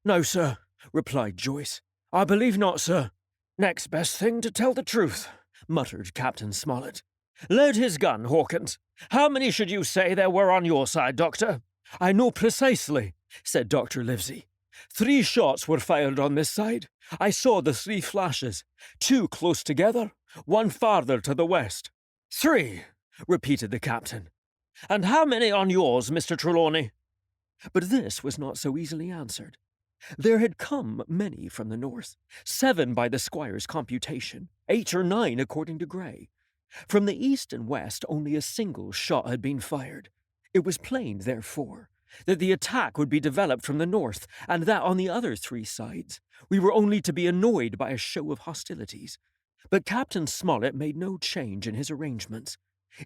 "No, sir," replied Joyce. "I believe not, sir." "Next best thing to tell the truth," muttered Captain Smollett. "Load his gun, Hawkins. How many should you say there were on your side, Doctor?" "I know precisely," said Dr. Livesey. 3 shots were fired on this side. I saw the 3 flashes, 2 close together, 1 farther to the west." "3," repeated the captain. "And how many on yours, Mr. Trelawney?" But this was not so easily answered. There had come many from the north, 7 by the squire's computation, 8 or 9 according to Gray. From the east and west only a single shot had been fired. It was plain, therefore, that the attack would be developed from the north, and that on the other 3 sides we were only to be annoyed by a show of hostilities. But Captain Smollett made no change in his arrangements.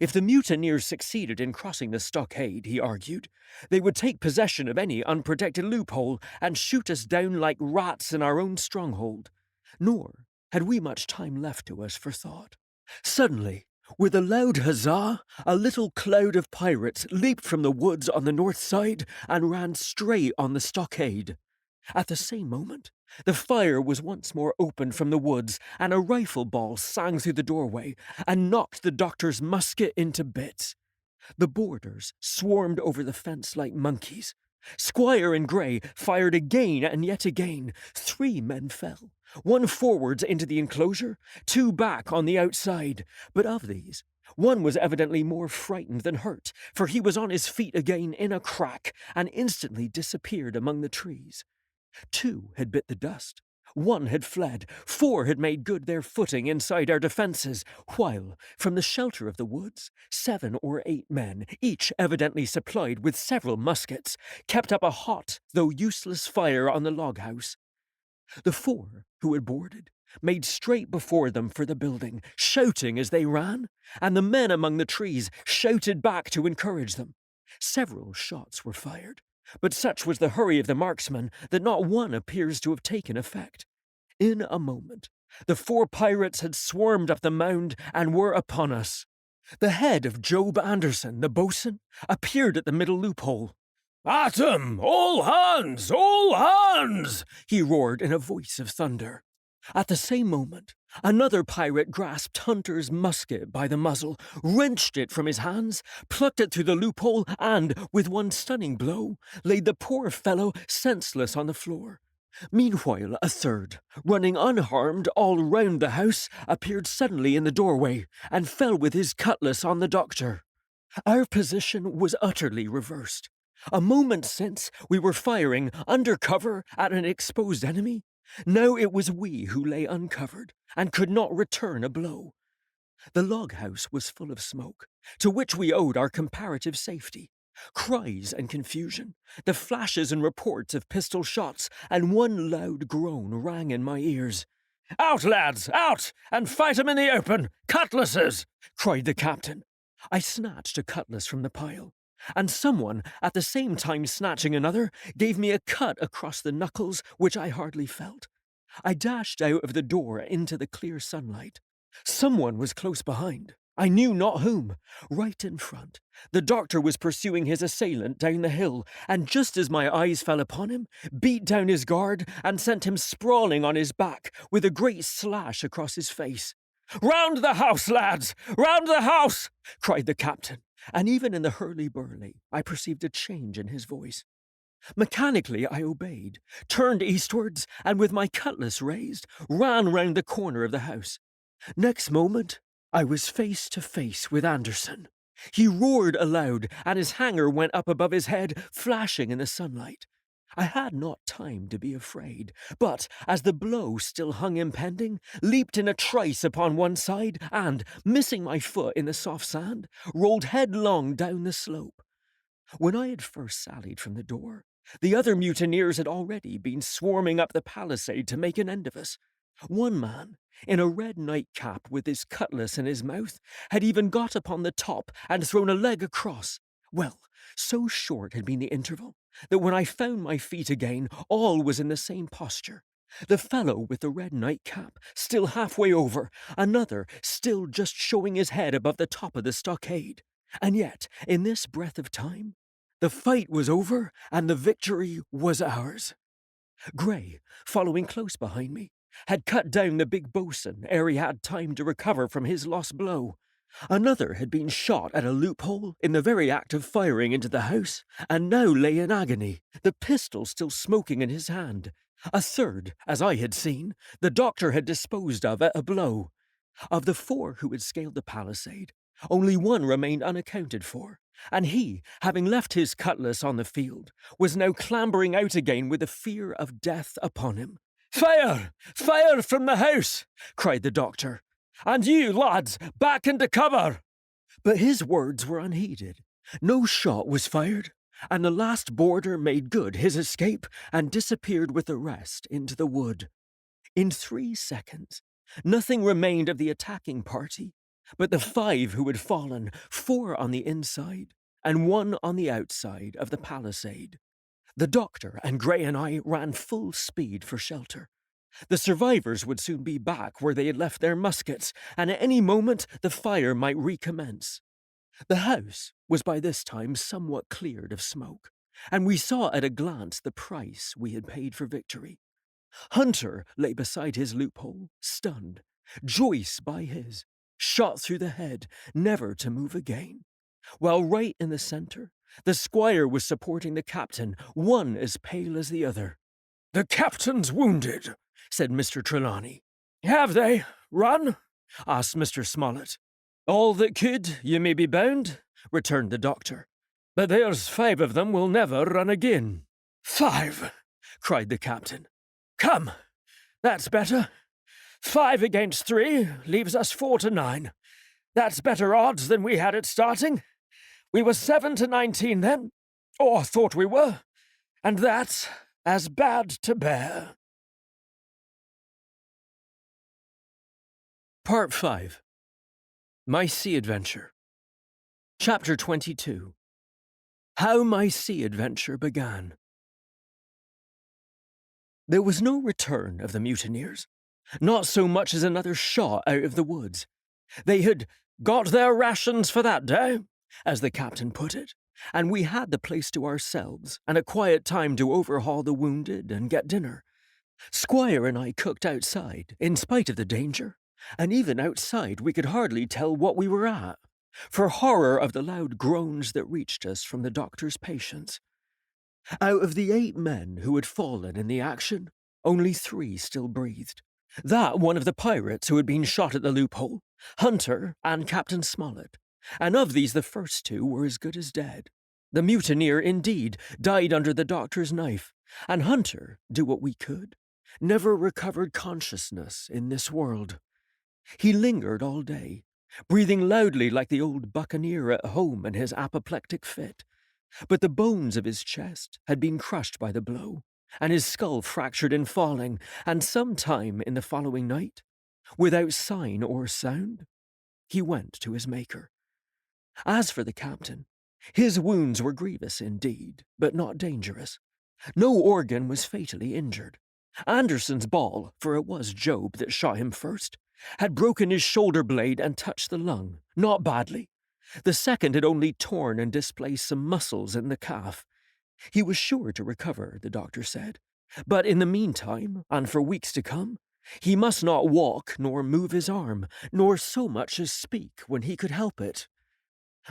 If the mutineers succeeded in crossing the stockade, he argued, they would take possession of any unprotected loophole and shoot us down like rats in our own stronghold. Nor had we much time left to us for thought. Suddenly, with a loud huzzah, a little cloud of pirates leaped from the woods on the north side and ran straight on the stockade. At the same moment, the fire was once more opened from the woods, and a rifle ball sang through the doorway and knocked the doctor's musket into bits. The boarders swarmed over the fence like monkeys. Squire and Gray fired again and yet again. 3 men fell, 1 forwards into the enclosure, 2 back on the outside. But of these, 1 was evidently more frightened than hurt, for he was on his feet again in a crack and instantly disappeared among the trees. 2 had bit the dust. 1 had fled. 4 had made good their footing inside our defences, while, from the shelter of the woods, 7 or 8 men, each evidently supplied with several muskets, kept up a hot, though useless fire on the log-house. The 4 who had boarded made straight before them for the building, shouting as they ran, and the men among the trees shouted back to encourage them. Several shots were fired, but such was the hurry of the marksmen that not one appears to have taken effect. In a moment, the 4 pirates had swarmed up the mound and were upon us. The head of Job Anderson, the boatswain, appeared at the middle loophole. "At 'em! All hands! All hands!" he roared in a voice of thunder. At the same moment, another pirate grasped Hunter's musket by the muzzle, wrenched it from his hands, plucked it through the loophole, and, with one stunning blow, laid the poor fellow senseless on the floor. Meanwhile, a third, running unharmed all round the house, appeared suddenly in the doorway and fell with his cutlass on the doctor. Our position was utterly reversed. A moment since, we were firing under cover at an exposed enemy. Now it was we who lay uncovered and could not return a blow. The log house was full of smoke, to which we owed our comparative safety. Cries and confusion, the flashes and reports of pistol shots, and one loud groan rang in my ears. "Out, lads, out, and fight 'em in the open! Cutlasses!" cried the captain. I snatched a cutlass from the pile, and someone, at the same time snatching another, gave me a cut across the knuckles which I hardly felt. I dashed out of the door into the clear sunlight. Someone was close behind. I knew not whom. Right in front, the doctor was pursuing his assailant down the hill, and just as my eyes fell upon him, beat down his guard and sent him sprawling on his back with a great slash across his face. "Round the house, lads! Round the house!" cried the captain, and even in the hurly-burly I perceived a change in his voice. Mechanically I obeyed, turned eastwards, and with my cutlass raised, ran round the corner of the house. Next moment, I was face to face with Anderson. He roared aloud, and his hanger went up above his head, flashing in the sunlight. I had not time to be afraid, but, as the blow still hung impending, leaped in a trice upon one side, and, missing my foot in the soft sand, rolled headlong down the slope. When I had first sallied from the door, the other mutineers had already been swarming up the palisade to make an end of us. One man, in a red nightcap with his cutlass in his mouth, had even got upon the top and thrown a leg across. Well, so short had been the interval that when I found my feet again, all was in the same posture. The fellow with the red nightcap still halfway over, another still just showing his head above the top of the stockade. And yet, in this breath of time, the fight was over and the victory was ours. Gray, following close behind me, had cut down the big boatswain ere he had time to recover from his lost blow. Another had been shot at a loophole in the very act of firing into the house, and now lay in agony, the pistol still smoking in his hand. A third, as I had seen, the doctor had disposed of at a blow. Of the four who had scaled the palisade, only one remained unaccounted for, and he, having left his cutlass on the field, was now clambering out again with the fear of death upon him. "Fire! Fire from the house!" cried the doctor. "And you, lads, back into cover!" But his words were unheeded. No shot was fired, and the last boarder made good his escape and disappeared with the rest into the wood. In 3 seconds, nothing remained of the attacking party but the 5 who had fallen, 4 on the inside and 1 on the outside of the palisade. The doctor and Gray and I ran full speed for shelter. The survivors would soon be back where they had left their muskets, and at any moment the fire might recommence. The house was by this time somewhat cleared of smoke, and we saw at a glance the price we had paid for victory. Hunter lay beside his loophole, stunned. Joyce by his, shot through the head, never to move again. While right in the centre, the squire was supporting the captain, one as pale as the other. "The captain's wounded," said Mr. Trelawney. "Have they run?" asked Mr. Smollett. "All that could, you may be bound," returned the doctor. "But there's 5 of them will never run again." "5!" cried the captain. "Come, that's better. 5 against 3 leaves us 4 to 9. That's better odds than we had at starting. We were 7 to 19 then, or thought we were, and that's as bad to bear." Part 5. My Sea Adventure. Chapter 22. How my sea adventure began. There was no return of the mutineers, not so much as another shot out of the woods. They had "got their rations for that day," as the captain put it, and we had the place to ourselves and a quiet time to overhaul the wounded and get dinner. Squire and I cooked outside, in spite of the danger, and even outside we could hardly tell what we were at, for horror of the loud groans that reached us from the doctor's patients. Out of the 8 men who had fallen in the action, Only 3 still breathed. That one of the pirates who had been shot at the loophole, Hunter and Captain Smollett, and of these the first 2 were as good as dead. The mutineer, indeed, died under the doctor's knife, and Hunter, do what we could, never recovered consciousness in this world. He lingered all day, breathing loudly like the old buccaneer at home in his apoplectic fit, but the bones of his chest had been crushed by the blow, and his skull fractured in falling, and some time in the following night, without sign or sound, he went to his Maker. As for the captain, his wounds were grievous indeed, but not dangerous. No organ was fatally injured. Anderson's ball, for it was Job that shot him first, had broken his shoulder blade and touched the lung, not badly. The second had only torn and displaced some muscles in the calf. He was sure to recover, the doctor said, but in the meantime, and for weeks to come, he must not walk nor move his arm, nor so much as speak when he could help it.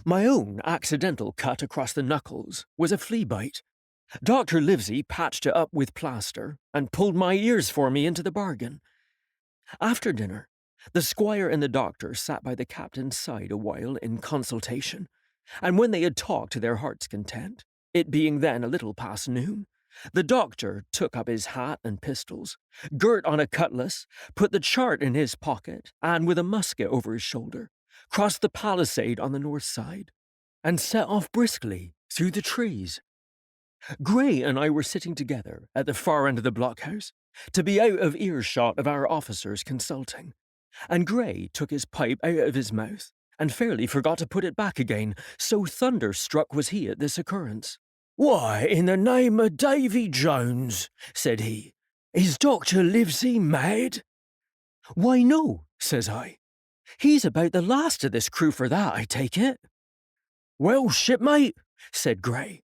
My own accidental cut across the knuckles was a flea bite. Dr. Livesey patched it up with plaster and pulled my ears for me into the bargain. After dinner, the squire and the doctor sat by the captain's side a while in consultation, and when they had talked to their heart's content, it being then a little past noon, the doctor took up his hat and pistols, girt on a cutlass, put the chart in his pocket, and with a musket over his shoulder, crossed the palisade on the north side, and set off briskly through the trees. Gray and I were sitting together at the far end of the blockhouse, to be out of earshot of our officers consulting, and Gray took his pipe out of his mouth and fairly forgot to put it back again, so thunderstruck was he at this occurrence. "Why, in the name of Davy Jones," said he, "is Dr. Livesey mad?" "Why, no," says I. "He's about the last of this crew for that, I take it." "Well, shipmate," said Gray,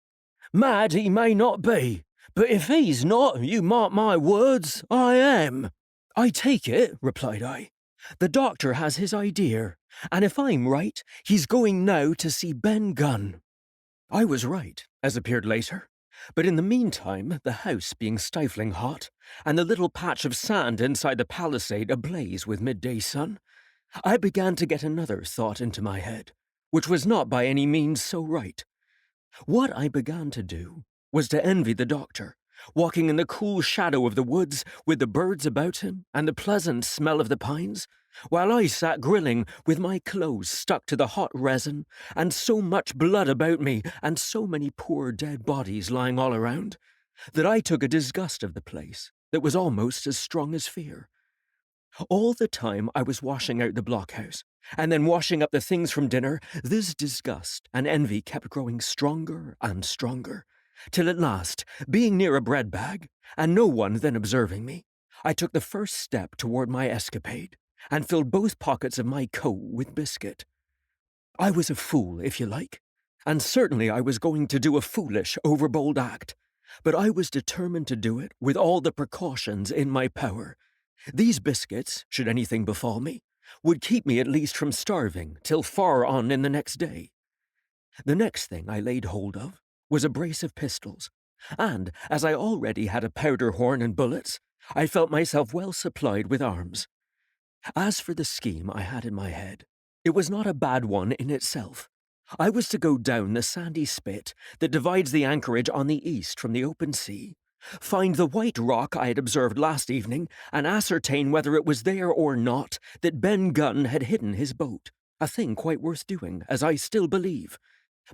"mad he may not be, but if he's not, you mark my words, I am." "I take it," replied I. "The doctor has his idea, and if I'm right, he's going now to see Ben Gunn." I was right, as appeared later, but in the meantime, the house being stifling hot, and the little patch of sand inside the palisade ablaze with midday sun, I began to get another thought into my head, which was not by any means so right. What I began to do was to envy the doctor, walking in the cool shadow of the woods with the birds about him and the pleasant smell of the pines, while I sat grilling with my clothes stuck to the hot resin and so much blood about me and so many poor dead bodies lying all around, that I took a disgust of the place that was almost as strong as fear. All the time I was washing out the blockhouse, and then washing up the things from dinner, this disgust and envy kept growing stronger and stronger, till at last, being near a bread bag, and no one then observing me, I took the first step toward my escapade, and filled both pockets of my coat with biscuit. I was a fool, if you like, and certainly I was going to do a foolish, overbold act, but I was determined to do it with all the precautions in my power. These biscuits, should anything befall me, would keep me at least from starving till far on in the next day. The next thing I laid hold of was a brace of pistols, and, as I already had a powder horn and bullets, I felt myself well supplied with arms. As for the scheme I had in my head, it was not a bad one in itself. I was to go down the sandy spit that divides the anchorage on the east from the open sea, find the white rock I had observed last evening, and ascertain whether it was there or not that Ben Gunn had hidden his boat, a thing quite worth doing, as I still believe.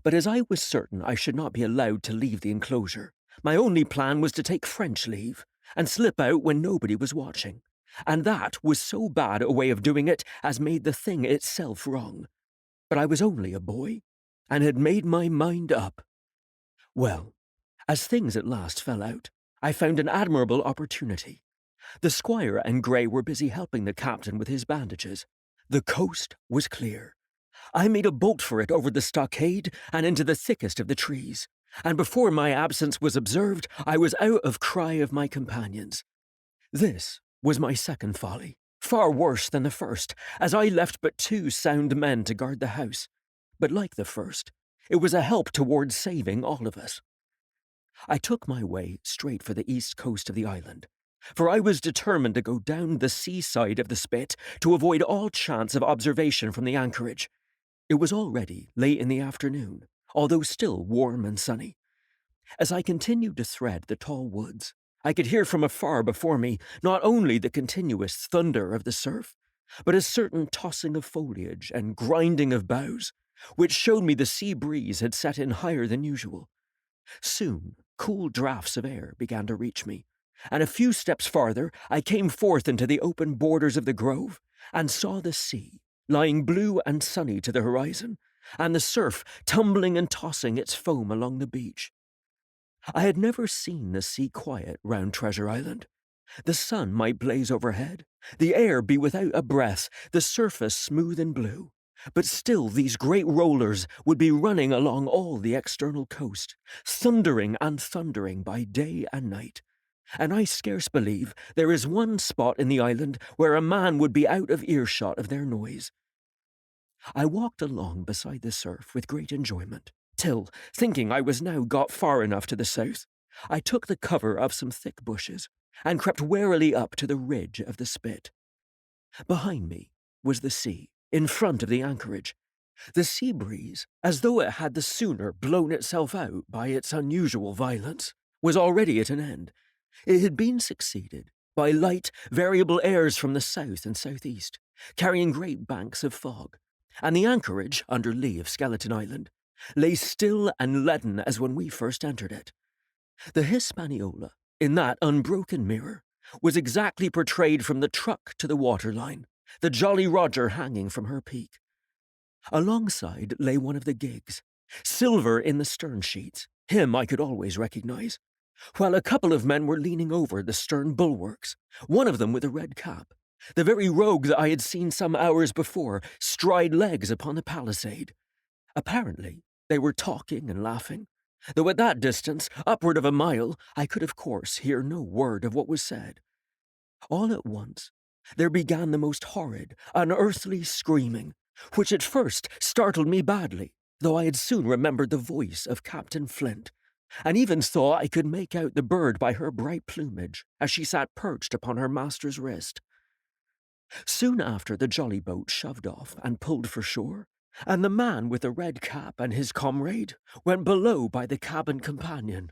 But as I was certain I should not be allowed to leave the enclosure, my only plan was to take French leave, and slip out when nobody was watching. And that was so bad a way of doing it as made the thing itself wrong. But I was only a boy, and had made my mind up. Well, as things at last fell out, I found an admirable opportunity. The squire and Gray were busy helping the captain with his bandages. The coast was clear. I made a bolt for it over the stockade and into the thickest of the trees, and before my absence was observed, I was out of cry of my companions. This was my second folly, far worse than the first, as I left but 2 sound men to guard the house. But like the first, it was a help towards saving all of us. I took my way straight for the east coast of the island, for I was determined to go down the seaside of the spit to avoid all chance of observation from the anchorage. It was already late in the afternoon, although still warm and sunny. As I continued to thread the tall woods, I could hear from afar before me not only the continuous thunder of the surf, but a certain tossing of foliage and grinding of boughs, which showed me the sea breeze had set in higher than usual. Soon, cool draughts of air began to reach me, and a few steps farther I came forth into the open borders of the grove and saw the sea, lying blue and sunny to the horizon, and the surf tumbling and tossing its foam along the beach. I had never seen the sea quiet round Treasure Island. The sun might blaze overhead, the air be without a breath, the surface smooth and blue, but still these great rollers would be running along all the external coast, thundering and thundering by day and night. And I scarce believe there is one spot in the island where a man would be out of earshot of their noise. I walked along beside the surf with great enjoyment, till, thinking I was now got far enough to the south, I took the cover of some thick bushes, and crept warily up to the ridge of the spit. Behind me was the sea, in front of the anchorage. The sea breeze, as though it had the sooner blown itself out by its unusual violence, was already at an end. It had been succeeded by light, variable airs from the south and southeast, carrying great banks of fog, and the anchorage, under lee of Skeleton Island, lay still and leaden as when we first entered it. The Hispaniola, in that unbroken mirror, was exactly portrayed from the truck to the waterline, the Jolly Roger hanging from her peak. Alongside lay one of the gigs, silver in the stern sheets, him I could always recognize, while a couple of men were leaning over the stern bulwarks, one of them with a red cap, the very rogue that I had seen some hours before stride legs upon the palisade. Apparently, they were talking and laughing, though at that distance, upward of a mile, I could of course hear no word of what was said. All at once, there began the most horrid, unearthly screaming, which at first startled me badly, though I had soon remembered the voice of Captain Flint, and even thought I could make out the bird by her bright plumage as she sat perched upon her master's wrist. Soon after, the jolly boat shoved off and pulled for shore, and the man with the red cap and his comrade went below by the cabin companion.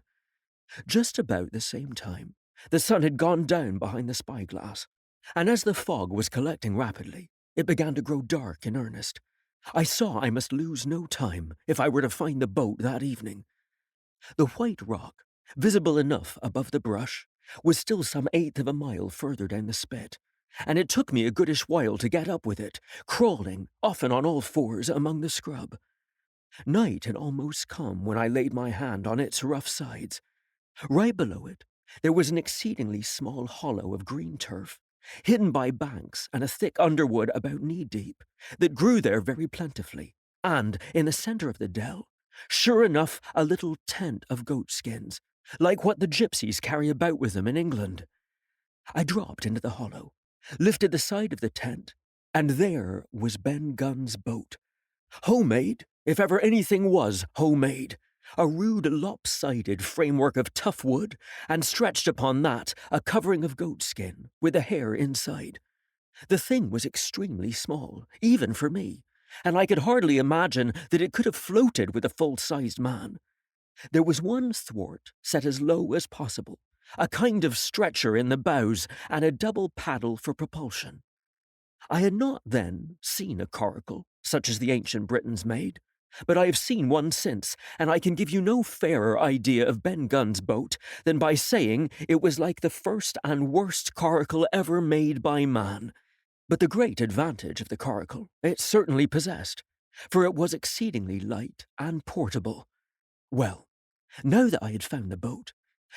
Just about the same time, the sun had gone down behind the spyglass, and as the fog was collecting rapidly, it began to grow dark in earnest. I saw I must lose no time if I were to find the boat that evening. The white rock, visible enough above the brush, was still some eighth of a mile further down the spit, and it took me a goodish while to get up with it, crawling, often on all fours, among the scrub. Night had almost come when I laid my hand on its rough sides. Right below it, there was an exceedingly small hollow of green turf, hidden by banks and a thick underwood about knee-deep, that grew there very plentifully, and, in the centre of the dell, sure enough a little tent of goat-skins, like what the gypsies carry about with them in England. I dropped into the hollow, lifted the side of the tent, and there was Ben Gunn's boat. Homemade, if ever anything was homemade, a rude lopsided framework of tough wood, and stretched upon that a covering of goatskin, with a hair inside. The thing was extremely small, even for me, and I could hardly imagine that it could have floated with a full-sized man. There was one thwart set as low as possible, a kind of stretcher in the bows, and a double paddle for propulsion. I had not then seen a coracle, such as the ancient Britons made, but I have seen one since, and I can give you no fairer idea of Ben Gunn's boat than by saying it was like the first and worst coracle ever made by man. But the great advantage of the coracle it certainly possessed, for it was exceedingly light and portable. Well, now that I had found the boat,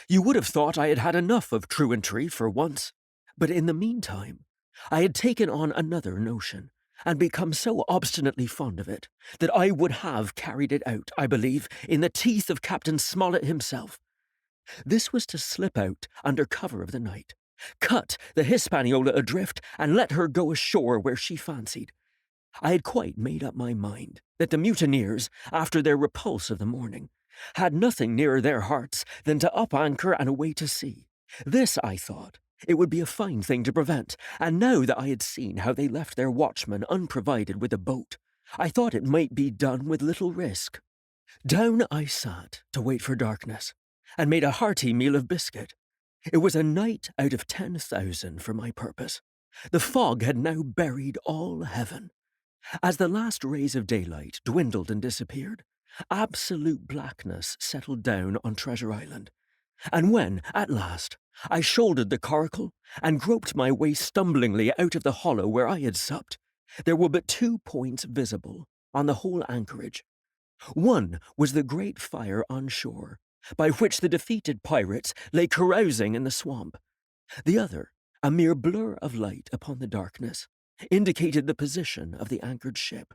you would have thought I had had enough of truantry for once, but in the meantime, I had taken on another notion, and become so obstinately fond of it, that I would have carried it out, I believe, in the teeth of Captain Smollett himself. This was to slip out under cover of the night, cut the Hispaniola adrift, and let her go ashore where she fancied. I had quite made up my mind that the mutineers, after their repulse of the morning, had nothing nearer their hearts than to up anchor and away to sea. This, I thought, It would be a fine thing to prevent, and now that I had seen how they left their watchman unprovided with a boat, I thought it might be done with little risk. Down I sat to wait for darkness, and made a hearty meal of biscuit. It was a night out of 10,000 for my purpose. The fog had now buried all heaven. As the last rays of daylight dwindled and disappeared, absolute blackness settled down on Treasure Island. And when, at last, I shouldered the coracle and groped my way stumblingly out of the hollow where I had supped, there were but 2 points visible on the whole anchorage. One was the great fire on shore, by which the defeated pirates lay carousing in the swamp. The other, a mere blur of light upon the darkness, indicated the position of the anchored ship.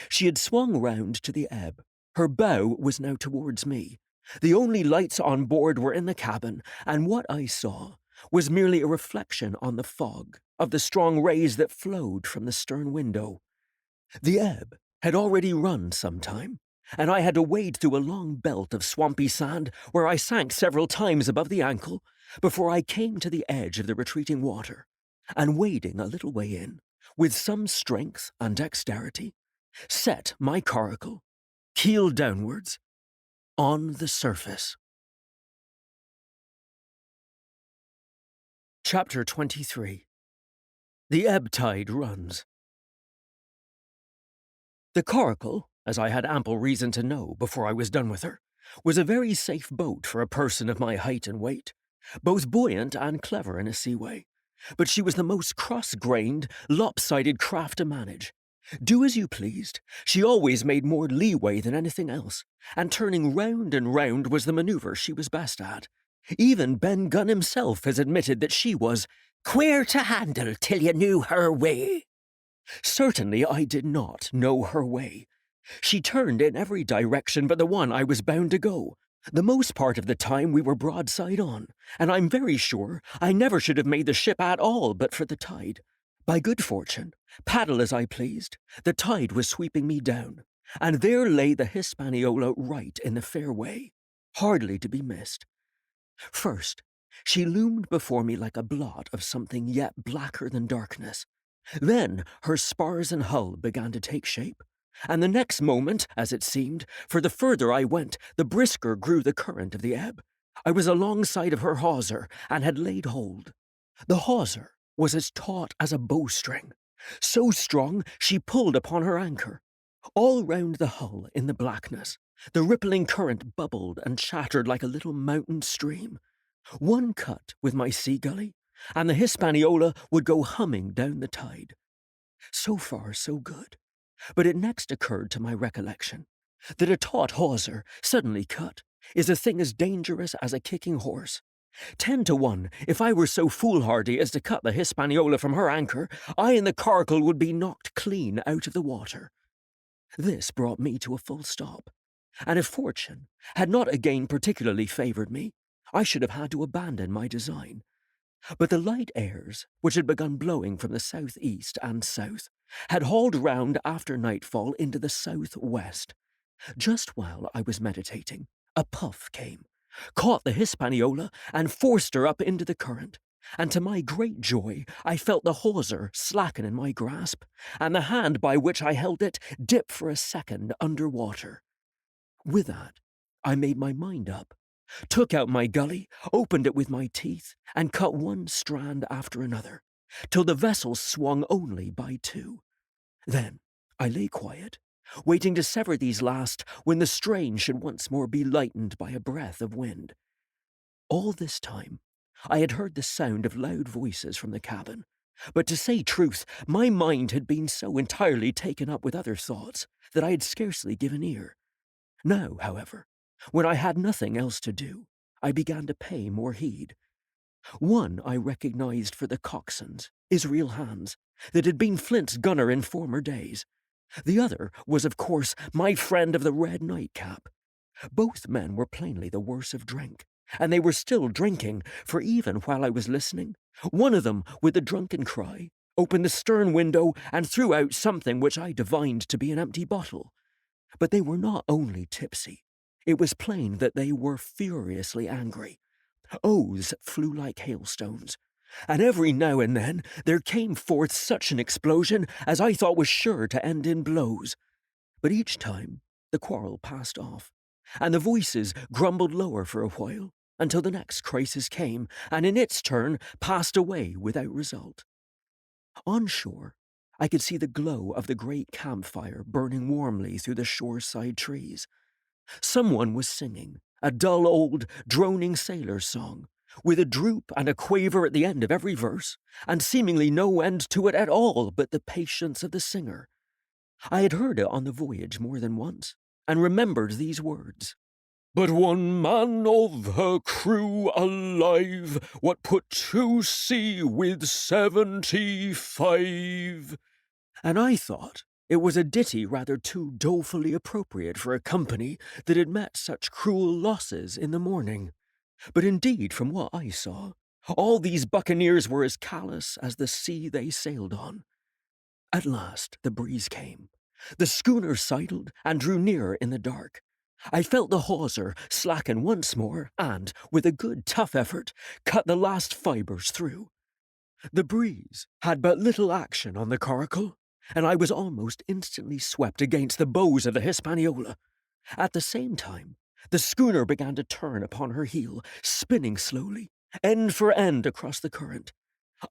She had swung round to the ebb. Her bow was now towards me. The only lights on board were in the cabin, and what I saw was merely a reflection on the fog of the strong rays that flowed from the stern window. The ebb had already run some time, and I had to wade through a long belt of swampy sand where I sank several times above the ankle before I came to the edge of the retreating water, and wading a little way in, with some strength and dexterity, set my coracle, keel downwards, on the surface. Chapter 23. The Ebb Tide Runs. The coracle, as I had ample reason to know before I was done with her, was a very safe boat for a person of my height and weight, both buoyant and clever in a seaway. But she was the most cross-grained, lopsided craft to manage. Do as you pleased, she always made more leeway than anything else, and turning round and round was the manoeuvre she was best at. Even Ben Gunn himself has admitted that she was queer to handle till you knew her way. Certainly I did not know her way. She turned in every direction but the one I was bound to go. The most part of the time we were broadside on, and I'm very sure I never should have made the ship at all but for the tide. By good fortune, paddle as I pleased, the tide was sweeping me down, and there lay the Hispaniola right in the fairway, hardly to be missed. First, she loomed before me like a blot of something yet blacker than darkness. Then her spars and hull began to take shape, and the next moment, as it seemed, for the further I went, the brisker grew the current of the ebb. I was alongside of her hawser, and had laid hold. The hawser was as taut as a bowstring. So strong she pulled upon her anchor. All round the hull in the blackness, the rippling current bubbled and chattered like a little mountain stream. One cut with my sea gully, and the Hispaniola would go humming down the tide. So far, so good. But it next occurred to my recollection that a taut hawser, suddenly cut, is a thing as dangerous as a kicking horse. 10 to 1, if I were so foolhardy as to cut the Hispaniola from her anchor, I and the coracle would be knocked clean out of the water. This brought me to a full stop, and if fortune had not again particularly favoured me, I should have had to abandon my design. But the light airs, which had begun blowing from the south-east and south, had hauled round after nightfall into the south-west. Just while I was meditating, a puff came, caught the Hispaniola, and forced her up into the current, and to my great joy I felt the hawser slacken in my grasp, and the hand by which I held it dip for a second under water. With that, I made my mind up, took out my gully, opened it with my teeth, and cut one strand after another, till the vessel swung only by 2. Then I lay quiet, waiting to sever these last when the strain should once more be lightened by a breath of wind. All this time I had heard the sound of loud voices from the cabin, but to say truth, my mind had been so entirely taken up with other thoughts that I had scarcely given ear. Now, however, when I had nothing else to do, I began to pay more heed. One I recognized for the coxswain's, Israel Hands, that had been Flint's gunner in former days. The other was, of course, my friend of the red nightcap. Both men were plainly the worse of drink, and they were still drinking, for even while I was listening, one of them, with a drunken cry, opened the stern window and threw out something which I divined to be an empty bottle. But they were not only tipsy. It was plain that they were furiously angry. Oaths flew like hailstones. and every now and then there came forth such an explosion as I thought was sure to end in blows. But each time the quarrel passed off, and the voices grumbled lower for a while, until the next crisis came, and in its turn passed away without result. On shore, I could see the glow of the great campfire burning warmly through the shoreside trees. Someone was singing a dull old droning sailor's song, with a droop and a quaver at the end of every verse, and seemingly no end to it at all but the patience of the singer. I had heard it on the voyage more than once, and remembered these words: "But one man of her crew alive, what put to sea with 75. And I thought it was a ditty rather too dolefully appropriate for a company that had met such cruel losses in the morning. But indeed, from what I saw, all these buccaneers were as callous as the sea they sailed on. At last the breeze came. The schooner sidled and drew nearer in the dark. I felt the hawser slacken once more and, with a good tough effort, cut the last fibres through. The breeze had but little action on the coracle, and I was almost instantly swept against the bows of the Hispaniola. At the same time, the schooner began to turn upon her heel, spinning slowly, end for end across the current.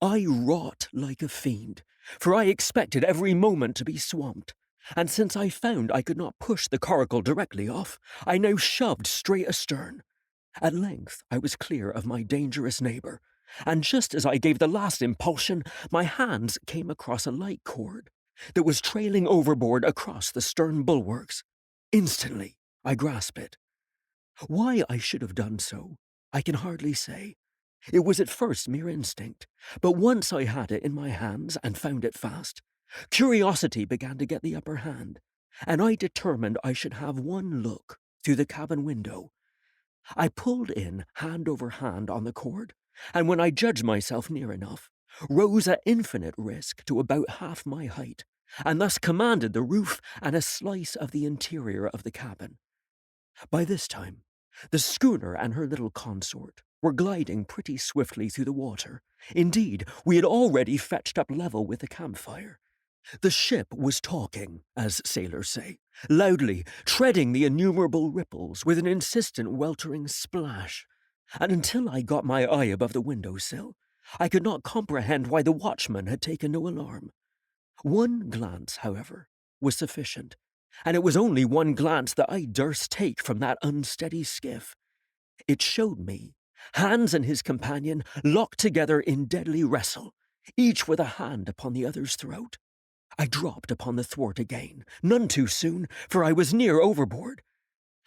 I wrought like a fiend, for I expected every moment to be swamped, and since I found I could not push the coracle directly off, I now shoved straight astern. At length I was clear of my dangerous neighbour, and just as I gave the last impulsion, my hands came across a light cord that was trailing overboard across the stern bulwarks. Instantly I grasped it. Why I should have done so, I can hardly say. It was at first mere instinct, but once I had it in my hands and found it fast, curiosity began to get the upper hand, and I determined I should have one look through the cabin window. I pulled in hand over hand on the cord, and when I judged myself near enough, rose at infinite risk to about half my height, and thus commanded the roof and a slice of the interior of the cabin. By this time, the schooner and her little consort were gliding pretty swiftly through the water. Indeed, we had already fetched up level with the campfire. The ship was talking, as sailors say, loudly, treading the innumerable ripples with an insistent weltering splash. And until I got my eye above the window-sill, I could not comprehend why the watchman had taken no alarm. One glance, however, was sufficient, and it was only one glance that I durst take from that unsteady skiff. It showed me Hans and his companion locked together in deadly wrestle, each with a hand upon the other's throat. I dropped upon the thwart again, none too soon, for I was near overboard.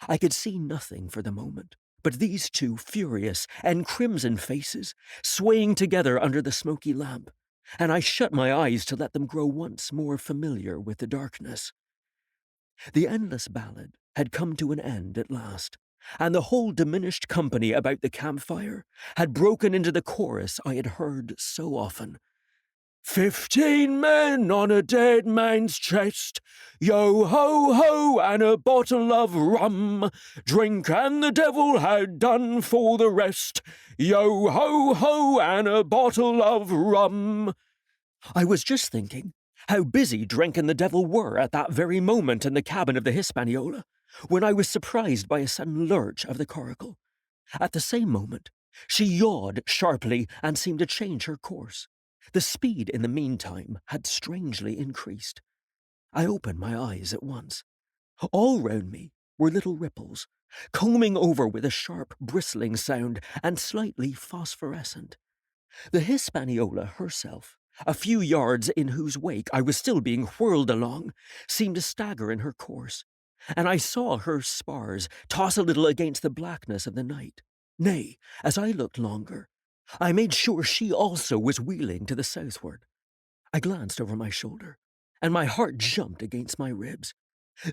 I could see nothing for the moment but these two furious and crimson faces swaying together under the smoky lamp, and I shut my eyes to let them grow once more familiar with the darkness. The endless ballad had come to an end at last, and the whole diminished company about the campfire had broken into the chorus I had heard so often. 15 men on a dead man's chest, yo-ho-ho and a bottle of rum, drink and the devil had done for the rest, yo-ho-ho and a bottle of rum. I was just thinking how busy Drink and the devil were at that very moment in the cabin of the Hispaniola, when I was surprised by a sudden lurch of the coracle. At the same moment, she yawed sharply and seemed to change her course. The speed, in the meantime, had strangely increased. I opened my eyes at once. All round me were little ripples, combing over with a sharp, bristling sound and slightly phosphorescent. The Hispaniola herself, a few yards in whose wake I was still being whirled along, seemed to stagger in her course, and I saw her spars toss a little against the blackness of the night. Nay, as I looked longer, I made sure she also was wheeling to the southward. I glanced over my shoulder, and my heart jumped against my ribs.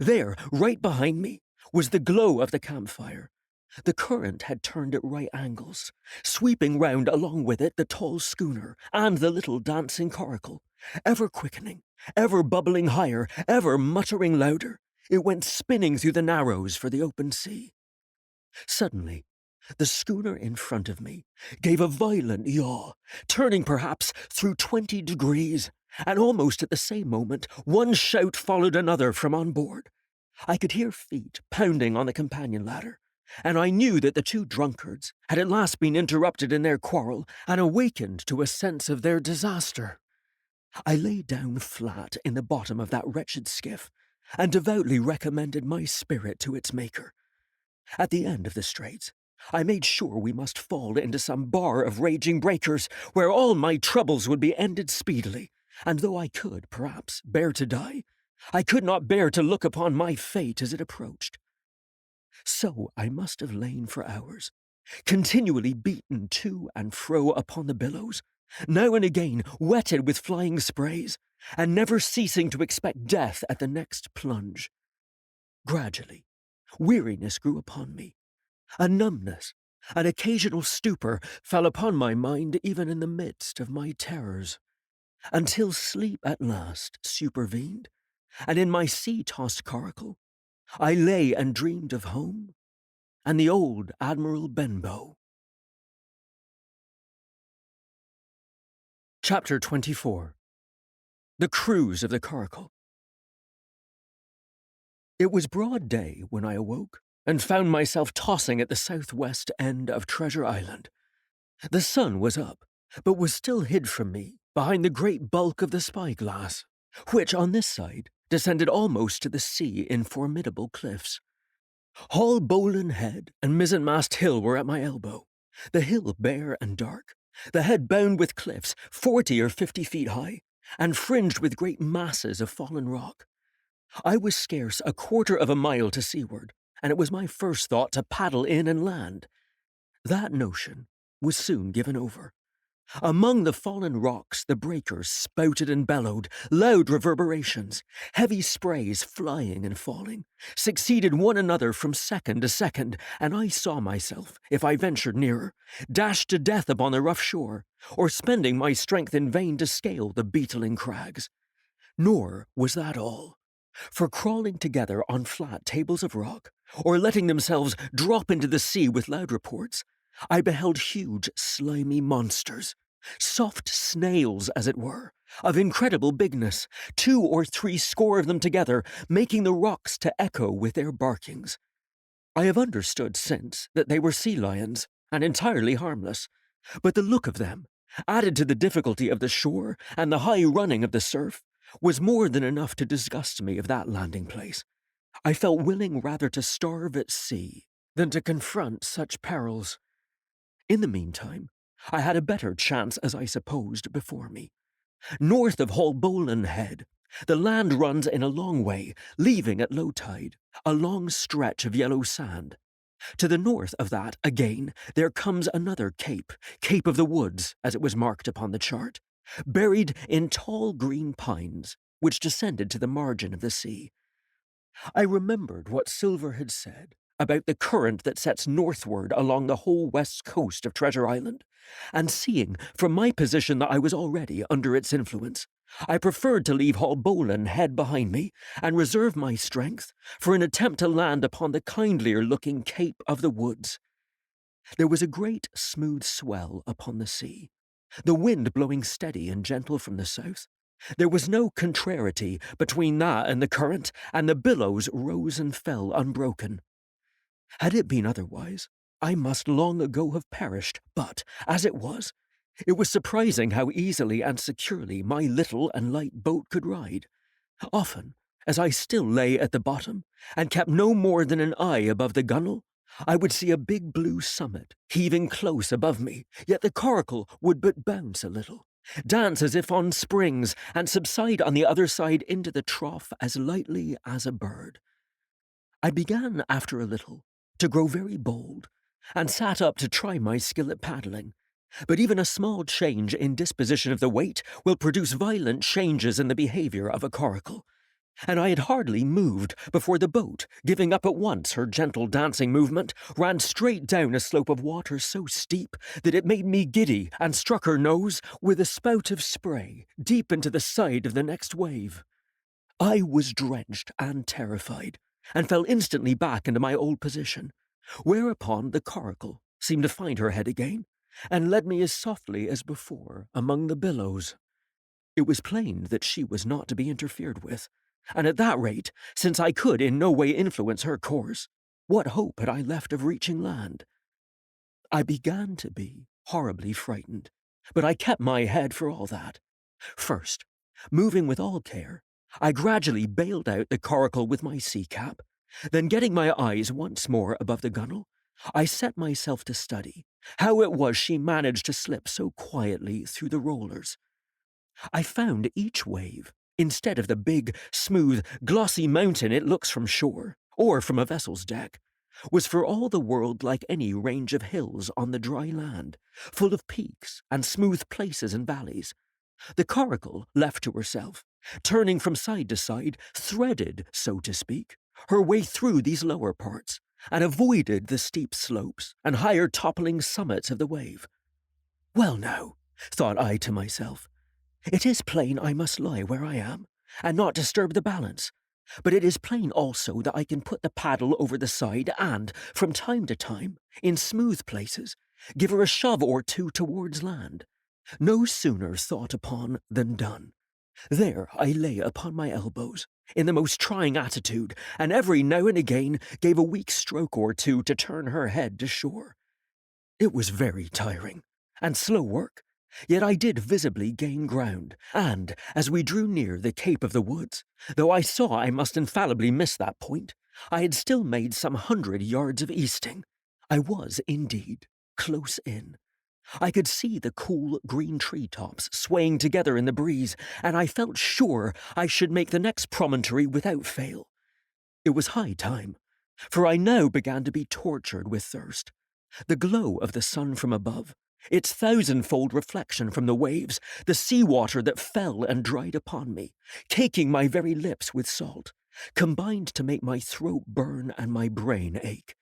There, right behind me, was the glow of the campfire. The current had turned at right angles, sweeping round along with it the tall schooner and the little dancing coracle. Ever quickening, ever bubbling higher, ever muttering louder, it went spinning through the narrows for the open sea. Suddenly, The schooner in front of me gave a violent yaw, turning perhaps through 20 degrees, and almost at the same moment one shout followed another from on board. I could hear feet pounding on the companion ladder, and I knew that the two drunkards had at last been interrupted in their quarrel and awakened to a sense of their disaster. I lay down flat in the bottom of that wretched skiff, and devoutly recommended my spirit to its Maker. At the end of the straits, I made sure we must fall into some bar of raging breakers, where all my troubles would be ended speedily, and though I could, perhaps, bear to die, I could not bear to look upon my fate as it approached. So I must have lain for hours, continually beaten to and fro upon the billows, now and again wetted with flying sprays, and never ceasing to expect death at the next plunge. Gradually, weariness grew upon me. A numbness, an occasional stupor fell upon my mind even in the midst of my terrors, until sleep at last supervened, and in my sea-tossed coracle I lay and dreamed of home and the old Admiral Benbow. Chapter 24. The Cruise of the Coracle. It was broad day when I awoke, and found myself tossing at the southwest end of Treasure Island. The sun was up, but was still hid from me behind the great bulk of the spyglass, which on this side descended almost to the sea in formidable cliffs. Hall Bowlen Head and Mizzenmast Hill were at my elbow, the hill bare and dark, the head bound with cliffs 40 or 50 feet high, and fringed with great masses of fallen rock. I was scarce a quarter of a mile to seaward, and it was my first thought to paddle in and land. That notion was soon given over. Among the fallen rocks the breakers spouted and bellowed, loud reverberations, heavy sprays flying and falling, succeeded one another from second to second, and I saw myself, if I ventured nearer, dashed to death upon the rough shore, or spending my strength in vain to scale the beetling crags. Nor was that all. For crawling together on flat tables of rock, or letting themselves drop into the sea with loud reports, I beheld huge, slimy monsters, soft snails, as it were, of incredible bigness, 2 or 3 score of them together, making the rocks to echo with their barkings. I have understood since that they were sea lions, and entirely harmless, but the look of them, added to the difficulty of the shore and the high running of the surf, was more than enough to disgust me of that landing place. I felt willing rather to starve at sea than to confront such perils. In the meantime, I had a better chance, as I supposed, before me. North of Hall Bowlen Head, the land runs in a long way, leaving at low tide a long stretch of yellow sand. To the north of that, again, there comes another cape, Cape of the Woods, as it was marked upon the chart, buried in tall green pines, which descended to the margin of the sea. I remembered what Silver had said about the current that sets northward along the whole west coast of Treasure Island, and seeing from my position that I was already under its influence, I preferred to leave Hall Bowlen Head behind me and reserve my strength for an attempt to land upon the kindlier-looking Cape of the Woods. There was a great smooth swell upon the sea, the wind blowing steady and gentle from the south. There was no contrariety between that and the current, and the billows rose and fell unbroken. Had it been otherwise, I must long ago have perished, but, as it was surprising how easily and securely my little and light boat could ride. Often, as I still lay at the bottom, and kept no more than an eye above the gunwale, I would see a big blue summit heaving close above me, yet the coracle would but bounce a little, dance as if on springs, and subside on the other side into the trough as lightly as a bird. I began, after a little, to grow very bold, and sat up to try my skill at paddling. But even a small change in disposition of the weight will produce violent changes in the behaviour of a coracle, and I had hardly moved before the boat, giving up at once her gentle dancing movement, ran straight down a slope of water so steep that it made me giddy, and struck her nose with a spout of spray deep into the side of the next wave. I was drenched and terrified, and fell instantly back into my old position, whereupon the coracle, seemed to find her head again, and led me as softly as before among the billows. It was plain that she was not to be interfered with, and at that rate, since I could in no way influence her course, what hope had I left of reaching land? I began to be horribly frightened, but I kept my head for all that. First, moving with all care, I gradually bailed out the coracle with my sea cap. Then, getting my eyes once more above the gunwale, I set myself to study how it was she managed to slip so quietly through the rollers. I found each wave, instead of the big, smooth, glossy mountain it looks from shore, or from a vessel's deck, was for all the world like any range of hills on the dry land, full of peaks and smooth places and valleys. The coracle, left to herself, turning from side to side, threaded, so to speak, her way through these lower parts, and avoided the steep slopes and higher toppling summits of the wave. Well now, thought I to myself, it is plain I must lie where I am, and not disturb the balance, but it is plain also that I can put the paddle over the side and, from time to time, in smooth places, give her a shove or two towards land. No sooner thought upon than done. There I lay upon my elbows, in the most trying attitude, and every now and again gave a weak stroke or two to turn her head to shore. It was very tiring, and slow work, yet I did visibly gain ground, and, as we drew near the Cape of the Woods, though I saw I must infallibly miss that point, I had still made some 100 yards of easting. I was, indeed, close in. I could see the cool green tree-tops swaying together in the breeze, and I felt sure I should make the next promontory without fail. It was high time, for I now began to be tortured with thirst. The glow of the sun from above, its thousandfold reflection from the waves, the sea-water that fell and dried upon me, caking my very lips with salt, combined to make my throat burn and my brain ache.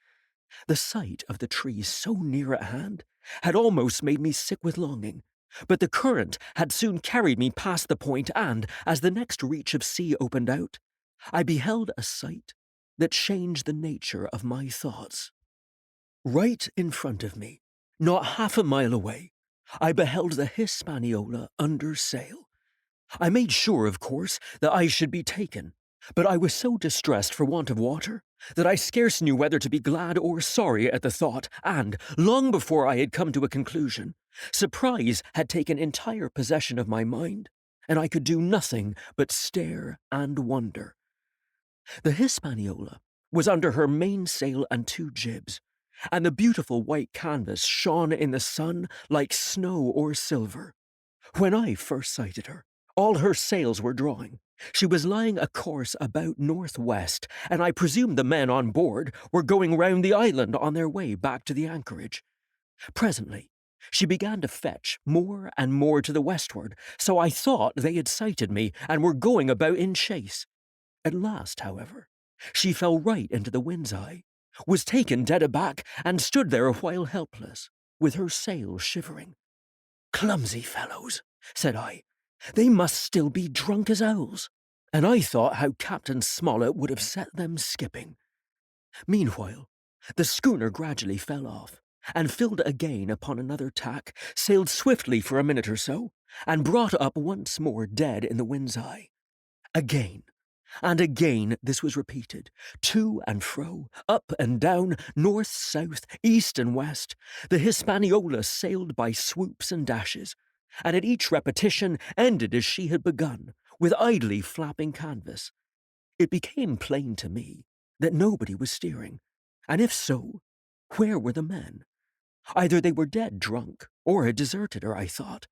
The sight of the trees so near at hand had almost made me sick with longing, but the current had soon carried me past the point, and, as the next reach of sea opened out, I beheld a sight that changed the nature of my thoughts. Right in front of me, not half a mile away, I beheld the Hispaniola under sail. I made sure, of course, that I should be taken, but I was so distressed for want of water that I scarce knew whether to be glad or sorry at the thought, and, long before I had come to a conclusion, surprise had taken entire possession of my mind, and I could do nothing but stare and wonder. The Hispaniola was under her mainsail and 2 jibs, and the beautiful white canvas shone in the sun like snow or silver. When I first sighted her, all her sails were drawing. She was lying a course about northwest, and I presumed the men on board were going round the island on their way back to the anchorage. Presently, she began to fetch more and more to the westward, so I thought they had sighted me and were going about in chase. At last, however, she fell right into the wind's eye, was taken dead aback, and stood there a while helpless, with her sails shivering. "Clumsy fellows," said I. "They must still be drunk as owls." And I thought how Captain Smollett would have set them skipping. Meanwhile, the schooner gradually fell off, and filled again upon another tack, sailed swiftly for a minute or so, and brought up once more dead in the wind's eye. Again and again this was repeated, to and fro, up and down, north, south, east and west. The Hispaniola sailed by swoops and dashes, and at each repetition ended as she had begun, with idly flapping canvas. It became plain to me that nobody was steering, and if so, where were the men? Either they were dead drunk, or had deserted her, I thought,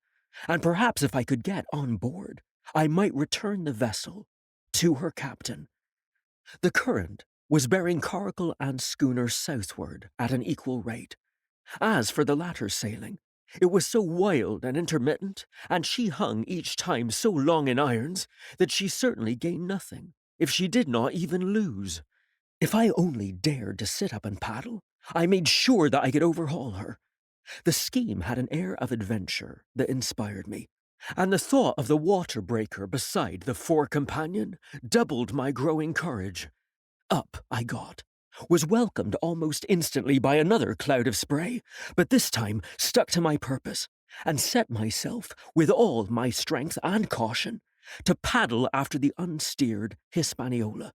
and perhaps if I could get on board, I might return the vessel to her captain. The current was bearing coracle and schooner southward at an equal rate. As for the latter's sailing, it was so wild and intermittent, and she hung each time so long in irons, that she certainly gained nothing, if she did not even lose. If I only dared to sit up and paddle, I made sure that I could overhaul her. The scheme had an air of adventure that inspired me, and the thought of the water breaker beside the fore companion doubled my growing courage. Up I got, was welcomed almost instantly by another cloud of spray, but this time stuck to my purpose, and set myself, with all my strength and caution, to paddle after the unsteered Hispaniola.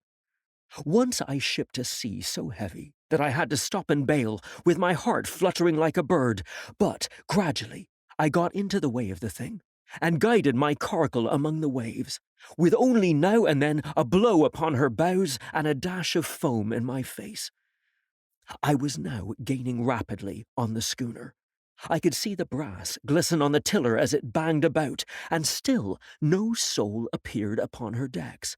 Once I shipped a sea so heavy that I had to stop and bail, with my heart fluttering like a bird, but gradually I got into the way of the thing, and guided my coracle among the waves, with only now and then a blow upon her bows and a dash of foam in my face. I was now gaining rapidly on the schooner. I could see the brass glisten on the tiller as it banged about, and still no soul appeared upon her decks.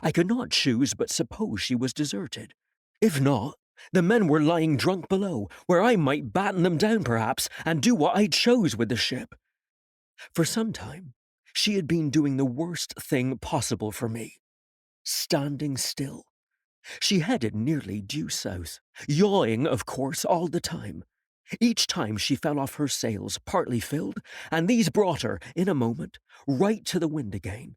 I could not choose but suppose she was deserted. If not, the men were lying drunk below, where I might batten them down perhaps, and do what I chose with the ship. For some time, she had been doing the worst thing possible for me, standing still. She headed nearly due south, yawing, of course, all the time. Each time she fell off her sails partly filled, and these brought her, in a moment, right to the wind again.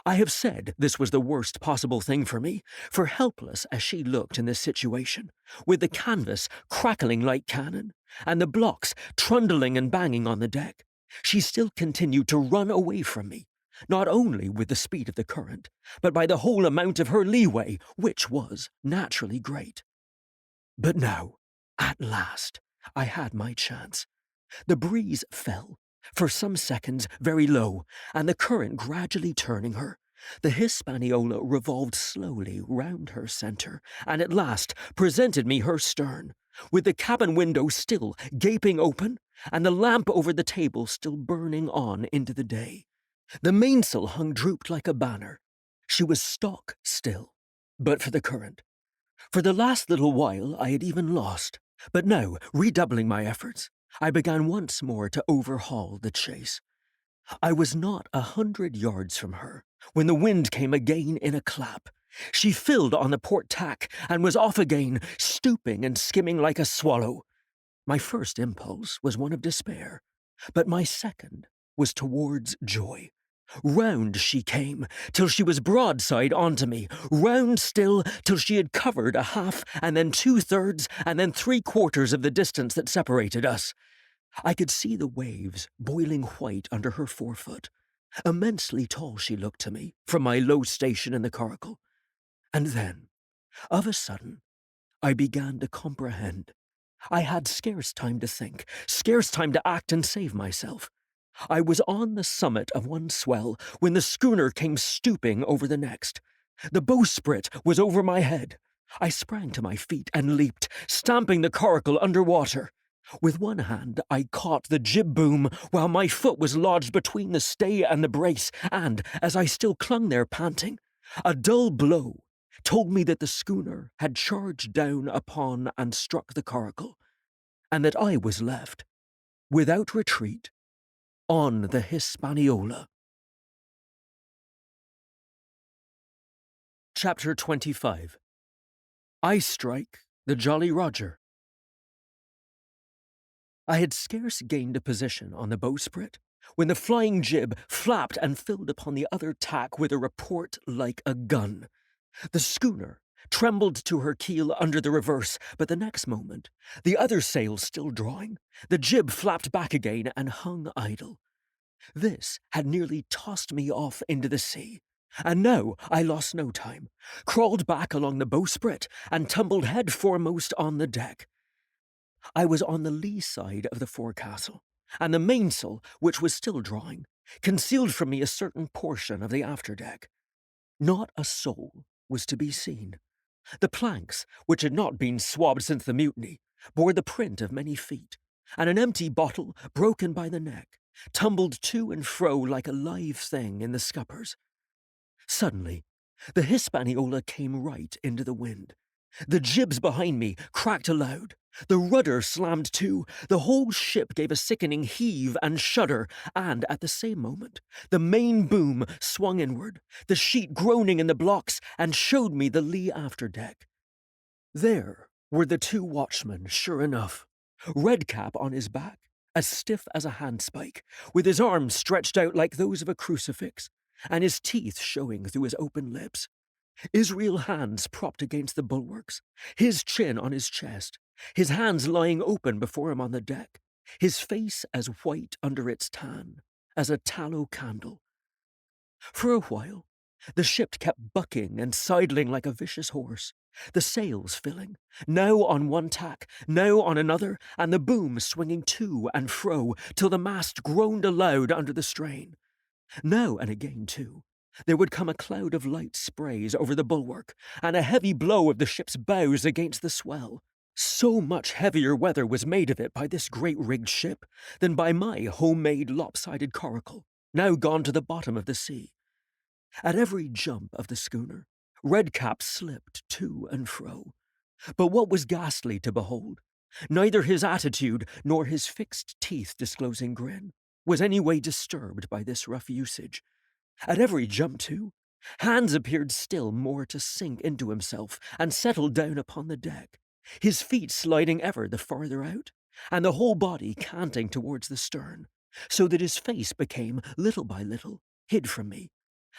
I have said this was the worst possible thing for me, for helpless as she looked in this situation, with the canvas crackling like cannon, and the blocks trundling and banging on the deck, she still continued to run away from me, not only with the speed of the current, but by the whole amount of her leeway, which was naturally great. But now, at last, I had my chance. The breeze fell, for some seconds very low, and the current gradually turning her. The Hispaniola revolved slowly round her centre, and at last presented me her stern, with the cabin window still gaping open, and the lamp over the table still burning on into the day. The mainsail hung drooped like a banner. She was stock still, but for the current. For the last little while I had even lost, but now, redoubling my efforts, I began once more to overhaul the chase. I was not 100 yards from her when the wind came again in a clap. She filled on the port tack and was off again, stooping and skimming like a swallow. My first impulse was one of despair, but my second was towards joy. Round she came, till she was broadside onto me, round still till she had covered a half, and then 2/3, and then 3/4 of the distance that separated us. I could see the waves boiling white under her forefoot. Immensely tall she looked to me, from my low station in the coracle. And then, of a sudden, I began to comprehend. I had scarce time to think, scarce time to act and save myself. I was on the summit of one swell when the schooner came stooping over the next. The bowsprit was over my head. I sprang to my feet and leaped, stamping the coracle under water. With one hand I caught the jib boom, while my foot was lodged between the stay and the brace, and, as I still clung there panting, a dull blow told me that the schooner had charged down upon and struck the coracle, and that I was left, without retreat, on the Hispaniola. Chapter 25. I Strike the Jolly Roger. I had scarce gained a position on the bowsprit when the flying jib flapped and filled upon the other tack with a report like a gun. The schooner trembled to her keel under the reverse, but the next moment, the other sail still drawing, the jib flapped back again and hung idle. This had nearly tossed me off into the sea, and now I lost no time, crawled back along the bowsprit, and tumbled head foremost on the deck. I was on the lee side of the forecastle, and the mainsail, which was still drawing, concealed from me a certain portion of the afterdeck. Not a soul was to be seen. The planks, which had not been swabbed since the mutiny, bore the print of many feet, and an empty bottle, broken by the neck, tumbled to and fro like a live thing in the scuppers. Suddenly, the Hispaniola came right into the wind. The jibs behind me cracked aloud. The rudder slammed to. The whole ship gave a sickening heave and shudder, and at the same moment, the main boom swung inward, the sheet groaning in the blocks, and showed me the lee afterdeck. There were the two watchmen, sure enough, Redcap on his back, as stiff as a handspike, with his arms stretched out like those of a crucifix, and his teeth showing through his open lips. Israel Hands propped against the bulwarks, his chin on his chest, his hands lying open before him on the deck, his face as white under its tan as a tallow candle. For a while, the ship kept bucking and sidling like a vicious horse, the sails filling, now on one tack, now on another, and the boom swinging to and fro till the mast groaned aloud under the strain. Now and again, too, there would come a cloud of light sprays over the bulwark, and a heavy blow of the ship's bows against the swell. So much heavier weather was made of it by this great rigged ship than by my homemade lopsided coracle, now gone to the bottom of the sea. At every jump of the schooner, Redcap slipped to and fro. But what was ghastly to behold, neither his attitude nor his fixed teeth disclosing grin was any way disturbed by this rough usage. At every jump, too, Hans appeared still more to sink into himself and settle down upon the deck, his feet sliding ever the farther out, and the whole body canting towards the stern, so that his face became, little by little, hid from me,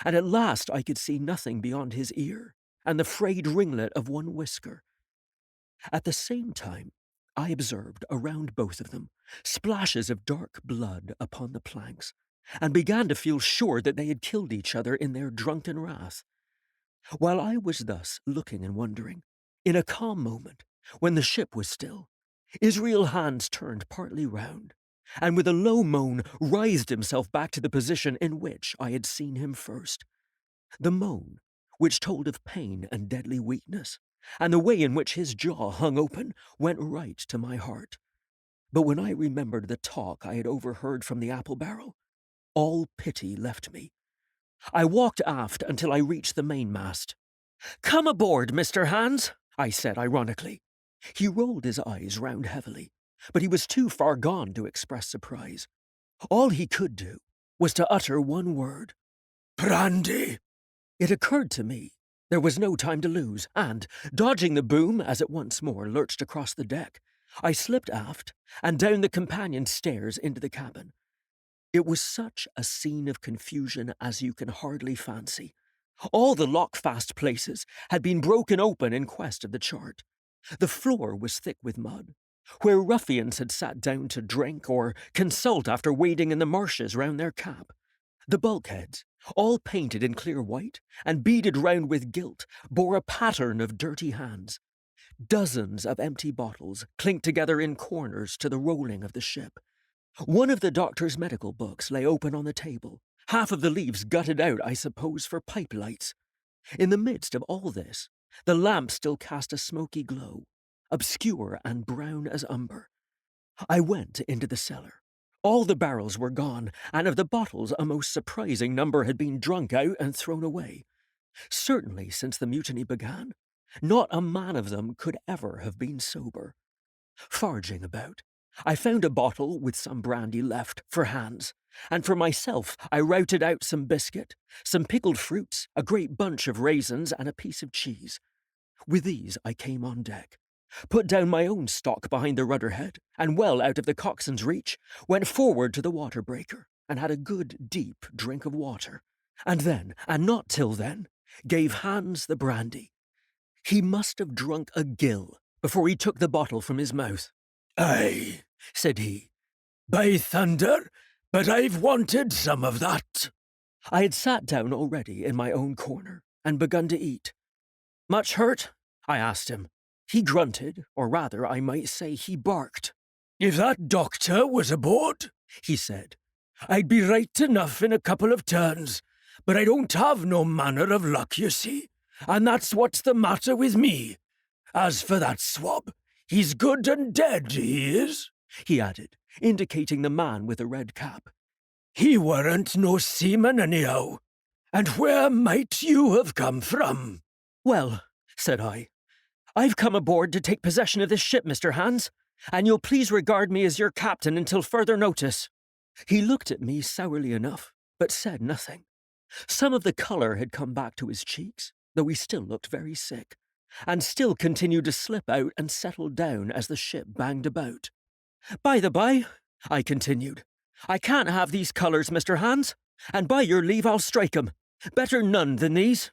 and at last I could see nothing beyond his ear and the frayed ringlet of one whisker. At the same time, I observed around both of them splashes of dark blood upon the planks, and began to feel sure that they had killed each other in their drunken wrath. While I was thus looking and wondering, in a calm moment, when the ship was still, Israel Hands turned partly round, and with a low moan writhed himself back to the position in which I had seen him first. The moan, which told of pain and deadly weakness, and the way in which his jaw hung open, went right to my heart. But when I remembered the talk I had overheard from the apple barrel, all pity left me. I walked aft until I reached the mainmast. "Come aboard, Mr. Hands," I said ironically. He rolled his eyes round heavily, but he was too far gone to express surprise. All he could do was to utter one word: "Brandy." It occurred to me there was no time to lose, and, dodging the boom as it once more lurched across the deck, I slipped aft and down the companion stairs into the cabin. It was such a scene of confusion as you can hardly fancy. All the lock-fast places had been broken open in quest of the chart. The floor was thick with mud, where ruffians had sat down to drink or consult after wading in the marshes round their cap. The bulkheads, all painted in clear white and beaded round with gilt, bore a pattern of dirty hands. Dozens of empty bottles clinked together in corners to the rolling of the ship. One of the doctor's medical books lay open on the table, half of the leaves gutted out, I suppose, for pipe lights. In the midst of all this, the lamp still cast a smoky glow, obscure and brown as umber. I went into the cellar. All the barrels were gone, and of the bottles a most surprising number had been drunk out and thrown away. Certainly, since the mutiny began, not a man of them could ever have been sober. Foraging about, I found a bottle with some brandy left for Hans, and for myself I routed out some biscuit, some pickled fruits, a great bunch of raisins, and a piece of cheese. With these I came on deck, put down my own stock behind the rudder-head, and well out of the coxswain's reach, went forward to the water-breaker, and had a good deep drink of water, and then, and not till then, gave Hans the brandy. He must have drunk a gill before he took the bottle from his mouth. "Aye," said he, "by thunder, but I've wanted some of that." I had sat down already in my own corner and begun to eat. "Much hurt?" I asked him. He grunted, or rather, I might say he barked. "If that doctor was aboard," he said, "I'd be right enough in a couple of turns, but I don't have no manner of luck, you see, and that's what's the matter with me. As for that swab, he's good and dead, he is," he added, indicating the man with the red cap. "He weren't no seaman anyhow. And where might you have come from?" "Well," said I, "I've come aboard to take possession of this ship, Mr. Hands, and you'll please regard me as your captain until further notice." He looked at me sourly enough, but said nothing. Some of the colour had come back to his cheeks, though he still looked very sick, and still continued to slip out and settle down as the ship banged about. "By the by," I continued, "I can't have these colours, Mr. Hands, and by your leave I'll strike 'em. Better none than these."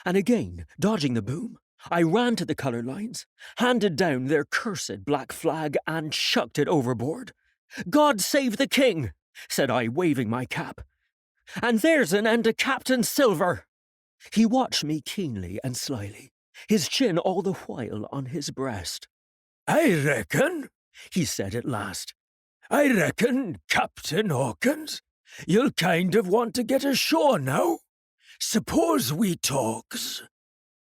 And again, dodging the boom, I ran to the colour lines, handed down their cursed black flag, and chucked it overboard. "God save the king," said I, waving my cap. "And there's an end to Captain Silver." He watched me keenly and slyly, his chin all the while on his breast. "I reckon," he said at last, "I reckon, Captain Hawkins, you'll kind of want to get ashore now. Suppose we talks."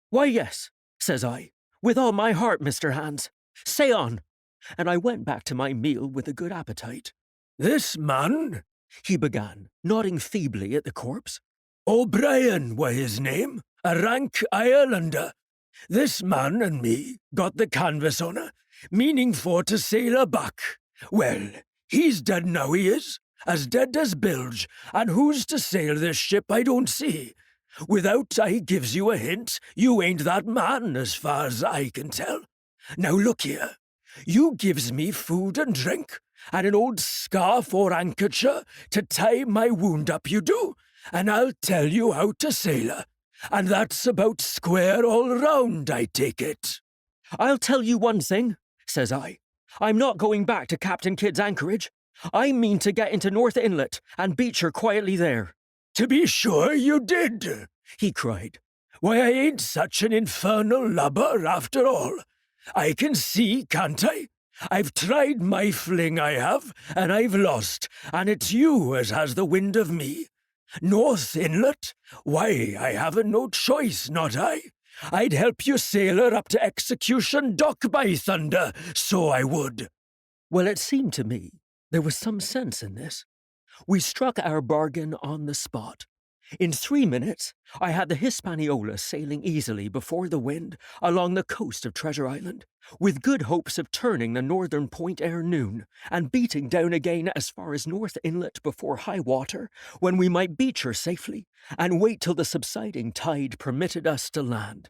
"Why, yes," says I, "with all my heart, Mr. Hands. Say on." And I went back to my meal with a good appetite. "This man," he began, nodding feebly at the corpse. "O'Brien were his name, a rank Irelander. This man and me got the canvas on her, meaning for to sail her back. Well, he's dead now, he is, as dead as bilge, and who's to sail this ship I don't see. Without I gives you a hint, you ain't that man as far as I can tell. Now look here, you gives me food and drink, and an old scarf or handkercher to tie my wound up, you do, and I'll tell you how to sail her. And that's about square all round, I take it." "I'll tell you one thing," says I. "I'm not going back to Captain Kidd's anchorage. I mean to get into North Inlet and beach her quietly there." "To be sure you did," he cried. "Why, I ain't such an infernal lubber after all. I can see, can't I? I've tried my fling, I have, and I've lost, and it's you as has the wind of me. North Inlet? Why, I haven't no choice, not I. I'd help you sail her up to Execution Dock, by thunder, so I would." Well, it seemed to me there was some sense in this. We struck our bargain on the spot. In 3 minutes, I had the Hispaniola sailing easily before the wind along the coast of Treasure Island, with good hopes of turning the northern point ere noon, and beating down again as far as North Inlet before high water, when we might beach her safely, and wait till the subsiding tide permitted us to land.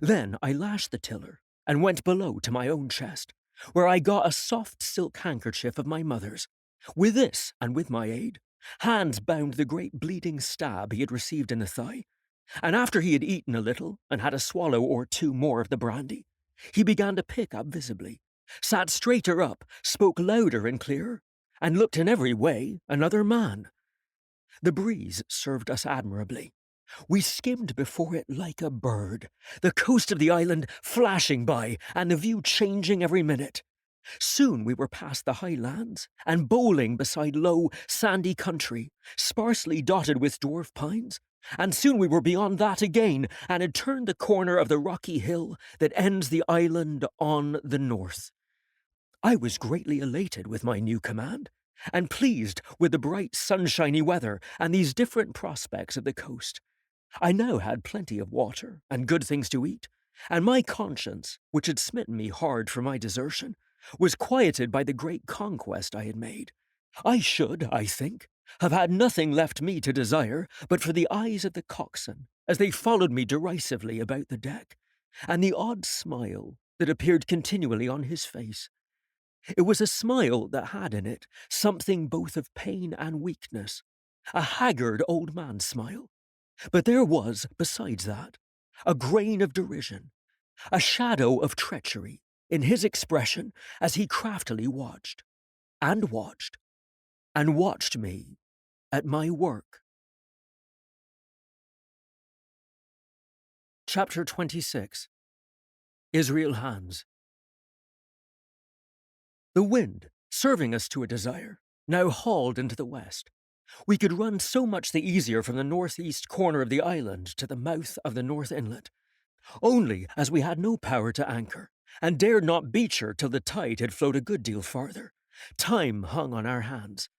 Then I lashed the tiller, and went below to my own chest, where I got a soft silk handkerchief of my mother's. With this, and with my aid, Hans bound the great bleeding stab he had received in the thigh, and after he had eaten a little and had a swallow or two more of the brandy, he began to pick up visibly, sat straighter up, spoke louder and clearer, and looked in every way another man. The breeze served us admirably. We skimmed before it like a bird, the coast of the island flashing by and the view changing every minute. Soon we were past the high lands and bowling beside low, sandy country, sparsely dotted with dwarf pines, and soon we were beyond that again and had turned the corner of the rocky hill that ends the island on the north. I was greatly elated with my new command, and pleased with the bright sunshiny weather and these different prospects of the coast. I now had plenty of water and good things to eat, and my conscience, which had smitten me hard for my desertion, was quieted by the great conquest I had made. I should, I think, have had nothing left me to desire but for the eyes of the coxswain as they followed me derisively about the deck, and the odd smile that appeared continually on his face. It was a smile that had in it something both of pain and weakness, a haggard old man's smile. But there was, besides that, a grain of derision, a shadow of treachery in his expression as he craftily watched, and watched, and watched me at my work. Chapter 26. Israel Hands. The wind, serving us to a desire, now hauled into the west. We could run so much the easier from the northeast corner of the island to the mouth of the North Inlet. Only, as we had no power to anchor, and dared not beach her till the tide had flowed a good deal farther, time hung on our hands.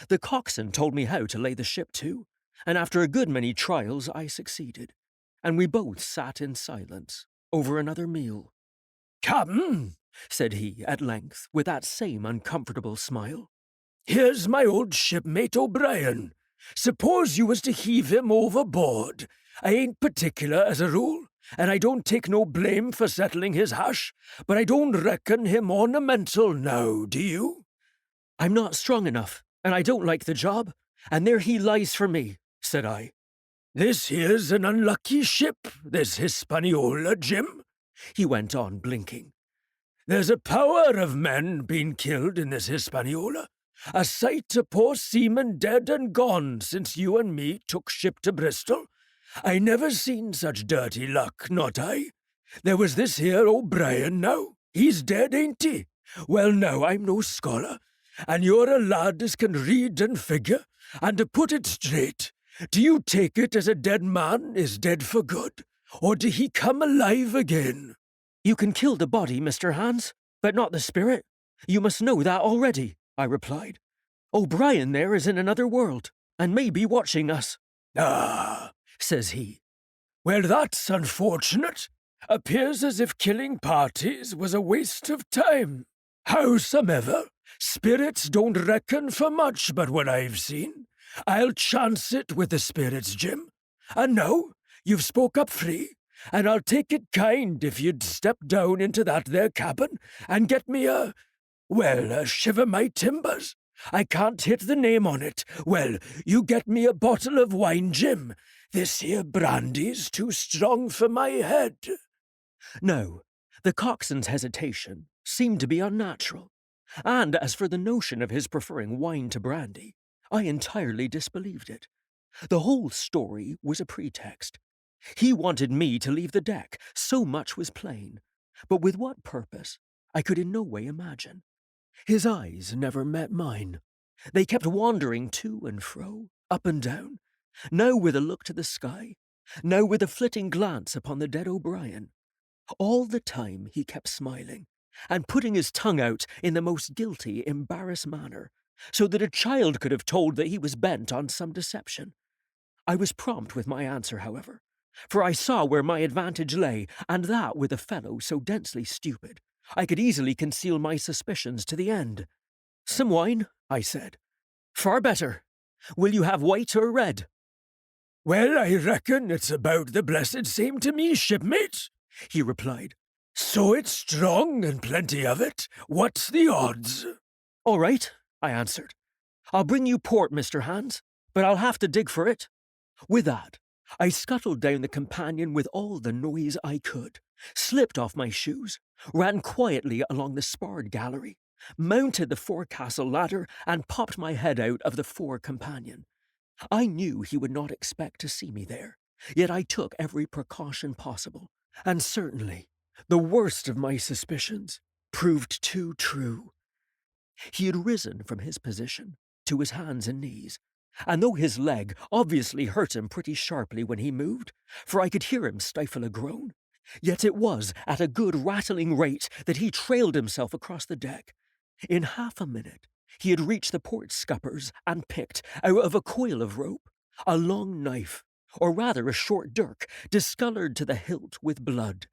The coxswain told me how to lay the ship to, and after a good many trials I succeeded, and we both sat in silence over another meal. "Captain," said he at length, with that same uncomfortable smile, "here's my old shipmate O'Brien. Suppose you was to heave him overboard. I ain't particular as a rule, and I don't take no blame for settling his hash, but I don't reckon him ornamental now, do you?" "I'm not strong enough, and I don't like the job, and there he lies for me," said I. This here's an unlucky ship, this Hispaniola, Jim, he went on, blinking. There's a power of men been killed in this Hispaniola, a sight of poor seamen dead and gone since you and me took ship to Bristol. I never seen such dirty luck, not I. There was this here O'Brien now. He's dead, ain't he? Well, now, I'm no scholar, and you're a lad as can read and figure, and to put it straight, do you take it as a dead man is dead for good, or do he come alive again? You can kill the body, Mr. Hans, but not the spirit. You must know that already, I replied. O'Brien there is in another world, and may be watching us. Ah, says he. Well, that's unfortunate. Appears as if killing parties was a waste of time. Howsomever, spirits don't reckon for much but what I've seen. I'll chance it with the spirits, Jim. And now, you've spoke up free, and I'll take it kind if you'd step down into that there cabin and get me shiver my timbers. I can't hit the name on it. Well, you get me a bottle of wine, Jim. This here brandy's too strong for my head. No, the coxswain's hesitation seemed to be unnatural, and as for the notion of his preferring wine to brandy, I entirely disbelieved it. The whole story was a pretext. He wanted me to leave the deck, so much was plain, but with what purpose, I could in no way imagine. His eyes never met mine. They kept wandering to and fro, up and down, now with a look to the sky, now with a flitting glance upon the dead O'Brien. All the time he kept smiling, and putting his tongue out in the most guilty, embarrassed manner, so that a child could have told that he was bent on some deception. I was prompt with my answer, however, for I saw where my advantage lay, and that with a fellow so densely stupid, I could easily conceal my suspicions to the end. Some wine, I said. Far better. Will you have white or red? Well, I reckon it's about the blessed same to me, shipmate, he replied. So it's strong and plenty of it. What's the odds? All right, I answered. I'll bring you port, Mr. Hans, but I'll have to dig for it. With that, I scuttled down the companion with all the noise I could, slipped off my shoes, ran quietly along the sparred gallery, mounted the forecastle ladder, and popped my head out of the fore companion. I knew he would not expect to see me there, yet I took every precaution possible, and certainly the worst of my suspicions proved too true. He had risen from his position to his hands and knees, and though his leg obviously hurt him pretty sharply when he moved, for I could hear him stifle a groan, yet it was at a good rattling rate that he trailed himself across the deck. In half a minute, he had reached the port scuppers and picked, out of a coil of rope, a long knife, or rather a short dirk, discoloured to the hilt with blood.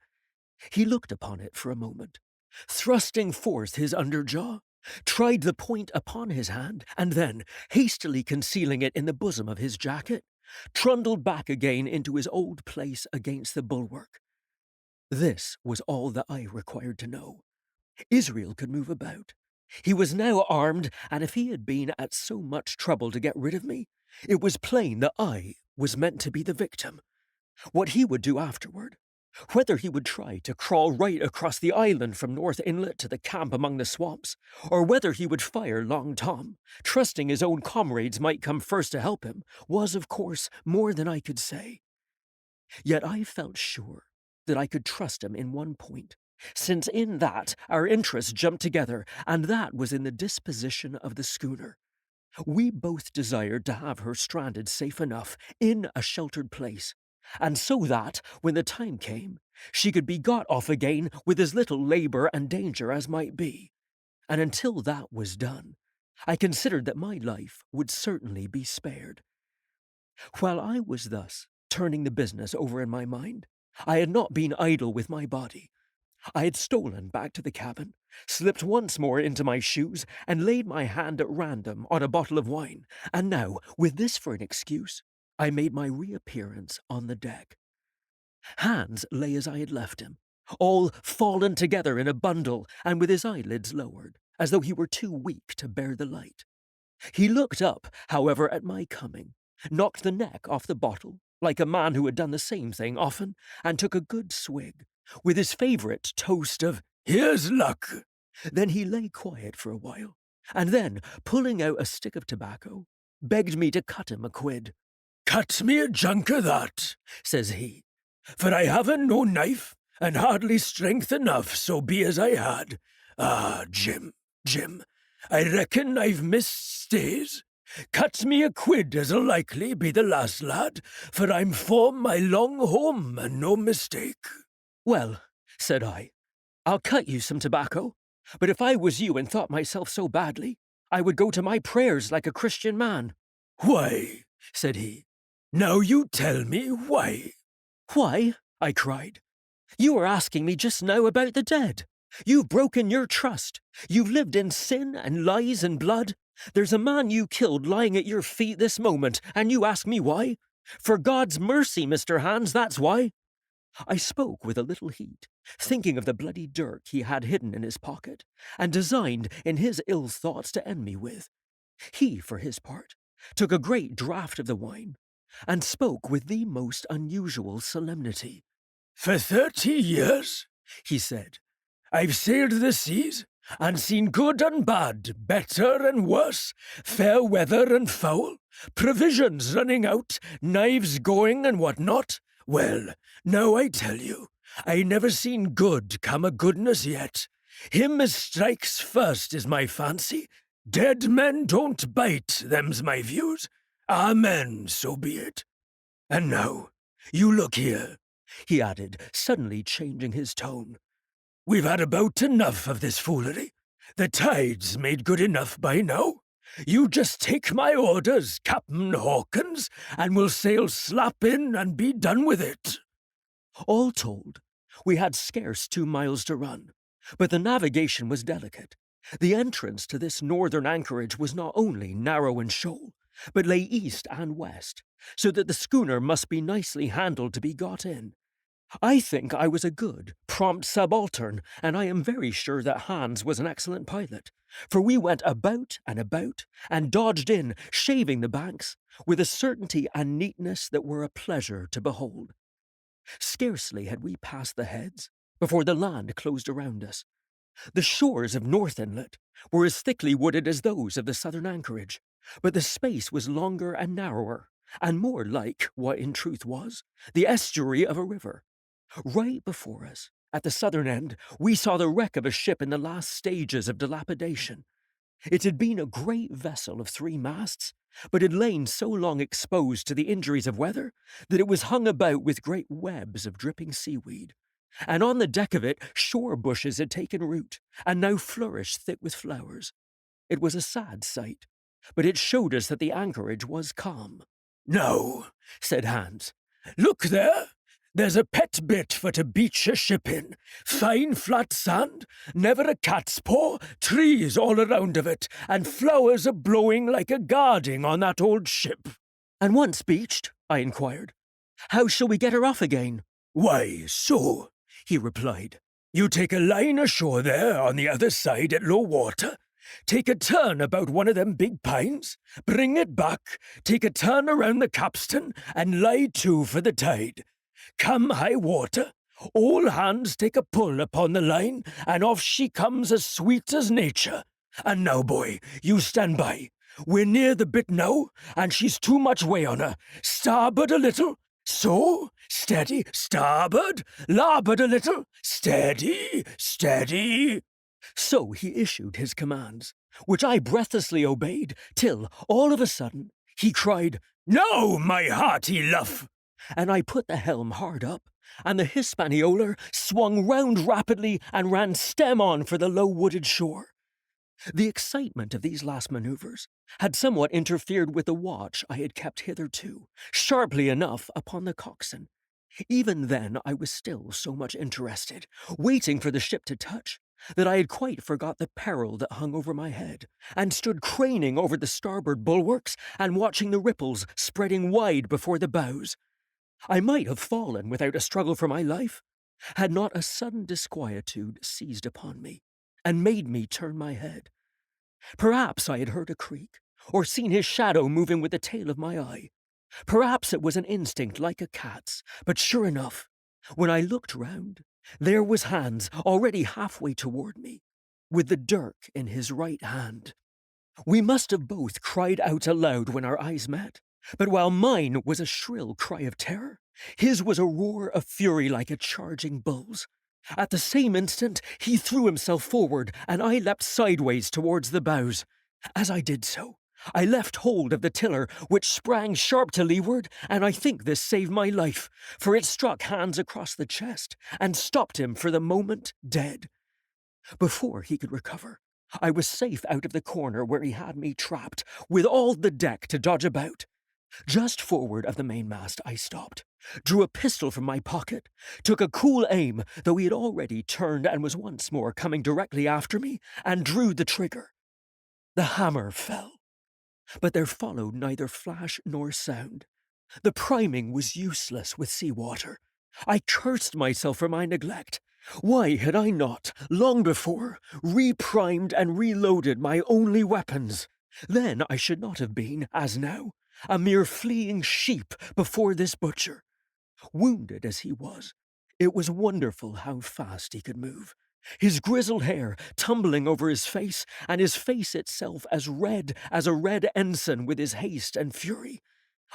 He looked upon it for a moment, thrusting forth his underjaw, tried the point upon his hand, and then, hastily concealing it in the bosom of his jacket, trundled back again into his old place against the bulwark. This was all that I required to know. Israel could move about. He was now armed, and if he had been at so much trouble to get rid of me, it was plain that I was meant to be the victim. What he would do afterward, whether he would try to crawl right across the island from North Inlet to the camp among the swamps, or whether he would fire Long Tom, trusting his own comrades might come first to help him, was, of course, more than I could say. Yet I felt sure that I could trust him in one point, since in that our interests jumped together, and that was in the disposition of the schooner. We both desired to have her stranded safe enough in a sheltered place, and so that, when the time came, she could be got off again with as little labour and danger as might be. And until that was done, I considered that my life would certainly be spared. While I was thus turning the business over in my mind, I had not been idle with my body. I had stolen back to the cabin, slipped once more into my shoes, and laid my hand at random on a bottle of wine, and now, with this for an excuse, I made my reappearance on the deck. Hans lay as I had left him, all fallen together in a bundle, and with his eyelids lowered, as though he were too weak to bear the light. He looked up, however, at my coming, knocked the neck off the bottle, like a man who had done the same thing often, and took a good swig, with his favourite toast of "Here's luck." Then he lay quiet for a while, and then, pulling out a stick of tobacco, begged me to cut him a quid. "Cut me a junk of that," says he, "for I haven't no knife, and hardly strength enough, so be as I had. Ah, Jim, I reckon I've missed stays. Cut me a quid as'll likely be the last, lad, for I'm for my long home, and no mistake." Well, said I, I'll cut you some tobacco, but if I was you and thought myself so badly, I would go to my prayers like a Christian man. "Why?" said he. "Now you tell me why." Why? I cried. You were asking me just now about the dead. You've broken your trust. You've lived in sin and lies and blood. There's a man you killed lying at your feet this moment, and you ask me why? For God's mercy, Mr. Hans, that's why. I spoke with a little heat, thinking of the bloody dirk he had hidden in his pocket, and designed in his ill thoughts to end me with. He, for his part, took a great draught of the wine, and spoke with the most unusual solemnity. "For 30 years," he said, "I've sailed the seas, and seen good and bad, better and worse, fair weather and foul, provisions running out, knives going and what not. Well, now I tell you, I never seen good come a goodness yet. Him as strikes first is my fancy. Dead men don't bite, them's my views. Amen, so be it. And now, you look here," he added, suddenly changing his tone. "We've had about enough of this foolery. The tide's made good enough by now. You just take my orders, Captain Hawkins, and we'll sail slap in and be done with it." All told, we had scarce 2 miles to run, but the navigation was delicate. The entrance to this northern anchorage was not only narrow and shoal, but lay east and west, so that the schooner must be nicely handled to be got in. I think I was a good, prompt subaltern, and I am very sure that Hans was an excellent pilot, for we went about, and dodged in, shaving the banks, with a certainty and neatness that were a pleasure to behold. Scarcely had we passed the heads before the land closed around us. The shores of North Inlet were as thickly wooded as those of the southern anchorage, but the space was longer and narrower, and more like what in truth was the estuary of a river. Right before us, at the southern end, we saw the wreck of a ship in the last stages of dilapidation. It had been a great vessel of 3 masts, but had lain so long exposed to the injuries of weather that it was hung about with great webs of dripping seaweed. And on the deck of it, shore bushes had taken root, and now flourished thick with flowers. It was a sad sight, but it showed us that the anchorage was calm. "Now," said Hans, "look there. There's a pet bit for to beach a ship in. Fine flat sand, never a cat's paw, trees all around of it, and flowers a-blowing like a guarding on that old ship." And once beached, I inquired, how shall we get her off again? "Why, so," he replied. "You take a line ashore there on the other side at low water, take a turn about one of them big pines, bring it back, take a turn around the capstan, and lie to for the tide. Come high water, all hands take a pull upon the line, and off she comes as sweet as nature. And now, boy, you stand by. We're near the bit now, and she's too much way on her. Starboard a little. So, steady, starboard, larboard a little, steady, steady." So he issued his commands, which I breathlessly obeyed, till, all of a sudden, he cried, "Now, my hearty luff!" and I put the helm hard up, and the Hispaniola swung round rapidly and ran stem on for the low-wooded shore. The excitement of these last manoeuvres had somewhat interfered with the watch I had kept hitherto, sharply enough upon the coxswain. Even then I was still so much interested, waiting for the ship to touch, that I had quite forgot the peril that hung over my head, and stood craning over the starboard bulwarks and watching the ripples spreading wide before the bows. I might have fallen without a struggle for my life, had not a sudden disquietude seized upon me, and made me turn my head. Perhaps I had heard a creak, or seen his shadow moving with the tail of my eye, Perhaps it was an instinct like a cat's, but sure enough, when I looked round, there was Hans already halfway toward me, with the dirk in his right hand. We must have both cried out aloud when our eyes met, but while mine was a shrill cry of terror, his was a roar of fury like a charging bull's. At the same instant, he threw himself forward, and I leapt sideways towards the bows. As I did so, I left hold of the tiller, which sprang sharp to leeward, and I think this saved my life, for it struck Hans across the chest and stopped him for the moment dead. Before he could recover, I was safe out of the corner where he had me trapped, with all the deck to dodge about. Just forward of the mainmast I stopped, drew a pistol from my pocket, took a cool aim, though he had already turned and was once more coming directly after me, and drew the trigger. The hammer fell, but there followed neither flash nor sound. The priming was useless with sea water. I cursed myself for my neglect. Why had I not, long before, reprimed and reloaded my only weapons? Then I should not have been, as now, a mere fleeing sheep before this butcher. Wounded as he was, it was wonderful how fast he could move. His grizzled hair tumbling over his face, and his face itself as red as a red ensign with his haste and fury.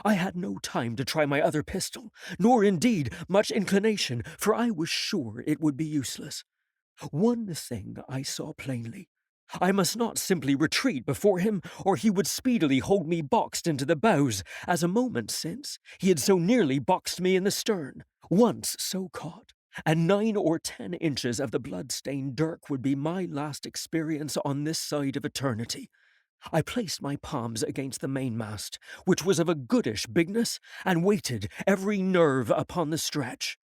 I had no time to try my other pistol, nor indeed much inclination, for I was sure it would be useless. One thing I saw plainly. I must not simply retreat before him, or he would speedily hold me boxed into the bows, as a moment since he had so nearly boxed me in the stern. Once so caught, and 9 or 10 inches of the blood-stained dirk would be my last experience on this side of eternity. I placed my palms against the mainmast, which was of a goodish bigness, and waited, every nerve upon the stretch.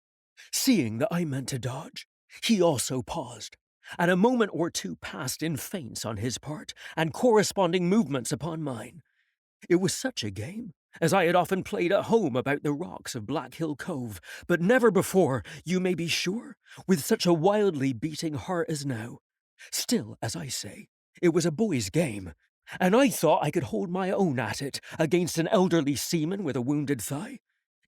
Seeing that I meant to dodge, he also paused, and a moment or two passed in feints on his part, and corresponding movements upon mine. It was such a game as I had often played at home about the rocks of Black Hill Cove, but never before, you may be sure, with such a wildly beating heart as now. Still, as I say, it was a boy's game, and I thought I could hold my own at it against an elderly seaman with a wounded thigh.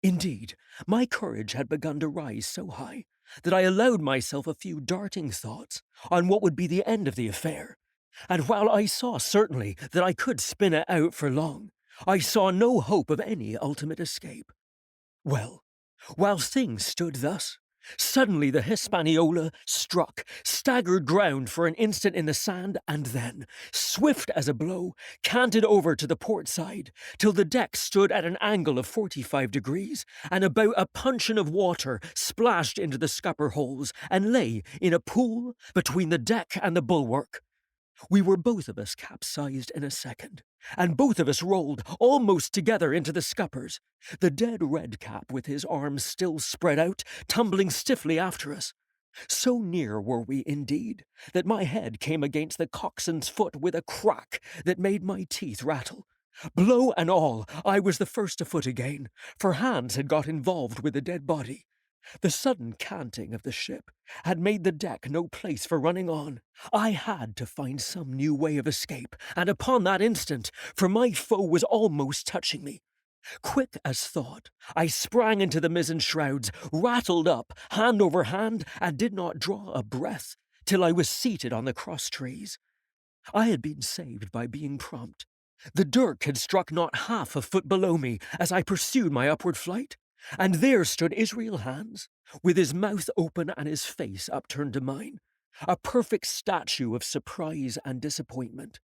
Indeed, my courage had begun to rise so high that I allowed myself a few darting thoughts on what would be the end of the affair, and while I saw certainly that I could spin it out for long, I saw no hope of any ultimate escape. Well, while things stood thus, suddenly the Hispaniola struck, staggered ground for an instant in the sand, and then, swift as a blow, canted over to the port side, till the deck stood at an angle of 45 degrees, and about a puncheon of water splashed into the scupper holes, and lay in a pool between the deck and the bulwark. We were both of us capsized in a second, and both of us rolled almost together into the scuppers, the dead redcap with his arms still spread out, tumbling stiffly after us. So near were we, indeed, that my head came against the coxswain's foot with a crack that made my teeth rattle. Blow and all, I was the first afoot again, for Hans had got involved with the dead body. The sudden canting of the ship had made the deck no place for running on. I had to find some new way of escape, and upon that instant, for my foe was almost touching me. Quick as thought, I sprang into the mizzen shrouds, rattled up, hand over hand, and did not draw a breath till I was seated on the cross trees. I had been saved by being prompt. The dirk had struck not half a foot below me as I pursued my upward flight, and there stood Israel Hans, with his mouth open and his face upturned to mine, a perfect statue of surprise and disappointment.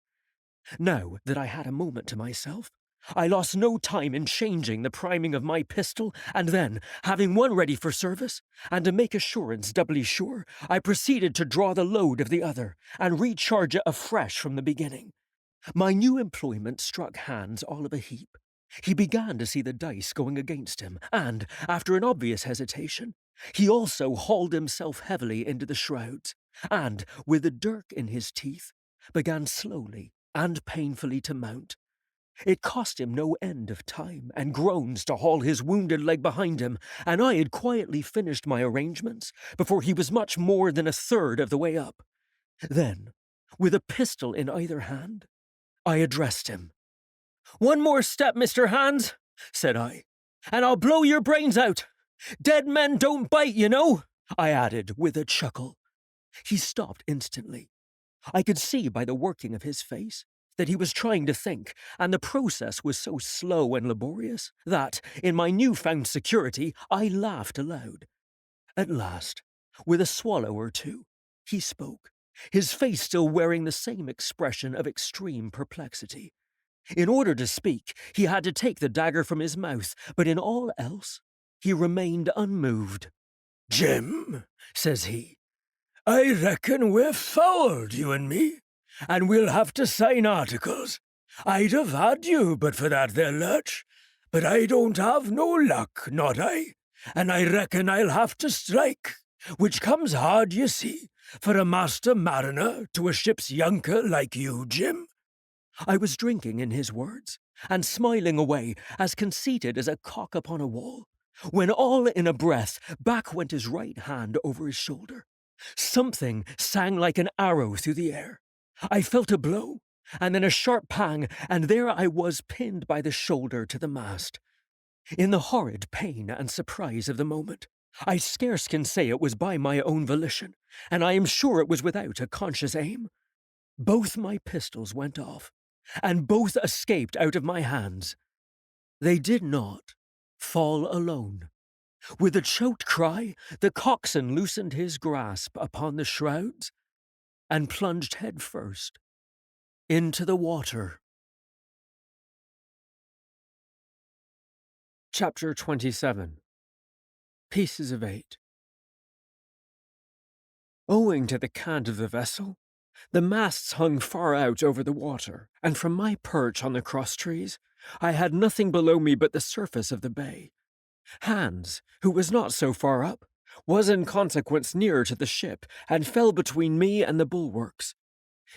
Now that I had a moment to myself, I lost no time in changing the priming of my pistol, and then, having one ready for service, and to make assurance doubly sure, I proceeded to draw the load of the other, and recharge it afresh from the beginning. My new employment struck Hans all of a heap. He began to see the dice going against him, and, after an obvious hesitation, he also hauled himself heavily into the shrouds, and, with the dirk in his teeth, began slowly and painfully to mount. It cost him no end of time and groans to haul his wounded leg behind him, and I had quietly finished my arrangements before he was much more than a third of the way up. Then, with a pistol in either hand, I addressed him. "One more step, Mr. Hans, said I, and I'll blow your brains out. Dead men don't bite, you know, I added with a chuckle. He stopped instantly. I could see by the working of his face that he was trying to think, and the process was so slow and laborious that, in my newfound security, I laughed aloud. At last, with a swallow or two, he spoke, his face still wearing the same expression of extreme perplexity. In order to speak, he had to take the dagger from his mouth, but in all else, he remained unmoved. "Jim," says he, "I reckon we're fouled, you and me, and we'll have to sign articles. I'd have had you but for that there lurch, but I don't have no luck, not I, and I reckon I'll have to strike, which comes hard, you see, for a master mariner to a ship's younker like you, Jim." I was drinking in his words, and smiling away, as conceited as a cock upon a wall, when all in a breath back went his right hand over his shoulder. Something sang like an arrow through the air. I felt a blow, and then a sharp pang, and there I was pinned by the shoulder to the mast. In the horrid pain and surprise of the moment, I scarce can say it was by my own volition, and I am sure it was without a conscious aim. Both my pistols went off, and both escaped out of my hands. They did not fall alone. With a choked cry, the coxswain loosened his grasp upon the shrouds and plunged head first into the water. Chapter 27. Pieces of 8. Owing to the cant of the vessel, the masts hung far out over the water, and from my perch on the crosstrees, I had nothing below me but the surface of the bay. Hans, who was not so far up, was in consequence nearer to the ship, and fell between me and the bulwarks.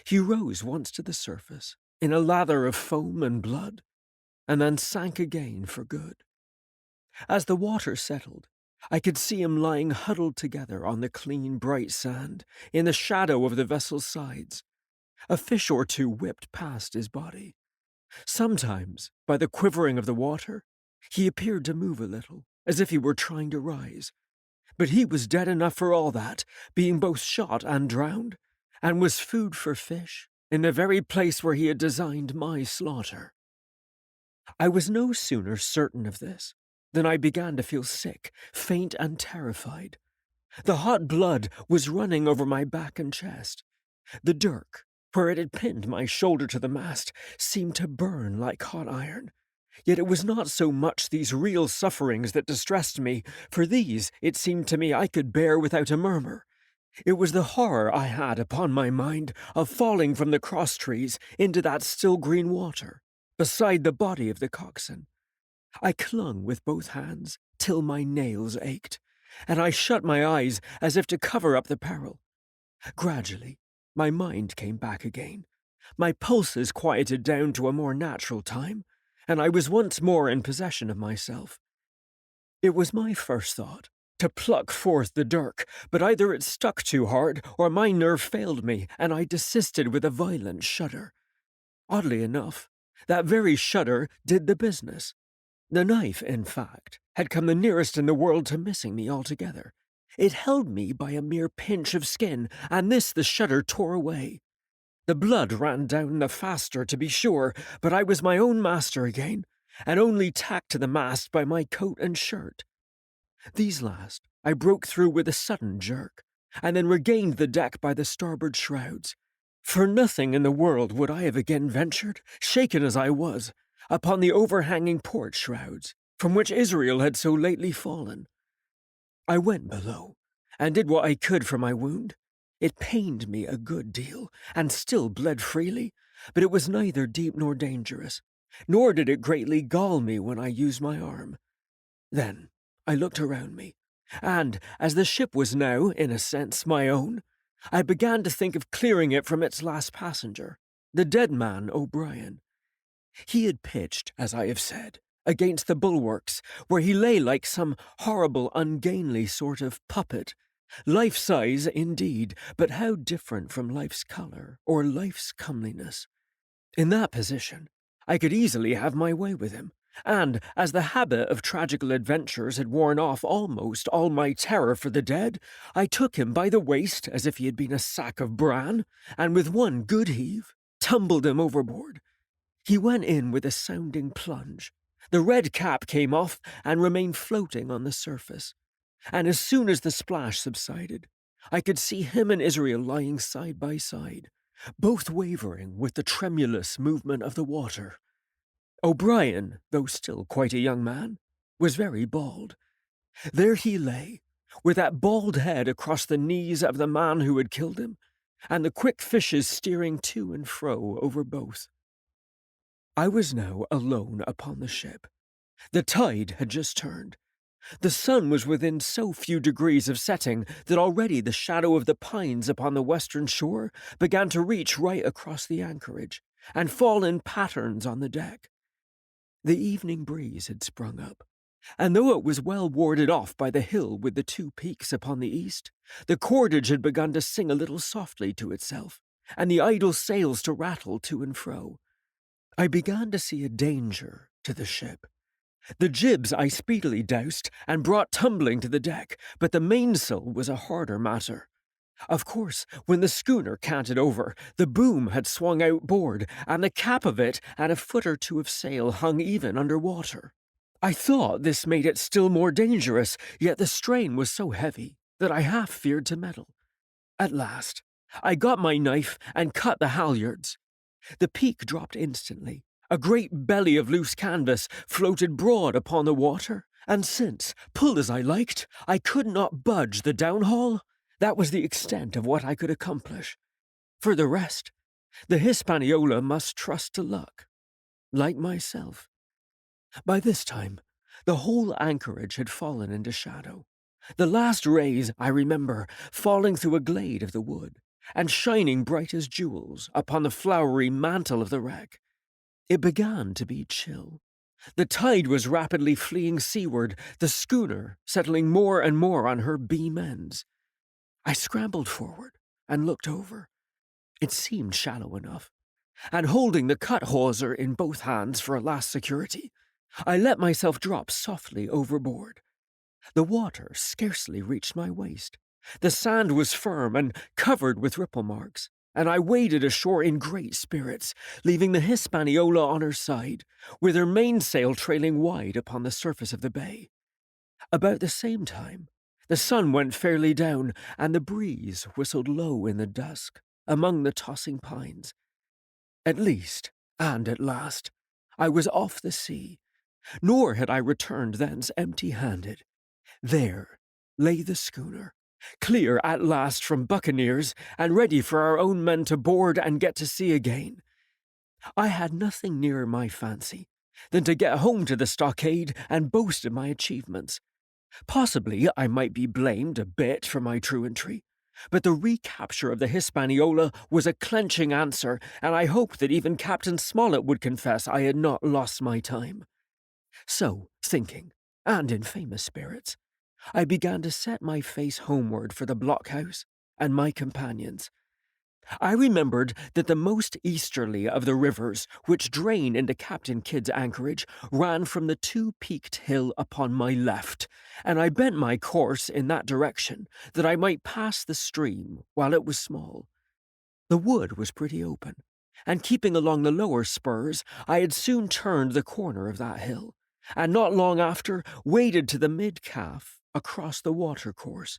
He rose once to the surface, in a lather of foam and blood, and then sank again for good. As the water settled, I could see him lying huddled together on the clean, bright sand, in the shadow of the vessel's sides. A fish or two whipped past his body. Sometimes, by the quivering of the water, he appeared to move a little, as if he were trying to rise. But he was dead enough for all that, being both shot and drowned, and was food for fish, in the very place where he had designed my slaughter. I was no sooner certain of this than I began to feel sick, faint, and terrified. The hot blood was running over my back and chest. The dirk, where it had pinned my shoulder to the mast, seemed to burn like hot iron. Yet it was not so much these real sufferings that distressed me, for these, it seemed to me, I could bear without a murmur. It was the horror I had upon my mind of falling from the crosstrees into that still green water, beside the body of the coxswain. I clung with both hands till my nails ached, and I shut my eyes as if to cover up the peril. Gradually, my mind came back again. My pulses quieted down to a more natural time, and I was once more in possession of myself. It was my first thought to pluck forth the dirk, but either it stuck too hard, or my nerve failed me, and I desisted with a violent shudder. Oddly enough, that very shudder did the business. The knife, in fact, had come the nearest in the world to missing me altogether. It held me by a mere pinch of skin, and this the shudder tore away. The blood ran down the faster, to be sure, but I was my own master again, and only tacked to the mast by my coat and shirt. These last I broke through with a sudden jerk, and then regained the deck by the starboard shrouds. For nothing in the world would I have again ventured, shaken as I was, upon the overhanging port shrouds, from which Israel had so lately fallen. I went below, and did what I could for my wound. It pained me a good deal, and still bled freely, but it was neither deep nor dangerous, nor did it greatly gall me when I used my arm. Then I looked around me, and, as the ship was now, in a sense, my own, I began to think of clearing it from its last passenger, the dead man O'Brien. He had pitched, as I have said, against the bulwarks, where he lay like some horrible, ungainly sort of puppet. Life-size, indeed, but how different from life's colour or life's comeliness. In that position, I could easily have my way with him, And as the habit of tragical adventures had worn off almost all my terror for the dead, I took him by the waist as if he had been a sack of bran, and with one good heave, tumbled him overboard. He went in with a sounding plunge. The red cap came off and remained floating on the surface. And as soon as the splash subsided, I could see him and Israel lying side by side, both wavering with the tremulous movement of the water. O'Brien, though still quite a young man, was very bald. There he lay, with that bald head across the knees of the man who had killed him, and the quick fishes steering to and fro over both. I was now alone upon the ship. The tide had just turned. The sun was within so few degrees of setting that already the shadow of the pines upon the western shore began to reach right across the anchorage and fall in patterns on the deck. The evening breeze had sprung up, and though it was well warded off by the hill with the two peaks upon the east, the cordage had begun to sing a little softly to itself, and the idle sails to rattle to and fro. I began to see a danger to the ship. The jibs I speedily doused and brought tumbling to the deck, but the mainsail was a harder matter. Of course, when the schooner canted over, the boom had swung outboard, and the cap of it and a foot or two of sail hung even under water. I thought this made it still more dangerous, yet the strain was so heavy that I half feared to meddle. At last, I got my knife and cut the halyards. The peak dropped instantly. A great belly of loose canvas floated broad upon the water, and since, pull as I liked, I could not budge the downhaul, that was the extent of what I could accomplish. For the rest, the Hispaniola must trust to luck, like myself. By this time, the whole anchorage had fallen into shadow. The last rays, I remember, falling through a glade of the wood, and shining bright as jewels upon the flowery mantle of the wreck. It began to be chill. The tide was rapidly fleeing seaward, the schooner settling more and more on her beam ends. I scrambled forward and looked over. It seemed shallow enough, and holding the cut hawser in both hands for a last security, I let myself drop softly overboard. The water scarcely reached my waist. The sand was firm and covered with ripple marks, and I waded ashore in great spirits, leaving the Hispaniola on her side, with her mainsail trailing wide upon the surface of the bay. About the same time, the sun went fairly down, and the breeze whistled low in the dusk, among the tossing pines. At least, and at last, I was off the sea, nor had I returned thence empty-handed. There lay the schooner, clear at last from buccaneers, and ready for our own men to board and get to sea again. I had nothing nearer my fancy than to get home to the stockade and boast of my achievements. Possibly I might be blamed a bit for my truantry, but the recapture of the Hispaniola was a clenching answer, and I hoped that even Captain Smollett would confess I had not lost my time. So, thinking, and in famous spirits, I began to set my face homeward for the blockhouse and my companions. I remembered that the most easterly of the rivers which drain into Captain Kidd's anchorage ran from the two-peaked hill upon my left, and I bent my course in that direction that I might pass the stream while it was small. The wood was pretty open, and keeping along the lower spurs, I had soon turned the corner of that hill, and not long after waded to the mid-calf across the watercourse.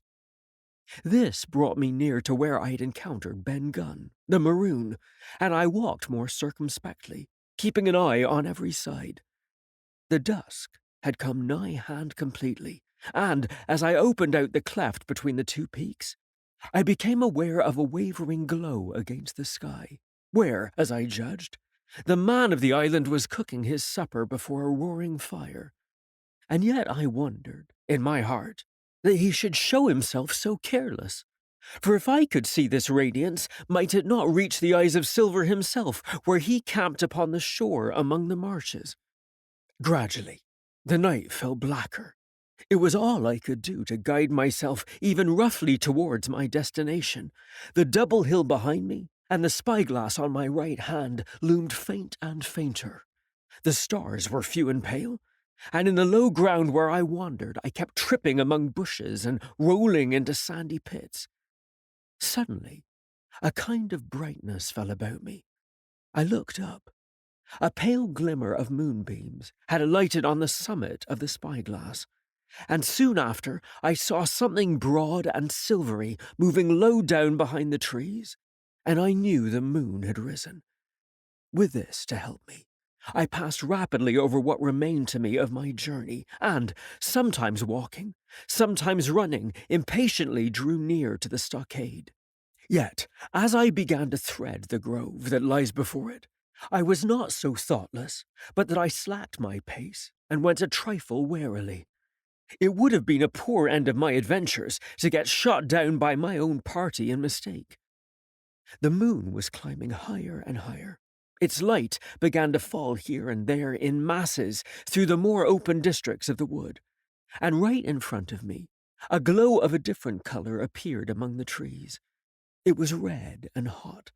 This brought me near to where I had encountered Ben Gunn, the maroon, and I walked more circumspectly, keeping an eye on every side. The dusk had come nigh hand completely, and, as I opened out the cleft between the two peaks, I became aware of a wavering glow against the sky, where, as I judged, the man of the island was cooking his supper before a roaring fire. And yet I wondered, in my heart, that he should show himself so careless. For if I could see this radiance, might it not reach the eyes of Silver himself, where he camped upon the shore among the marshes? Gradually, the night fell blacker. It was all I could do to guide myself even roughly towards my destination. The double hill behind me and the spyglass on my right hand loomed faint and fainter. The stars were few and pale, and in the low ground where I wandered, I kept tripping among bushes and rolling into sandy pits. Suddenly, a kind of brightness fell about me. I looked up. A pale glimmer of moonbeams had alighted on the summit of the spyglass, and soon after I saw something broad and silvery moving low down behind the trees, and I knew the moon had risen. With this to help me, I passed rapidly over what remained to me of my journey, and, sometimes walking, sometimes running, impatiently drew near to the stockade. Yet, as I began to thread the grove that lies before it, I was not so thoughtless, but that I slacked my pace and went a trifle warily. It would have been a poor end of my adventures to get shot down by my own party in mistake. The moon was climbing higher and higher. Its light began to fall here and there in masses through the more open districts of the wood, and right in front of me, a glow of a different color appeared among the trees. It was red and hot,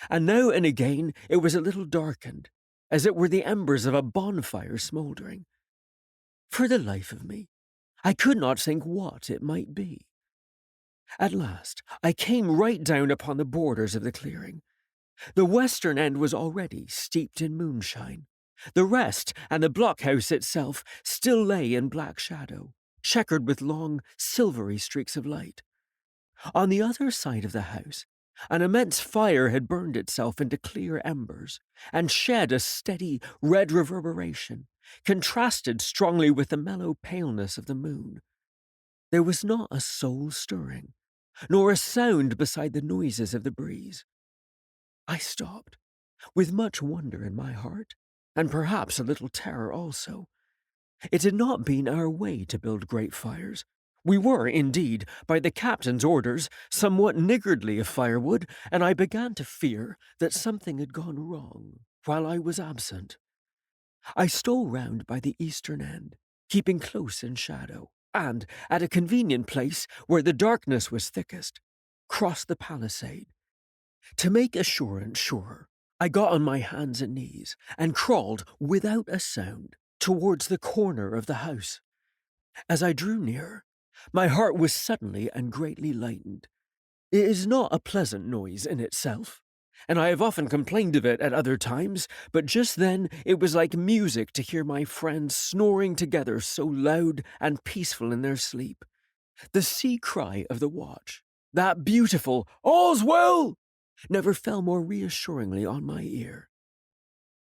and now and again it was a little darkened, as it were the embers of a bonfire smouldering. For the life of me, I could not think what it might be. At last, I came right down upon the borders of the clearing. The western end was already steeped in moonshine. The rest, and the blockhouse itself, still lay in black shadow, checkered with long, silvery streaks of light. On the other side of the house, an immense fire had burned itself into clear embers, and shed a steady, red reverberation, contrasted strongly with the mellow paleness of the moon. There was not a soul stirring, nor a sound beside the noises of the breeze. I stopped, with much wonder in my heart, and perhaps a little terror also. It had not been our way to build great fires. We were, indeed, by the captain's orders, somewhat niggardly of firewood, and I began to fear that something had gone wrong while I was absent. I stole round by the eastern end, keeping close in shadow, and, at a convenient place where the darkness was thickest, crossed the palisade. To make assurance surer, I got on my hands and knees and crawled without a sound towards the corner of the house. As I drew nearer, my heart was suddenly and greatly lightened. It is not a pleasant noise in itself, and I have often complained of it at other times, but just then it was like music to hear my friends snoring together so loud and peaceful in their sleep. The sea cry of the watch, that beautiful "All's well!" never fell more reassuringly on my ear.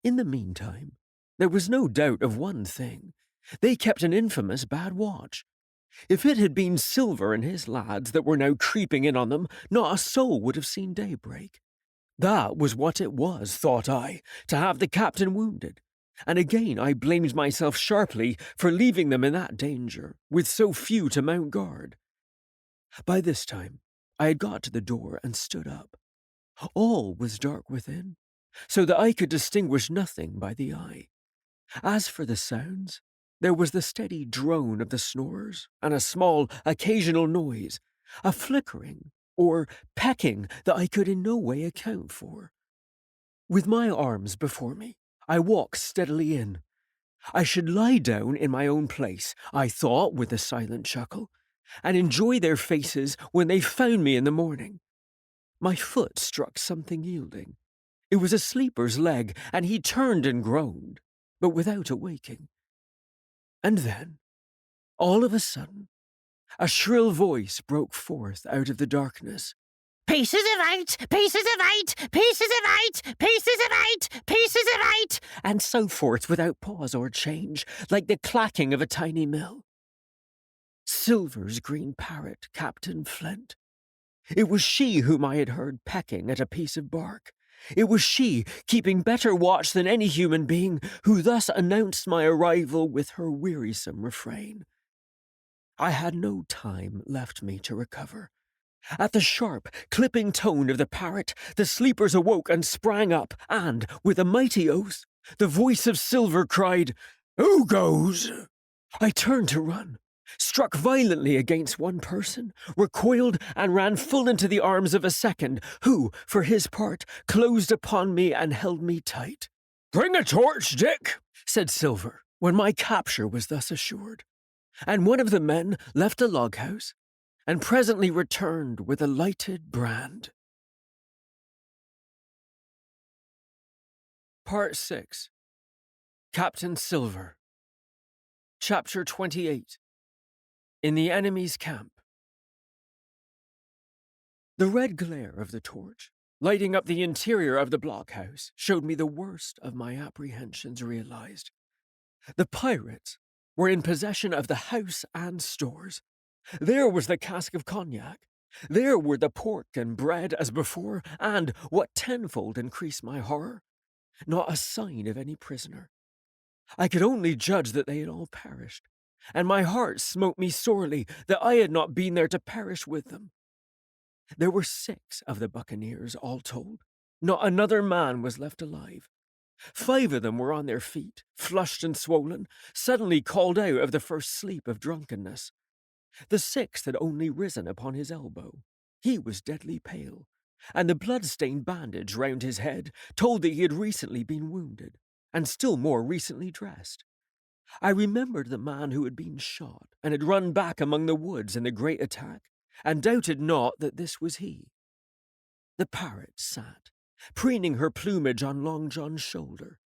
In the meantime, there was no doubt of one thing. They kept an infamous bad watch. If it had been Silver and his lads that were now creeping in on them, not a soul would have seen daybreak. That was what it was, thought I, to have the captain wounded, and again I blamed myself sharply for leaving them in that danger, with so few to mount guard. By this time, I had got to the door and stood up. All was dark within, so that I could distinguish nothing by the eye. As for the sounds, there was the steady drone of the snorers, and a small, occasional noise, a flickering or pecking that I could in no way account for. With my arms before me, I walked steadily in. I should lie down in my own place, I thought with a silent chuckle, and enjoy their faces when they found me in the morning. My foot struck something yielding. It was a sleeper's leg, and he turned and groaned, but without awaking. And then, all of a sudden, a shrill voice broke forth out of the darkness. Pieces of 8, pieces of 8, pieces of 8, pieces of 8, pieces of 8, and so forth without pause or change, like the clacking of a tiny mill. Silver's green parrot, Captain Flint. It was she whom I had heard pecking at a piece of bark. It was she, keeping better watch than any human being, who thus announced my arrival with her wearisome refrain. I had no time left me to recover. At the sharp, clipping tone of the parrot, the sleepers awoke and sprang up, and, with a mighty oath, the voice of Silver cried, "Who goes?" I turned to run, struck violently against one person, recoiled, and ran full into the arms of a second, who, for his part, closed upon me and held me tight. "Bring a torch, Dick," said Silver, when my capture was thus assured, and one of the men left the log-house and presently returned with a lighted brand. Part 6. Captain Silver. Chapter 28. In the enemy's camp. The red glare of the torch, lighting up the interior of the blockhouse, showed me the worst of my apprehensions realized. The pirates were in possession of the house and stores. There was the cask of cognac. There were the pork and bread as before, and, what tenfold increased my horror, not a sign of any prisoner. I could only judge that they had all perished, and my heart smote me sorely that I had not been there to perish with them. There were 6 of the buccaneers, all told. Not another man was left alive. 5 of them were on their feet, flushed and swollen, suddenly called out of the first sleep of drunkenness. The 6th had only risen upon his elbow. He was deadly pale, and the blood-stained bandage round his head told that he had recently been wounded, and still more recently dressed. I remembered the man who had been shot and had run back among the woods in the great attack, and doubted not that this was he. The parrot sat, preening her plumage on Long John's shoulder.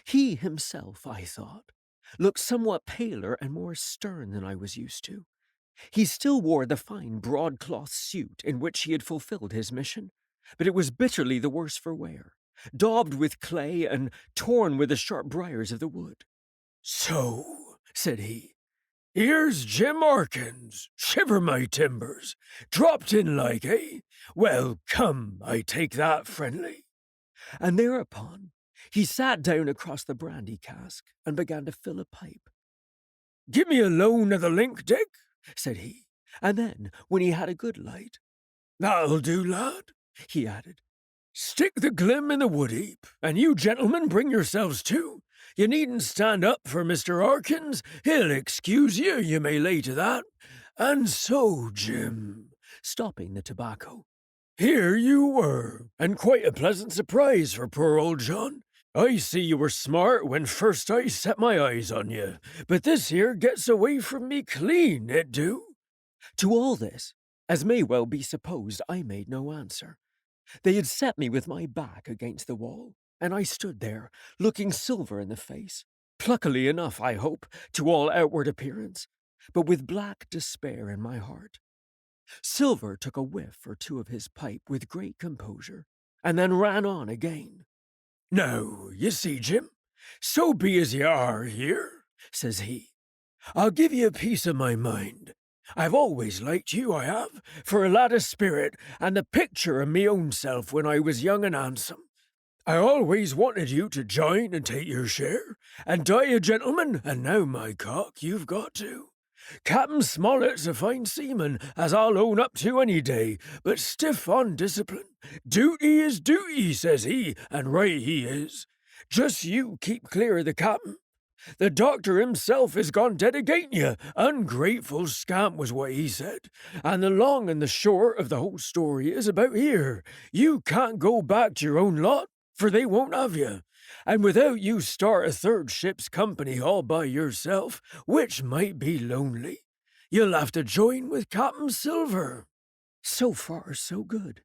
He himself, I thought, looked somewhat paler and more stern than I was used to. He still wore the fine broadcloth suit in which he had fulfilled his mission, but it was bitterly the worse for wear, daubed with clay and torn with the sharp briars of the wood. "So," said he, "here's Jim 'Arkins, shiver my timbers, dropped in like, eh? Well, come, I take that friendly." And thereupon he sat down across the brandy cask and began to fill a pipe. "Give me a loan of the link, Dick," said he, and then, when he had a good light, "That'll do, lad," he added. "Stick the glim in the wood heap, and you gentlemen bring yourselves too. You needn't stand up for Mr. 'Arkins. He'll excuse you, you may lay to that. And so, Jim," stopping the tobacco, "here you were, and quite a pleasant surprise for poor old John. I see you were smart when first I set my eyes on you, but this here gets away from me clean, it do." To all this, as may well be supposed, I made no answer. They had set me with my back against the wall, and I stood there, looking Silver in the face, pluckily enough, I hope, to all outward appearance, but with black despair in my heart. Silver took a whiff or two of his pipe with great composure, and then ran on again. "Now, you see, Jim, so be as you are here," says he. "I'll give you a piece of my mind. I've always liked you, I have, for a lad of spirit and the picture of me own self when I was young and handsome. I always wanted you to join and take your share, and die a gentleman, and now, my cock, you've got to. Captain Smollett's a fine seaman, as I'll own up to any day, but stiff on discipline. Duty is duty, says he, and right he is. Just you keep clear of the captain. The doctor himself is gone dead again you. Ungrateful scamp was what he said. And the long and the short of the whole story is about here. You can't go back to your own lot, for they won't have you. And without you start a third ship's company all by yourself, which might be lonely, you'll have to join with Captain Silver." So far, so good.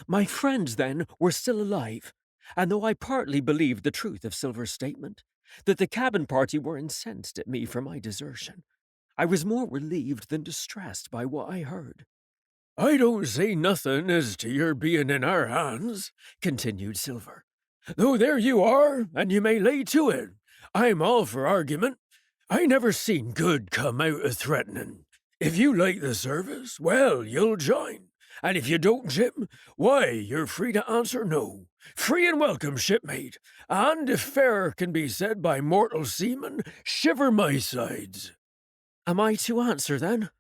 My friends, then, were still alive, and though I partly believed the truth of Silver's statement, that the cabin party were incensed at me for my desertion, I was more relieved than distressed by what I heard. "I don't say nothing as to your being in our hands," continued Silver. "Though there you are, and you may lay to it. I'm all for argument. I never seen good come out of threatening. If you like the service, well, you'll join. And if you don't, Jim, why, you're free to answer no. Free and welcome, shipmate. And if fairer can be said by mortal seaman, shiver my sides." "Am I to answer, then?"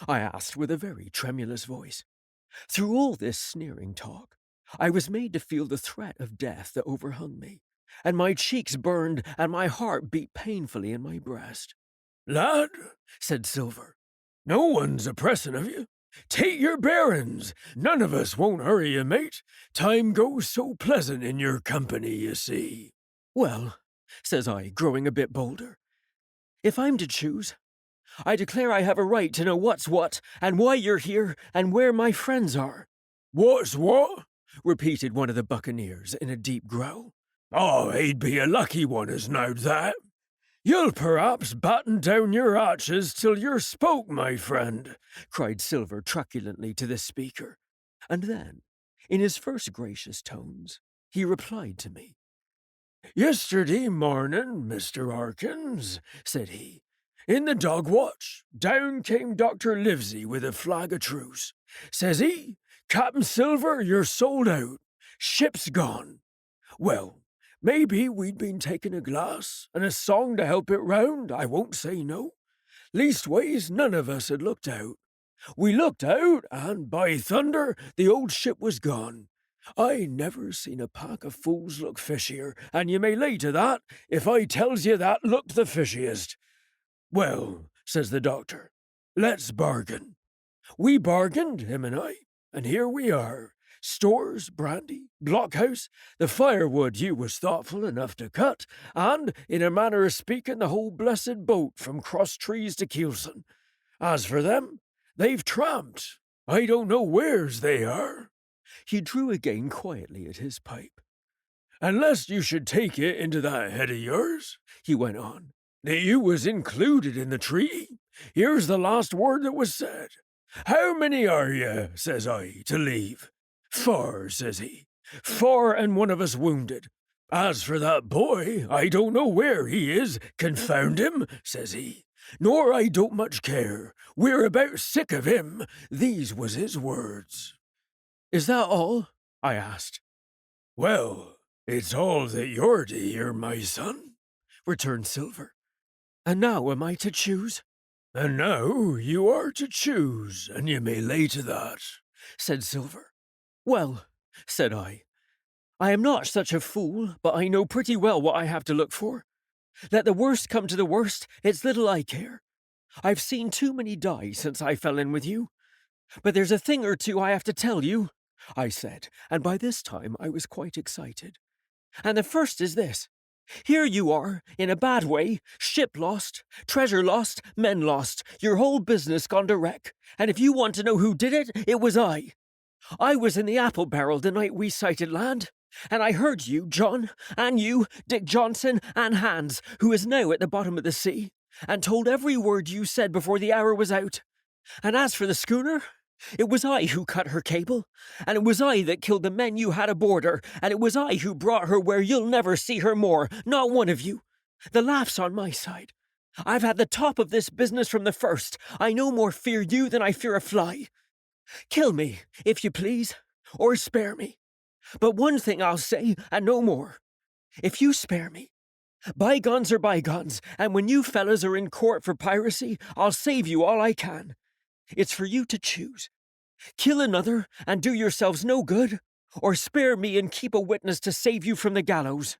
I asked with a very tremulous voice. Through all this sneering talk, I was made to feel the threat of death that overhung me, and my cheeks burned and my heart beat painfully in my breast. "Lad," said Silver, "no one's a pressing of you. Take your bearings. None of us won't hurry you, mate. Time goes so pleasant in your company, you see." "Well, says I, growing a bit bolder. If I'm to choose, I declare I have a right to know what's what, and why you're here, and where my friends are. What's what? Repeated one of the buccaneers in a deep growl. Oh, he'd be a lucky one as knowed that. You'll perhaps batten down your arches till you're spoke, my friend, cried Silver truculently to the speaker. And then, in his first gracious tones, he replied to me. Yesterday morning, Mr. Harkins, said he, in the dog watch, down came Dr. Livesey with a flag of truce. Says he, Captain Silver, you're sold out. Ship's gone. Well, maybe we'd been taking a glass and a song to help it round, I won't say no. Leastways, none of us had looked out. We looked out, and by thunder, the old ship was gone. I never seen a pack of fools look fishier, and you may lay to that if I tells you that looked the fishiest. Well, says the doctor, let's bargain. We bargained, him and I, and here we are. Stores, brandy, blockhouse, the firewood you was thoughtful enough to cut, and, in a manner of speaking, the whole blessed boat from Cross Trees to Keelson. As for them, they've tramped. I don't know where's they are. He drew again quietly at his pipe. Unless you should take it into that head of yours, he went on, that you was included in the treaty. Here's the last word that was said. How many are you, says I, to leave? 4, says he. 4 and one of us wounded. As for that boy, I don't know where he is, confound him, says he. Nor I don't much care. We're about sick of him. These was his words. Is that all? I asked. Well, it's all that you're to hear, my son, returned Silver. And now am I to choose? And now you are to choose, and you may lay to that, said Silver. Well, said I am not such a fool, but I know pretty well what I have to look for. Let the worst come to the worst, it's little I care. I've seen too many die since I fell in with you. But there's a thing or two I have to tell you, I said, and by this time I was quite excited. And the first is this. Here you are, in a bad way, ship lost, treasure lost, men lost, your whole business gone to wreck, and if you want to know who did it, it was I. I was in the apple barrel the night we sighted land, and I heard you, John, and you, Dick Johnson, and Hans, who is now at the bottom of the sea, and told every word you said before the hour was out. And as for the schooner, it was I who cut her cable, and it was I that killed the men you had aboard her, and it was I who brought her where you'll never see her more, not one of you. The laugh's on my side. I've had the top of this business from the first. I no more fear you than I fear a fly. Kill me, if you please, or spare me. But one thing I'll say, and no more. If you spare me, bygones are bygones, and when you fellas are in court for piracy, I'll save you all I can. It's for you to choose. Kill another and do yourselves no good, or spare me and keep a witness to save you from the gallows.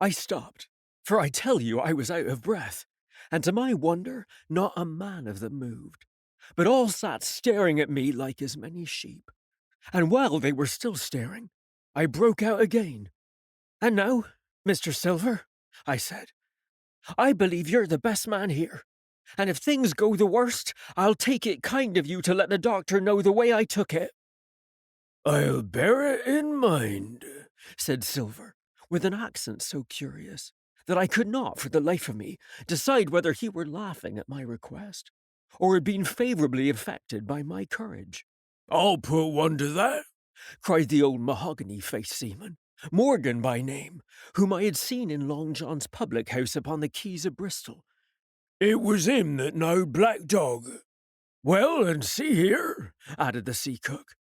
I stopped, for I tell you I was out of breath, and to my wonder, not a man of them moved, but all sat staring at me like as many sheep. And while they were still staring, I broke out again. And now, Mr. Silver, I said, I believe you're the best man here. And if things go the worst, I'll take it kind of you to let the doctor know the way I took it. I'll bear it in mind, said Silver, with an accent so curious that I could not, for the life of me, decide whether he were laughing at my request, or had been favourably affected by my courage. I'll put one to that, cried the old mahogany-faced seaman, Morgan by name, whom I had seen in Long John's public house upon the quays of Bristol. It was him that knowed Black Dog. Well, and see here, added the sea cook,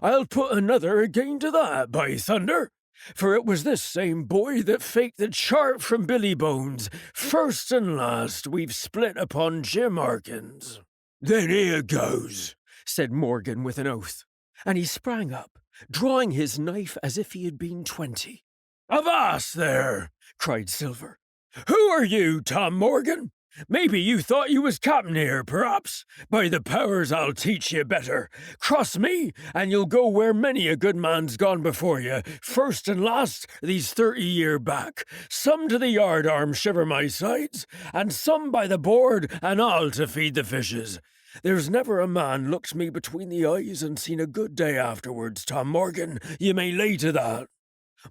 I'll put another again to that, by thunder, for it was this same boy that faked the chart from Billy Bones. First and last we've split upon Jim Harkins. Then here goes, said Morgan with an oath, and he sprang up, drawing his knife as if he had been 20. Avast there, cried Silver. Who are you, Tom Morgan? Maybe you thought you was captain here, perhaps? By the powers, I'll teach you better. Cross me, and you'll go where many a good man's gone before you, first and last, these 30 year back. Some to the yard arm shiver my sides, and some by the board, and all to feed the fishes. There's never a man looked me between the eyes and seen a good day afterwards, Tom Morgan. You may lay to that.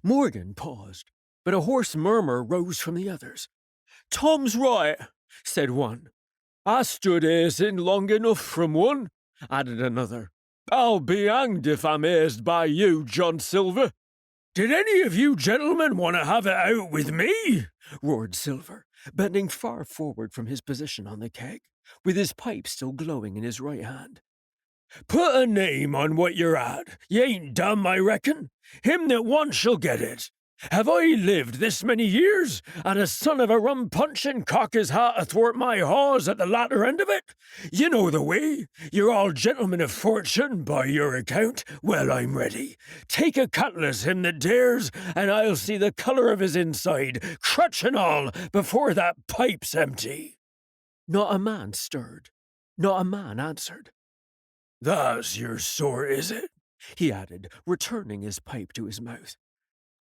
Morgan paused, but a hoarse murmur rose from the others. Tom's right, said one. I stood hazing long enough from one, added another. I'll be hanged if I'm hazed by you, John Silver. Did any of you gentlemen want to have it out with me? Roared Silver, bending far forward from his position on the keg, with his pipe still glowing in his right hand. Put a name on what you're at. You ain't dumb, I reckon. Him that wants shall get it. Have I lived this many years, and a son of a rum-punching cock his hat athwart my hawse at the latter end of it? You know the way. You're all gentlemen of fortune, by your account. Well, I'm ready. Take a cutlass, him that dares, and I'll see the colour of his inside, crutch and all, before that pipe's empty. Not a man stirred. Not a man answered. That's your sort, is it? He added, returning his pipe to his mouth.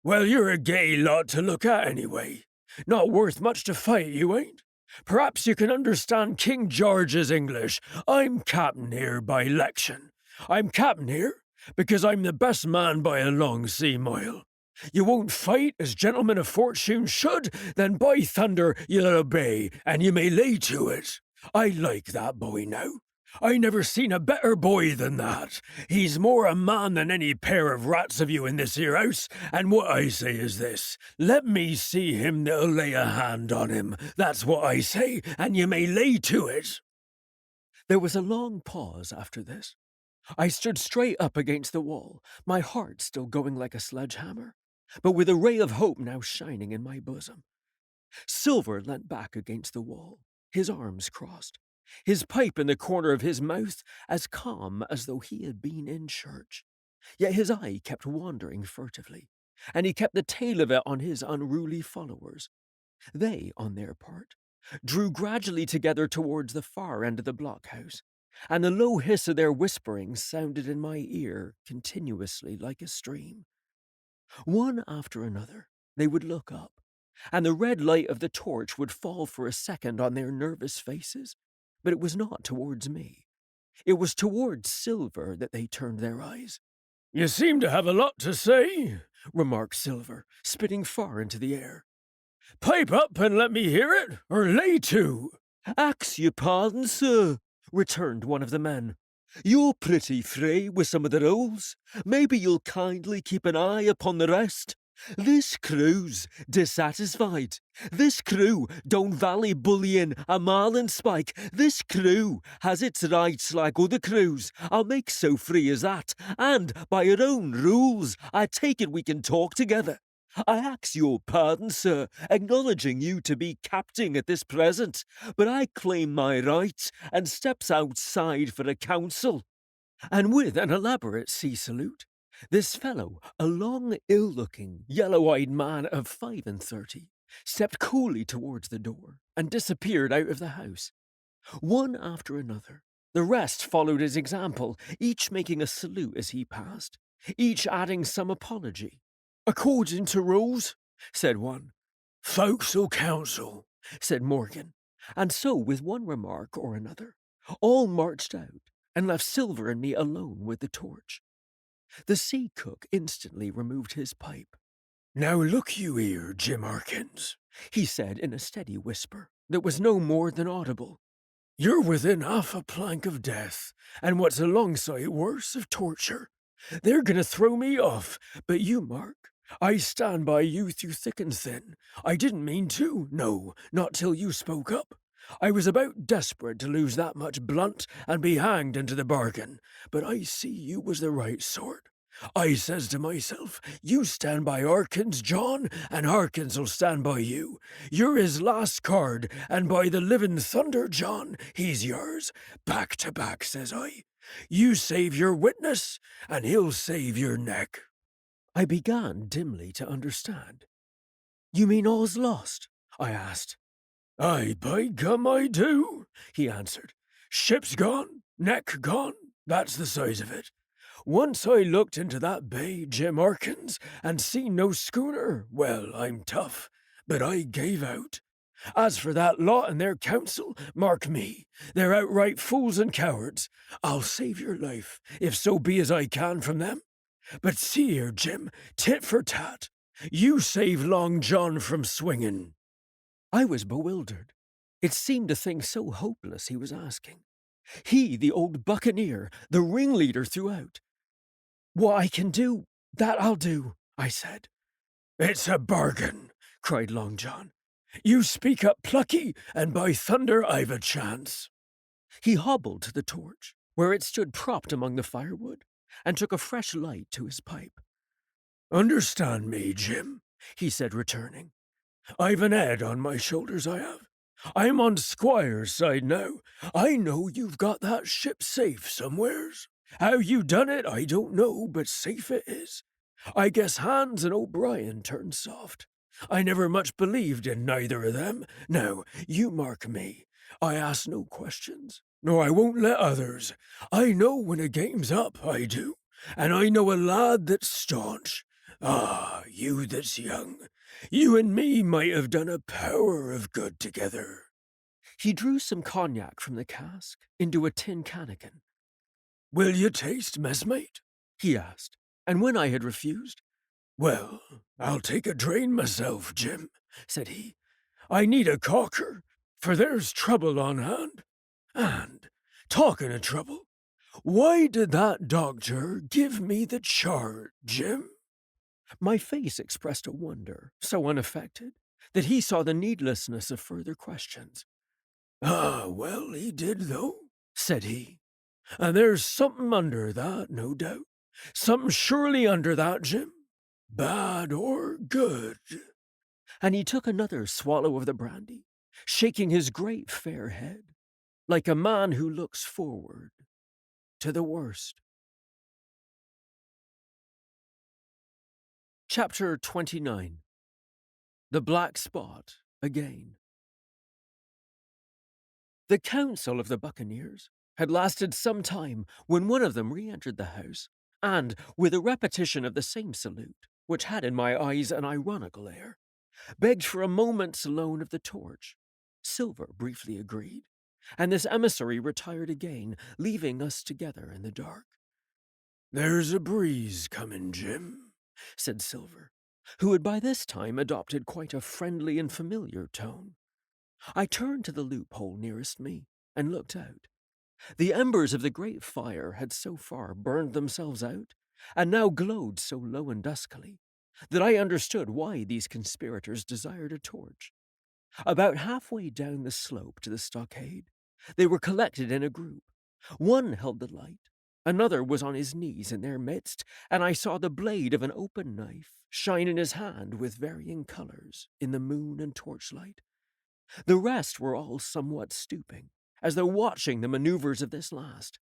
Well, you're a gay lot to look at anyway. Not worth much to fight, you ain't. Perhaps you can understand King George's English. I'm captain here by election. I'm captain here because I'm the best man by a long sea mile. You won't fight as gentlemen of fortune should, then by thunder you'll obey, and you may lay to it. I like that boy now. I never seen a better boy than that. He's more a man than any pair of rats of you in this here house, and what I say is this. Let me see him that'll lay a hand on him. That's what I say, and you may lay to it. There was a long pause after this. I stood straight up against the wall, my heart still going like a sledgehammer, but with a ray of hope now shining in my bosom. Silver leant back against the wall, his arms crossed, his pipe in the corner of his mouth, as calm as though he had been in church. Yet his eye kept wandering furtively, and he kept the tail of it on his unruly followers. They, on their part, drew gradually together towards the far end of the blockhouse, and the low hiss of their whispering sounded in my ear continuously like a stream. One after another, they would look up, and the red light of the torch would fall for a second on their nervous faces. But it was not towards me. It was towards Silver that they turned their eyes. You seem to have a lot to say, remarked Silver, spitting far into the air. Pipe up and let me hear it, or lay to. Ax your pardon, sir, returned one of the men. You're pretty free with some of the rules. Maybe you'll kindly keep an eye upon the rest. This crew's dissatisfied. This crew don't value bullying a marlin spike. This crew has its rights like other crews. I'll make so free as that. And by your own rules, I take it we can talk together. I ask your pardon, sir, acknowledging you to be captain at this present, but I claim my rights and steps outside for a council. And with an elaborate sea salute, this fellow, a long, ill-looking, yellow-eyed man of 35, stepped coolly towards the door and disappeared out of the house. One after another, the rest followed his example, each making a salute as he passed, each adding some apology. According to rules, said one. Forecastle council, said Morgan, and so, with one remark or another, all marched out and left Silver and me alone with the torch. The sea cook instantly removed his pipe. Now look you here, Jim Harkins, he said in a steady whisper that was no more than audible. You're within half a plank of death, and what's a long sight worse of torture. They're going to throw me off, but you, Mark, I stand by you through thick and thin. I didn't mean to, no, not till you spoke up. I was about desperate to lose that much blunt and be hanged into the bargain, but I see you was the right sort. I says to myself, you stand by Harkins, John, and Harkins'll stand by you. You're his last card, and by the living thunder, John, he's yours. Back to back, says I. You save your witness, and he'll save your neck. I began dimly to understand. You mean all's lost? I asked. "Aye, by gum, I do," he answered. "Ship's gone, neck gone, that's the size of it. Once I looked into that bay, Jim Harkins, and seen no schooner, well, I'm tough, but I gave out. As for that lot and their counsel, mark me, they're outright fools and cowards. I'll save your life, if so be as I can from them. But see here, Jim, tit for tat. You save Long John from swinging." I was bewildered. It seemed a thing so hopeless he was asking. He, the old buccaneer, the ringleader throughout. "What I can do, that I'll do," I said. "It's a bargain," cried Long John. "You speak up plucky, and by thunder I've a chance." He hobbled to the torch, where it stood propped among the firewood, and took a fresh light to his pipe. "Understand me, Jim," he said, returning. "I've an head on my shoulders, I have. I'm on Squire's side now. I know you've got that ship safe somewheres. How you done it, I don't know, but safe it is. I guess Hans and O'Brien turned soft. I never much believed in neither of them. Now, you mark me. I ask no questions, nor I won't let others. I know when a game's up, I do, and I know a lad that's staunch. Ah, you that's young. You and me might have done a power of good together." He drew some cognac from the cask into a tin cannikin. "Will you taste, messmate?" he asked, and when I had refused, "Well, I'll take a drain myself, Jim," said he. "I need a caulker, for there's trouble on hand. And, talking of trouble, why did that doctor give me the chart, Jim?" my face expressed a wonder so unaffected that he saw the needlessness of further questions. "Ah, well, he did, though," said he. "And there's something under that, no doubt. Something surely under that, Jim. Bad or good." And he took another swallow of the brandy, shaking his great fair head, like a man who looks forward to the worst. Chapter 29. The Black Spot Again. The council of the buccaneers had lasted some time when one of them re-entered the house, and, with a repetition of the same salute, which had in my eyes an ironical air, begged for a moment's loan of the torch. Silver briefly agreed, and this emissary retired again, leaving us together in the dark. "There's a breeze coming, Jim," said Silver, who had by this time adopted quite a friendly and familiar tone. I turned to the loophole nearest me and looked out. The embers of the great fire had so far burned themselves out, and now glowed so low and duskily, that I understood why these conspirators desired a torch. About halfway down the slope to the stockade, they were collected in a group. One held the light, another was on his knees in their midst, and I saw the blade of an open knife shine in his hand with varying colors in the moon and torchlight. The rest were all somewhat stooping, as though watching the maneuvers of this last.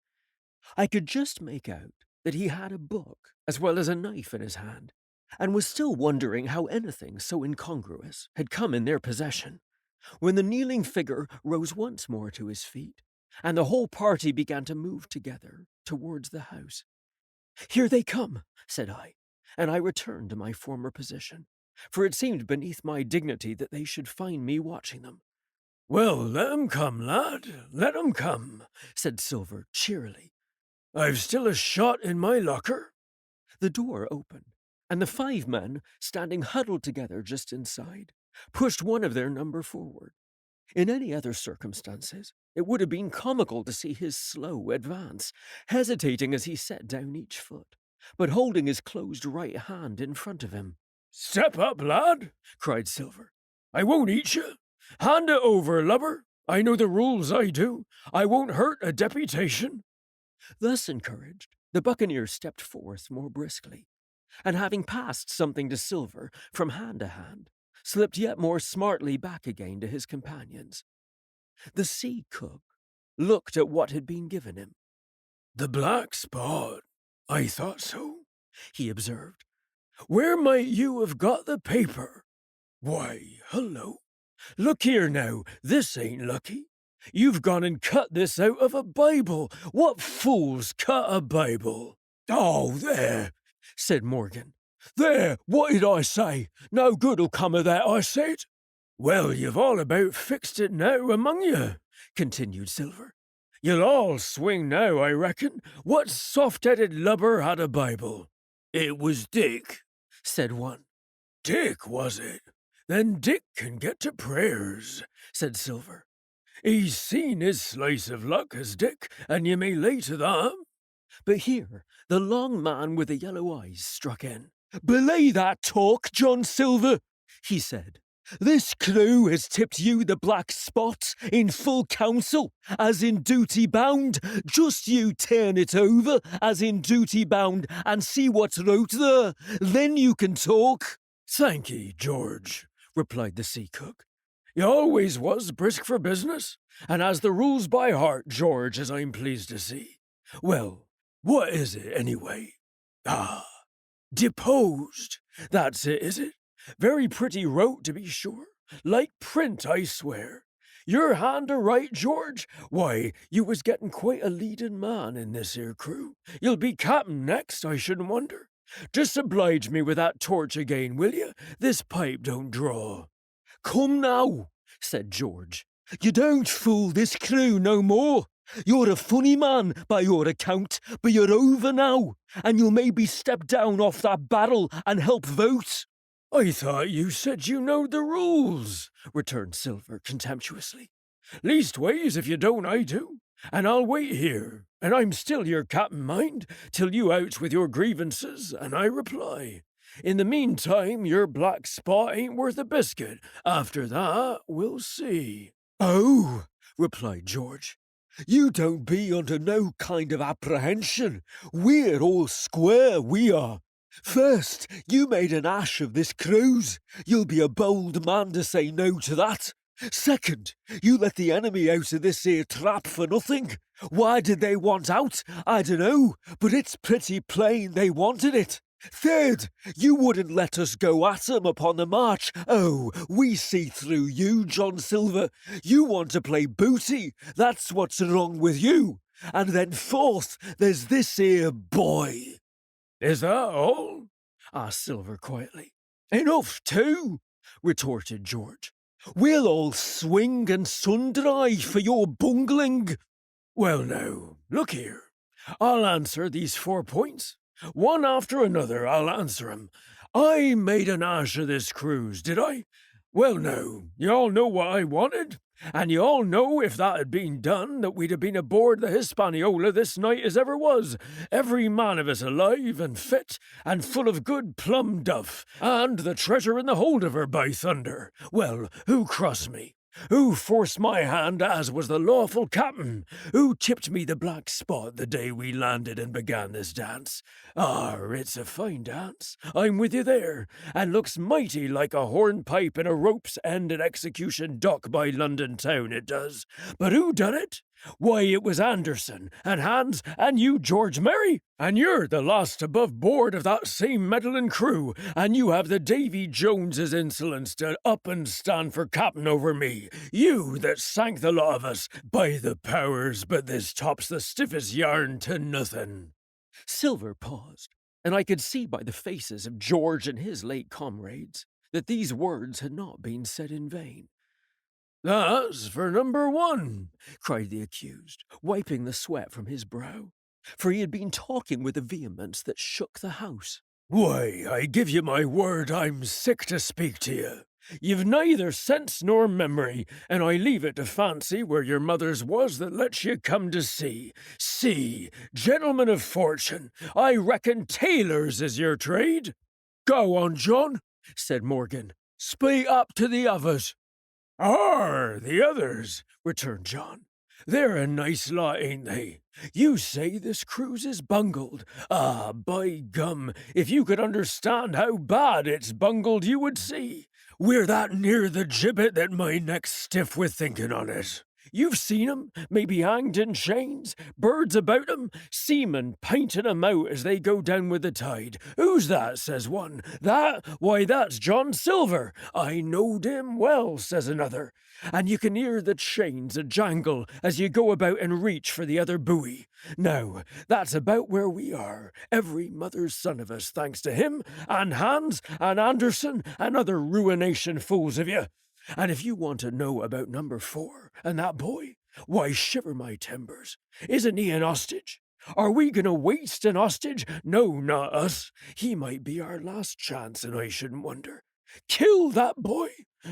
I could just make out that he had a book as well as a knife in his hand, and was still wondering how anything so incongruous had come in their possession, when the kneeling figure rose once more to his feet, and the whole party began to move together towards the house. "Here they come," said I, and I returned to my former position, for it seemed beneath my dignity that they should find me watching them. "Well, let 'em come, lad, let 'em come," said Silver cheerily. "I've still a shot in my locker." The door opened, and the 5 men, standing huddled together just inside, pushed one of their number forward. In any other circumstances, it would have been comical to see his slow advance, hesitating as he set down each foot, but holding his closed right hand in front of him. "Step up, lad," cried Silver. "I won't eat you. Hand it over, lubber. I know the rules, I do. I won't hurt a deputation." Thus encouraged, the buccaneer stepped forth more briskly, and having passed something to Silver from hand to hand, slipped yet more smartly back again to his companions. The sea cook looked at what had been given him. "The Black Spot? I thought so," he observed. "Where might you have got the paper? Why, hullo, Look here now, this ain't lucky. You've gone and cut this out of a Bible. What fools cut a Bible? Oh, there, said Morgan. There, what did I say? No good'll come of that, I said. Well, you've all about fixed it now among you, continued Silver. You'll all swing now, I reckon. What soft-headed lubber had a Bible? It was Dick, said one. Dick, was it? Then Dick can get to prayers, said Silver. He's seen his slice of luck, has Dick, and you may lay to that. But here the long man with the yellow eyes struck in. "Belay that talk, John Silver," he said. "This crew has tipped you the black spot in full council, as in duty bound. Just you turn it over, as in duty bound, and see what's wrote there. Then you can talk." Thank ye, George, replied the sea cook. You always was brisk for business, and has the rules by heart, George, as I'm pleased to see. Well, what is it, anyway? Ah, deposed. That's it, is it? Very pretty wrote, to be sure. Like print, I swear. Your hand to write, George? Why, you was getting quite a leading man in this here crew. You'll be captain next, I shouldn't wonder. Just oblige me with that torch again, will you? This pipe don't draw. "Come now," said George. "You don't fool this crew no more. You're a funny man by your account, but you're over now, and you'll maybe step down off that barrel and help vote." I thought you said you knowed the rules, returned Silver contemptuously. Leastways, if you don't, I do, and I'll wait here, and I'm still your captain, mind, till you out with your grievances, and I reply. In the meantime, your black spot ain't worth a biscuit. After that, we'll see. "Oh," replied George, "you don't be under no kind of apprehension. We're all square, we are. First, you made an ash of this cruise. You'll be a bold man to say no to that. Second, you let the enemy out of this here trap for nothing. Why did they want out? I dunno, but it's pretty plain they wanted it. Third, you wouldn't let us go at 'em upon the march. Oh, we see through you, John Silver. You want to play booty. That's what's wrong with you. And then fourth, there's this here boy." Is that all? Asked Silver quietly. "Enough too," retorted George. "We'll all swing and sundry for your bungling." Well now, look here. I'll answer these 4 points. One after another, I'll answer 'em. I made an ash of this cruise, did I? Well now, you all know what I wanted, and you all know if that had been done that we'd have been aboard the Hispaniola this night as ever was, every man of us alive and fit and full of good plum duff, and the treasure in the hold of her, by thunder. Well, who crossed me? Who forced my hand as was the lawful captain? Who tipped me the black spot the day we landed and began this dance? Ah, it's a fine dance, I'm with you there, and looks mighty like a hornpipe in a rope's end at execution dock by London town, it does. But who done it? Why, it was Anderson, and Hans, and you, George Merry, and you're the last above board of that same meddling crew, and you have the Davy Jones's insolence to up and stand for captain over me. You that sank the lot of us. By the powers, but this tops the stiffest yarn to nothing. Silver paused, and I could see by the faces of George and his late comrades that these words had not been said in vain. "That's for number 1, cried the accused, wiping the sweat from his brow, for he had been talking with a vehemence that shook the house. Why, I give you my word I'm sick to speak to you. You've neither sense nor memory, and I leave it to fancy where your mother's was that lets you come to sea. See, gentlemen of fortune, I reckon tailors is your trade." "Go on, John," said Morgan. "Speak up to the others." "Arr, the others," returned John. "They're a nice lot, ain't they? You say this cruise is bungled. Ah, by gum, if you could understand how bad it's bungled, you would see. We're that near the gibbet that my neck's stiff with thinking on it. You've seen 'em, maybe hanged in chains, birds about 'em, seamen painting 'em out as they go down with the tide. Who's that, says one. That? Why, that's John Silver. I knowed him well, says another. And you can hear the chains a jangle as you go about and reach for the other buoy. Now, that's about where we are, every mother's son of us, thanks to him, and Hans, and Anderson, and other ruination fools of you. And if you want to know about number 4 and that boy, why, shiver my timbers. Isn't he an hostage? Are we going to waste an hostage? No, not us. He might be our last chance, and I shouldn't wonder. Kill that boy?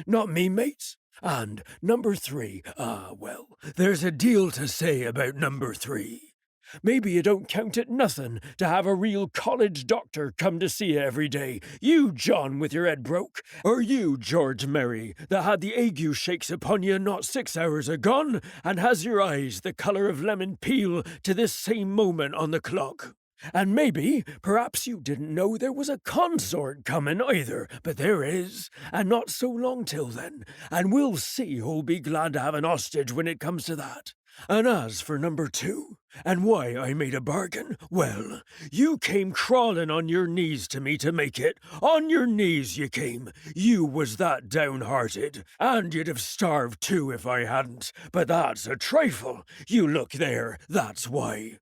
Not me, mates. And number 3, well, there's a deal to say about number 3. Maybe you don't count it nothing to have a real college doctor come to see you every day. You, John, with your head broke. Or you, George Merry, that had the ague shakes upon you not 6 hours agone, and has your eyes the colour of lemon peel to this same moment on the clock. And maybe, perhaps you didn't know there was a consort coming either, but there is, and not so long till then, and we'll see who'll be glad to have an hostage when it comes to that. And as for number 2, and why I made a bargain, well, you came crawling on your knees to me to make it. On your knees you came. You was that downhearted. And you'd have starved too if I hadn't. But that's a trifle. You look there, that's why.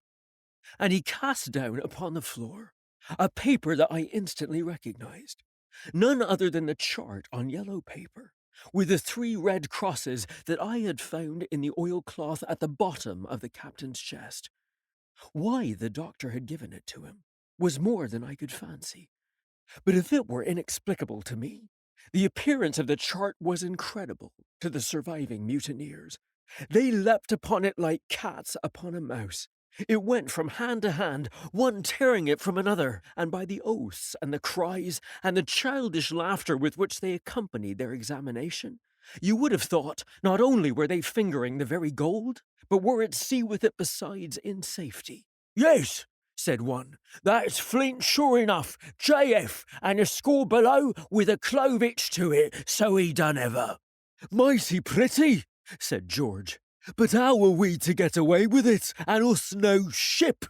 And he cast down upon the floor a paper that I instantly recognized. None other than the chart on yellow paper, with the 3 red crosses that I had found in the oilcloth at the bottom of the captain's chest. Why the doctor had given it to him was more than I could fancy. But if it were inexplicable to me, the appearance of the chart was incredible to the surviving mutineers. They leapt upon it like cats upon a mouse. It went from hand to hand, one tearing it from another, and by the oaths and the cries and the childish laughter with which they accompanied their examination, you would have thought not only were they fingering the very gold, but were at sea with it besides in safety. Yes, said one, that's Flint sure enough, JF, and a score below with a clove itch to it, so he done ever. Mighty pretty, said George. But how are we to get away with it, and us no ship?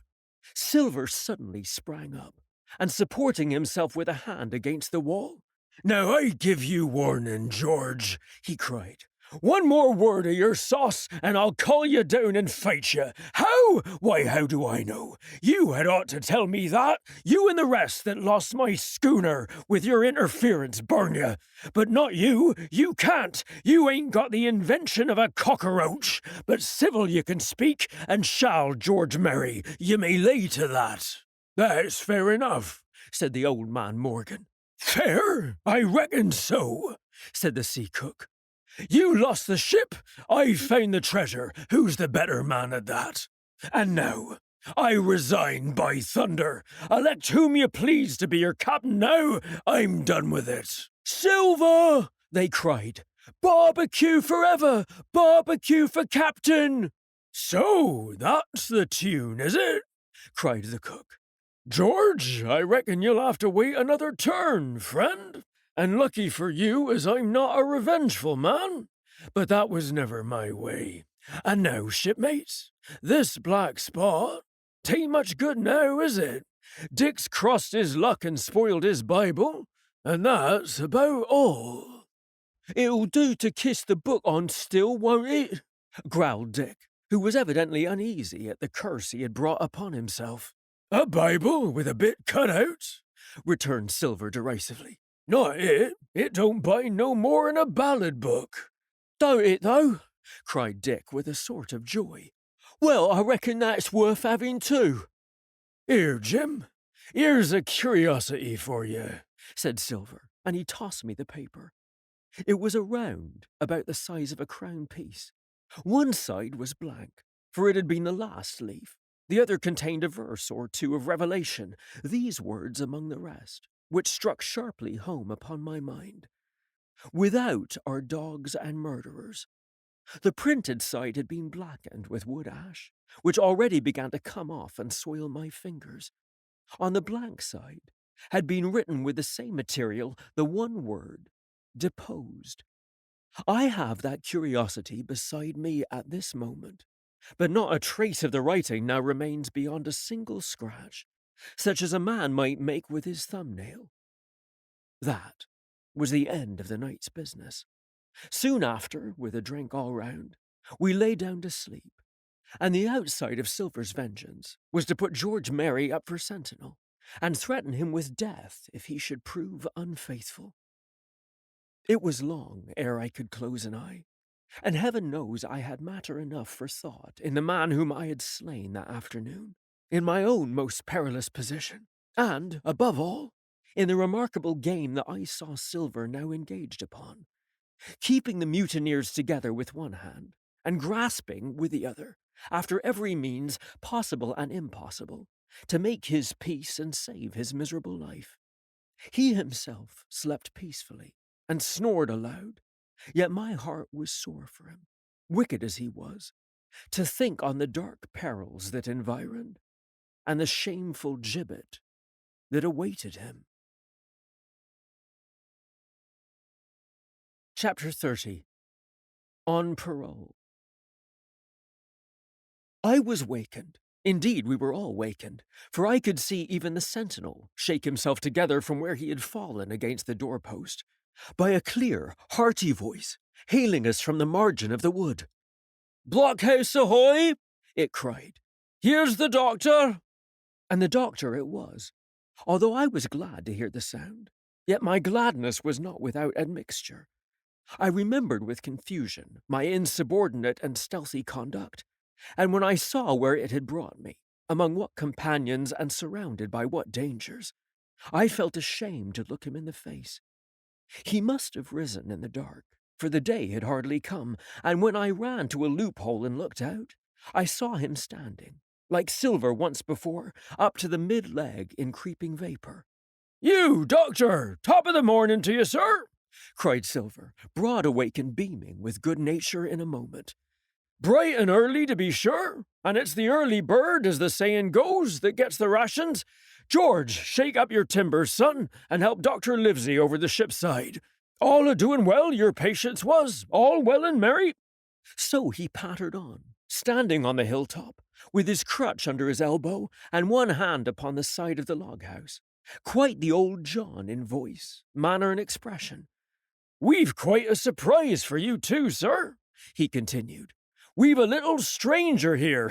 Silver suddenly sprang up, and supporting himself with a hand against the wall. Now I give you warning, George, he cried. One more word of your sauce, and I'll call you down and fight you. How? Why, how do I know? You had ought to tell me that. You and the rest that lost my schooner with your interference, burn you. But not you. You can't. You ain't got the invention of a cockroach. But civil you can speak, and shall, George Merry. You may lay to that. That's fair enough, said the old man Morgan. Fair? I reckon so, said the sea cook. You lost the ship, I found the treasure. Who's the better man at that? And now, I resign by thunder. Elect whom you please to be your captain now. I'm done with it. Silver, they cried. Barbecue forever! Barbecue for captain! So, that's the tune, is it? Cried the cook. George, I reckon you'll have to wait another turn, friend. And lucky for you as I'm not a revengeful man. But that was never my way. And now, shipmates, this black spot, 'tain't much good now, is it? Dick's crossed his luck and spoiled his Bible, and that's about all. It'll do to kiss the book on still, won't it? Growled Dick, who was evidently uneasy at the curse he had brought upon himself. A Bible with a bit cut out? Returned Silver derisively. Not it. It don't bind no more'n a ballad book. Don't it, though? Cried Dick with a sort of joy. Well, I reckon that's worth having too. Here, Jim, here's a curiosity for you, said Silver, and he tossed me the paper. It was a round, about the size of a crown piece. One side was blank, for it had been the last leaf. The other contained a verse or two of Revelation, these words among the rest, which struck sharply home upon my mind. Without are dogs and murderers. The printed side had been blackened with wood ash, which already began to come off and soil my fingers. On the blank side had been written with the same material the one word, deposed. I have that curiosity beside me at this moment, but not a trace of the writing now remains beyond a single scratch, such as a man might make with his thumbnail. That was the end of the night's business. Soon after, with a drink all round, we lay down to sleep, and the outside of Silver's vengeance was to put George Merry up for sentinel, and threaten him with death if he should prove unfaithful. It was long ere I could close an eye, and heaven knows I had matter enough for thought in the man whom I had slain that afternoon, in my own most perilous position, and, above all, in the remarkable game that I saw Silver now engaged upon, keeping the mutineers together with one hand, and grasping with the other, after every means, possible and impossible, to make his peace and save his miserable life. He himself slept peacefully, and snored aloud, yet my heart was sore for him, wicked as he was, to think on the dark perils that environed, and the shameful gibbet that awaited him. Chapter 30. On Parole. I was wakened. Indeed, we were all wakened, for I could see even the sentinel shake himself together from where he had fallen against the doorpost, by a clear, hearty voice, hailing us from the margin of the wood. "Blockhouse ahoy!" it cried. "Here's the doctor!" And the doctor it was, although I was glad to hear the sound, yet my gladness was not without admixture. I remembered with confusion my insubordinate and stealthy conduct, and when I saw where it had brought me, among what companions and surrounded by what dangers, I felt ashamed to look him in the face. He must have risen in the dark, for the day had hardly come, and when I ran to a loophole and looked out, I saw him standing, like Silver once before, up to the mid-leg in creeping vapour. "You, doctor! Top of the morning to you, sir!" cried Silver, broad awake and beaming with good nature in a moment. "Bright and early, to be sure, and it's the early bird, as the saying goes, that gets the rations. George, shake up your timbers, son, and help Dr. Livesey over the ship's side. All a-doing well, your patience was, all well and merry." So he pattered on, standing on the hilltop, with his crutch under his elbow and one hand upon the side of the log-house, quite the old John in voice, manner, and expression. "We've quite a surprise for you too, sir," he continued. "We've a little stranger here,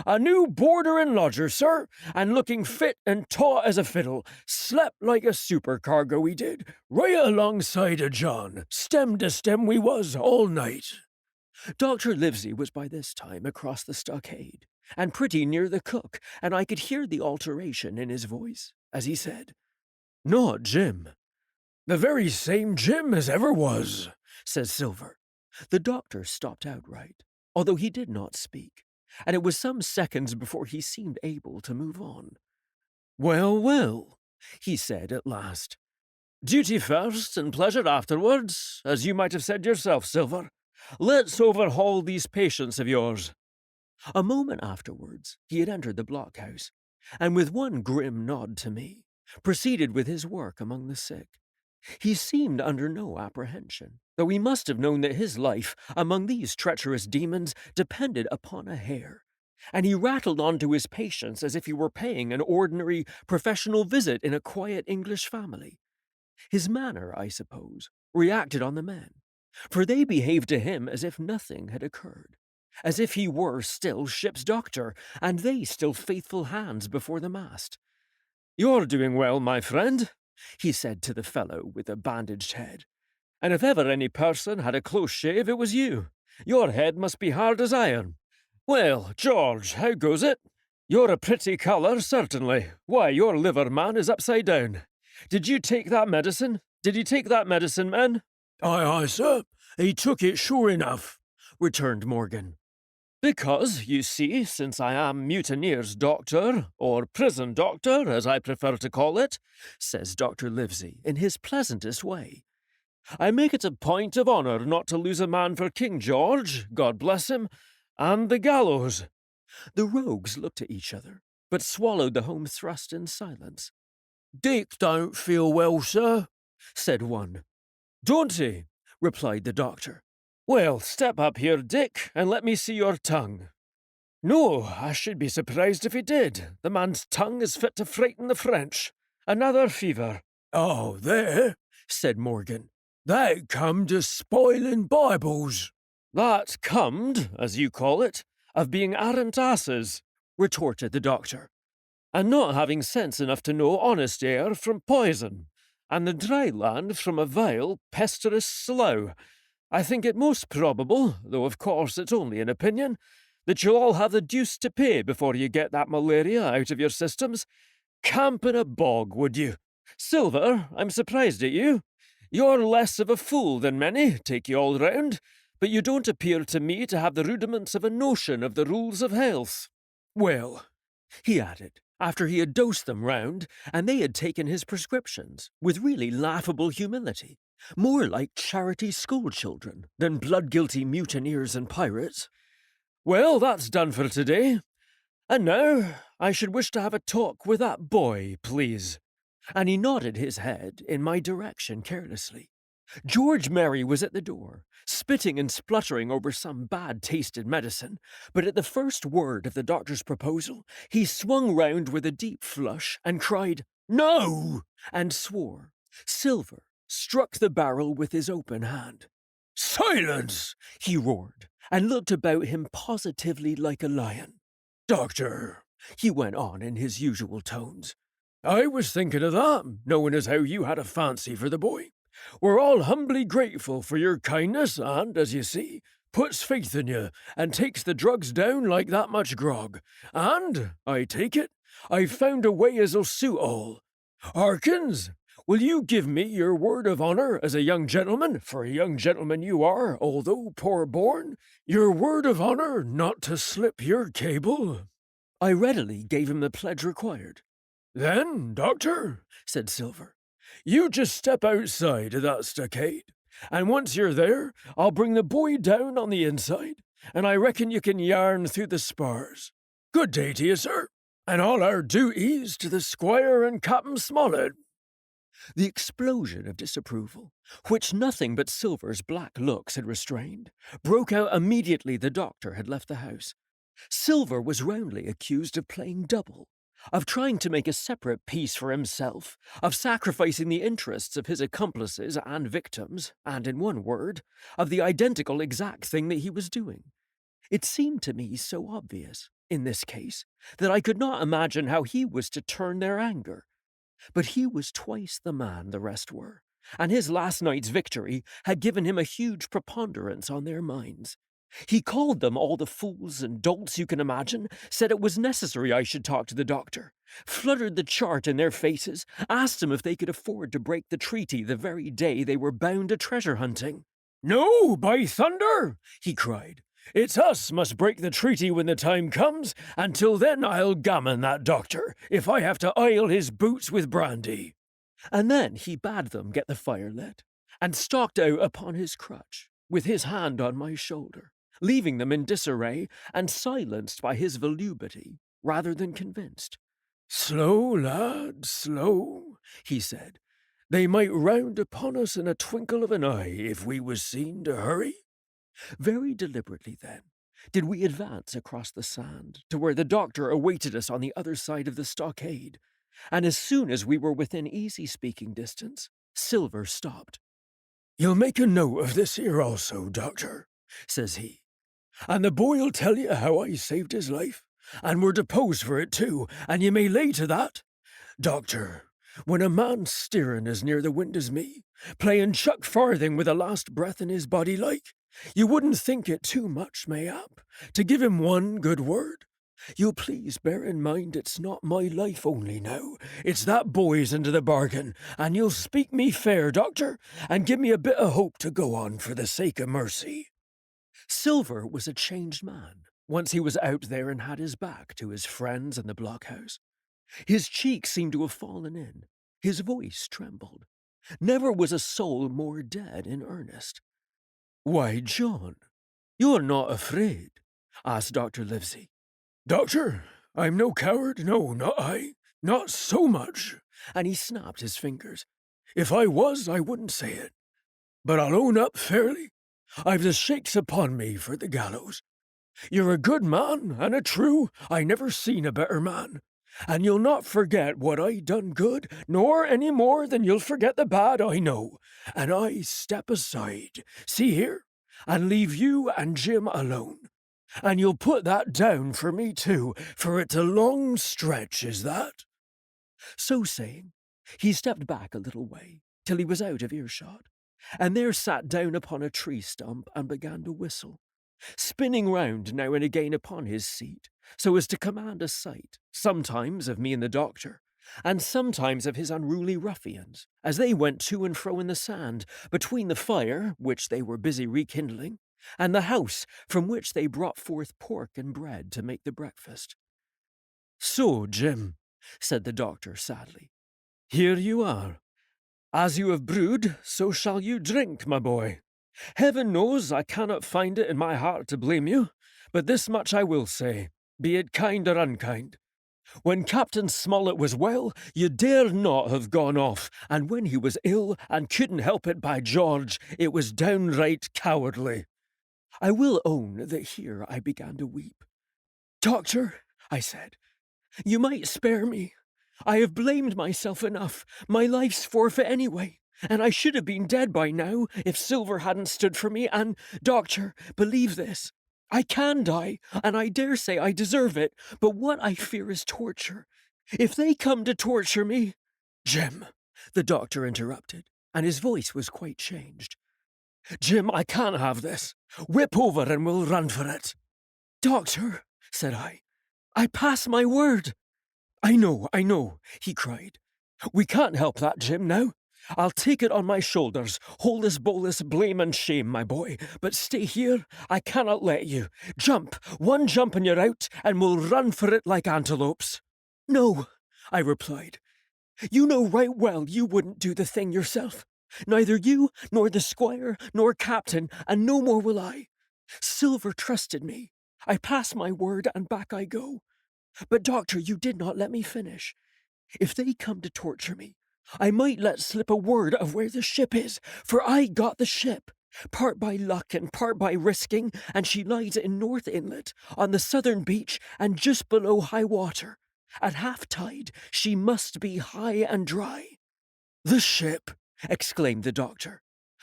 a new boarder and lodger, sir, and looking fit and taut as a fiddle, slept like a supercargo we did, right alongside of John, stem to stem we was all night." Dr. Livesey was by this time across the stockade, and pretty near the cook, and I could hear the alteration in his voice, as he said, "Not Jim." "The very same Jim as ever was," says Silver. The doctor stopped outright, although he did not speak, and it was some seconds before he seemed able to move on. "Well, well," he said at last. "Duty first and pleasure afterwards, as you might have said yourself, Silver. Let's overhaul these patients of yours." A moment afterwards he had entered the blockhouse, and with one grim nod to me, proceeded with his work among the sick. He seemed under no apprehension, though he must have known that his life among these treacherous demons depended upon a hair, and he rattled on to his patients as if he were paying an ordinary professional visit in a quiet English family. His manner, I suppose, reacted on the men, for they behaved to him as if nothing had occurred, as if he were still ship's doctor, and they still faithful hands before the mast. "You're doing well, my friend," he said to the fellow with a bandaged head, "and if ever any person had a close shave, it was you. Your head must be hard as iron. Well, George, how goes it? You're a pretty colour, certainly. Why, your liver, man, is upside down. Did you take that medicine? Did he take that medicine, men?" Aye, sir, he took it sure enough," returned Morgan. "Because, you see, since I am mutineer's doctor, or prison doctor, as I prefer to call it," says Dr. Livesey in his pleasantest way, "I make it a point of honour not to lose a man for King George, God bless him, and the gallows." The rogues looked at each other, but swallowed the home thrust in silence. "Dick don't feel well, sir," said one. "Don't he? replied the doctor. Well, step up here, Dick, and let me see your tongue. No, I should be surprised if he did. The man's tongue is fit to frighten the French. Another fever. Oh, there, said Morgan. That come to spoiling Bibles. That comed, as you call it, of being arrant asses, retorted the doctor, and not having sense enough to know honest air from poison, and the dry land from a vile, pesterouous slough. I think it most probable, though of course it's only an opinion, that you'll all have the deuce to pay before you get that malaria out of your systems. Camp in a bog, would you? Silver, I'm surprised at you. You're less of a fool than many, take you all round, but you don't appear to me to have the rudiments of a notion of the rules of health. Well, he added, after he had dosed them round, and they had taken his prescriptions, with really laughable humility, more like charity schoolchildren than blood-guilty mutineers and pirates. Well, that's done for today. And now, I should wish to have a talk with that boy, please. And he nodded his head in my direction carelessly. George Merry was at the door, spitting and spluttering over some bad-tasted medicine, but at the first word of the doctor's proposal, he swung round with a deep flush and cried, "No!" and swore. Silver struck the barrel with his open hand. "Silence!" he roared, and looked about him positively like a lion. "Doctor," he went on in his usual tones, "I was thinking of that, knowing as how you had a fancy for the boy. We're all humbly grateful for your kindness and, as you see, puts faith in you and takes the drugs down like that much grog. And, I take it, I've found a way as'll suit all. Harkins, will you give me your word of honour as a young gentleman, for a young gentleman you are, although poor-born, your word of honour not to slip your cable?" I readily gave him the pledge required. "Then, doctor," said Silver, "you just step outside of that stockade, and once you're there, I'll bring the boy down on the inside, and I reckon you can yarn through the spars. Good day to you, sir, and all our duties to the squire and Captain Smollett." The explosion of disapproval, which nothing but Silver's black looks had restrained, broke out immediately the doctor had left the house. Silver was roundly accused of playing double, of trying to make a separate peace for himself, of sacrificing the interests of his accomplices and victims, and, in one word, of the identical exact thing that he was doing. It seemed to me so obvious, in this case, that I could not imagine how he was to turn their anger. But he was twice the man the rest were, and his last night's victory had given him a huge preponderance on their minds. He called them all the fools and dolts you can imagine, said it was necessary I should talk to the doctor, fluttered the chart in their faces, asked them if they could afford to break the treaty the very day they were bound to treasure hunting. "No, by thunder!" he cried. "It's us must break the treaty when the time comes, and till then I'll gammon that doctor, if I have to oil his boots with brandy." And then he bade them get the fire lit, and stalked out upon his crutch, with his hand on my shoulder, leaving them in disarray and silenced by his volubility rather than convinced. "Slow, lad, slow," he said. "They might round upon us in a twinkle of an eye if we was seen to hurry." Very deliberately, then, did we advance across the sand to where the doctor awaited us on the other side of the stockade, and as soon as we were within easy speaking distance, Silver stopped. "You'll make a note of this here also, doctor," says he, "and the boy'll tell you how I saved his life, and were deposed for it too, and you may lay to that. Doctor, when a man's steering as near the wind as me, playing chuck farthing with the last breath in his body like, you wouldn't think it too much, mayhap, to give him one good word. You'll please bear in mind it's not my life only now, it's that boy's into the bargain, and you'll speak me fair, doctor, and give me a bit of hope to go on for the sake of mercy." Silver was a changed man, once he was out there and had his back to his friends in the blockhouse. His cheeks seemed to have fallen in, his voice trembled. Never was a soul more dead in earnest. "Why, John, you're not afraid?" asked Dr. Livesey. "Doctor, I'm no coward, no, not I, not so much," and he snapped his fingers. "If I was, I wouldn't say it. but I'll own up fairly. I've the shakes upon me for the gallows. You're a good man, and a true, I never seen a better man. And you'll not forget what I done good, nor any more than you'll forget the bad, I know. And I step aside, see here, and leave you and Jim alone. And you'll put that down for me too, for it's a long stretch, is that? So saying, he stepped back a little way, till he was out of earshot, and there sat down upon a tree stump and began to whistle, spinning round now and again upon his seat, so as to command a sight, sometimes of me and the doctor, and sometimes of his unruly ruffians, as they went to and fro in the sand, between the fire, which they were busy rekindling, and the house, from which they brought forth pork and bread to make the breakfast. So, Jim, said the doctor sadly, here you are. As you have brewed, so shall you drink, my boy. Heaven knows I cannot find it in my heart to blame you, but this much I will say, be it kind or unkind. When Captain Smollett was well, you dare not have gone off, and when he was ill and couldn't help it, by George, it was downright cowardly. I will own that here I began to weep. Doctor, I said, you might spare me. I have blamed myself enough. My life's forfeit anyway, and I should have been dead by now if Silver hadn't stood for me, and, doctor, believe this, I can die, and I dare say I deserve it, but what I fear is torture. If they come to torture me— Jim, the doctor interrupted, and his voice was quite changed. Jim, I can't have this. Whip over and we'll run for it. Doctor, said I pass my word. I know, he cried. We can't help that, Jim, now. I'll take it on my shoulders, holus bolus, blame and shame, my boy. But stay here, I cannot let you. Jump, one jump and you're out, and we'll run for it like antelopes. No, I replied. You know right well you wouldn't do the thing yourself. Neither you, nor the squire, nor captain, and no more will I. Silver trusted me. I pass my word, and back I go. But, doctor, you did not let me finish. If they come to torture me, I might let slip a word of where the ship is, for I got the ship, part by luck and part by risking, and she lies in North Inlet, on the southern beach, and just below high water. At half-tide, she must be high and dry. The ship! Exclaimed the doctor.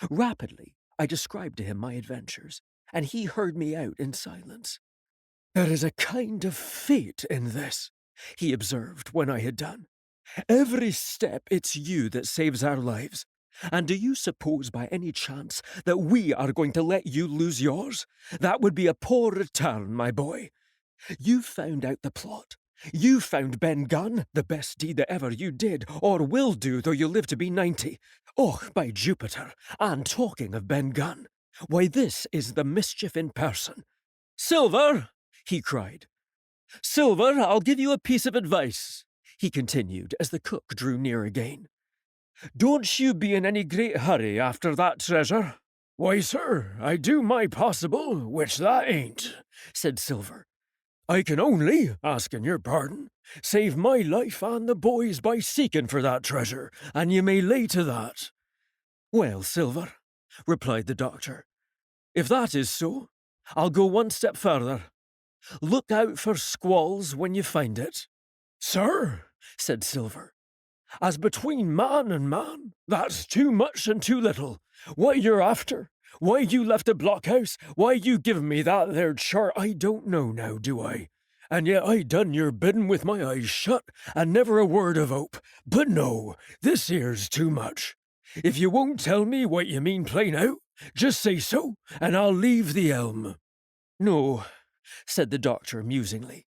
Rapidly, I described to him my adventures, and he heard me out in silence. There is a kind of fate in this, he observed when I had done. Every step it's you that saves our lives. And do you suppose by any chance that we are going to let you lose yours? That would be a poor return, my boy. You've found out the plot. You found Ben Gunn, the best deed that ever you did, or will do, though you live to be 90. Oh, by Jupiter, and talking of Ben Gunn, why, this is the mischief in person. Silver, he cried. Silver, I'll give you a piece of advice, he continued, as the cook drew near again. Don't you be in any great hurry after that treasure. Why, sir, I do my possible, which that ain't, said Silver. I can only, asking your pardon, save my life and the boys by seeking for that treasure, and you may lay to that. Well, Silver, replied the doctor, if that is so, I'll go one step further. Look out for squalls when you find it. Sir, said Silver, as between man and man, that's too much and too little. What you're after, why you left a blockhouse, why you give me that there chart, I don't know now, do I? And yet I done your bidding with my eyes shut, and never a word of hope. But no, this here's too much. If you won't tell me what you mean plain out, just say so, and I'll leave the elm. No, said the doctor musingly.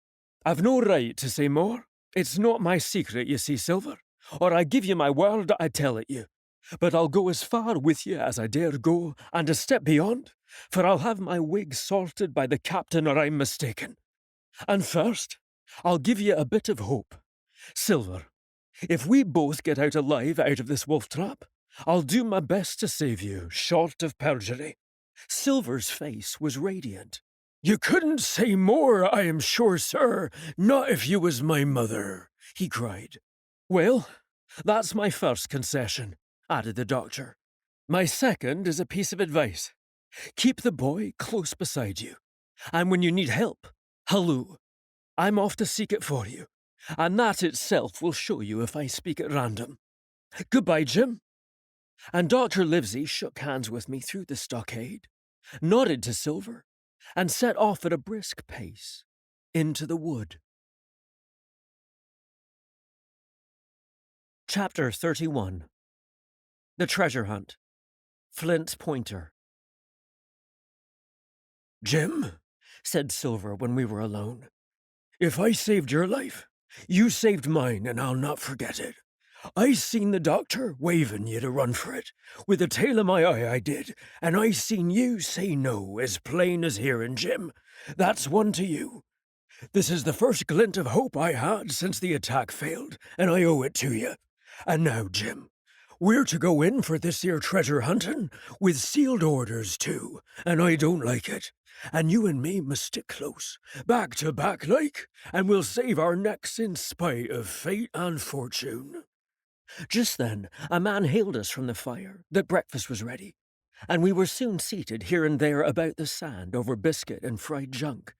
I've no right to say more. It's not my secret, you see, Silver, or I give you my word I tell it you. But I'll go as far with you as I dare go, and a step beyond, for I'll have my wig sorted by the captain or I'm mistaken. And first, I'll give you a bit of hope. Silver, if we both get out alive out of this wolf trap, I'll do my best to save you, short of perjury. Silver's face was radiant. You couldn't say more, I am sure, sir, not if you was my mother, he cried. Well, that's my first concession, added the doctor. My second is a piece of advice. Keep the boy close beside you, and when you need help, halloo. I'm off to seek it for you, and that itself will show you if I speak at random. Goodbye, Jim. And Dr. Livesey shook hands with me through the stockade, nodded to Silver, and set off at a brisk pace into the wood. Chapter 31. The Treasure Hunt. Flint's Pointer. Jim, said Silver when we were alone, if I saved your life, you saved mine, and I'll not forget it. I seen the doctor waving you to run for it. With the tail of my eye I did, and I seen you say no as plain as hearing, Jim. That's one to you. This is the first glint of hope I had since the attack failed, and I owe it to you. And now, Jim, we're to go in for this here treasure hunting, with sealed orders too, and I don't like it. And you and me must stick close, back to back like, and we'll save our necks in spite of fate and fortune. Just then, a man hailed us from the fire that breakfast was ready, and we were soon seated here and there about the sand over biscuit and fried junk.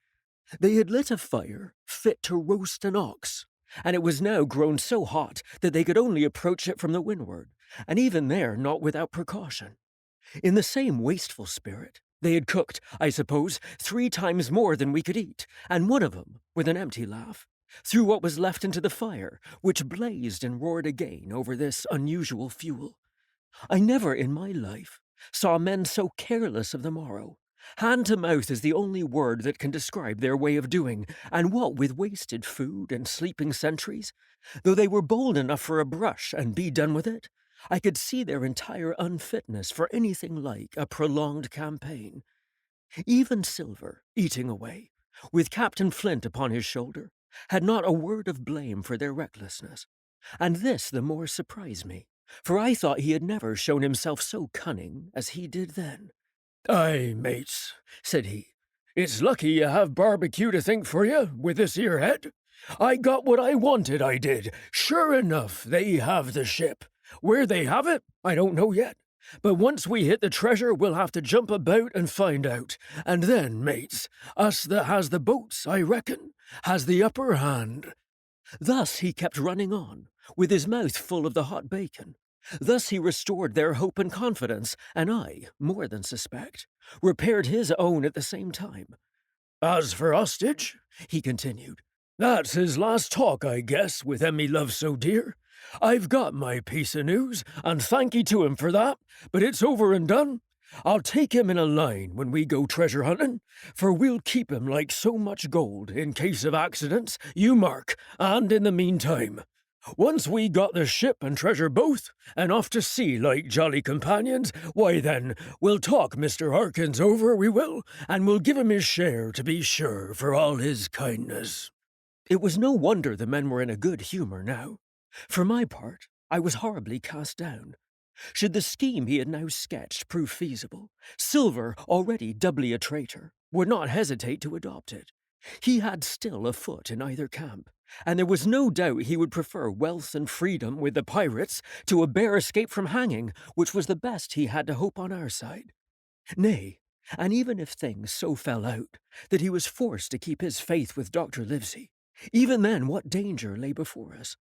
They had lit a fire fit to roast an ox, and it was now grown so hot that they could only approach it from the windward, and even there not without precaution. In the same wasteful spirit, they had cooked, I suppose, 3 times more than we could eat, and one of them, with an empty laugh, threw what was left into the fire, which blazed and roared again over this unusual fuel. I never in my life saw men so careless of the morrow. Hand to mouth is the only word that can describe their way of doing, and what with wasted food and sleeping sentries. Though they were bold enough for a brush and be done with it, I could see their entire unfitness for anything like a prolonged campaign. Even Silver, eating away, with Captain Flint upon his shoulder, had not a word of blame for their recklessness, and this the more surprised me, for I thought he had never shown himself so cunning as he did then. Aye, mates, said he, it's lucky you have barbecue to think for you, with this here head. I got what I wanted, I did. Sure enough, they have the ship. Where they have it, I don't know yet. But once we hit the treasure, we'll have to jump about and find out. And then, mates, us that has the boats, I reckon, has the upper hand. Thus he kept running on, with his mouth full of the hot bacon. Thus he restored their hope and confidence, and I, more than suspect, repaired his own at the same time. As for hostage, he continued, that's his last talk, I guess, with Emmy Love So Dear. I've got my piece of news, and thank ye to him for that, but it's over and done. I'll take him in a line when we go treasure hunting, for we'll keep him like so much gold in case of accidents, you mark, and in the meantime. Once we got the ship and treasure both, and off to sea like jolly companions, why then, we'll talk Mr. Harkins over, we will, and we'll give him his share, to be sure, for all his kindness. It was no wonder the men were in a good humour now. For my part, I was horribly cast down. Should the scheme he had now sketched prove feasible, Silver, already doubly a traitor, would not hesitate to adopt it. He had still a foot in either camp, and there was no doubt he would prefer wealth and freedom with the pirates to a bare escape from hanging, which was the best he had to hope on our side. Nay, and even if things so fell out that he was forced to keep his faith with Dr. Livesey, even then what danger lay before us?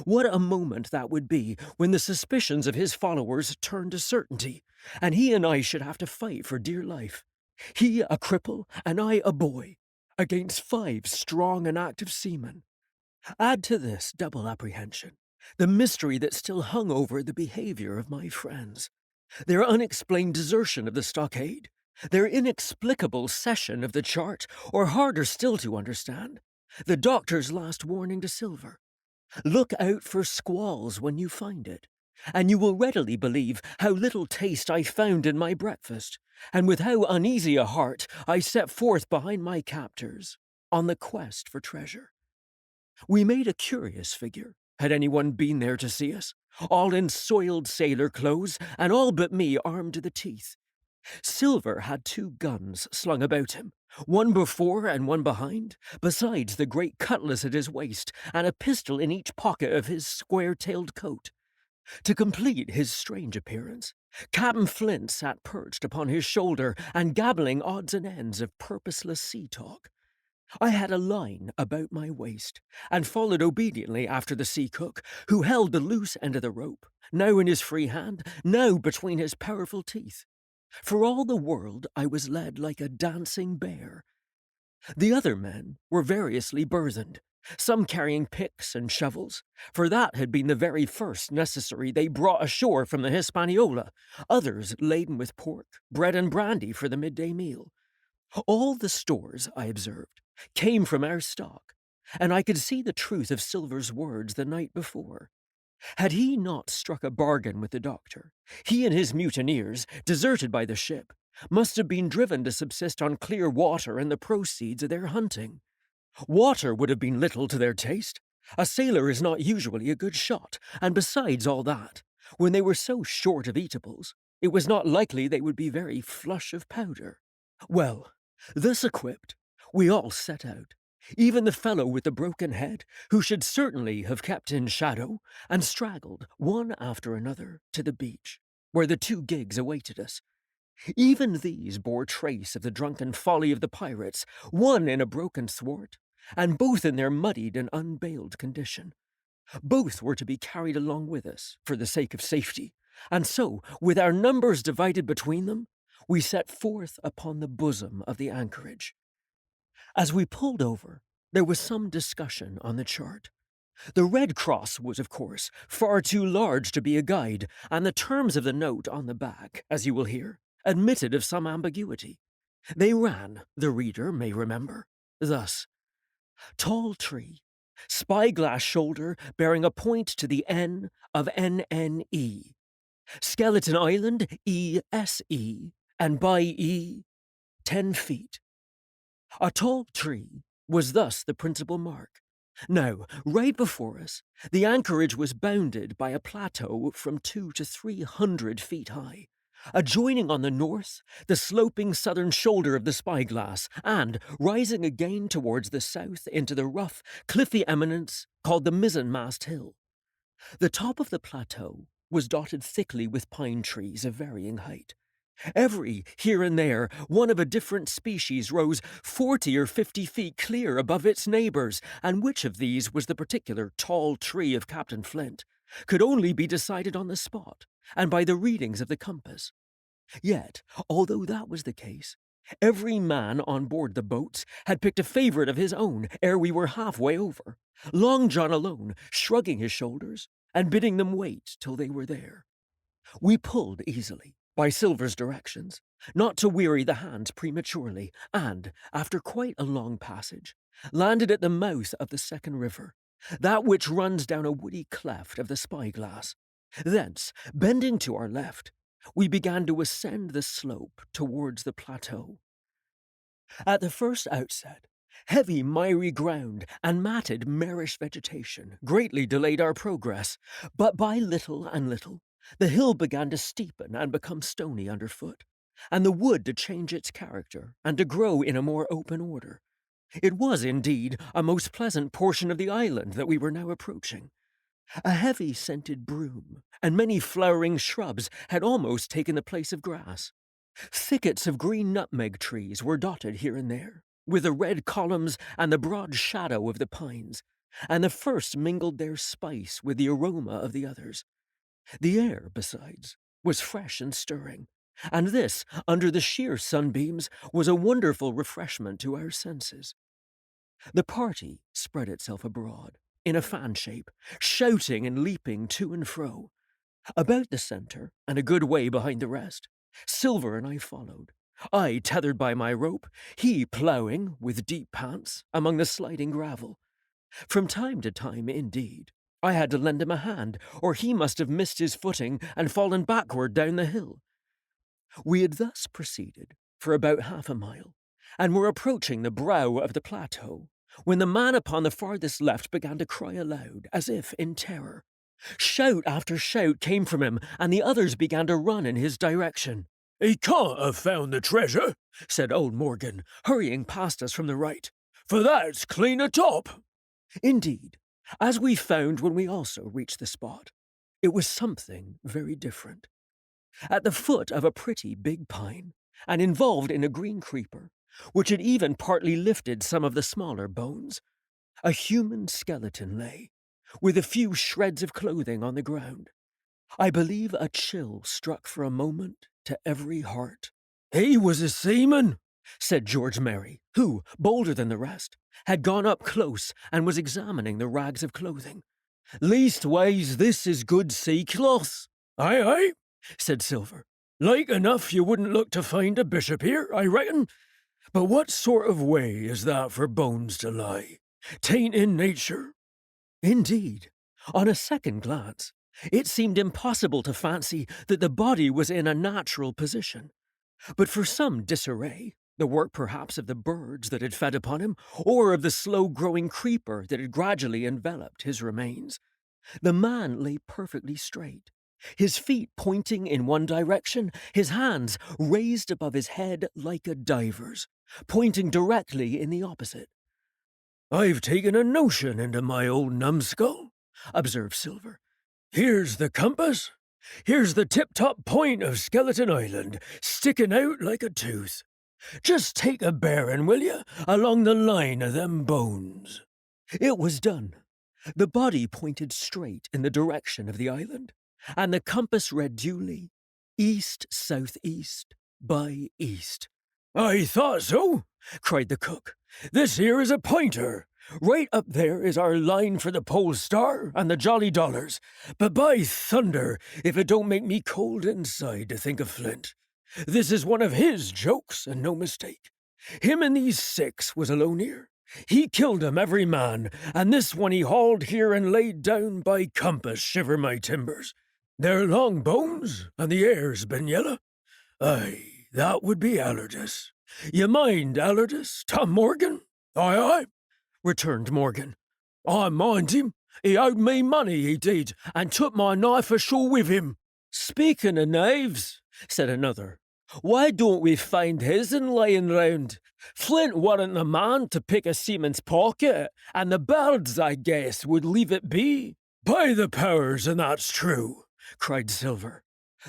What a moment that would be when the suspicions of his followers turned to certainty, and he and I should have to fight for dear life. He a cripple, and I a boy, against 5 strong and active seamen. Add to this double apprehension the mystery that still hung over the behavior of my friends, their unexplained desertion of the stockade, their inexplicable cession of the chart, or harder still to understand, the doctor's last warning to Silver. Look out for squalls when you find it, and you will readily believe how little taste I found in my breakfast, and with how uneasy a heart I set forth behind my captors on the quest for treasure. We made a curious figure, had anyone been there to see us, all in soiled sailor clothes, and all but me armed to the teeth. Silver had 2 guns slung about him, one before and one behind, besides the great cutlass at his waist, and a pistol in each pocket of his square-tailed coat. To complete his strange appearance, Captain Flint sat perched upon his shoulder and gabbling odds and ends of purposeless sea talk. I had a line about my waist, and followed obediently after the sea cook, who held the loose end of the rope, now in his free hand, now between his powerful teeth. For all the world I was led like a dancing bear. The other men were variously burthened, some carrying picks and shovels, for that had been the very first necessary they brought ashore from the Hispaniola, others laden with pork, bread and brandy for the midday meal. All the stores, I observed, came from our stock, and I could see the truth of Silver's words the night before. Had he not struck a bargain with the doctor, he and his mutineers, deserted by the ship, must have been driven to subsist on clear water and the proceeds of their hunting. Water would have been little to their taste. A sailor is not usually a good shot, and besides all that, when they were so short of eatables, it was not likely they would be very flush of powder. Well, thus equipped, we all set out, even the fellow with the broken head, who should certainly have kept in shadow, and straggled, one after another, to the beach, where the 2 gigs awaited us. Even these bore trace of the drunken folly of the pirates, one in a broken thwart, and both in their muddied and unbaled condition. Both were to be carried along with us, for the sake of safety, and so, with our numbers divided between them, we set forth upon the bosom of the anchorage. As we pulled over, there was some discussion on the chart. The Red Cross was, of course, far too large to be a guide, and the terms of the note on the back, as you will hear, admitted of some ambiguity. They ran, the reader may remember, thus: tall tree, spyglass shoulder bearing a point to the N of NNE, Skeleton Island ESE, and by E 10 feet. A tall tree was thus the principal mark. Now, right before us, the anchorage was bounded by a plateau from 200 to 300 feet high, adjoining on the north the sloping southern shoulder of the spyglass, and rising again towards the south into the rough, cliffy eminence called the mizzenmast hill. The top of the plateau was dotted thickly with pine trees of varying height. Every, here and there, one of a different species rose 40 or 50 feet clear above its neighbours, and which of these was the particular tall tree of Captain Flint could only be decided on the spot, and by the readings of the compass. Yet, although that was the case, every man on board the boats had picked a favourite of his own ere we were halfway over, Long John alone shrugging his shoulders and bidding them wait till they were there. We pulled easily, by Silver's directions, not to weary the hands prematurely, and, after quite a long passage, landed at the mouth of the second river, that which runs down a woody cleft of the spyglass. Thence, bending to our left, we began to ascend the slope towards the plateau. At the first outset, heavy miry ground and matted marish vegetation greatly delayed our progress, but by little and little, the hill began to steepen and become stony underfoot, and the wood to change its character and to grow in a more open order. It was, indeed, a most pleasant portion of the island that we were now approaching. A heavy scented broom and many flowering shrubs had almost taken the place of grass. Thickets of green nutmeg trees were dotted here and there, with the red columns and the broad shadow of the pines, and the first mingled their spice with the aroma of the others. The air, besides, was fresh and stirring, and this, under the sheer sunbeams, was a wonderful refreshment to our senses. The party spread itself abroad, in a fan shape, shouting and leaping to and fro. About the centre, and a good way behind the rest, Silver and I followed, I tethered by my rope, he ploughing, with deep pants, among the sliding gravel. From time to time, indeed, I had to lend him a hand, or he must have missed his footing and fallen backward down the hill. We had thus proceeded for about half a mile, and were approaching the brow of the plateau, when the man upon the farthest left began to cry aloud, as if in terror. Shout after shout came from him, and the others began to run in his direction. "He can't have found the treasure," said old Morgan, hurrying past us from the right, "for that's clean atop." Indeed, as we found when we also reached the spot, it was something very different. at the foot of a pretty big pine, and involved in a green creeper, which had even partly lifted some of the smaller bones. A human skeleton lay, with a few shreds of clothing on the ground. I believe a chill struck for a moment to every heart. "He was a seaman," said George Merry, who, bolder than the rest, had gone up close and was examining the rags of clothing. "Leastways, this is good sea cloth." "Aye, aye," said Silver. "Like enough you wouldn't look to find a bishop here, I reckon. But what sort of way is that for bones to lie? 'Tain't in nature." Indeed, on a second glance, it seemed impossible to fancy that the body was in a natural position. But for some disarray, the work perhaps of the birds that had fed upon him, or of the slow-growing creeper that had gradually enveloped his remains, the man lay perfectly straight, his feet pointing in one direction, his hands raised above his head like a diver's, pointing directly in the opposite. "I've taken a notion into my old numbskull," observed Silver. "Here's the compass. Here's the tip-top point of Skeleton Island, sticking out like a tooth. Just take a bearing, will you, along the line of them bones." It was done. The body pointed straight in the direction of the island, and the compass read duly, east-southeast by east. "I thought so," cried the cook. "This here is a pointer. Right up there is our line for the Pole Star and the Jolly Dollars. But by thunder, if it don't make me cold inside to think of Flint. This is one of his jokes, and no mistake. Him and these 6 was alone here. He killed 'em every man, and this one he hauled here and laid down by compass, shiver my timbers. They're long bones, and the air's been yellow. Aye, that would be Allardyce. You mind Allardyce, Tom Morgan?" "Aye, aye," returned Morgan. "I mind him. He owed me money, he did, and took my knife ashore with him." "Speaking of knives," said another, "why don't we find his'n lying round? Flint warn't the man to pick a seaman's pocket, and the birds, I guess, would leave it be." "By the powers, and that's true," cried Silver.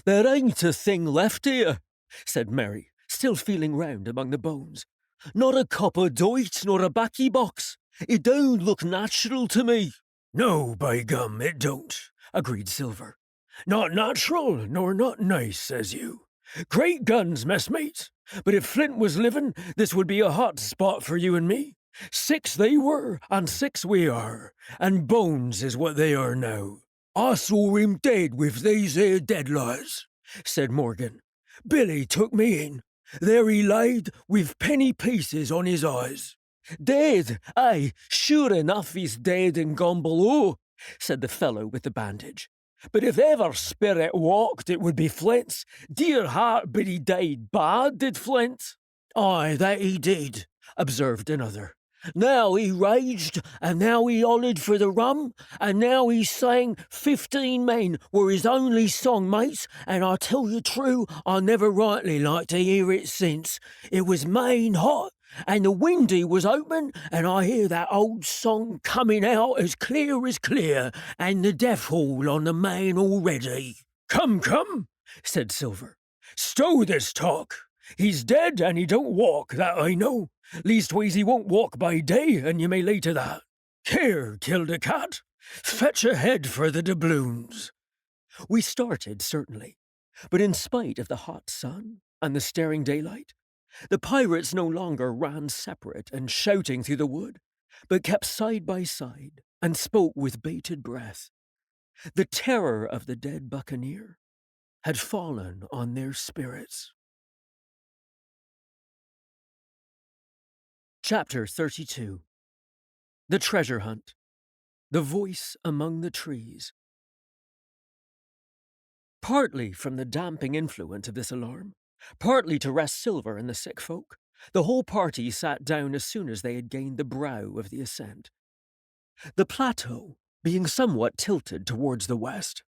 "There ain't a thing left here," said Mary, still feeling round among the bones. "Not a copper doit nor a baccy box. It don't look natural to me." "No, by gum, it don't," agreed Silver. "Not natural, nor not nice, says you. Great guns, messmate. But if Flint was living, this would be a hot spot for you and me. 6 they were, and 6 we are, and bones is what they are now. I saw him dead with these here deadlies," said Morgan. "Billy took me in. There he laid, with penny pieces on his eyes." "Dead? Aye, sure enough he's dead and gone below," said the fellow with the bandage. "But if ever spirit walked, it would be Flint's. Dear heart, but he died bad, did Flint." "Aye, that he did," observed another. "Now he raged, and now he hollered for the rum, and now he sang 15 men were his only song, mates, and I tell you true, I never rightly liked to hear it since. It was main hot, and the windy was open, and I hear that old song coming out as clear, and the death hall on the main already." Come, said Silver. "Stow this talk. He's dead, and he don't walk, that I know. Leastways he won't walk by day, and you may lay to that. Here, Kilda-cat, fetch a head for the doubloons." We started, certainly, but in spite of the hot sun and the staring daylight, the pirates no longer ran separate and shouting through the wood, but kept side by side and spoke with bated breath. The terror of the dead buccaneer had fallen on their spirits. Chapter 32. The Treasure Hunt. The Voice Among the Trees. Partly from the damping influence of this alarm, partly to rest Silver and the sick folk, the whole party sat down as soon as they had gained the brow of the ascent. The plateau being somewhat tilted towards the west,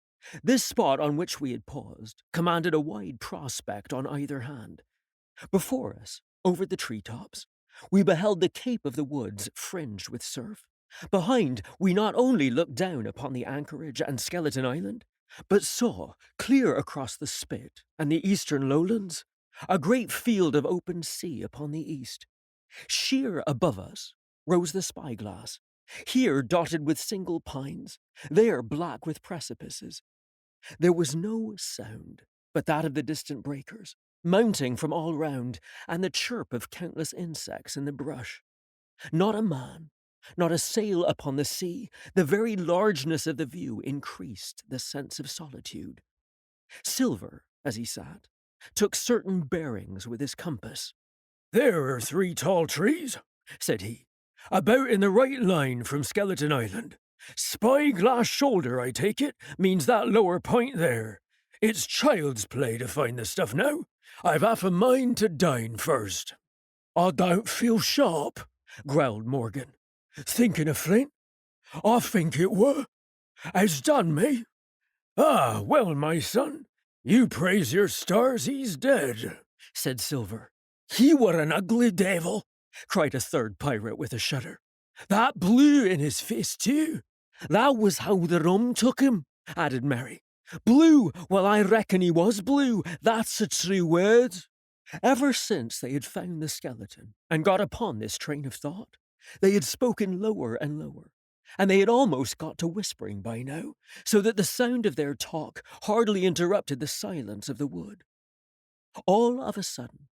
this spot on which we had paused commanded a wide prospect on either hand. Before us, over the treetops, we beheld the cape of the woods fringed with surf. Behind, we not only looked down upon the anchorage and Skeleton Island, but saw, clear across the spit and the eastern lowlands, a great field of open sea upon the east. Sheer above us rose the spyglass, here dotted with single pines, there black with precipices. There was no sound but that of the distant breakers, mounting from all round, and the chirp of countless insects in the brush. Not a man, not a sail upon the sea. The very largeness of the view increased the sense of solitude. Silver, as he sat, took certain bearings with his compass. "There are 3 tall trees," said he, "about in the right line from Skeleton Island. Spyglass Shoulder, I take it, means that lower point there. It's child's play to find the stuff now. I've half a mind to dine first." "I don't feel sharp," growled Morgan. "Thinking of Flint? I think it were. Has done me." "Ah, well, my son, you praise your stars he's dead," said Silver. "He were an ugly devil," cried a third pirate with a shudder. "That blue in his face, too." "That was how the rum took him," added Mary. "Blue, well, I reckon he was blue. That's a true word." Ever since they had found the skeleton and got upon this train of thought, they had spoken lower and lower, and they had almost got to whispering by now, so that the sound of their talk hardly interrupted the silence of the wood. All of a sudden,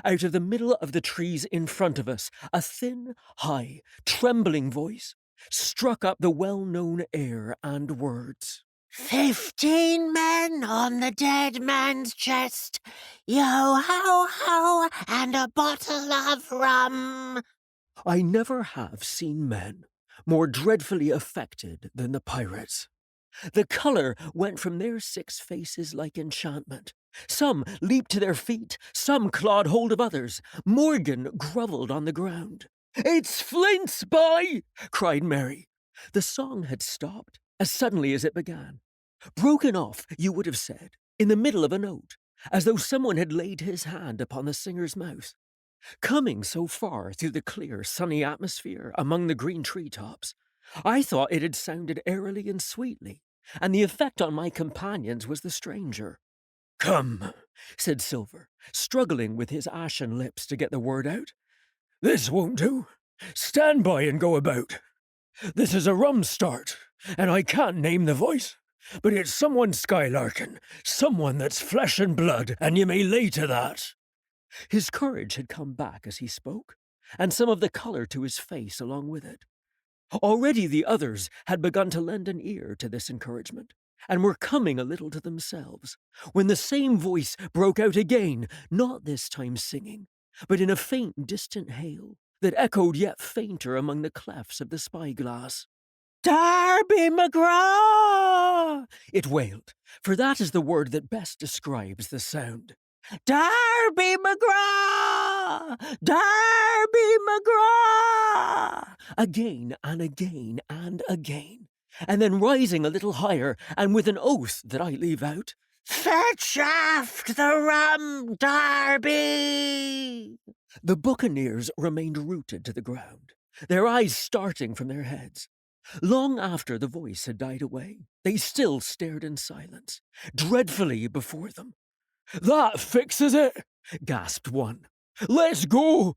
out of the middle of the trees in front of us, a thin, high, trembling voice struck up the well-known air and words. 15 men on the dead man's chest. Yo ho ho, and a bottle of rum. I never have seen men more dreadfully affected than the pirates. The colour went from their 6 faces like enchantment. Some leaped to their feet, some clawed hold of others. Morgan grovelled on the ground. "It's Flint's boy!" cried Mary. The song had stopped as suddenly as it began. Broken off, you would have said, in the middle of a note, as though someone had laid his hand upon the singer's mouth. Coming so far through the clear, sunny atmosphere among the green tree-tops, I thought it had sounded airily and sweetly, and the effect on my companions was the stranger. "Come," said Silver, struggling with his ashen lips to get the word out. "This won't do. Stand by and go about. This is a rum start, and I can't name the voice, but it's someone skylarking, someone that's flesh and blood, and you may lay to that." His courage had come back as he spoke, and some of the colour to his face along with it. Already the others had begun to lend an ear to this encouragement, and were coming a little to themselves, when the same voice broke out again, not this time singing, but in a faint, distant hail that echoed yet fainter among the clefts of the spyglass. "Darby McGraw!" it wailed, for that is the word that best describes the sound. "Darby McGraw! Darby McGraw!" Again and again and again, and then rising a little higher, and with an oath that I leave out, "Fetch aft the rum, Darby!" The buccaneers remained rooted to the ground, their eyes starting from their heads. Long after the voice had died away, they still stared in silence, dreadfully before them. "That fixes it," gasped one. "Let's go."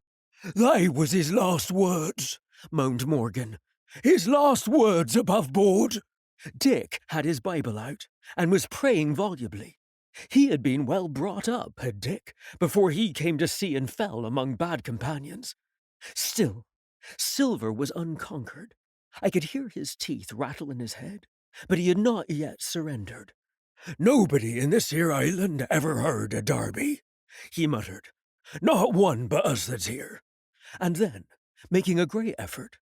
"They was his last words," moaned Morgan. "His last words above board." Dick had his Bible out, and was praying volubly. He had been well brought up, had Dick, before he came to sea and fell among bad companions. Still, Silver was unconquered. I could hear his teeth rattle in his head, but he had not yet surrendered. "Nobody in this here island ever heard of Darby," he muttered. "Not one but us that's here." And then, making a great effort,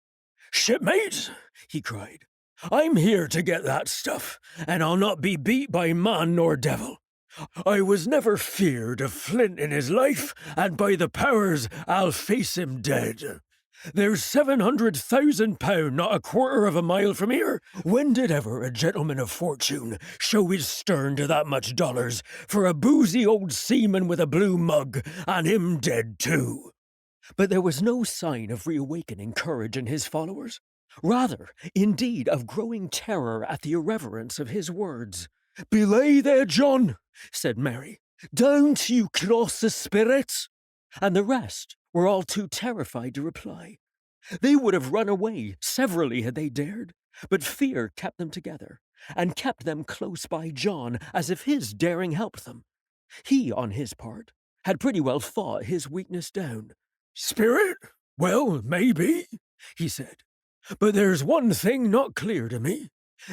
"Shipmates," he cried, "I'm here to get that stuff, and I'll not be beat by man nor devil. I was never feared of Flint in his life, and by the powers, I'll face him dead. There's £700,000 not a quarter of a mile from here. When did ever a gentleman of fortune show his stern to that much dollars for a boozy old seaman with a blue mug, and him dead too?" But there was no sign of reawakening courage in his followers. Rather, indeed, of growing terror at the irreverence of his words. "Belay there, John," said Mary. "Don't you cross the spirits." And the rest were all too terrified to reply. They would have run away severally had they dared, but fear kept them together, and kept them close by John as if his daring helped them. He, on his part, had pretty well fought his weakness down. "Spirit? Well, maybe," he said. "But there's one thing not clear to me.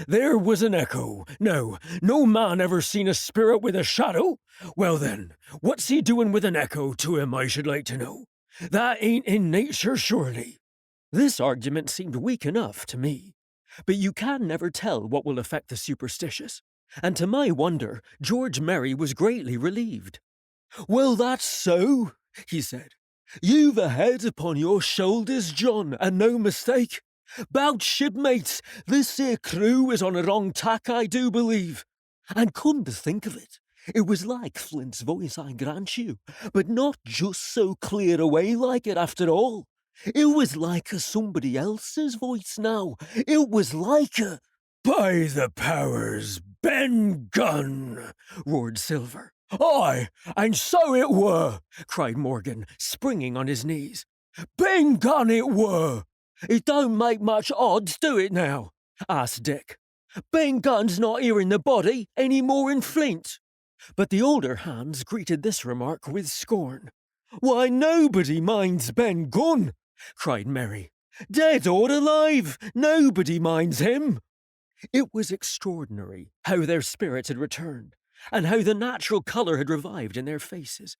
There was an echo. No man ever seen a spirit with a shadow. Well then, what's he doing with an echo to him, I should like to know? That ain't in nature, surely." This argument seemed weak enough to me, but you can never tell what will affect the superstitious, and to my wonder, George Merry was greatly relieved. "Well, that's so," he said. "You've a head upon your shoulders, John, and no mistake. 'Bout shipmates, this here crew is on a wrong tack, I do believe. And come to think of it, it was like Flint's voice, I grant you, but not just so clear away like it after all. It was like a somebody else's voice now. It was like a—" "By the powers, Ben Gunn!" roared Silver. "Aye, and so it were!" cried Morgan, springing on his knees. "Ben Gunn it were!" "It don't make much odds, do it now?" asked Dick. "Ben Gunn's not here in the body any more in Flint." But the older hands greeted this remark with scorn. "Why, nobody minds Ben Gunn," cried Mary. "Dead or alive, nobody minds him." It was extraordinary how their spirits had returned, and how the natural colour had revived in their faces.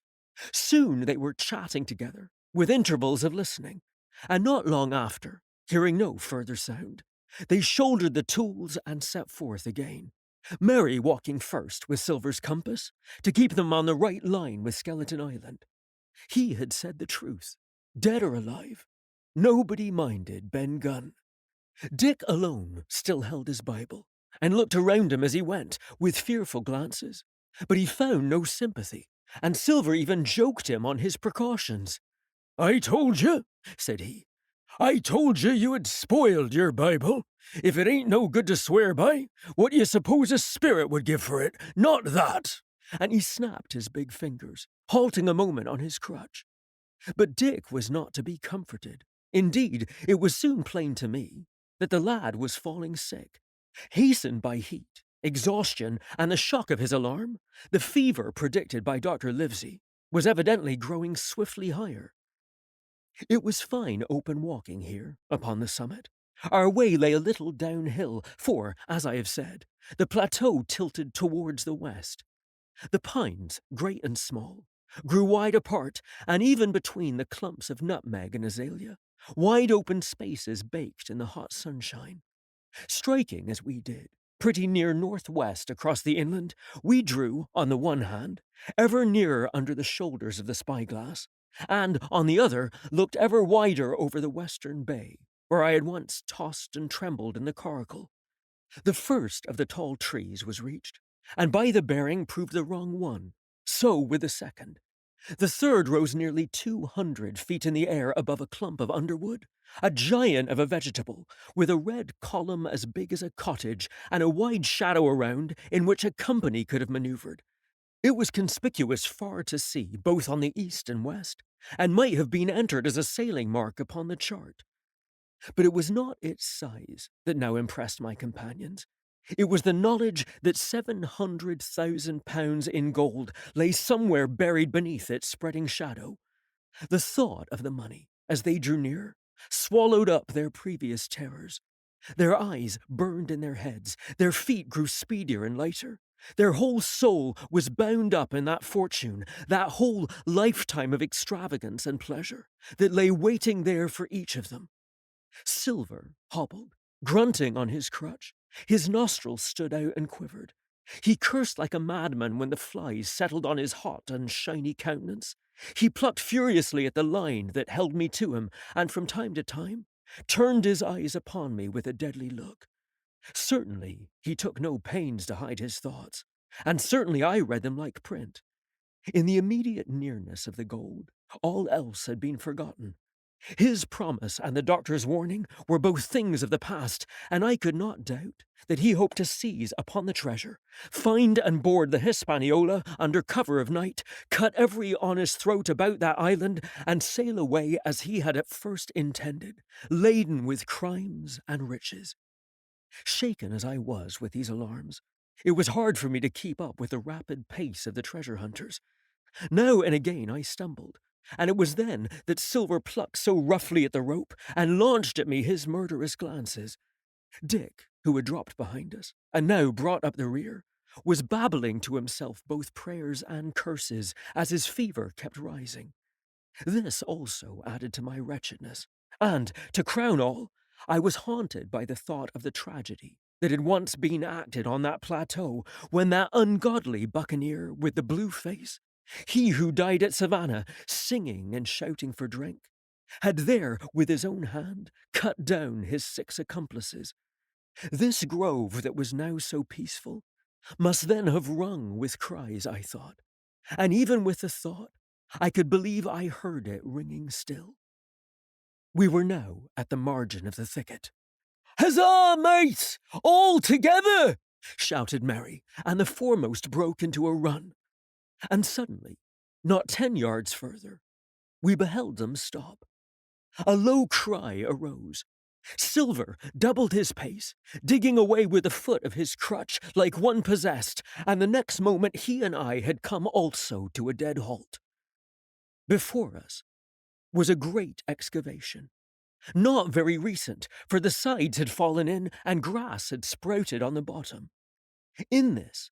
Soon they were chatting together, with intervals of listening, and not long after, hearing no further sound, they shouldered the tools and set forth again, Mary walking first with Silver's compass to keep them on the right line with Skeleton Island. He had said the truth, dead or alive. Nobody minded Ben Gunn. Dick alone still held his Bible, and looked around him as he went, with fearful glances. But he found no sympathy, and Silver even joked him on his precautions. "I told you," said he. "I told you had spoiled your Bible. If it ain't no good to swear by, what do you suppose a spirit would give for it? Not that!" And he snapped his big fingers, halting a moment on his crutch. But Dick was not to be comforted. Indeed, it was soon plain to me that the lad was falling sick. Hastened by heat, exhaustion, and the shock of his alarm, the fever predicted by Dr. Livesey was evidently growing swiftly higher. It was fine open walking here, upon the summit. Our way lay a little downhill, for, as I have said, the plateau tilted towards the west. The pines, great and small, grew wide apart, and even between the clumps of nutmeg and azalea, wide open spaces baked in the hot sunshine. Striking as we did, pretty near northwest across the inland, we drew, on the one hand, ever nearer under the shoulders of the spyglass, and, on the other, looked ever wider over the western bay, where I had once tossed and trembled in the coracle. The first of the tall trees was reached, and by the bearing proved the wrong one. So with the second. The third rose nearly 200 feet in the air above a clump of underwood, a giant of a vegetable, with a red column as big as a cottage and a wide shadow around in which a company could have maneuvered. It was conspicuous far to sea, both on the east and west, and might have been entered as a sailing mark upon the chart. But it was not its size that now impressed my companions. It was the knowledge that 700,000 pounds in gold lay somewhere buried beneath its spreading shadow. The thought of the money, as they drew near, swallowed up their previous terrors. Their eyes burned in their heads, their feet grew speedier and lighter. Their whole soul was bound up in that fortune, that whole lifetime of extravagance and pleasure that lay waiting there for each of them. Silver hobbled, grunting on his crutch. His nostrils stood out and quivered. He cursed like a madman when the flies settled on his hot and shiny countenance. He plucked furiously at the line that held me to him, and from time to time turned his eyes upon me with a deadly look. Certainly he took no pains to hide his thoughts, and certainly I read them like print. In the immediate nearness of the gold, all else had been forgotten. His promise and the doctor's warning were both things of the past, and I could not doubt that he hoped to seize upon the treasure, find and board the Hispaniola under cover of night, cut every honest throat about that island, and sail away as he had at first intended, laden with crimes and riches. Shaken as I was with these alarms, it was hard for me to keep up with the rapid pace of the treasure hunters. Now and again I stumbled, and it was then that Silver plucked so roughly at the rope and launched at me his murderous glances. Dick, who had dropped behind us, and now brought up the rear, was babbling to himself both prayers and curses as his fever kept rising. This also added to my wretchedness, and, to crown all, I was haunted by the thought of the tragedy that had once been acted on that plateau when that ungodly buccaneer with the blue face, he who died at Savannah singing and shouting for drink, had there with his own hand cut down his 6 accomplices. This grove that was now so peaceful must then have rung with cries, I thought, and even with the thought, I could believe I heard it ringing still. We were now at the margin of the thicket. "Huzzah, mates! All together!" shouted Mary, and the foremost broke into a run. And suddenly, not 10 yards further, we beheld them stop. A low cry arose. Silver doubled his pace, digging away with the foot of his crutch like one possessed, and the next moment he and I had come also to a dead halt. Before us was a great excavation. Not very recent, for the sides had fallen in and grass had sprouted on the bottom. In this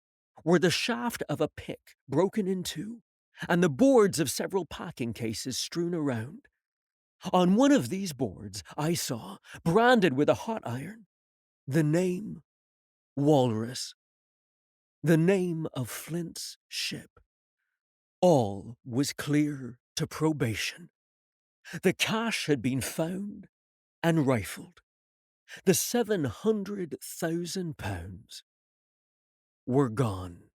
were the shaft of a pick broken in two, and the boards of several packing cases strewn around. On one of these boards I saw, branded with a hot iron, the name Walrus, the name of Flint's ship. All was clear to probation. The cash had been found and rifled. The £700,000 were gone.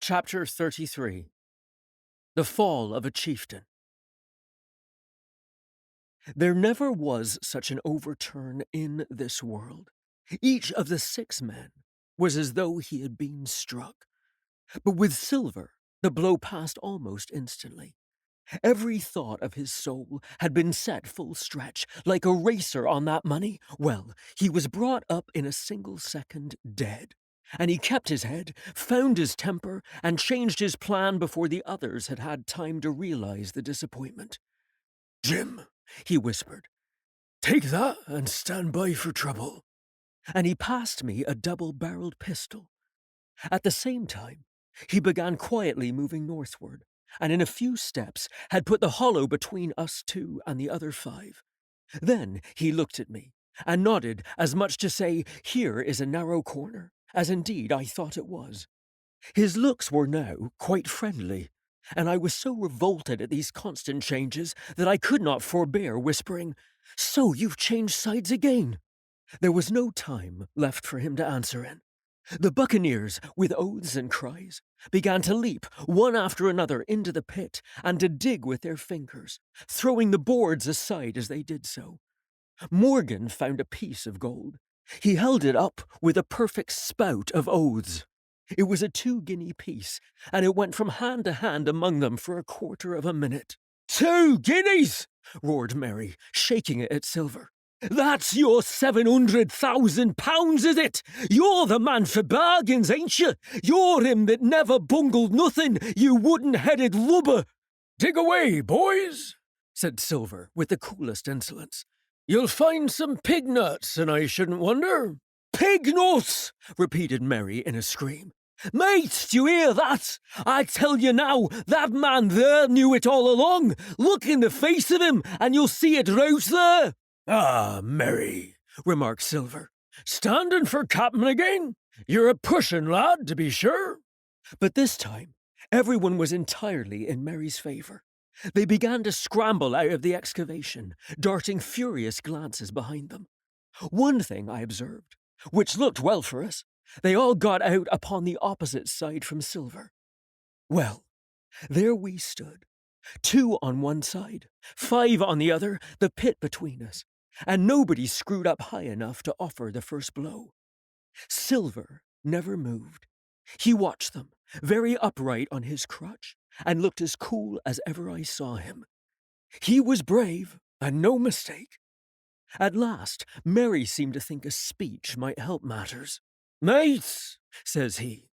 Chapter 33. The Fall of a Chieftain. There never was such an overturn in this world. Each of the 6 men was as though he had been struck. But with Silver, the blow passed almost instantly. Every thought of his soul had been set full stretch, like a racer on that money. Well, he was brought up in a single second dead. And he kept his head, found his temper, and changed his plan before the others had had time to realize the disappointment. "Jim," he whispered, "take that and stand by for trouble." And he passed me a double-barreled pistol. At the same time, he began quietly moving northward, and in a few steps had put the hollow between us 2 and the other 5. Then he looked at me, and nodded as much to say, "Here is a narrow corner," as indeed I thought it was. His looks were now quite friendly, and I was so revolted at these constant changes that I could not forbear whispering, "So you've changed sides again?" There was no time left for him to answer in. The buccaneers, with oaths and cries, began to leap one after another into the pit and to dig with their fingers, throwing the boards aside as they did so. Morgan found a piece of gold. He held it up with a perfect spout of oaths. It was a 2-guinea piece, and it went from hand to hand among them for a quarter of a minute. "2 guineas!" roared Mary, shaking it at Silver. "That's your £700,000, is it? You're the man for bargains, ain't you? You're him that never bungled nothing, you wooden-headed lubber." "Dig away, boys," said Silver with the coolest insolence. "You'll find some pig nuts, and I shouldn't wonder." "Pig nuts!" repeated Mary in a scream. "Mate, do you hear that? I tell you now, that man there knew it all along. Look in the face of him, and you'll see it right there." "Ah, Mary," remarked Silver. "Standing for captain again? You're a pushing lad, to be sure." But this time, everyone was entirely in Mary's favour. They began to scramble out of the excavation, darting furious glances behind them. One thing I observed, which looked well for us, they all got out upon the opposite side from Silver. Well, there we stood, 2 on one side, 5 on the other, the pit between us, and nobody screwed up high enough to offer the first blow. Silver never moved. He watched them, very upright on his crutch, and looked as cool as ever I saw him. He was brave, and no mistake. At last, Mary seemed to think a speech might help matters. "Mates," says he,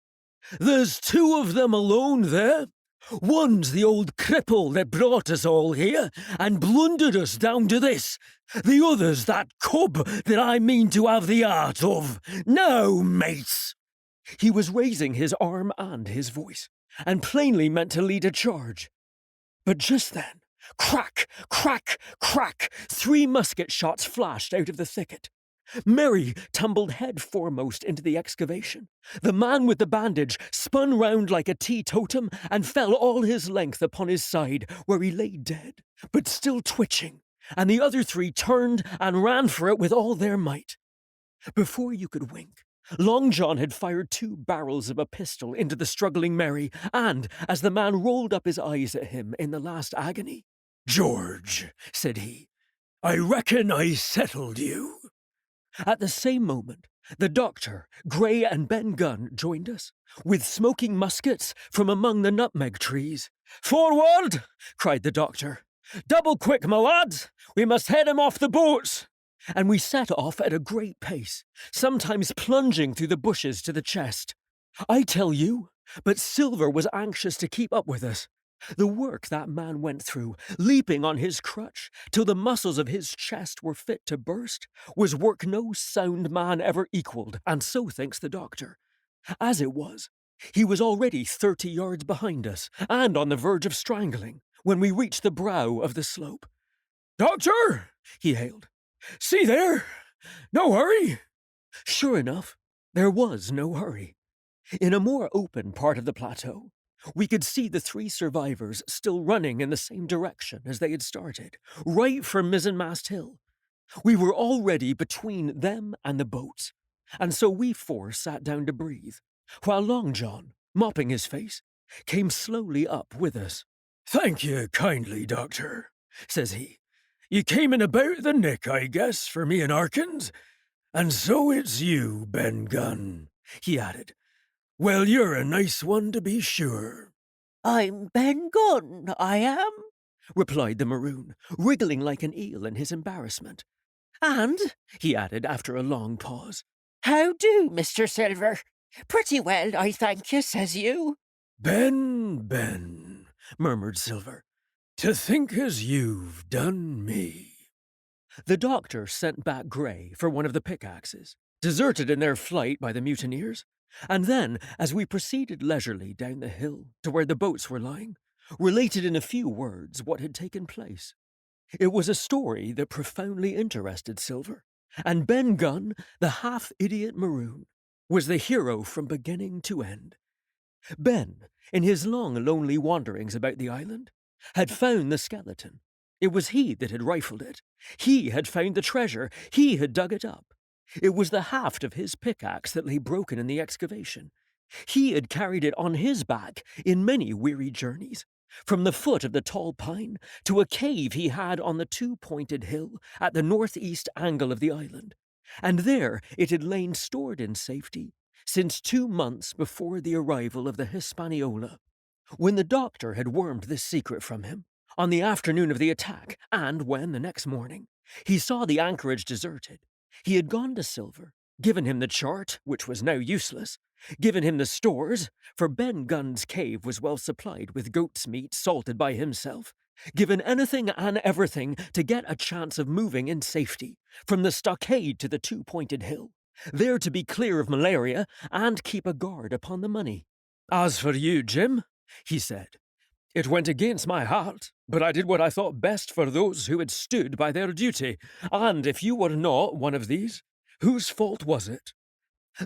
"there's two of them alone there. One's the old cripple that brought us all here and blundered us down to this. The other's that cub that I mean to have the art of. Now, mates!" He was raising his arm and his voice, and plainly meant to lead a charge. But just then, crack, crack, crack, 3 musket shots flashed out of the thicket. Mary tumbled head foremost into the excavation. The man with the bandage spun round like a teetotum and fell all his length upon his side, where he lay dead, but still twitching, and the other 3 turned and ran for it with all their might. Before you could wink, Long John had fired 2 barrels of a pistol into the struggling Mary, and, as the man rolled up his eyes at him in the last agony, "George," said he, "I reckon I settled you." At the same moment, the doctor, Gray, and Ben Gunn joined us, with smoking muskets from among the nutmeg trees. "Forward!" cried the doctor. "Double quick, my lads! We must head him off the boats!" And we set off at a great pace, sometimes plunging through the bushes to the chest. I tell you, but Silver was anxious to keep up with us. The work that man went through, leaping on his crutch till the muscles of his chest were fit to burst, was work no sound man ever equalled, and so thinks the doctor. As it was, he was already 30 yards behind us, and on the verge of strangling, when we reached the brow of the slope. "Doctor!" he hailed. "See there! No hurry!" Sure enough, there was no hurry. In a more open part of the plateau, we could see the 3 survivors still running in the same direction as they had started, right for Mizzenmast Hill. We were already between them and the boats, and so we 4 sat down to breathe, while Long John, mopping his face, came slowly up with us. "Thank you kindly, Doctor," says he. "You came in about the nick, I guess, for me and Arkins. And so it's you, Ben Gunn," he added. "Well, you're a nice one to be sure." "I'm Ben Gunn, I am," replied the maroon, wriggling like an eel in his embarrassment. "And," he added after a long pause, "how do, Mr. Silver? Pretty well, I thank you, says you." Ben, murmured Silver. "To think as you've done me." The doctor sent back Gray for one of the pickaxes, deserted in their flight by the mutineers, and then, as we proceeded leisurely down the hill to where the boats were lying, related in a few words what had taken place. It was a story that profoundly interested Silver, and Ben Gunn, the half-idiot maroon, was the hero from beginning to end. Ben, in his long, lonely wanderings about the island, had found the skeleton. It was he that had rifled it. He had found the treasure. He had dug it up. It was the haft of his pickaxe that lay broken in the excavation. He had carried it on his back in many weary journeys, from the foot of the tall pine to a cave he had on the 2-pointed hill at the northeast angle of the island, and there it had lain stored in safety since 2 months before the arrival of the Hispaniola. When the doctor had wormed this secret from him, on the afternoon of the attack, and when, the next morning, he saw the anchorage deserted, he had gone to Silver, given him the chart, which was now useless, given him the stores, for Ben Gunn's cave was well supplied with goat's meat salted by himself, given anything and everything to get a chance of moving in safety, from the stockade to the 2-pointed hill, there to be clear of malaria and keep a guard upon the money. "As for you, Jim," he said, "it went against my heart, but I did what I thought best for those who had stood by their duty, and if you were not one of these, whose fault was it?"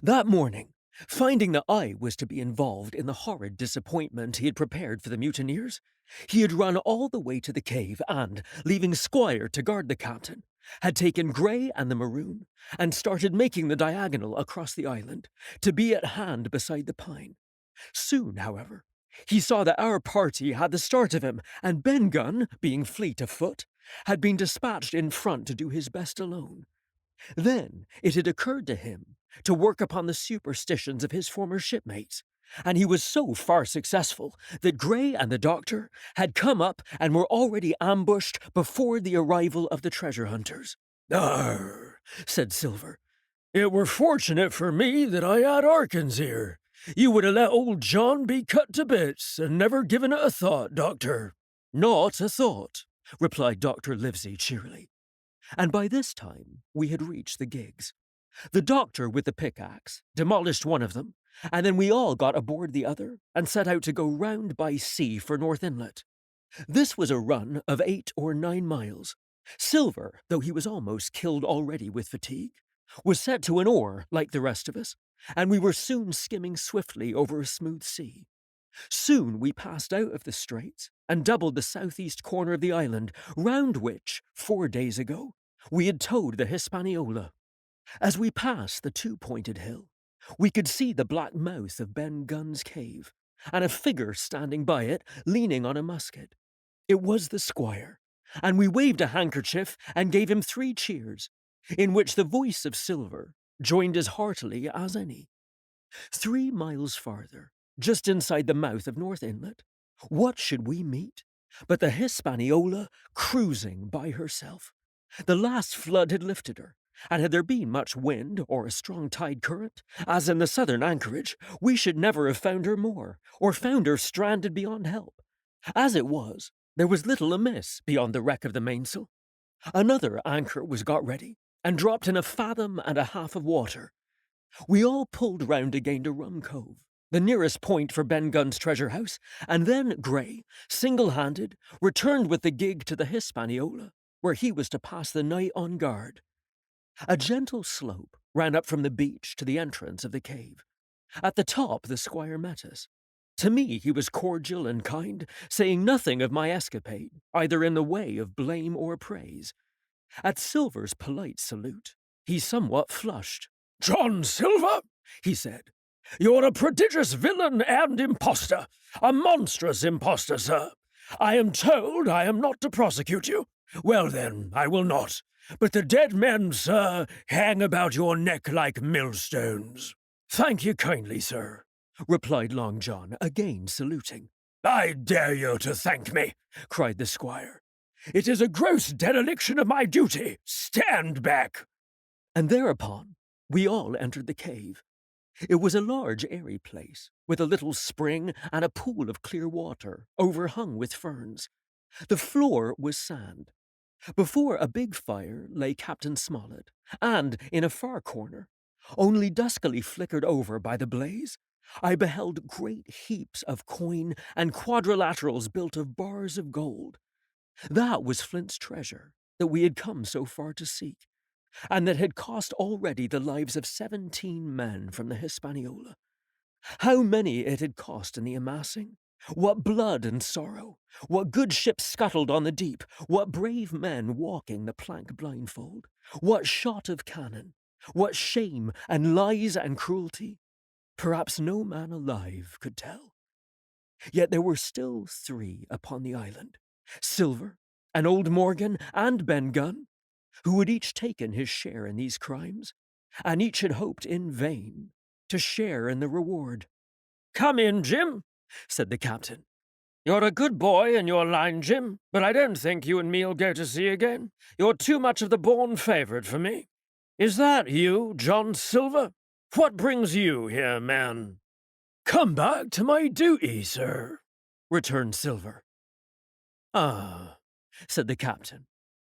That morning, finding that I was to be involved in the horrid disappointment he had prepared for the mutineers, he had run all the way to the cave and, leaving Squire to guard the captain, had taken Gray and the maroon and started making the diagonal across the island, to be at hand beside the pine. Soon, however, he saw that our party had the start of him, and Ben Gunn, being fleet of foot, had been dispatched in front to do his best alone. Then it had occurred to him to work upon the superstitions of his former shipmates, and he was so far successful that Gray and the doctor had come up and were already ambushed before the arrival of the treasure hunters. "Arr," said Silver. "It were fortunate for me that I had Arkins here. You would have let old John be cut to bits and never given it a thought, Doctor." "Not a thought," replied Dr. Livesey cheerily. And by this time we had reached the gigs. The doctor with the pickaxe demolished one of them, and then we all got aboard the other and set out to go round by sea for North Inlet. This was a run of 8 or 9 miles. Silver, though he was almost killed already with fatigue, was set to an oar like the rest of us, and we were soon skimming swiftly over a smooth sea. Soon we passed out of the straits and doubled the southeast corner of the island, round which, 4 days ago, we had towed the Hispaniola. As we passed the 2-pointed hill, we could see the black mouth of Ben Gunn's cave, and a figure standing by it, leaning on a musket. It was the squire, and we waved a handkerchief and gave him 3 cheers, in which the voice of Silver joined as heartily as any. 3 miles farther, just inside the mouth of North Inlet, what should we meet but the Hispaniola cruising by herself? The last flood had lifted her, and had there been much wind or a strong tide current, as in the southern anchorage, we should never have found her more, or found her stranded beyond help. As it was, there was little amiss beyond the wreck of the mainsail. Another anchor was got ready, and dropped in 1.5 fathoms of water. We all pulled round again to Rum Cove, the nearest point for Ben Gunn's treasure house, and then Gray, single-handed, returned with the gig to the Hispaniola, where he was to pass the night on guard. A gentle slope ran up from the beach to the entrance of the cave. At the top the squire met us. To me he was cordial and kind, saying nothing of my escapade, either in the way of blame or praise. At Silver's polite salute, he somewhat flushed. "John Silver," he said, "you're a prodigious villain and impostor, a monstrous impostor, sir. I am told I am not to prosecute you. Well then, I will not. But the dead men, sir, hang about your neck like millstones." "Thank you kindly, sir," replied Long John, again saluting. "I dare you to thank me," cried the squire. "It is a gross dereliction of my duty. Stand back." And thereupon we all entered the cave. It was a large, airy place, with a little spring and a pool of clear water, overhung with ferns. The floor was sand. Before a big fire lay Captain Smollett, and, in a far corner, only duskily flickered over by the blaze, I beheld great heaps of coin and quadrilaterals built of bars of gold. That was Flint's treasure that we had come so far to seek, and that had cost already the lives of 17 men from the Hispaniola. How many it had cost in the amassing! What blood and sorrow! What good ships scuttled on the deep! What brave men walking the plank blindfold! What shot of cannon! What shame and lies and cruelty! Perhaps no man alive could tell. Yet there were still 3 upon the island, Silver, and old Morgan, and Ben Gunn, who had each taken his share in these crimes, and each had hoped in vain to share in the reward. "Come in, Jim," said the captain. "You're a good boy in your line, Jim, but I don't think you and me'll go to sea again. You're too much of the born favourite for me. Is that you, John Silver? What brings you here, man?" "Come back to my duty, sir," returned Silver. "Ah," said the captain,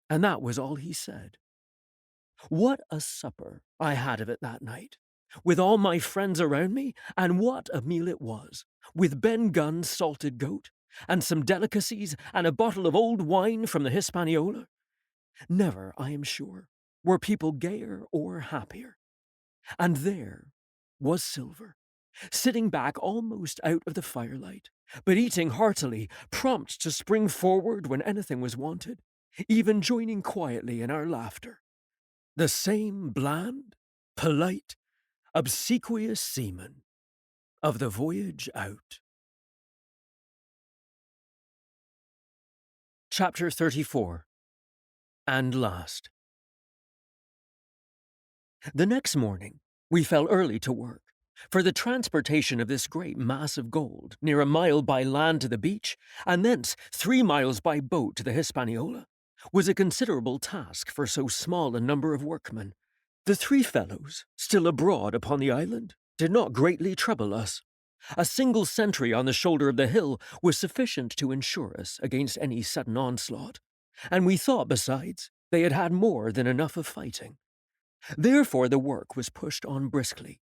and that was all he said. What a supper I had of it that night, with all my friends around me, and what a meal it was, with Ben Gunn's salted goat, and some delicacies, and a bottle of old wine from the Hispaniola. Never, I am sure, were people gayer or happier. And there was Silver, sitting back almost out of the firelight, but eating heartily, prompt to spring forward when anything was wanted, even joining quietly in our laughter. The same bland, polite, obsequious seaman of the voyage out. Chapter 34. and last. The next morning, we fell early to work, for the transportation of this great mass of gold, near a mile by land to the beach, and thence 3 miles by boat to the Hispaniola, was a considerable task for so small a number of workmen. The 3 fellows, still abroad upon the island, did not greatly trouble us. A single sentry on the shoulder of the hill was sufficient to ensure us against any sudden onslaught, and we thought, besides, they had had more than enough of fighting. Therefore the work was pushed on briskly.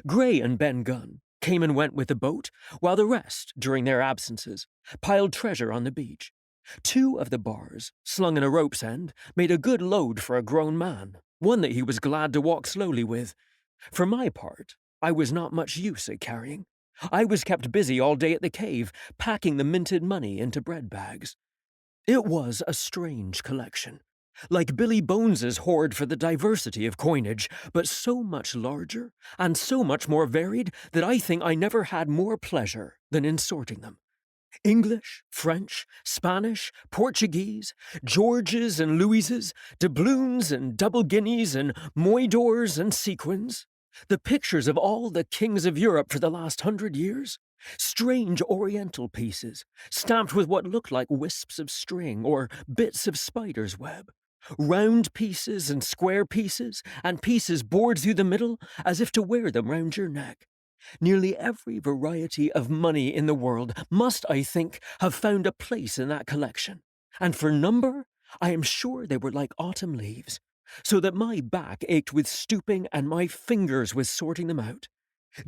Gray and Ben Gunn came and went with the boat, while the rest, during their absences, piled treasure on the beach. 2 of the bars, slung in a rope's end, made a good load for a grown man, one that he was glad to walk slowly with. For my part, I was not much use at carrying. I was kept busy all day at the cave, packing the minted money into bread bags. It was a strange collection, like Billy Bones's hoard for the diversity of coinage, but so much larger and so much more varied that I think I never had more pleasure than in sorting them. English, French, Spanish, Portuguese, Georges and Louises, doubloons and double guineas and moidors and sequins, the pictures of all the kings of Europe for the last 100 years, strange oriental pieces, stamped with what looked like wisps of string or bits of spider's web, round pieces and square pieces, and pieces bored through the middle as if to wear them round your neck. Nearly every variety of money in the world must, I think, have found a place in that collection, and for number, I am sure they were like autumn leaves, so that my back ached with stooping and my fingers with sorting them out.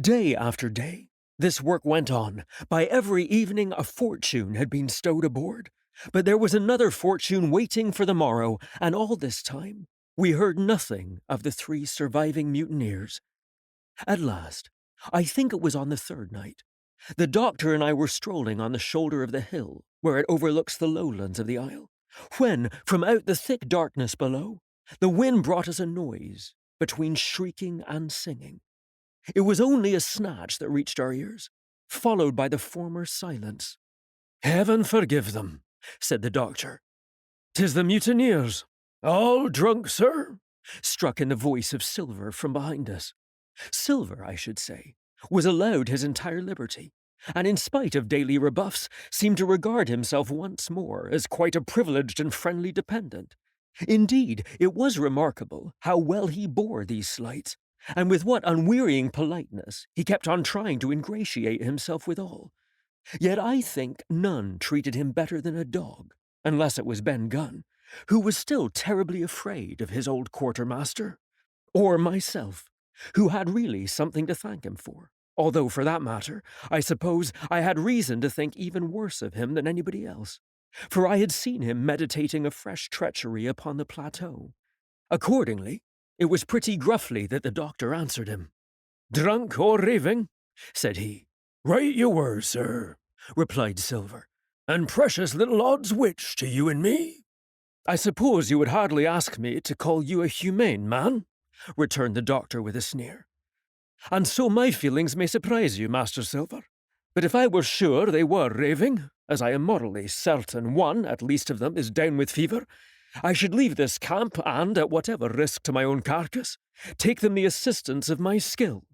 Day after day, this work went on. By every evening a fortune had been stowed aboard, but there was another fortune waiting for the morrow, and all this time we heard nothing of the 3 surviving mutineers. At last, I think it was on the 3rd night, the doctor and I were strolling on the shoulder of the hill where it overlooks the lowlands of the isle, when, from out the thick darkness below, the wind brought us a noise between shrieking and singing. It was only a snatch that reached our ears, followed by the former silence. "Heaven forgive them," said the doctor. "'Tis the mutineers. All drunk, sir?" struck in the voice of Silver from behind us. Silver, I should say, was allowed his entire liberty, and in spite of daily rebuffs, seemed to regard himself once more as quite a privileged and friendly dependent. Indeed, it was remarkable how well he bore these slights, and with what unwearying politeness he kept on trying to ingratiate himself with all. Yet I think none treated him better than a dog, unless it was Ben Gunn, who was still terribly afraid of his old quartermaster, or myself, who had really something to thank him for, although, for that matter, I suppose I had reason to think even worse of him than anybody else, for I had seen him meditating a fresh treachery upon the plateau. Accordingly, it was pretty gruffly that the doctor answered him. "Drunk or raving?" said he. "Right you were, sir," replied Silver. "and precious little odds which to you and me." "I suppose you would hardly ask me to call you a humane man?" returned the doctor with a sneer. "And so my feelings may surprise you, Master Silver. But if I were sure they were raving, as I am morally certain one, at least of them, is down with fever, I should leave this camp and, at whatever risk to my own carcass, take them the assistance of my skill."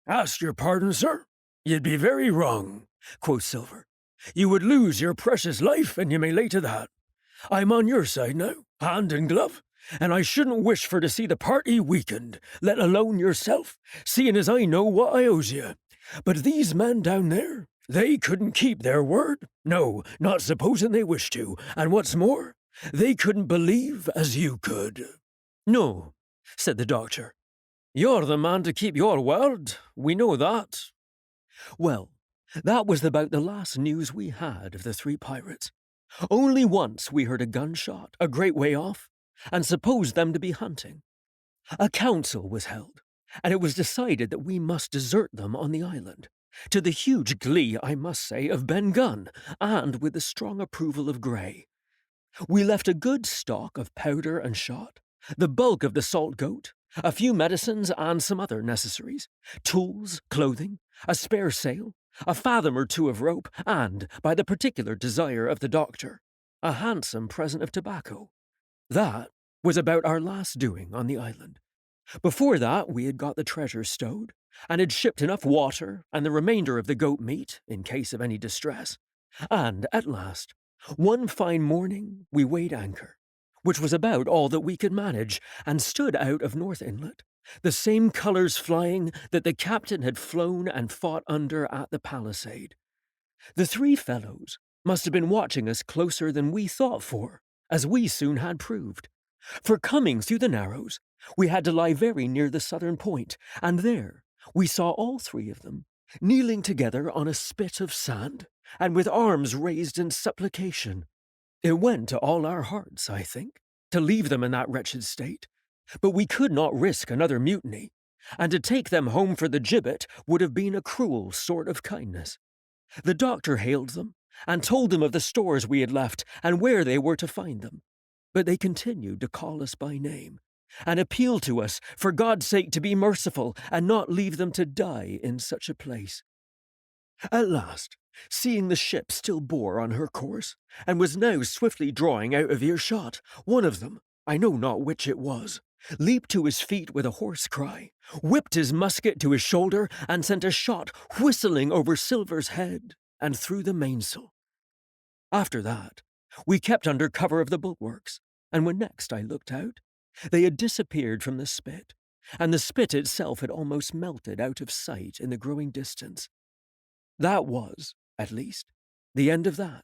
"Ask your pardon, sir. You'd be very wrong," quoth Silver. "You would lose your precious life, and you may lay to that. I'm on your side now, hand and glove, and I shouldn't wish for to see the party weakened, let alone yourself, seeing as I know what I owes you. But these men down there, they couldn't keep their word, no, not supposing they wished to, and what's more, they couldn't believe as you could." "No," said the doctor. "You're the man to keep your word, we know that." Well, that was about the last news we had of the 3 pirates. Only once we heard a gunshot a great way off, and supposed them to be hunting. A council was held, and it was decided that we must desert them on the island, to the huge glee, I must say, of Ben Gunn, and with the strong approval of Gray. We left a good stock of powder and shot, the bulk of the salt goat, a few medicines and some other necessaries, tools, clothing, a spare sail, a fathom or 2 of rope, and, by the particular desire of the doctor, a handsome present of tobacco. That, was about our last doing on the island. Before that, we had got the treasure stowed, and had shipped enough water and the remainder of the goat meat in case of any distress. And, at last, one fine morning we weighed anchor, which was about all that we could manage, and stood out of North Inlet, the same colours flying that the captain had flown and fought under at the palisade. The three fellows must have been watching us closer than we thought for, as we soon had proved. For coming through the Narrows, we had to lie very near the southern point, and there we saw all three of them, kneeling together on a spit of sand, and with arms raised in supplication. It went to all our hearts, I think, to leave them in that wretched state, but we could not risk another mutiny, and to take them home for the gibbet would have been a cruel sort of kindness. The doctor hailed them, and told them of the stores we had left, and where they were to find them. But they continued to call us by name, and appeal to us for God's sake to be merciful, and not leave them to die in such a place. At last, seeing the ship still bore on her course, and was now swiftly drawing out of earshot, one of them, I know not which it was, leaped to his feet with a hoarse cry, whipped his musket to his shoulder, and sent a shot whistling over Silver's head and through the mainsail. After that, we kept under cover of the bulwarks, and when next I looked out, they had disappeared from the spit, and the spit itself had almost melted out of sight in the growing distance. That was, at least, the end of that,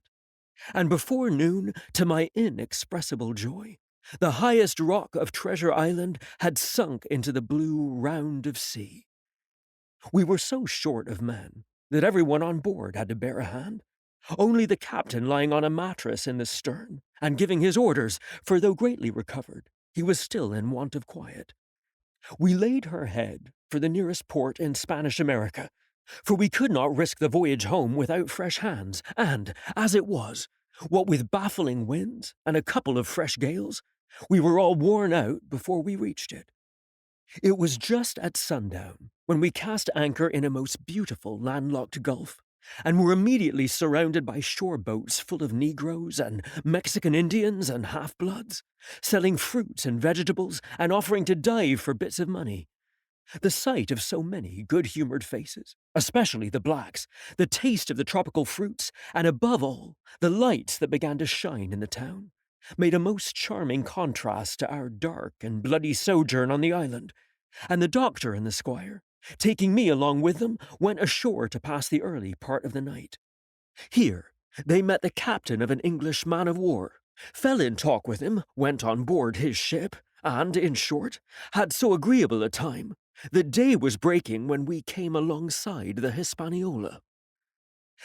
and before noon, to my inexpressible joy, the highest rock of Treasure Island had sunk into the blue round of sea. We were so short of men that everyone on board had to bear a hand, only the captain lying on a mattress in the stern and giving his orders, for though greatly recovered, he was still in want of quiet. We laid her head for the nearest port in Spanish America, for we could not risk the voyage home without fresh hands, and, as it was, what with baffling winds and a couple of fresh gales, we were all worn out before we reached it. It was just at sundown when we cast anchor in a most beautiful landlocked gulf, and were immediately surrounded by shore boats full of Negroes and Mexican Indians and half-bloods, selling fruits and vegetables and offering to dive for bits of money. The sight of so many good-humoured faces, especially the blacks, the taste of the tropical fruits, and above all, the lights that began to shine in the town, made a most charming contrast to our dark and bloody sojourn on the island, and the doctor and the squire, taking me along with them, went ashore to pass the early part of the night. Here they met the captain of an English man-of-war, fell in talk with him, went on board his ship, and, in short, had so agreeable a time that day was breaking when we came alongside the Hispaniola.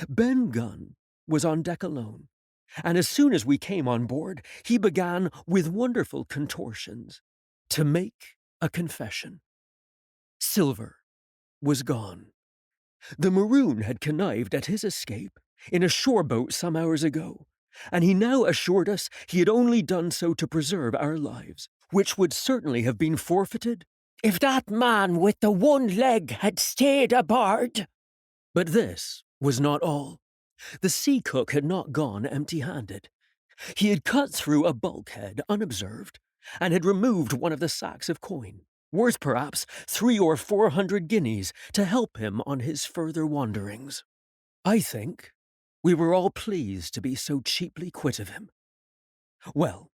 Ben Gunn was on deck alone, and as soon as we came on board, he began, with wonderful contortions, to make a confession. Silver was gone. The Maroon had connived at his escape in a shore boat some hours ago, and he now assured us he had only done so to preserve our lives, which would certainly have been forfeited if that man with the one leg had stayed aboard. But this was not all. The sea cook had not gone empty-handed. He had cut through a bulkhead unobserved, and had removed one of the sacks of coin, worth perhaps 300 or 400 guineas, to help him on his further wanderings. I think we were all pleased to be so cheaply quit of him. Well,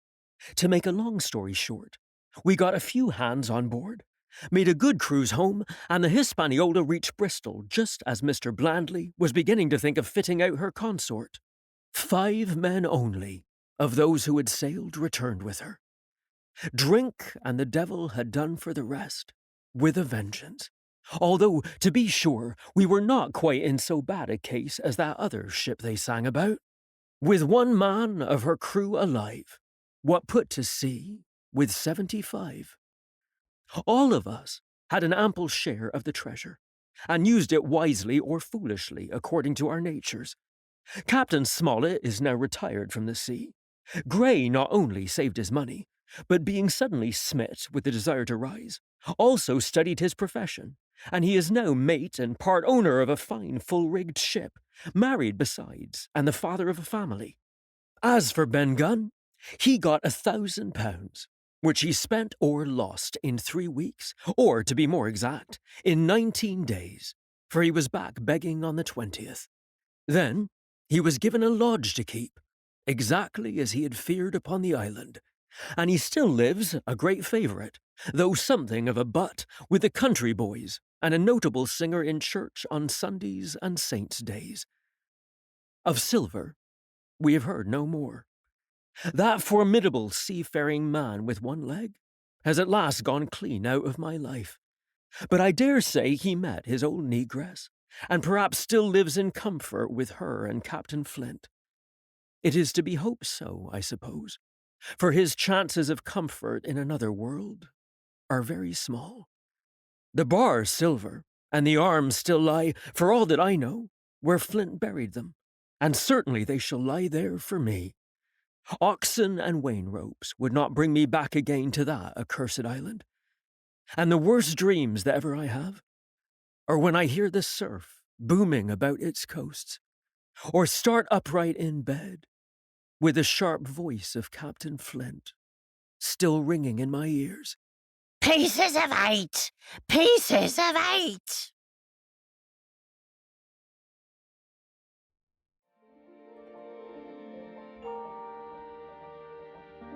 to make a long story short, we got a few hands on board, made a good cruise home, and the Hispaniola reached Bristol just as Mr. Blandley was beginning to think of fitting out her consort. 5 men only of those who had sailed returned with her. Drink and the devil had done for the rest, with a vengeance, although, to be sure, we were not quite in so bad a case as that other ship they sang about. With 1 man of her crew alive, what put to sea with 75. All of us had an ample share of the treasure, and used it wisely or foolishly according to our natures. Captain Smollett is now retired from the sea. Gray not only saved his money, but being suddenly smit with the desire to rise, also studied his profession, and he is now mate and part owner of a fine full-rigged ship, married besides, and the father of a family. As for Ben Gunn, he got £1,000, which he spent or lost in 3 weeks, or, to be more exact, in 19 days, for he was back begging on the 20th. Then he was given a lodge to keep, exactly as he had feared upon the island, and he still lives a great favourite, though something of a butt, with the country boys, and a notable singer in church on Sundays and saints' days. Of Silver we have heard no more. That formidable seafaring man with one leg has at last gone clean out of my life. But I dare say he met his old negress, and perhaps still lives in comfort with her and Captain Flint. It is to be hoped so, I suppose, for his chances of comfort in another world are very small. The bar Silver, and the arms still lie, for all that I know, where Flint buried them, and certainly they shall lie there for me. Oxen and wain ropes would not bring me back again to that accursed island. And the worst dreams that ever I have are when I hear the surf booming about its coasts, or start upright in bed with the sharp voice of Captain Flint still ringing in my ears. Pieces of 8! Pieces of 8!